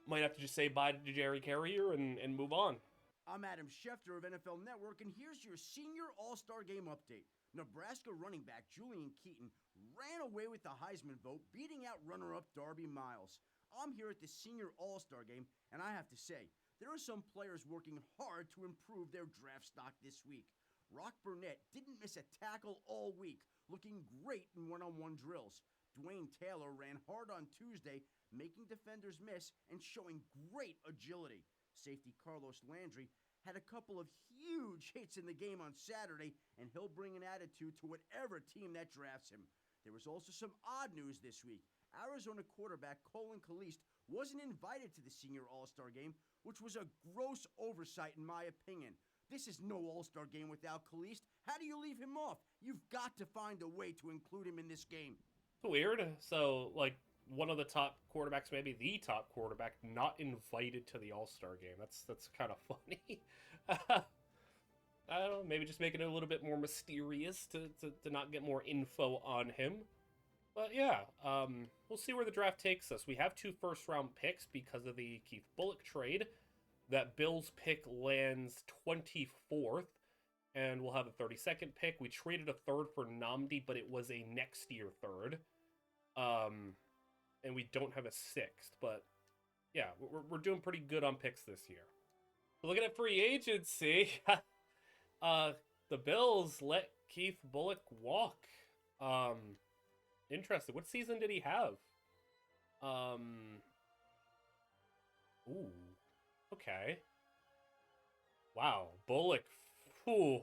might have to just say bye to Jerry Carrier and move on. I'm Adam Schefter of NFL Network, and here's your Senior All-Star Game update. Nebraska running back Julian Keaton ran away with the Heisman vote, beating out runner-up Darby Miles. I'm here at the Senior All-Star Game, and I have to say, there are some players working hard to improve their draft stock this week. Rock Burnett didn't miss a tackle all week, looking great in one-on-one drills. Dwayne Taylor ran hard on Tuesday, making defenders miss and showing great agility. Safety Carlos Landry had a couple of huge hits in the game on Saturday, and he'll bring an attitude to whatever team that drafts him. There was also some odd news this week. Arizona quarterback Colin Caliste wasn't invited to the Senior All-Star Game, which was a gross oversight in my opinion. This is no All-Star Game without Caliste. How do you leave him off? You've got to find a way to include him in this game. Weird. So, like, one of the top quarterbacks, maybe the top quarterback, not invited to the All-Star Game. That's kind of funny. I don't know, maybe just making it a little bit more mysterious to not get more info on him. But yeah, we'll see where the draft takes us. We have 2 first-round picks because of the Keith Bullock trade. That Bills pick lands 24th, and we'll have a 32nd pick. We traded a 3rd for Nnamdi, but it was a next-year 3rd. And we don't have a 6th, but yeah, we're doing pretty good on picks this year. Looking at free agency, the Bills let Keith Bullock walk. Interesting. What season did he have? Ooh. Okay. Wow. Bullock. Ooh.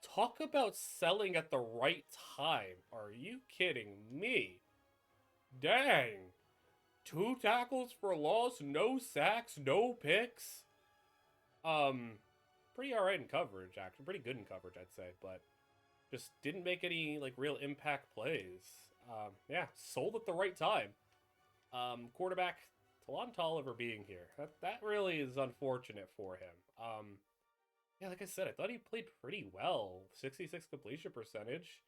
Talk about selling at the right time. Are you kidding me? Dang. 2 tackles for loss, no sacks, no picks. Pretty alright in coverage, actually. Pretty good in coverage, I'd say, but just didn't make any, like, real impact plays. Yeah, sold at the right time. Quarterback Talon Tolliver being here. That really is unfortunate for him. Yeah, like I said, I thought he played pretty well. 66 completion percentage.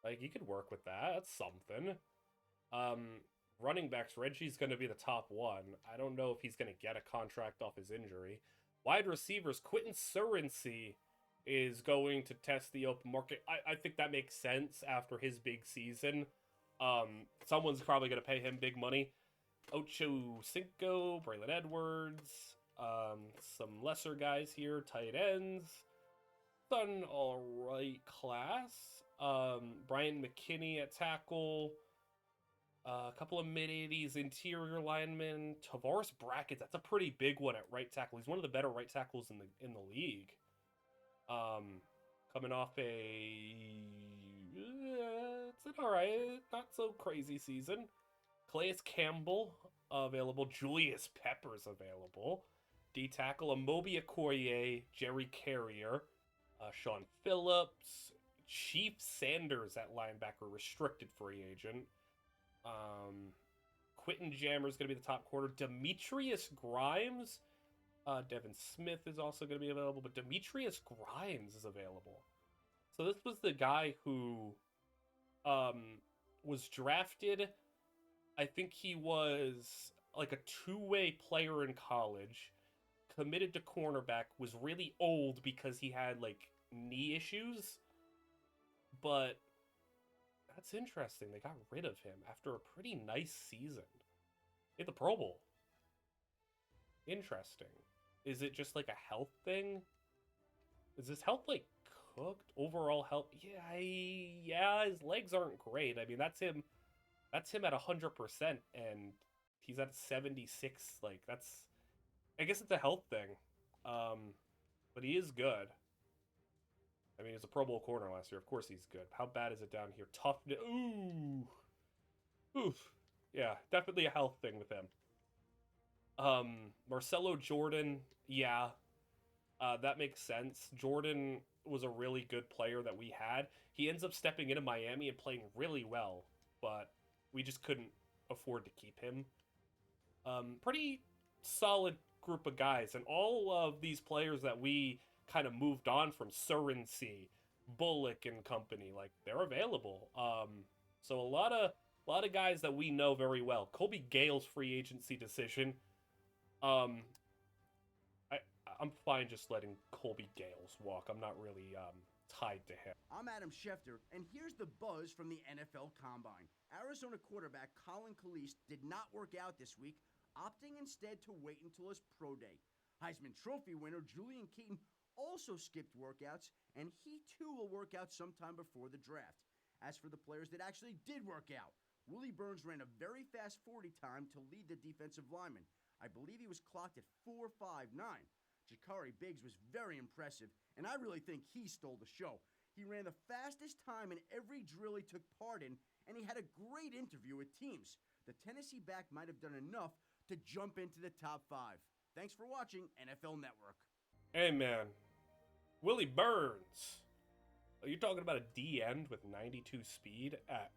Like, you could work with that. That's something. Running backs, Reggie's going to be the top one. I don't know if he's going to get a contract off his injury. Wide receivers, Quentin Surincy is going to test the open market. I think that makes sense after his big season. Someone's probably going to pay him big money. Ocho Cinco, Braylon Edwards, some lesser guys here, tight ends. Done alright class. Brian McKinney at tackle. A couple of mid-80s interior linemen. Tavares Brackett, that's a pretty big one at right tackle. He's one of the better right tackles in the league. Coming off it's an alright, not so crazy season. Calais Campbell available. Julius Peppers available. D tackle Amobi Okoye, Jerry Carrier, Sean Phillips, Chief Sanders at linebacker, restricted free agent. Quentin Jammer is going to be the top corner. Demetrius Grimes, Devin Smith is also going to be available, but Demetrius Grimes is available. So this was the guy who was drafted. I think he was like a two-way player in college, committed to cornerback, was really old because he had like knee issues, but that's interesting. They got rid of him after a pretty nice season. He had the Pro Bowl. Interesting. Is it just like a health thing? Is his health like cooked? Overall health? Yeah, his legs aren't great. I mean, that's him at 100%, and he's at 76. Like, that's, I guess it's a health thing. But he is good. I mean, he's a Pro Bowl corner last year. Of course he's good. How bad is it down here? Toughness. Ooh. Oof. Yeah, definitely a health thing with him. Marcelo Jordan. Yeah. That makes sense. Jordan was a really good player that we had. He ends up stepping into Miami and playing really well, but we just couldn't afford to keep him. Pretty solid group of guys, and all of these players that we kind of moved on from, Surrency, Bullock and company, like, they're available. So a lot of guys that we know very well. Colby Gale's free agency decision. I'm fine just letting Colby Gales walk. I'm not really tied to him. I'm Adam Schefter, and here's the buzz from the NFL Combine. Arizona quarterback Colin Calise did not work out this week, opting instead to wait until his pro day. Heisman Trophy winner Julian Keaton also skipped workouts, and he too will work out sometime before the draft. As for the players that actually did work out, Willie Burns ran a very fast 40 time to lead the defensive lineman. I believe he was clocked at 4.59. Jakari Biggs was very impressive, and I really think he stole the show. He ran the fastest time in every drill he took part in, and he had a great interview with teams. The Tennessee back might have done enough to jump into the top 5. Thanks for watching NFL Network. Hey, man. Willie Burns. Are you talking about a D end with 92 speed at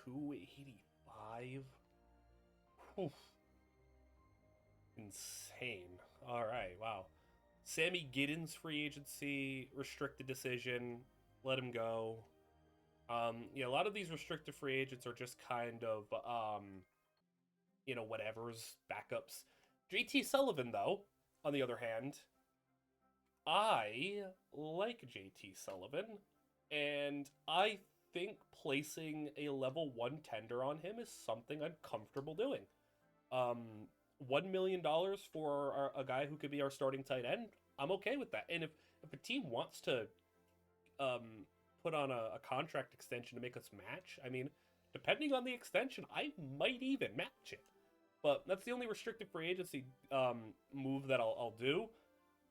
285? Oof. Insane. All right, wow. Sammy Giddens free agency, restricted decision, let him go. Yeah, a lot of these restricted free agents are just kind of, whatever's, backups. JT Sullivan, though, on the other hand, I like JT Sullivan, and I think placing a level 1 tender on him is something I'm comfortable doing. $1 million for a guy who could be our starting tight end, I'm okay with that. And if a team wants to put on a contract extension to make us match, I mean, depending on the extension, I might even match it. But that's the only restricted free agency move that I'll do.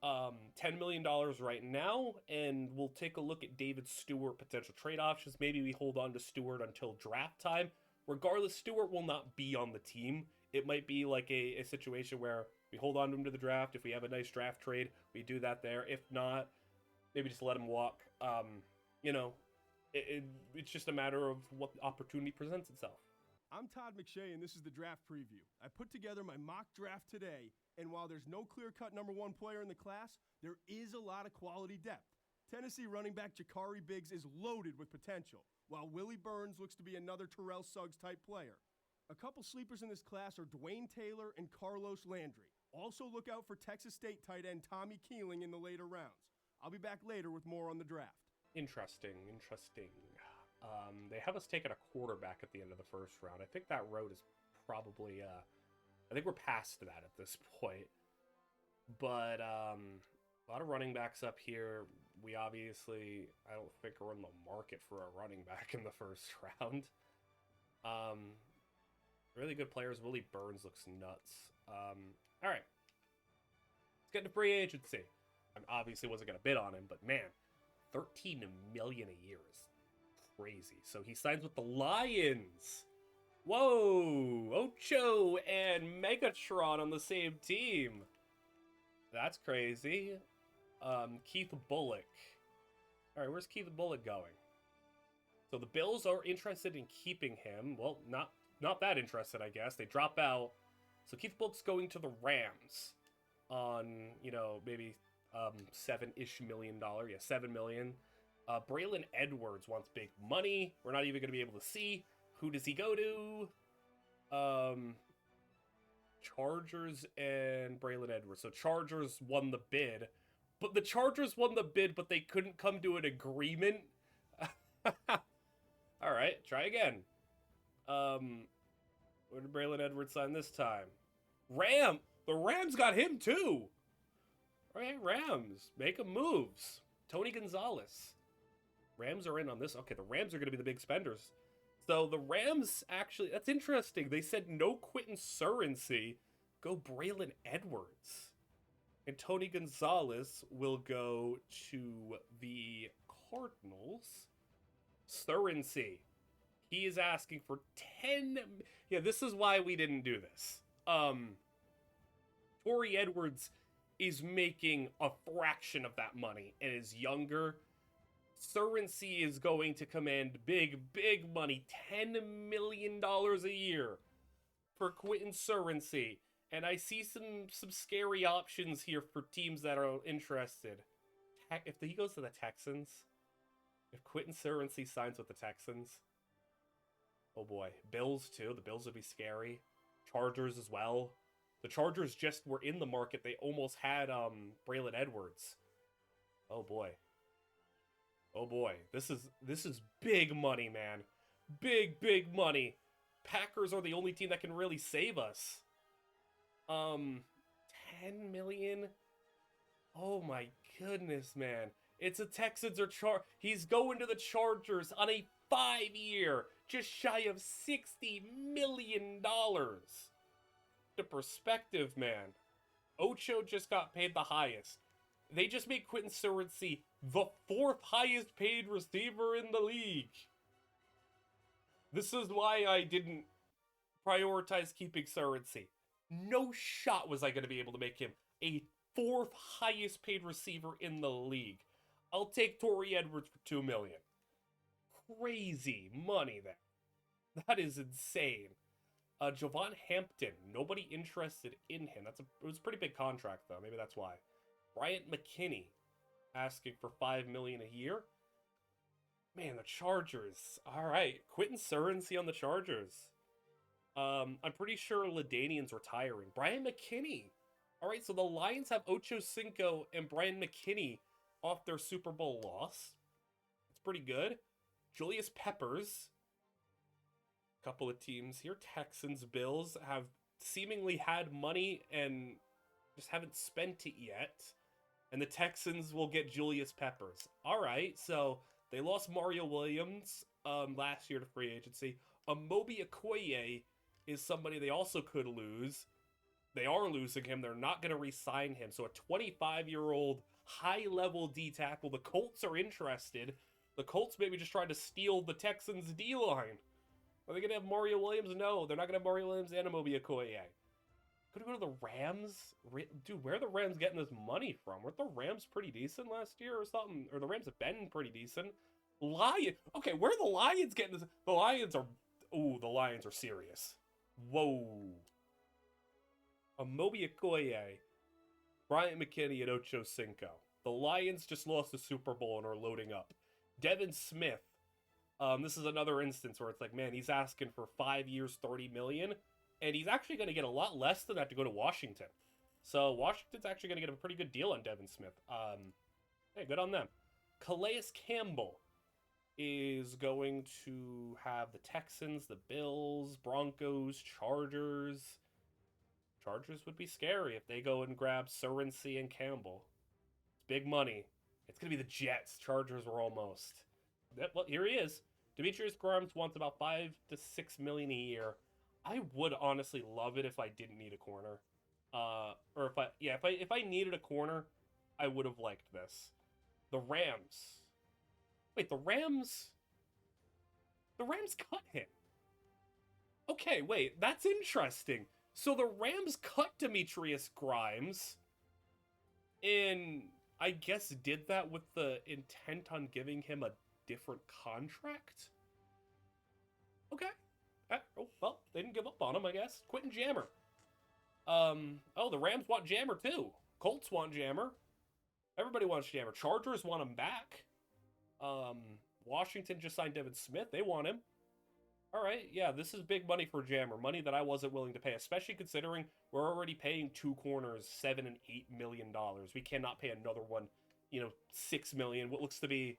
$10 million right now, and we'll take a look at David Stewart potential trade options. Maybe we hold on to Stewart until draft time. Regardless, Stewart will not be on the team. It might be like a situation where we hold on to him to the draft. If we have a nice draft trade, we do that there. If not, maybe just let him walk. It's just a matter of what opportunity presents itself. I'm Todd McShay, and this is the draft preview. I put together my mock draft today, and while there's no clear-cut number 1 player in the class, there is a lot of quality depth. Tennessee running back Jakari Biggs is loaded with potential, while Willie Burns looks to be another Terrell Suggs-type player. A couple sleepers in this class are Dwayne Taylor and Carlos Landry. Also look out for Texas State tight end Tommy Keeling in the later rounds. I'll be back later with more on the draft. Interesting. They have us taking a quarterback at the end of the first round. I think that road is probably, I think we're past that at this point. But a lot of running backs up here. We obviously, I don't think we're in the market for a running back in the first round. Really good players. Willie Burns looks nuts. All right. Let's get into free agency. I obviously wasn't going to bid on him, but man, $13 million a year is crazy. So he signs with the Lions. Whoa, Ocho and Megatron on the same team. That's crazy. Keith Bullock. All right, where's Keith Bullock going? So the Bills are interested in keeping him. Well, not that interested, I guess. They drop out. So Keith Bullock's going to the Rams on, maybe $7-ish million. Yeah, $7 million. Braylon Edwards wants big money. We're not even going to be able to see. Who does he go to? Chargers and Braylon Edwards. So Chargers won the bid. But the Chargers won the bid, but they couldn't come to an agreement. All right, try again. Where did Braylon Edwards sign this time? The Rams got him too. All right, Rams, make them moves. Tony Gonzalez. Rams are in on this. Okay, the Rams are going to be the big spenders. So the Rams actually, that's interesting. They said no Quentin Surency, go Braylon Edwards. And Tony Gonzalez will go to the Cardinals. Surency. He is asking for 10. Yeah, this is why we didn't do this. Torrey Edwards is making a fraction of that money and is younger. Surency is going to command big money, $10 million a year for Quentin Surency. And I see some scary options here for teams that are interested. If he goes to the Texans, if Quentin Surency signs with the Texans, oh boy. Bills too. The Bills would be scary. Chargers as well. The Chargers just were in the market. They almost had Braylon Edwards. Oh boy. Oh boy. This is big money, man. Big money. Packers are the only team that can really save us. 10 million? Oh my goodness, man. It's a Texans or he's going to the Chargers on a 5-year, just shy of $60 million. The perspective, man. Ocho just got paid the highest. They just made Quentin Surency the 4th highest paid receiver in the league. This is why I didn't prioritize keeping Surency. No shot was I going to be able to make him a 4th highest paid receiver in the league. I'll take Torrey Edwards for $2 million. Crazy money there. That is insane. Javon Hampton, nobody interested in him. It was a pretty big contract though. Maybe that's why. Bryant McKinney asking for $5 million a year. Man, the Chargers. All right, Quentin Surency on the Chargers. I'm pretty sure LaDainian's retiring. Bryant McKinney. All right, so the Lions have Ocho Cinco and Bryant McKinney off their Super Bowl loss. It's pretty good. Julius Peppers. Couple of teams here. Texans, Bills have seemingly had money and just haven't spent it yet. And the Texans will get Julius Peppers. All right, so they lost Mario Williams last year to free agency. Amobi Okoye is somebody they also could lose. They are losing him. They're not going to re-sign him. So a 25-year-old high-level D-tackle. The Colts are interested. The Colts maybe just tried to steal the Texans' D-line. Are they going to have Mario Williams? No, they're not going to have Mario Williams and Amobi Okoye. Could we go to the Rams? Dude, where are the Rams getting this money from? Weren't the Rams pretty decent last year or something? Or the Rams have been pretty decent. Okay, where are the Lions getting this? The Lions are serious. Whoa. Amobi Okoye, Bryant McKinney, and Ocho Cinco. The Lions just lost the Super Bowl and are loading up. Devin Smith. This is another instance where it's like, man, he's asking for 5 years, $30 million, and he's actually going to get a lot less than that to go to Washington. So Washington's actually going to get a pretty good deal on Devin Smith. Hey, good on them. Calais Campbell is going to have the Texans, the Bills, Broncos, Chargers. Chargers would be scary if they go and grab Surency and Campbell. It's big money. It's going to be the Jets. Chargers were almost. Well, here he is. Demetrius Grimes wants about $5 to $6 million a year. I would honestly love it if I didn't need a corner. Or if I needed a corner, I would have liked this. The Rams. Wait, the Rams cut him. Okay, wait, that's interesting. So the Rams cut Demetrius Grimes, and I guess did that with the intent on giving him a different contract? Okay. Oh, well, they didn't give up on him, I guess. Quentin Jammer. Oh, the Rams want Jammer too. Colts want Jammer. Everybody wants Jammer. Chargers want him back. Washington just signed Devin Smith. They want him. All right, yeah, this is big money for Jammer. Money that I wasn't willing to pay, especially considering we're already paying two corners $7 and $8 million. We cannot pay another one, $6 million. What looks to be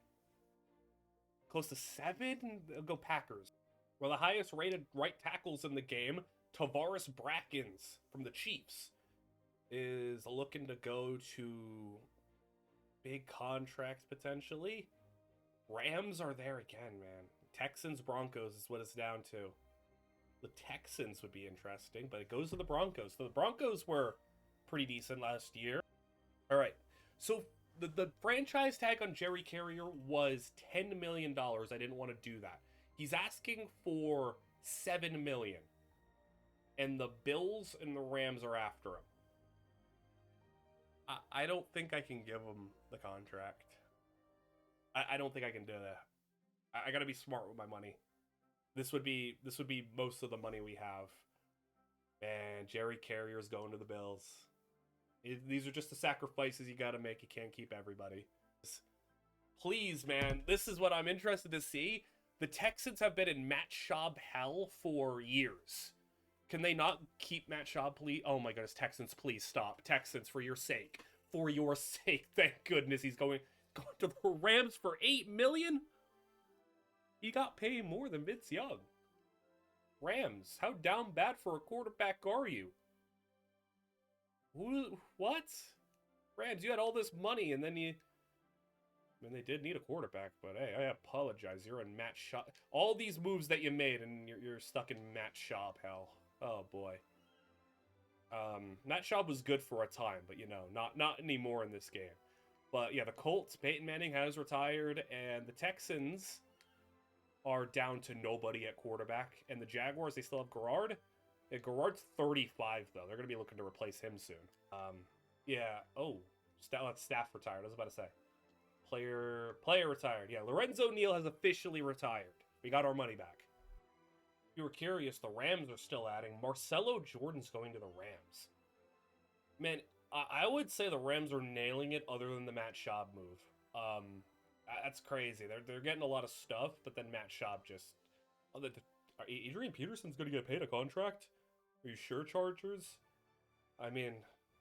close to $7. Go Packers. Well, the highest rated right tackles in the game, Tavares Brackens from the Chiefs, is looking to go to big contracts potentially. Rams are there again, man. Texans, Broncos is what it's down to. The Texans would be interesting, but it goes to the Broncos. So the Broncos were pretty decent last year. All right, so the franchise tag on Jerry Carrier was $10 million. I didn't want to do that. He's asking for $7 million. And the Bills and the Rams are after him. I don't think I can give him the contract. I don't think I can do that. I gotta be smart with my money. This would be most of the money we have. And Jerry Carrier's going to the Bills. These are just the sacrifices you gotta make. You can't keep everybody. Please, man, this is what I'm interested to see. The Texans have been in Matt Schaub hell for years. Can they not keep Matt Schaub, please? Oh my goodness, Texans, please stop. Texans, for your sake. For your sake. Thank goodness he's going to the Rams for $8 million? He got paid more than Vince Young. Rams, how down bad for a quarterback are you? What? Rams, you had all this money and then you... I mean, they did need a quarterback, but hey, I apologize. You're in Matt Schaub. All these moves that you made and you're stuck in Matt Schaub hell. Oh boy. Matt Schaub was good for a time, but not anymore in this game. But yeah, the Colts, Peyton Manning has retired, and the Texans are down to nobody at quarterback. And the Jaguars, they still have Garrard. Yeah, Garrard's 35, though. They're going to be looking to replace him soon. Yeah. Oh, staff retired. I was about to say. Player retired. Yeah, Lorenzo Neal has officially retired. We got our money back. If you were curious, the Rams are still adding. Marcelo Jordan's going to the Rams. Man, I would say the Rams are nailing it other than the Matt Schaub move. That's crazy. They're getting a lot of stuff, but then Matt Schaub just... Adrian Peterson's going to get paid a contract? Are you sure, Chargers? I mean,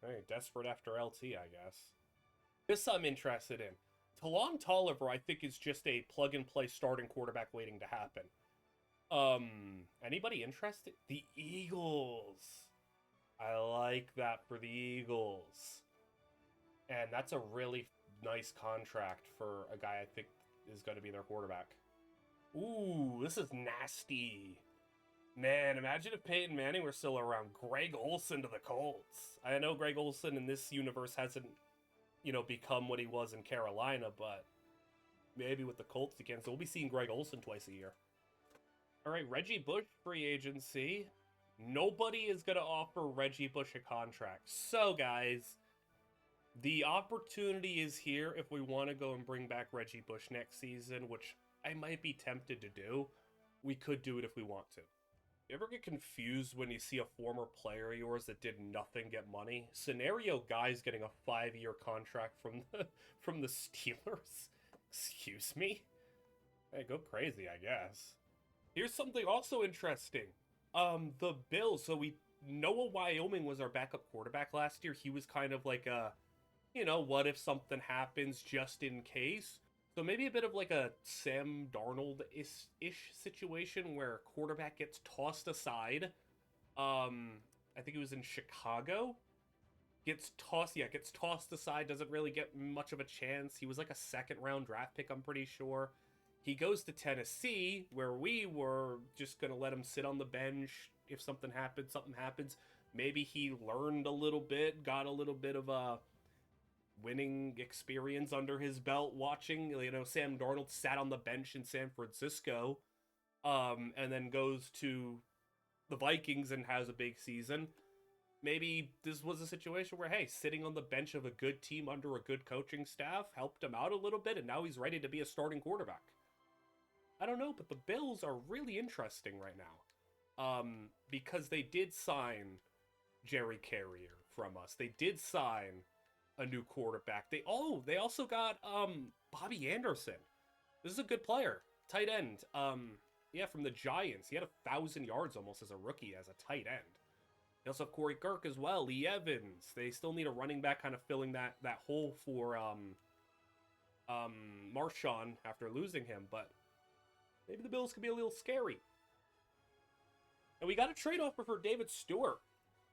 hey, desperate after LT, I guess. This I'm interested in. Talon Tolliver, I think, is just a plug-and-play starting quarterback waiting to happen. Anybody interested? The Eagles. I like that for the Eagles. And that's a really nice contract for a guy I think is going to be their quarterback. Ooh, this is nasty. Man, imagine if Peyton Manning were still around. Greg Olsen to the Colts. I know Greg Olsen in this universe hasn't, become what he was in Carolina, but maybe with the Colts again. So we'll be seeing Greg Olsen twice a year. All right, Reggie Bush free agency. Nobody is going to offer Reggie Bush a contract. So, guys, the opportunity is here if we want to go and bring back Reggie Bush next season, which I might be tempted to do. We could do it if we want to. You ever get confused when you see a former player of yours that did nothing get money? Scenario Guy's getting a 5-year contract from the Steelers. Excuse me? Hey, go crazy, I guess. Here's something also interesting. The Bills. So Noah Wyoming was our backup quarterback last year. He was kind of like a, what if something happens just in case? So maybe a bit of like a Sam Darnold-ish situation where quarterback gets tossed aside. I think he was in Chicago. Gets tossed aside, doesn't really get much of a chance. He was like a second-round draft pick, I'm pretty sure. He goes to Tennessee, where we were just going to let him sit on the bench, if something happens. Maybe he learned a little bit, got a little bit of a winning experience under his belt watching. Sam Darnold sat on the bench in San Francisco, and then goes to the Vikings and has a big season. Maybe this was a situation where, hey, sitting on the bench of a good team under a good coaching staff helped him out a little bit, and now he's ready to be a starting quarterback. I don't know, but the Bills are really interesting right now. Because they did sign Jerry Carrier from us. They did sign a new quarterback. They also got Bobby Anderson. This is a good player. Tight end. From the Giants. He had 1,000 yards almost as a rookie as a tight end. They also have Corey Kirk as well. Lee Evans. They still need a running back kind of filling that hole for Marshawn after losing him, but maybe the Bills could be a little scary. And we got a trade offer for David Stewart.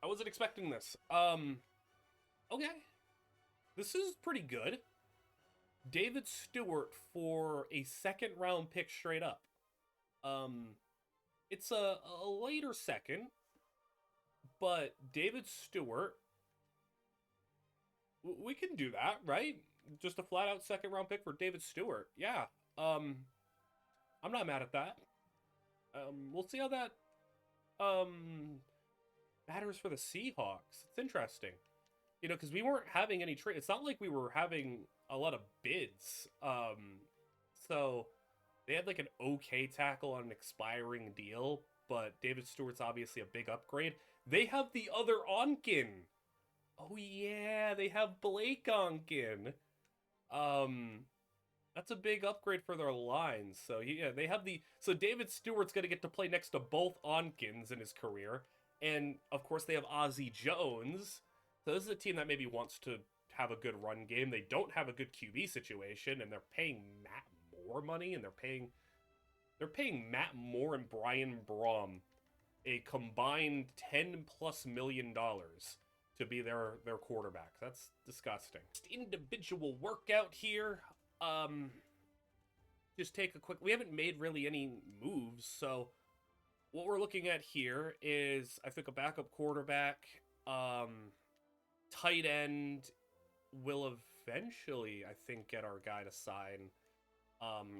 I wasn't expecting this. Okay. This is pretty good. David Stewart for a second round pick straight up. It's a later second, but David Stewart, we can do that, right? Just a flat out second round pick for David Stewart. Yeah. I'm not mad at that. We'll see how that matters for the Seahawks. It's interesting. Because we weren't having any trade. It's not like we were having a lot of bids. So they had like an okay tackle on an expiring deal, but David Stewart's obviously a big upgrade. They have the other Onken. Oh yeah, they have Blake Onken. That's a big upgrade for their lines. So yeah, they have so David Stewart's gonna get to play next to both Onkens in his career. And of course they have Ozzie Jones. So this is a team that maybe wants to have a good run game. They don't have a good QB situation, and they're paying Matt Moore money, and they're paying Matt Moore and Brian Brom a combined $10+ million to be their quarterbacks. That's disgusting. Just individual workout here. Just take a quick. We haven't made really any moves, so what we're looking at here is, I think, a backup quarterback. Tight end will eventually, I think, get our guy to sign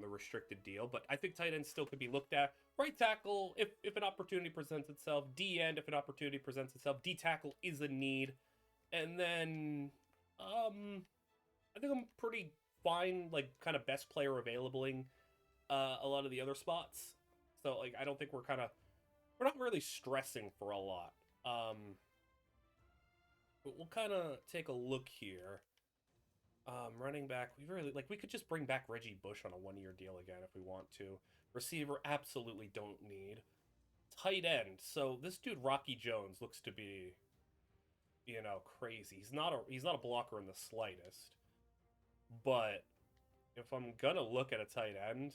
the restricted deal, but I think tight end still could be looked at. Right tackle, if an opportunity presents itself. D end, if an opportunity presents itself. D tackle is a need. And then, I think I'm pretty fine, like, kind of best player availing a lot of the other spots. So, like, I don't think we're not really stressing for a lot. But we'll kind of take a look here. Running back, we could just bring back Reggie Bush on a 1-year deal again if we want to. Receiver, absolutely don't need. Tight end, so this dude Rocky Jones looks to be, crazy. He's not a blocker in the slightest. But if I'm gonna look at a tight end,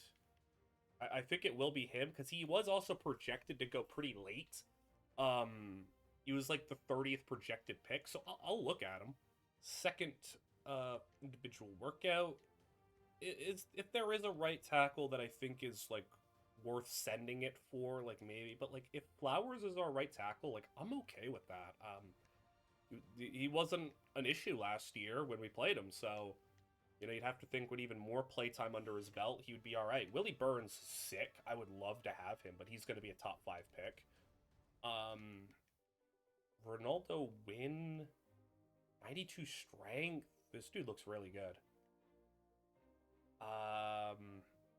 I think it will be him, because he was also projected to go pretty late. He was like the 30th projected pick, so I'll look at him. Second individual workout. If there is a right tackle that I think is like worth sending it for, like maybe, but like if Flowers is our right tackle, like I'm okay with that. He wasn't an issue last year when we played him, so you'd have to think with even more playtime under his belt, he would be all right. Willie Burns, sick. I would love to have him, but he's going to be a top 5 pick. Ronaldo Wynn, 92 strength. This dude looks really good.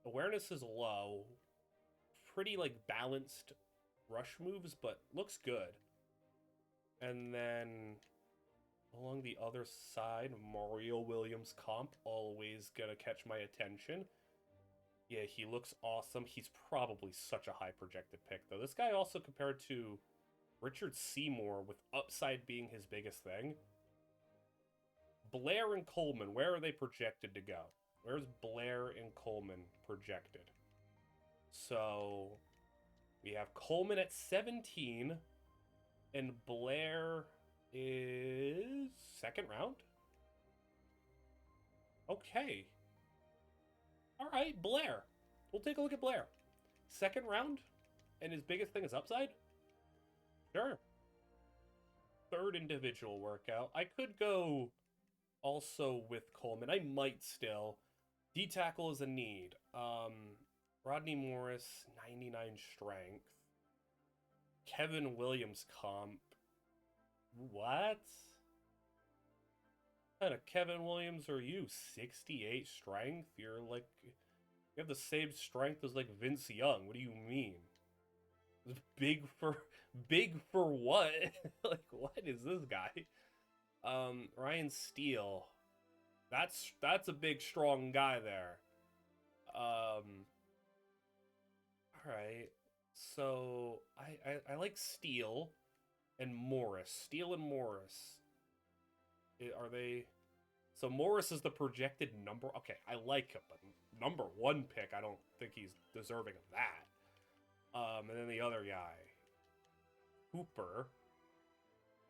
Awareness is low. Pretty, like, balanced rush moves, but looks good. And then along the other side, Mario Williams comp, always gonna catch my attention. Yeah, he looks awesome. He's probably such a high projected pick, though. This guy also compared to Richard Seymour, with upside being his biggest thing. Blair and Coleman, where are they projected to go? Where's Blair and Coleman projected? So we have Coleman at 17, and Blair is second round? Okay. All right, Blair. We'll take a look at Blair. Second round, and his biggest thing is upside? Sure. Third individual workout. I could go also with Coleman. I might still. D tackle is a need. Rodney Morris, 99 strength. Kevin Williams comp. What? What kind of Kevin Williams are you? 68 strength? You're like, you have the same strength as like Vince Young. What do you mean? Big for what? Like, what is this guy? Ryan Steele. That's a big strong guy there. All right. So I like Steele and Morris. Steele and Morris. Are they? So Morris is the projected number. Okay, I like him, but number one pick, I don't think he's deserving of that. And then the other guy, Hooper.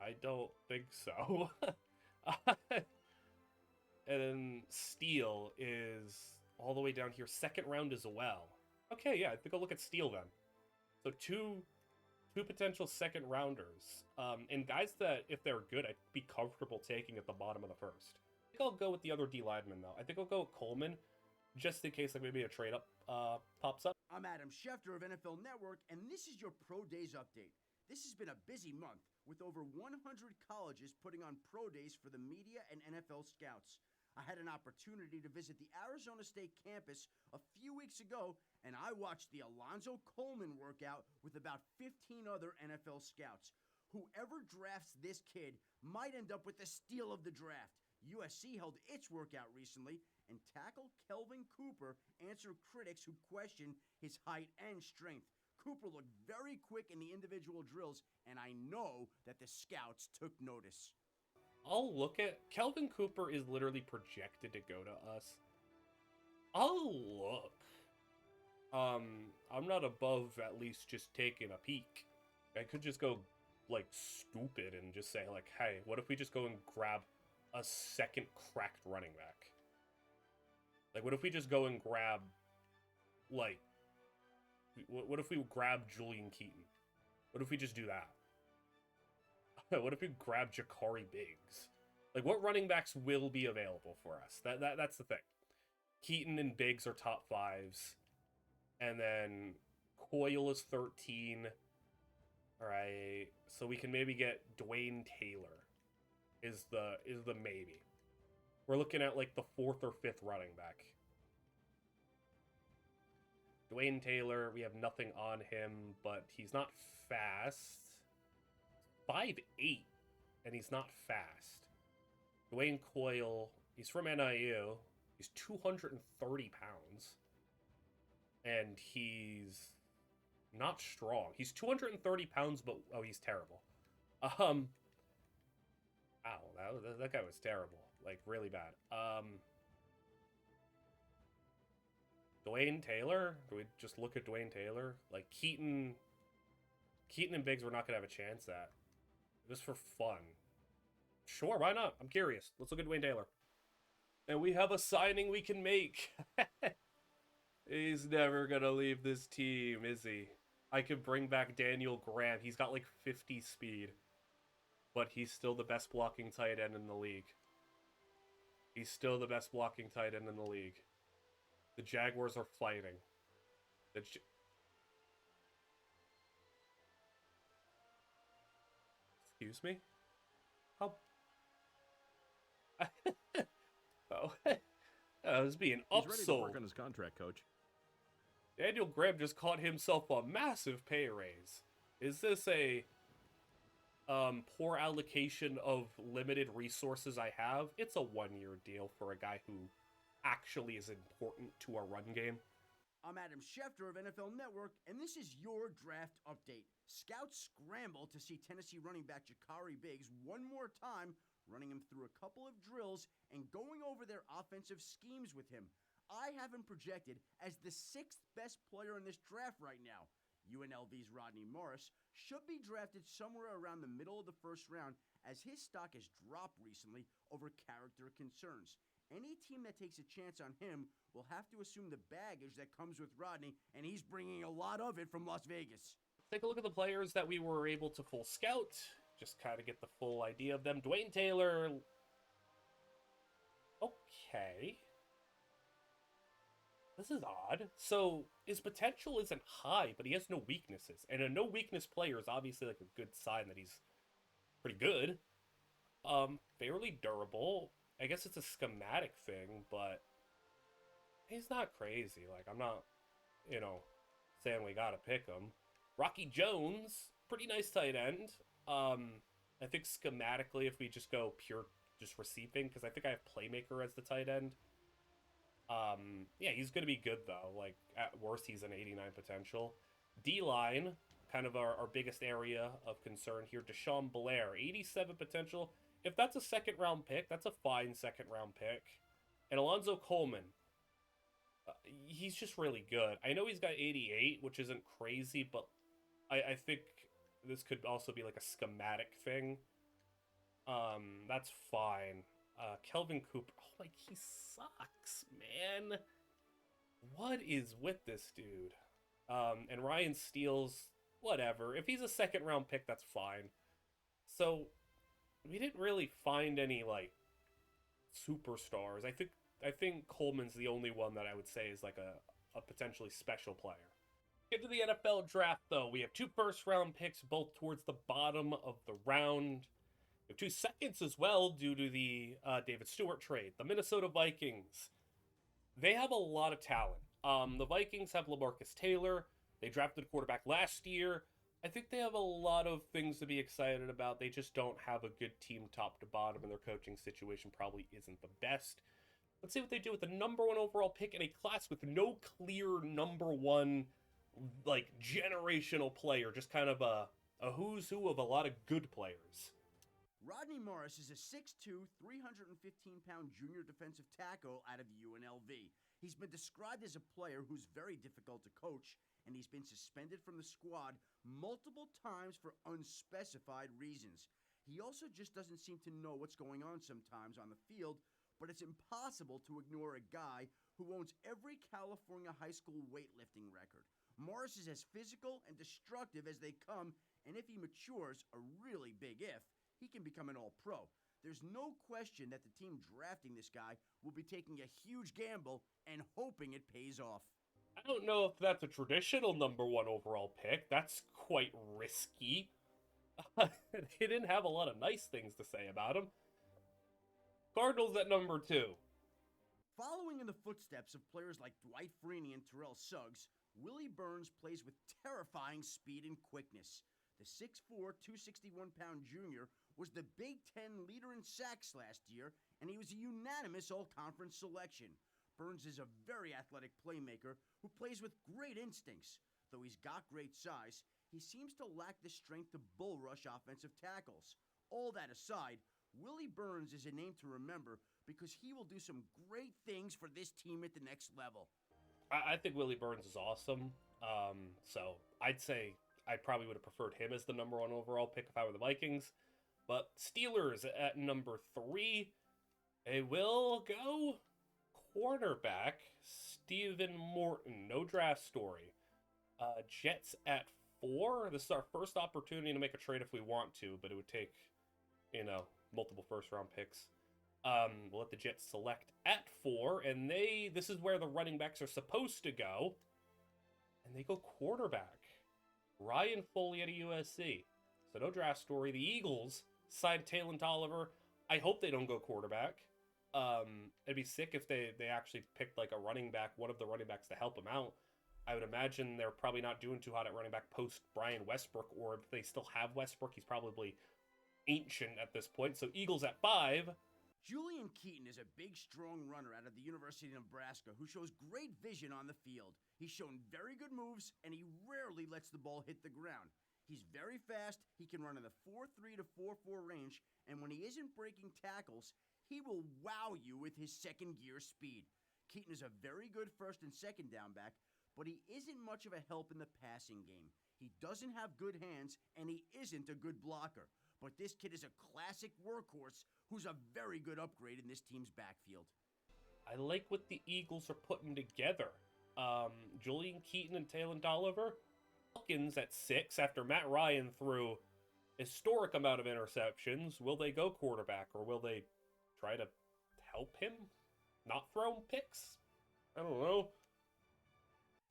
I don't think so. And then Steele is all the way down here, second round as well. Okay, yeah, I think I'll look at Steele then. So two potential second rounders, and guys that, if they're good, I'd be comfortable taking at the bottom of the first. I think I'll go with the other D lineman though. I think I'll go with Coleman, just in case like maybe a trade up pops up. I'm Adam Schefter of NFL Network, and this is your Pro Days update. This has been a busy month, with over 100 colleges putting on Pro Days for the media and NFL scouts. I had an opportunity to visit the Arizona State campus a few weeks ago, and I watched the Alonzo Coleman workout with about 15 other NFL scouts. Whoever drafts this kid might end up with the steal of the draft. USC held its workout recently, and tackle Kelvin Cooper answered critics who questioned his height and strength. Cooper looked very quick in the individual drills, and I know that the scouts took notice. I'll look at Kelvin Cooper is literally projected to go to us. I'll look. I'm not above at least just taking a peek. I could just go like stupid and just say like, hey, what if we just go and grab a second cracked running back? Like, what if we just go and grab like, what if we grab Julian Keaton? What if we just do that? What if we grab Jakari Biggs? Like, what running backs will be available for us? That's the thing. Keaton and Biggs are top fives. And then Coyle is 13. All right. So we can maybe get Dwayne Taylor is the maybe. We're looking at like the 4th or 5th running back. Dwayne Taylor, we have nothing on him, but he's not fast. 5'8", and he's not fast. Dwayne Coyle, he's from NIU. He's 230 pounds. And he's not strong. He's 230 pounds, but oh, he's terrible. Wow, that guy was terrible. Like, really bad. Dwayne Taylor? Do we just look at Dwayne Taylor? Like, Keaton and Biggs, we're not going to have a chance at. Just for fun. Sure, why not? I'm curious. Let's look at Dwayne Taylor. And we have a signing we can make. He's never going to leave this team, is he? I could bring back Daniel Graham. He's got like 50 speed. But he's still the best blocking tight end in the league. He's still the best blocking tight end in the league. The Jaguars are fighting. Excuse me? How? Oh, I was being upsold. He's ready to work on his contract, coach. Daniel Graham just caught himself a massive pay raise. Is this a poor allocation of limited resources I have? It's a 1-year deal for a guy who actually is important to our run game. I'm Adam Schefter of NFL Network, and this is your draft update. Scouts scramble to see Tennessee running back Jakari Biggs one more time, running him through a couple of drills and going over their offensive schemes with him. I have him projected as the 6th best player in this draft right now. UNLV's Rodney Morris should be drafted somewhere around the middle of the first round, as his stock has dropped recently over character concerns. Any team that takes a chance on him will have to assume the baggage that comes with Rodney, and he's bringing a lot of it from Las Vegas. Take a look at the players that we were able to full scout. Just kind of get the full idea of them. Dwayne Taylor. Okay. This is odd. So, his potential isn't high, but he has no weaknesses. And a no weakness player is obviously like a good sign that he's pretty good. Fairly durable. I guess it's a schematic thing, but he's not crazy. Like, I'm not, saying we gotta pick him. Rocky Jones, pretty nice tight end. I think schematically, if we just go pure just receiving, because I think I have Playmaker as the tight end. Yeah, he's going to be good, though. Like, at worst, he's an 89 potential. D-line, kind of our biggest area of concern here. Deshaun Blair, 87 potential. If that's a second-round pick, that's a fine second-round pick. And Alonzo Coleman, he's just really good. I know he's got 88, which isn't crazy, but I think this could also be like a schematic thing. That's fine. Kelvin Cooper. Oh, like, he sucks, man. What is with this dude? And Ryan Steele's, whatever. If he's a second-round pick, that's fine. So, we didn't really find any, like, superstars. I think Coleman's the only one that I would say is, like, a potentially special player. Get to the NFL draft, though. We have 2 first-round picks, both towards the bottom of the round. We have 2 seconds as well due to the David Stewart trade. The Minnesota Vikings, they have a lot of talent. The Vikings have LaMarcus Taylor. They drafted a quarterback last year. I think they have a lot of things to be excited about. They just don't have a good team top to bottom, and their coaching situation probably isn't the best. Let's see what they do with the number 1 overall pick in a class with no clear number 1, like, generational player. Just kind of a who's who of a lot of good players. Rodney Morris is a 6'2", 315-pound junior defensive tackle out of UNLV. He's been described as a player who's very difficult to coach, and he's been suspended from the squad multiple times for unspecified reasons. He also just doesn't seem to know what's going on sometimes on the field, but it's impossible to ignore a guy who owns every California high school weightlifting record. Morris is as physical and destructive as they come, and if he matures, a really big if, he can become an all-pro. There's no question that the team drafting this guy will be taking a huge gamble and hoping it pays off. I don't know if that's a traditional number 1 overall pick. That's quite risky. They didn't have a lot of nice things to say about him. Cardinals at number 2. Following in the footsteps of players like Dwight Freeney and Terrell Suggs, Willie Burns plays with terrifying speed and quickness. The 6'4", 261-pound junior was the Big Ten leader in sacks last year, and he was a unanimous all-conference selection. Burns is a very athletic playmaker who plays with great instincts. Though he's got great size, he seems to lack the strength to bull rush offensive tackles. All that aside, Willie Burns is a name to remember because he will do some great things for this team at the next level. I think Willie Burns is awesome. So I'd say I probably would have preferred him as the number 1 overall pick if I were the Vikings. But Steelers at number 3. They will go cornerback Stephen Morton. No draft story. Jets at 4. This is our first opportunity to make a trade if we want to, but it would take, multiple first-round picks. We'll let the Jets select at 4, and this is where the running backs are supposed to go. And they go quarterback. Ryan Foley at USC. So no draft story. The Eagles signed Taylor Tolliver. I hope they don't go quarterback. It'd be sick if they actually picked like a running back, one of the running backs to help them out. I would imagine they're probably not doing too hot at running back post Brian Westbrook, or if they still have Westbrook, he's probably ancient at this point. So Eagles at 5. Julian Keaton is a big, strong runner out of the University of Nebraska who shows great vision on the field. He's shown very good moves, and he rarely lets the ball hit the ground. He's very fast, he can run in the 4.3 to 4.4 range, and when he isn't breaking tackles, he will wow you with his second-gear speed. Keaton is a very good first and second down back, but he isn't much of a help in the passing game. He doesn't have good hands, and he isn't a good blocker. But this kid is a classic workhorse who's a very good upgrade in this team's backfield. I like what the Eagles are putting together. Julian Keaton and Taylor Tolliver, Falcons at 6 after Matt Ryan threw historic amount of interceptions. Will they go quarterback, or will they try to help him not throw picks? I don't know.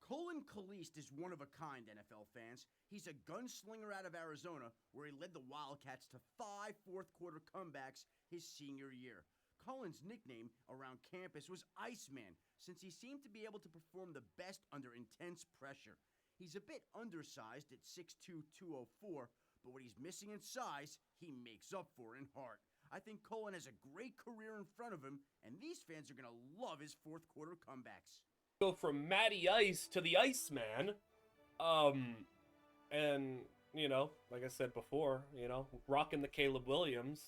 Colin Kalist is one of a kind, NFL fans. He's a gunslinger out of Arizona, where he led the Wildcats to 5 fourth-quarter comebacks his senior year. Colin's nickname around campus was Iceman, since he seemed to be able to perform the best under intense pressure. He's a bit undersized at 6'2", 204, but what he's missing in size, he makes up for in heart. I think Colin has a great career in front of him, and these fans are going to love his fourth-quarter comebacks. Go from Matty Ice to the Iceman. And, like I said before, rocking the Caleb Williams.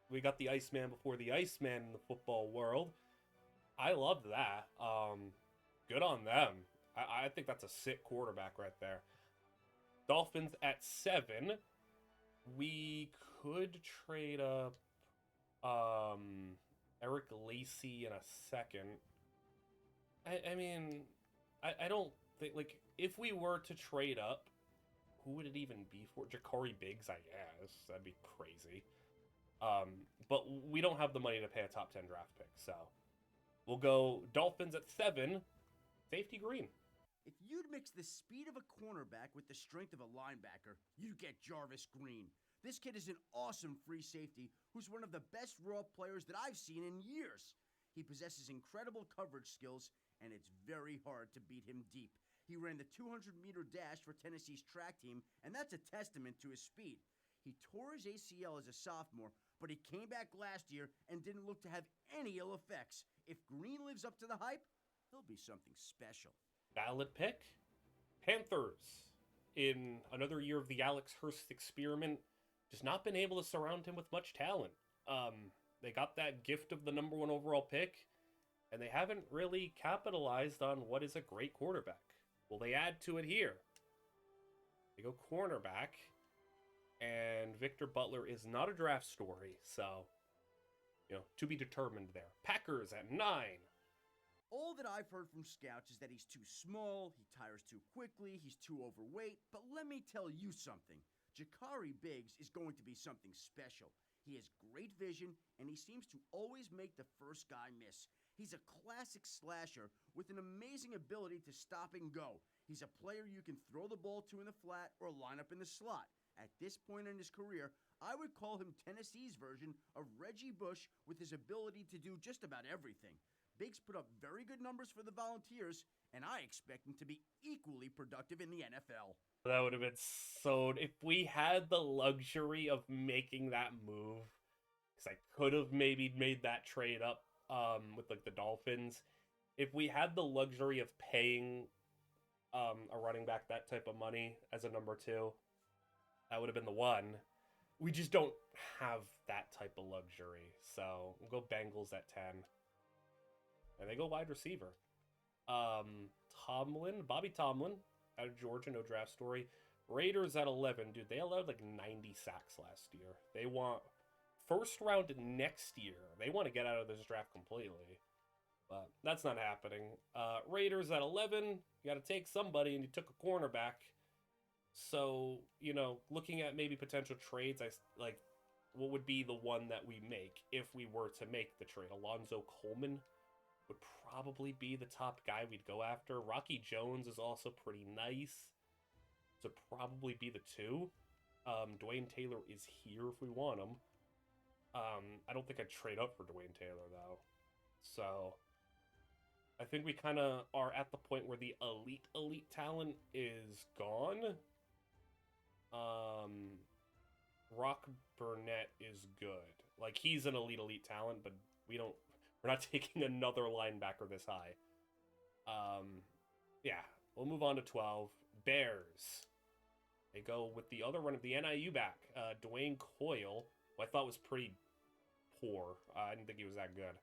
We got the Iceman before the Iceman in the football world. I love that. Good on them. I think that's a sick quarterback right there. Dolphins at 7. We could trade up Eric Lacy in a second. I mean, I don't think, if we were to trade up, who would it even be for? Ja'Cory Biggs, I guess. That'd be crazy. But we don't have the money to pay a top 10 draft pick, so we'll go Dolphins at 7, safety green. If you'd mix the speed of a cornerback with the strength of a linebacker, you'd get Jarvis Green. This kid is an awesome free safety who's one of the best raw players that I've seen in years. He possesses incredible coverage skills, and it's very hard to beat him deep. He ran the 200-meter dash for Tennessee's track team, and that's a testament to his speed. He tore his ACL as a sophomore, but he came back last year and didn't look to have any ill effects. If Green lives up to the hype, he'll be something special. Valid pick. Panthers, in another year of the Alex Hurst experiment, just not been able to surround him with much talent. They got that gift of the number 1 overall pick, and they haven't really capitalized on what is a great quarterback. Will they add to it here? They go cornerback, and Victor Butler is not a draft story, so, to be determined there. Packers at 9. All that I've heard from scouts is that he's too small, he tires too quickly, he's too overweight, but let me tell you something. Ja'Cory Biggs is going to be something special. He has great vision, and he seems to always make the first guy miss. He's a classic slasher with an amazing ability to stop and go. He's a player you can throw the ball to in the flat or line up in the slot. At this point in his career, I would call him Tennessee's version of Reggie Bush with his ability to do just about everything. Biggs put up very good numbers for the Volunteers, and I expect him to be equally productive in the NFL. That would have been so... If we had the luxury of making that move, because I could have maybe made that trade up with the Dolphins. If we had the luxury of paying a running back that type of money as a number 2, that would have been the one. We just don't have that type of luxury. So we'll go Bengals at 10. And they go wide receiver. Bobby Tomlin out of Georgia, no draft story. Raiders at 11. Dude, they allowed 90 sacks last year. They want first round next year. They want to get out of this draft completely. But that's not happening. Raiders at 11. You got to take somebody, and you took a cornerback. So, looking at maybe potential trades, what would be the one that we make if we were to make the trade? Alonzo Coleman would probably be the top guy we'd go after. Rocky Jones is also pretty nice to probably be the 2. Dwayne Taylor is here if we want him. I don't think I'd trade up for Dwayne Taylor, though. So, I think we kind of are at the point where the elite talent is gone. Rock Burnett is good. He's an elite talent, but we're not taking another linebacker this high. Yeah, we'll move on to 12. Bears. They go with the other one of the NIU back, Dwayne Coyle, who I thought was pretty poor. I didn't think he was that good.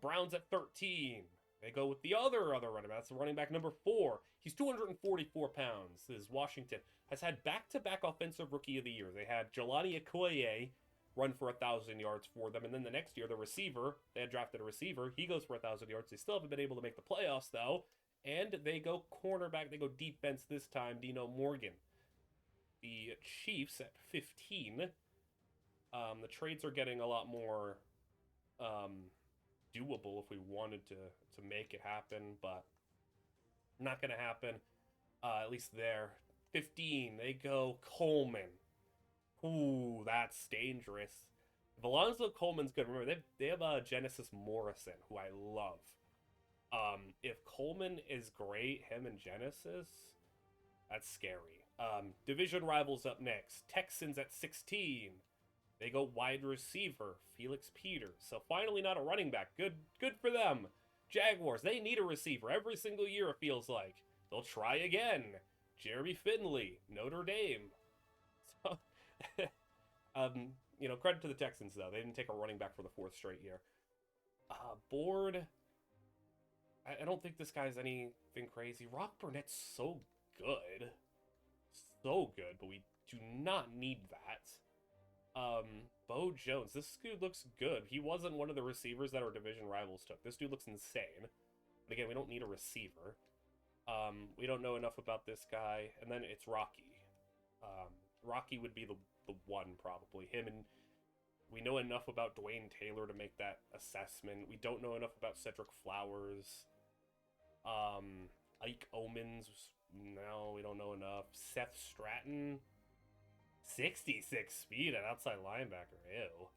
Browns at 13. They go with the other running back. That's the running back number 4. He's 244 pounds. This is Washington. Has had back-to-back offensive rookie of the year. They had Jelani Okoye run for 1,000 yards for them. And then the next year, the receiver, they had drafted a receiver. He goes for 1,000 yards. They still haven't been able to make the playoffs, though. And they go cornerback. They go defense this time, Dino Morgan. The Chiefs at 15. The trades are getting a lot more doable if we wanted to make it happen, but not going to happen. At least there. 15, they go Coleman. Ooh, that's dangerous. If Alonzo Coleman's good, remember, they have Genesis Morrison, who I love. If Coleman is great, him and Genesis, that's scary. Division rivals up next. Texans at 16. They go wide receiver, Felix Peters. So finally not a running back. Good for them. Jaguars, they need a receiver every single year, it feels like. They'll try again. Jeremy Finley, Notre Dame. So, credit to the Texans, though. They didn't take a running back for the 4th straight year. Board, I don't think this guy's anything crazy. Rock Burnett's so good. So good, but we do not need that. Bo Jones, this dude looks good. He wasn't one of the receivers that our division rivals took. This dude looks insane. But again, we don't need a receiver. We don't know enough about this guy. And then it's Rocky. Rocky would be the one, probably. Him, and we know enough about Dwayne Taylor to make that assessment. We don't know enough about Cedric Flowers. Ike Omens, no, we don't know enough. Seth Stratton, 66 speed at outside linebacker, ew.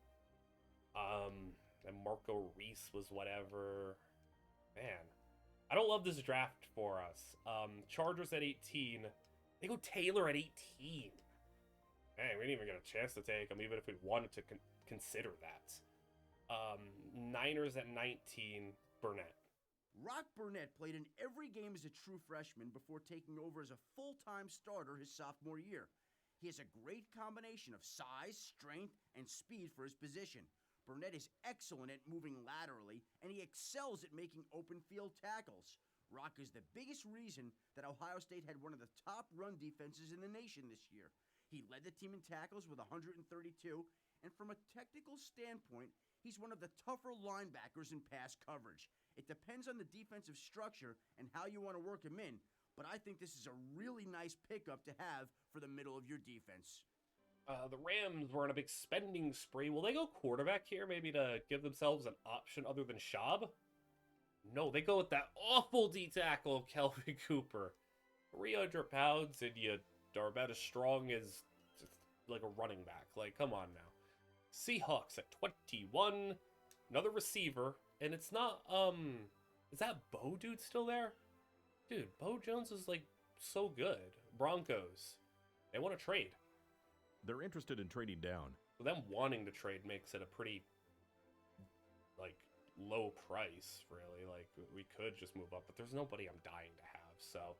And Marco Reese was whatever. Man, I don't love this draft for us. Chargers at 18. They go Taylor at 18. Man, we didn't even get a chance to take him, even if we wanted to consider that. Niners at 19. Burnett. Rock Burnett played in every game as a true freshman before taking over as a full-time starter his sophomore year. He has a great combination of size, strength, and speed for his position. Burnett is excellent at moving laterally, and he excels at making open field tackles. Rock is the biggest reason that Ohio State had one of the top run defenses in the nation this year. He led the team in tackles with 132, and from a technical standpoint, he's one of the tougher linebackers in pass coverage. It depends on the defensive structure and how you want to work him in, but I think this is a really nice pickup to have for the middle of your defense. The Rams were on a big spending spree. Will they go quarterback here, maybe to give themselves an option other than Schaub? No, they go with that awful D-tackle, Kelvin Cooper. 300 pounds, and you are about as strong as like a running back. Like, come on now. Seahawks at 21. Another receiver. And it's not, is that Bo dude still there? Dude, Bo Jones is, like, so good. Broncos. They want to trade. They're interested in trading down. So them wanting to trade makes it a pretty, like, low price, really. Like, we could just move up, but there's nobody I'm dying to have. So,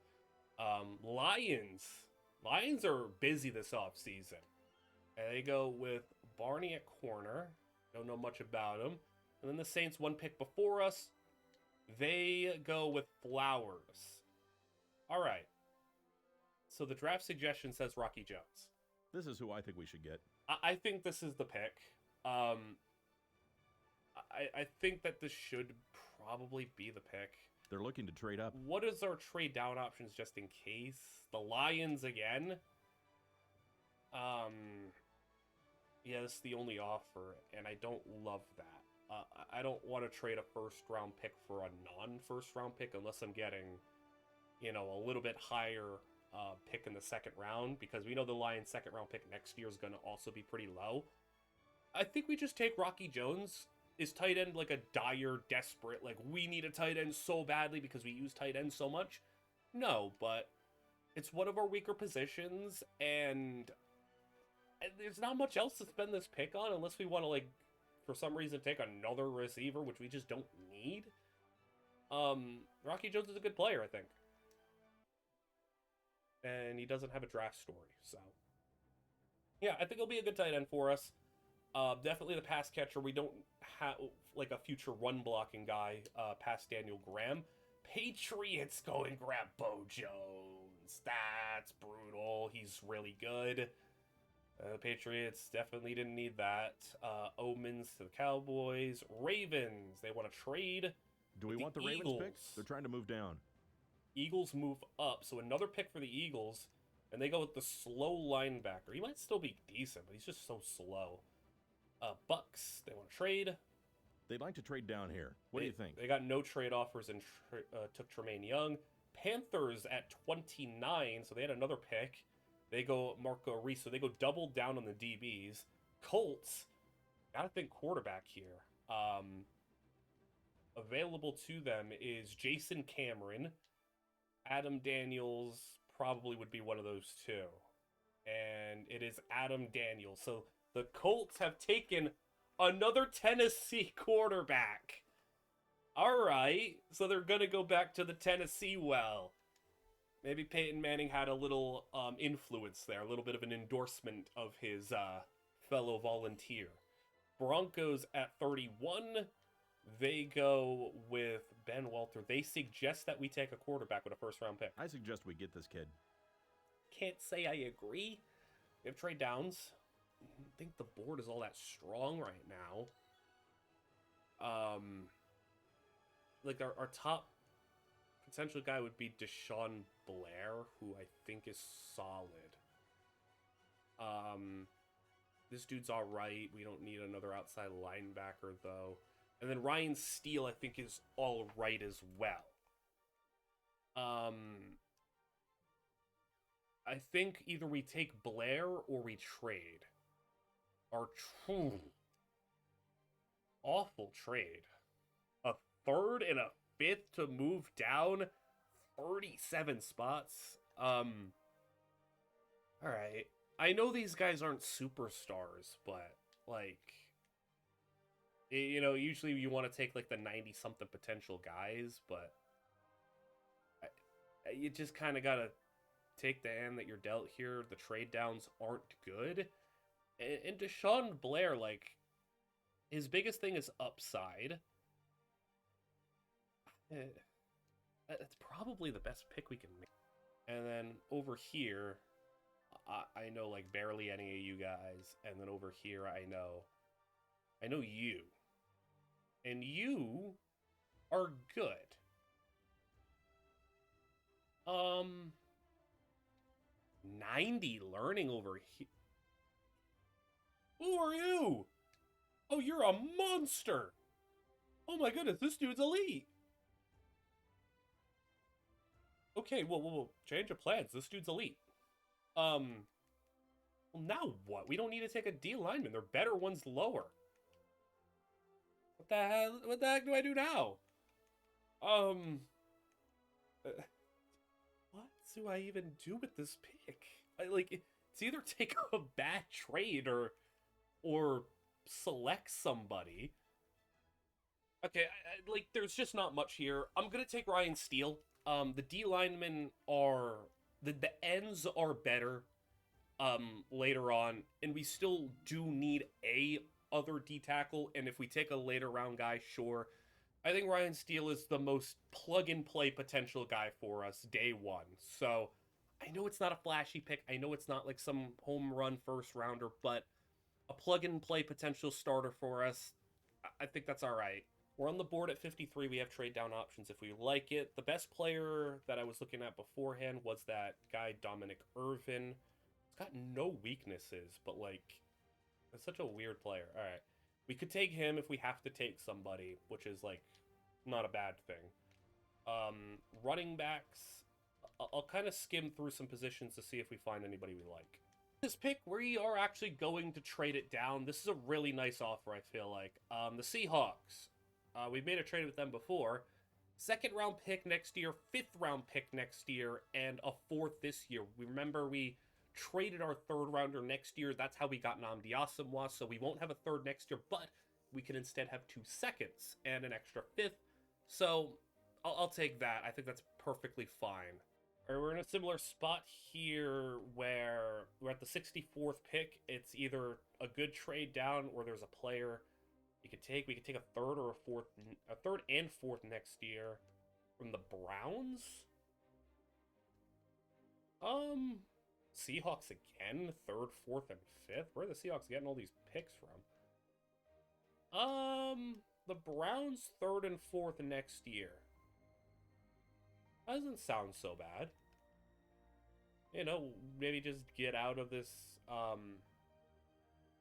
Lions. Lions are busy this offseason. And they go with Barney at corner. Don't know much about him. And then the Saints, one pick before us, they go with Flowers. All right. So the draft suggestion says Rocky Jones. This is who I think we should get. I think this is the pick. I think that this should probably be the pick. They're looking to trade up. What is our trade down options just in case? The Lions again? Yeah, this is the only offer, and I don't love that. I don't want to trade a first-round pick for a non-first-round pick unless I'm getting, a little bit higher pick in the second round, because we know the Lions' second-round pick next year is going to also be pretty low. I think we just take Rocky Jones. Is tight end like a dire, desperate, like we need a tight end so badly because we use tight end so much? No, but it's one of our weaker positions, and there's not much else to spend this pick on unless we want to, for some reason, take another receiver, which we just don't need. Rocky Jones is a good player, I think. And he doesn't have a draft story, so. Yeah, I think he'll be a good tight end for us. Definitely the pass catcher. We don't have, a future run-blocking guy past Daniel Graham. Patriots go and grab Bo Jones. That's brutal. He's really good. The Patriots definitely didn't need that. Omens to the Cowboys. Ravens, they want to trade. Do we want the Ravens pick? They're trying to move down. Eagles move up, so another pick for the Eagles, and they go with the slow linebacker. He might still be decent, but he's just so slow. Bucks, they want to trade. They'd like to trade down here. What do you think? They got no trade offers and took Tremaine Young. Panthers at 29, so they had another pick. They go Marco Reese, so they go double down on the DBs. Colts, gotta think quarterback here. Available to them is Jason Cameron. Adam Daniels probably would be one of those two. And it is Adam Daniels. So the Colts have taken another Tennessee quarterback. All right, so they're going to go back to the Tennessee well. Maybe Peyton Manning had a little influence there, a little bit of an endorsement of his fellow volunteer. Broncos at 31. They go with Ben Walter. They suggest that we take a quarterback with a first-round pick. I suggest we get this kid. Can't say I agree. We have trade downs. I don't think the board is all that strong right now. Like our top potential guy would be Deshaun Blair, who I think is solid. This dude's all right. We don't need another outside linebacker though. And then Ryan Steele, I think, is all right as well. I think either we take Blair or we trade. Our awful trade. A third and a fifth to move down 37 spots. All right. I know these guys aren't superstars, but like, you know, usually you want to take like the 90-something potential guys, but you just kind of got to take the hand that you're dealt here. The trade downs aren't good. And Deshaun Blair, like, his biggest thing is upside. That's probably the best pick we can make. And then over here, I know like barely any of you guys. And then over here, I know you. And you are good. 90 learning over here. Who are you? Oh, you're a monster. Oh my goodness, this dude's elite. Okay, well, change of plans. This dude's elite. Well, now what? We don't need to take a D lineman. They're better ones lower. What the hell? What the heck do I do now? What do I even do with this pick? It's either take a bad trade or select somebody. Okay, there's just not much here. I'm gonna take Ryan Steele. The D linemen are the ends are better later on, and we still do need a other D tackle. And if we take a later round guy, sure. I think Ryan Steele is the most plug and play potential guy for us day one. So I know it's not a flashy pick. I know it's not like some home run first rounder, but a plug and play potential starter for us. I think that's all right. We're on the board at 53. We have trade down options if we like it. The best player that I was looking at beforehand was that guy, Dominic Irvin. He's got no weaknesses, but it's such a weird player. All right. We could take him if we have to take somebody, which is not a bad thing. Running backs, I'll kind of skim through some positions to see if we find anybody we like. This pick, we are actually going to trade it down. This is a really nice offer, I feel like. The Seahawks. We've made a trade with them before. 2nd round pick next year, 5th round pick next year, and a 4th this year. Remember, we traded our 3rd rounder next year. That's how we got Nnamdi Asomugha, so we won't have a 3rd next year, but we can instead have 2 seconds and an extra 5th. So I'll take that. I think that's perfectly fine. All right, we're in a similar spot here where we're at the 64th pick. It's either a good trade down or there's a player we could take. We could take a 3rd or a 3rd and 4th next year from the Browns. Seahawks again, 3rd, 4th, and 5th. Where are the Seahawks getting all these picks from? The Browns 3rd and 4th next year. Doesn't sound so bad. You know, maybe just get out of this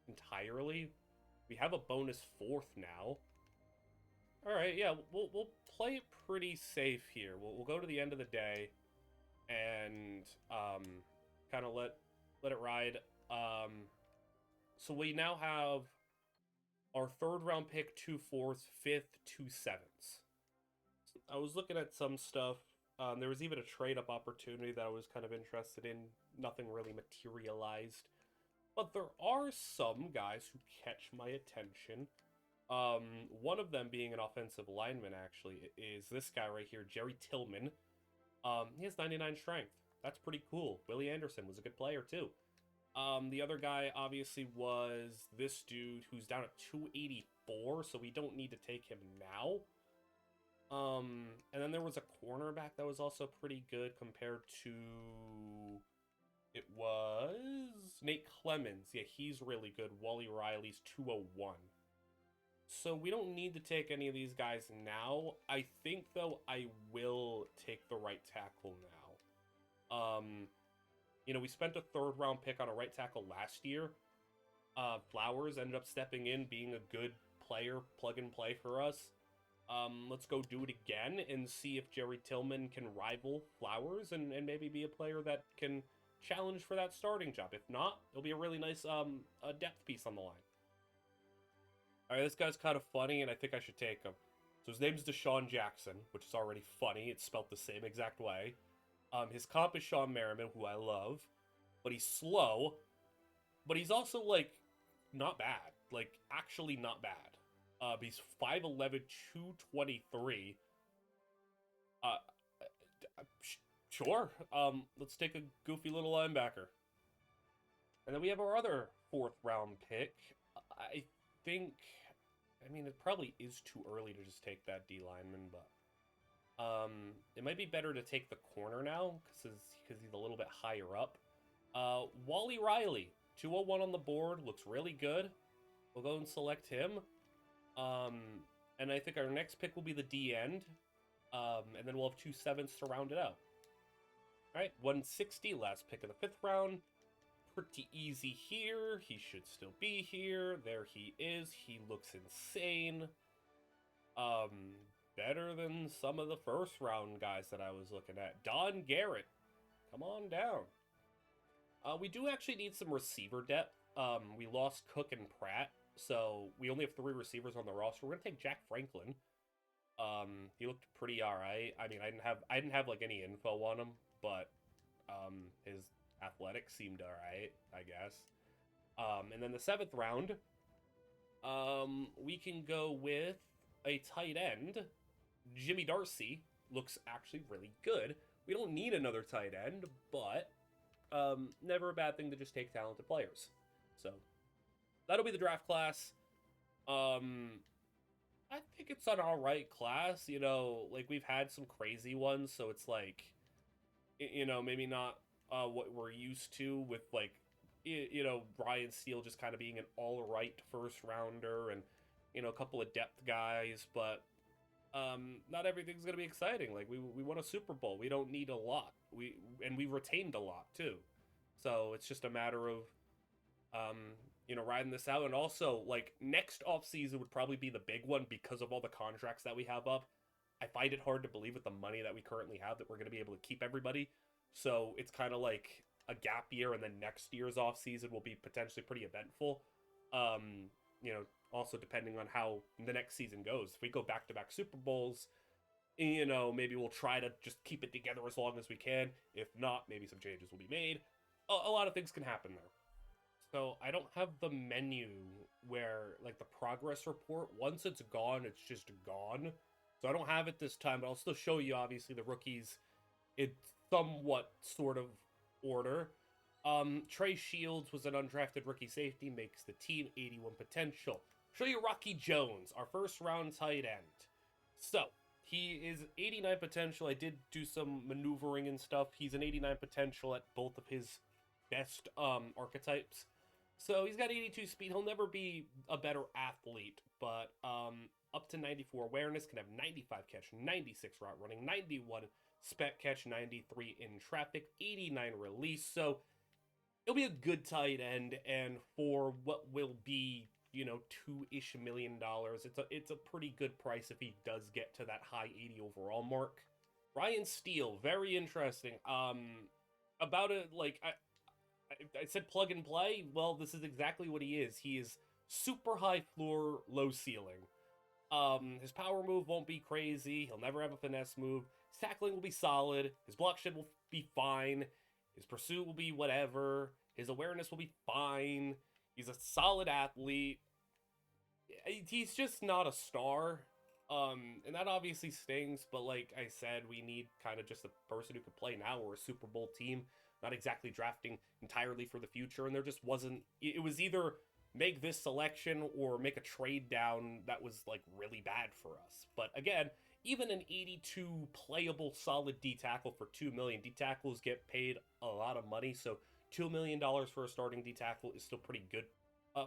entirely. We have a bonus 4th now. All right, yeah, we'll play it pretty safe here. We'll go to the end of the day and kind of let it ride. So we now have our 3rd round pick, 2 4s, 5th, 2 7s. I was looking at some stuff. There was even a trade-up opportunity that I was kind of interested in. Nothing really materialized. But there are some guys who catch my attention. One of them being an offensive lineman, actually, is this guy right here, Jerry Tillman. He has 99 strength. That's pretty cool. Willie Anderson was a good player, too. The other guy, obviously, was this dude who's down at 284, so we don't need to take him now. And then there was a cornerback that was also pretty good compared to... It was Nate Clemens. Yeah, he's really good. Wally Riley's 201. So we don't need to take any of these guys now. I think, though, I will take the right tackle now. You know, we spent a 3rd round pick on a right tackle last year. Flowers ended up stepping in, being a good player, plug and play for us. Let's go do it again and see if Jerry Tillman can rival Flowers and maybe be a player that can challenge for that starting job. If not, it'll be a really nice a depth piece on the line. All right, this guy's kind of funny, and I think I should take him. So his name's Deshaun Jackson, which is already funny. It's spelled the same exact way. His comp is Sean Merriman, who I love, but he's slow, but he's also, like, not bad. Like, actually not bad. He's 5'11", 223. Sure. Let's take a goofy little linebacker. And then we have our other 4th round pick. I think, I mean, it probably is too early to just take that D lineman, but it might be better to take the corner now because he's a little bit higher up. Wally Riley, 201 on the board, looks really good. We'll go and select him. And I think our next pick will be the D end. And then we'll have 2 7s to round it out. All right, 160, last pick of the 5th round. Pretty easy here. He should still be here. There he is. He looks insane. Better than some of the 1st round guys that I was looking at. Don Garrett, come on down. We do actually need some receiver depth. We lost Cook and Pratt, so we only have 3 receivers on the roster. We're gonna take Jack Franklin. He looked pretty alright. I mean, I didn't have like any info on him, but his athletics seemed alright, I guess. And then the 7th round, we can go with a tight end. Jimmy Darcy looks actually really good. We don't need another tight end, but never a bad thing to just take talented players. So that'll be the draft class. I think it's an alright class. You know, like we've had some crazy ones, so it's like, you know, maybe not what we're used to with like, you know, Ryan Steele just kind of being an all-right 1st rounder and, you know, a couple of depth guys, but not everything's going to be exciting. Like we won a Super Bowl. We don't need a lot. We retained a lot too. So it's just a matter of you know, riding this out. And also, like, next offseason would probably be the big one because of all the contracts that we have up. I find it hard to believe with the money that we currently have that we're going to be able to keep everybody. So it's kind of like a gap year, and then next year's offseason will be potentially pretty eventful. You know, also depending on how the next season goes. If we go back-to-back Super Bowls, you know, maybe we'll try to just keep it together as long as we can. If not, maybe some changes will be made. A lot of things can happen there. So I don't have the menu where, like, the progress report, once it's gone, it's just gone. So I don't have it this time, but I'll still show you, obviously, the rookies in somewhat sort of order. Trey Shields was an undrafted rookie safety, makes the team, 81 potential. Show you Rocky Jones, our 1st round tight end. So, he is 89 potential. I did do some maneuvering and stuff. He's an 89 potential at both of his best archetypes. So he's got 82 speed. He'll never be a better athlete, but up to 94 awareness, can have 95 catch, 96 route running, 91 spec catch, 93 in traffic, 89 release. So it'll be a good tight end, and for what will be, you know, $2-ish million, it's a pretty good price if he does get to that high 80 overall mark. Ryan Steele, very interesting. About it, like I said, plug and play. Well, this is exactly what he is. He is super high floor, low ceiling. His power move won't be crazy. He'll never have a finesse move. His tackling will be solid. His block shed will be fine. His pursuit will be whatever. His awareness will be fine. He's a solid athlete. He's just not a star. And that obviously stings, but like I said, we need kind of just a person who can play now. We're a Super Bowl team, not exactly drafting entirely for the future, and there just wasn't... It was either make this selection or make a trade down that was like really bad for us. But again, even an 82 playable solid D tackle for $2 million. D tackles get paid a lot of money, so $2 million for a starting D tackle is still pretty good.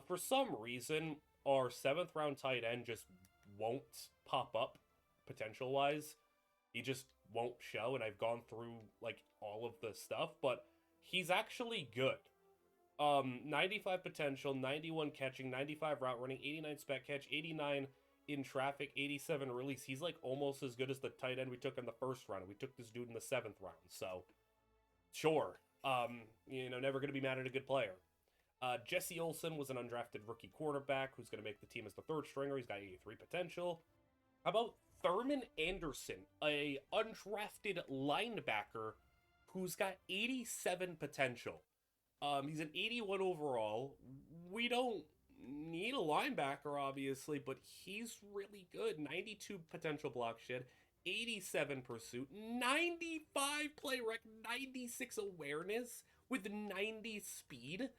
For some reason, our 7th round tight end just won't pop up potential wise. He just won't show, and I've gone through like all of the stuff, but he's actually good. 95 potential, 91 catching, 95 route running, 89 spec catch, 89 in traffic, 87 release. He's like almost as good as the tight end we took in the 1st round. We took this dude in the 7th round, so sure. You know, never gonna be mad at a good player. Jesse Olsen was an undrafted rookie quarterback who's going to make the team as the 3rd stringer. He's got 83 potential. How about Thurman Anderson, a undrafted linebacker who's got 87 potential. He's an 81 overall. We don't need a linebacker, obviously, but he's really good. 92 potential block shed, 87 pursuit, 95 play rec, 96 awareness with 90 speed.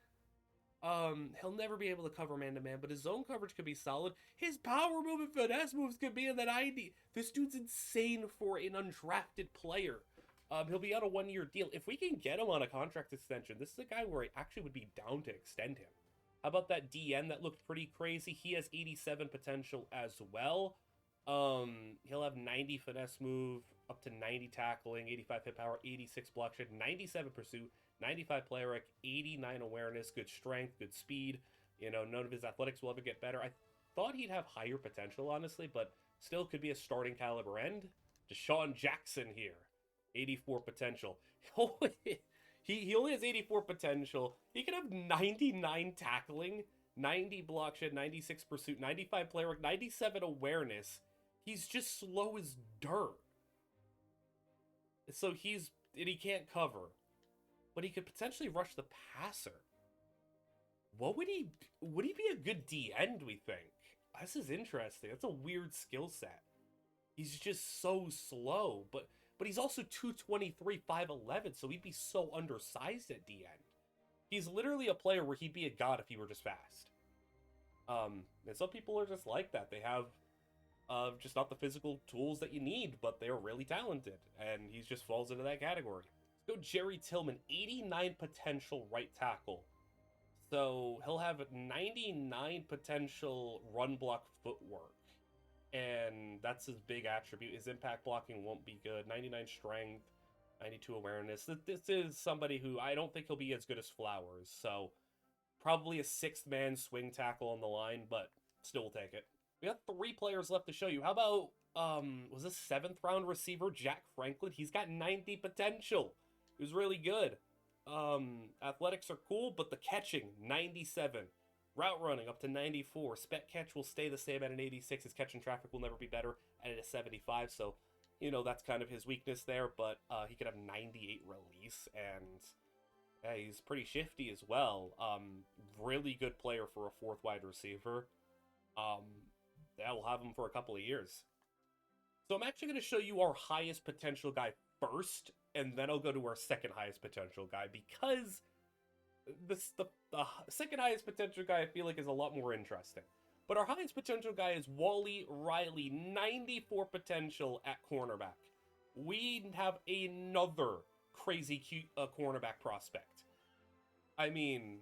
He'll never be able to cover man-to-man, but his zone coverage could be solid. His power move and finesse moves could be in the 90. This dude's insane for an undrafted player. He'll be on a 1-year deal. If we can get him on a contract extension, this is a guy where I actually would be down to extend him. How about that DN that looked pretty crazy? He has 87 potential as well. He'll have 90 finesse move, up to 90 tackling, 85 hit power, 86 block shed, 97 pursuit, 95 play rec, 89 awareness, good strength, good speed. You know, none of his athletics will ever get better. I thought he'd have higher potential, honestly, but still could be a starting caliber end. Deshaun Jackson here, 84 potential. He only has 84 potential. He could have 99 tackling, 90 block shed, 96 pursuit, 95 play rec, 97 awareness. He's just slow as dirt. So he can't cover. But he could potentially rush the passer. What would he be a good D end, we think? This is interesting. That's a weird skill set. He's just so slow, but he's also 223, 5'11", so he'd be so undersized at D end. He's literally a player where he'd be a god if he were just fast. And some people are just like that. They have just not the physical tools that you need, but they're really talented, and he just falls into that category. Let's go Jerry Tillman, 89 potential right tackle. So he'll have 99 potential run block footwork. And that's his big attribute. His impact blocking won't be good. 99 strength, 92 awareness. This is somebody who I don't think he'll be as good as Flowers. So probably a 6th man swing tackle on the line, but still will take it. We got 3 players left to show you. How about, was this 7th round receiver, Jack Franklin? He's got 90 potential. He was really good. Athletics are cool, but the catching, 97. Route running up to 94. Spec catch will stay the same at an 86. His catch and traffic will never be better at a 75. So, you know, that's kind of his weakness there. But he could have 98 release, and yeah, he's pretty shifty as well. Really good player for a 4th wide receiver. Yeah, we'll have him for a couple of years. So I'm actually going to show you our highest potential guy first, and then I'll go to our 2nd highest potential guy, because the 2nd highest potential guy I feel like is a lot more interesting. But our highest potential guy is Wally Riley, 94 potential at cornerback. We have another crazy cute cornerback prospect. I mean,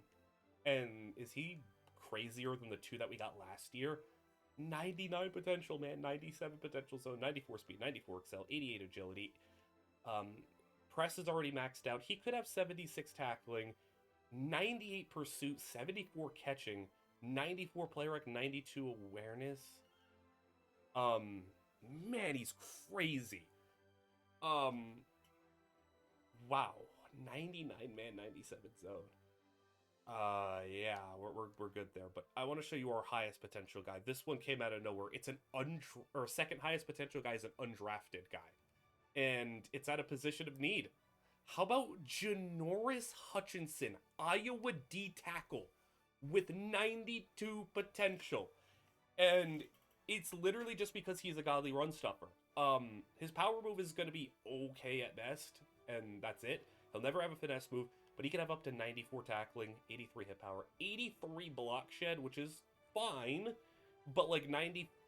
and is he crazier than the 2 that we got last year? 99 potential, man. 97 potential zone, 94 speed, 94 excel, 88 agility. Press is already maxed out. He could have 76 tackling, 98 pursuit, 74 catching, 94 play rec, 92 awareness. Man, he's crazy. Wow, 99 man, 97 zone. Yeah, we're good there. But I want to show you our highest potential guy. This one came out of nowhere. It's an second highest potential guy is an undrafted guy, and it's at a position of need. How about Janoris Hutchinson, Iowa D tackle, with 92 potential, and it's literally just because he's a godly run stuffer. His power move is going to be okay at best, and that's it. He'll never have a finesse move, but he can have up to 94 tackling, 83 hit power, 83 block shed, which is fine, but like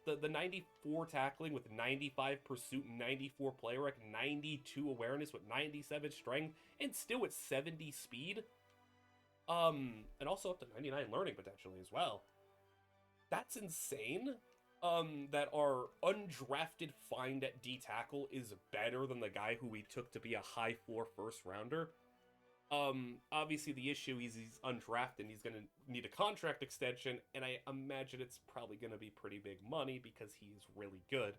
the 94 tackling with 95 pursuit, 94 play rec, 92 awareness with 97 strength, and still at 70 speed, and also up to 99 learning potentially as well. That's insane. That our undrafted find at D tackle is better than the guy who we took to be a high floor first rounder. Obviously the issue is he's undrafted and he's going to need a contract extension, and I imagine it's probably going to be pretty big money because he's really good.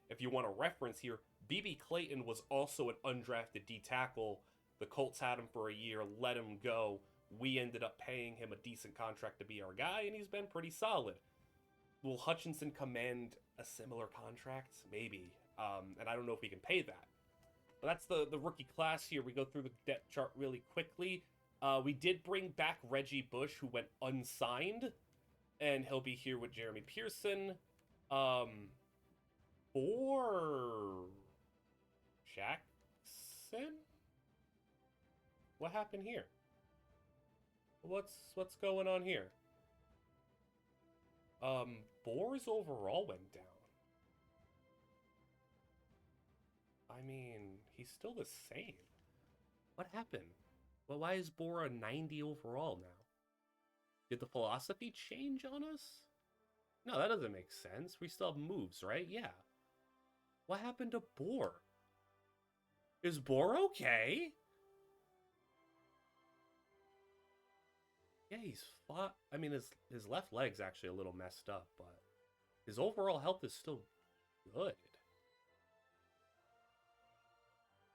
If you want a reference here, BB Clayton was also an undrafted D tackle. The Colts had him for a year, let him go. We ended up paying him a decent contract to be our guy, and he's been pretty solid. Will Hutchinson command a similar contract? Maybe. And I don't know if we can pay that. But that's the rookie class here. We go through the depth chart really quickly. We did bring back Reggie Bush, who went unsigned. And he'll be here with Jeremy Pearson. For Jackson? What happened here? What's going on here? Boars overall went down. I mean, he's still the same. What happened? Well, why is Bora 90 overall now? Did the philosophy change on us? No, that doesn't make sense. We still have moves, right? Yeah. What happened to Boar? Is Boar okay? Yeah, he's fought. I mean, his left leg's actually a little messed up, but his overall health is still good.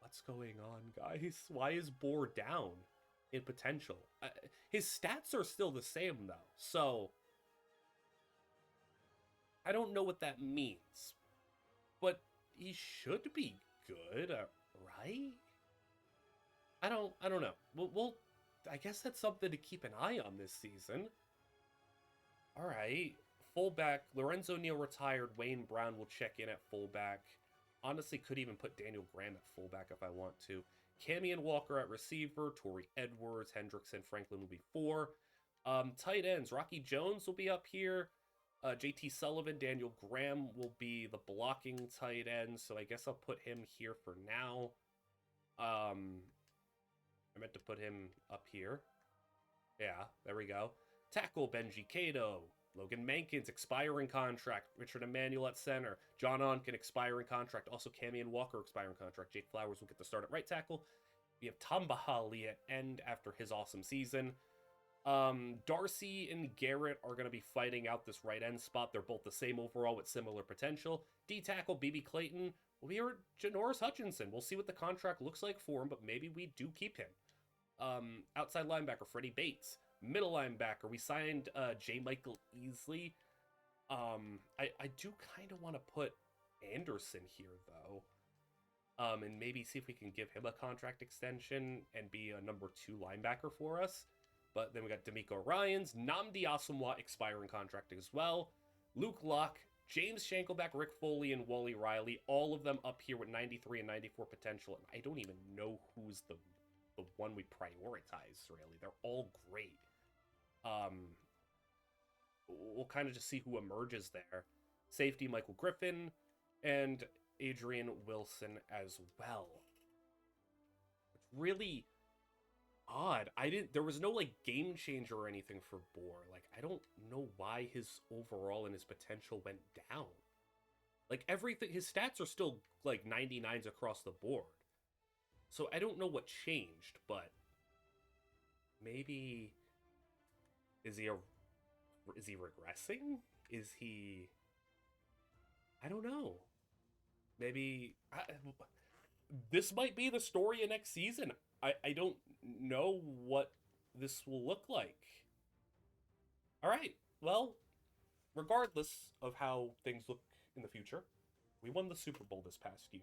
What's going on, guys? Why is Boar down in potential? His stats are still the same, though, so I don't know what that means. But he should be good, right? I don't know. We'll I guess that's something to keep an eye on this season. All right. Fullback. Lorenzo Neal retired. Wayne Brown will check in at fullback. Honestly, could even put Daniel Graham at fullback if I want to. Camion Walker at receiver. Torrey Edwards, Hendrickson, Franklin will be 4. Tight ends. Rocky Jones will be up here. JT Sullivan, Daniel Graham will be the blocking tight end. So I guess I'll put him here for now. I meant to put him up here. Yeah, there we go. Tackle, Benji Cato. Logan Mankins, expiring contract. Richard Emmanuel at center. John Onken, expiring contract. Also, Camion Walker, expiring contract. Jake Flowers will get the start at right tackle. We have Tom Bahali at end after his awesome season. Darcy and Garrett are going to be fighting out this right end spot. They're both the same overall with similar potential. D tackle, BB Clayton. We are Janoris Hutchinson. We'll see what the contract looks like for him, but maybe we do keep him. Outside linebacker, Freddie Bates. Middle linebacker, we signed J. Michael Easley. I do kind of want to put Anderson here, though. And maybe see if we can give him a contract extension and be a number 2 linebacker for us. But then we got D'Amico Ryans, Nnamdi Asomugha expiring contract as well. Luke Locke, James Shankelback, Rick Foley, and Wally Riley, all of them up here with 93 and 94 potential. And I don't even know who's the one we prioritize, really. They're all great. We'll kind of just see who emerges there. Safety, Michael Griffin, and Adrian Wilson as well. It's really odd. There was no, like, game changer or anything for Boar. Like, I don't know why his overall and his potential went down. Like, everything, his stats are still, like, 99s across the board. So I don't know what changed, but maybe is he regressing? Is he? I don't know. Maybe this might be the story of next season. I don't know what this will look like. All right. Well, regardless of how things look in the future, we won the Super Bowl this past year.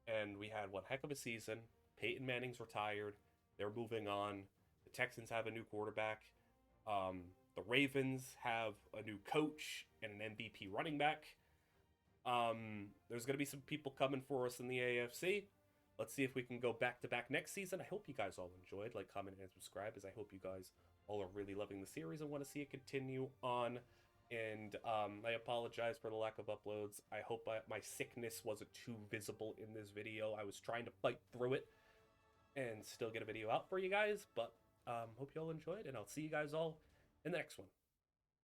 And we had one heck of a season. Peyton Manning's retired. They're moving on. The Texans have a new quarterback. The Ravens have a new coach and an MVP running back. There's going to be some people coming for us in the AFC. Let's see if we can go back-to-back next season. I hope you guys all enjoyed. Like, comment, and subscribe, as I hope you guys all are really loving the series and want to see it continue on. And I apologize for the lack of uploads. I hope my sickness wasn't too visible in this video. I was trying to fight through it and still get a video out for you guys. But hope you all enjoyed, and I'll see you guys all in the next one.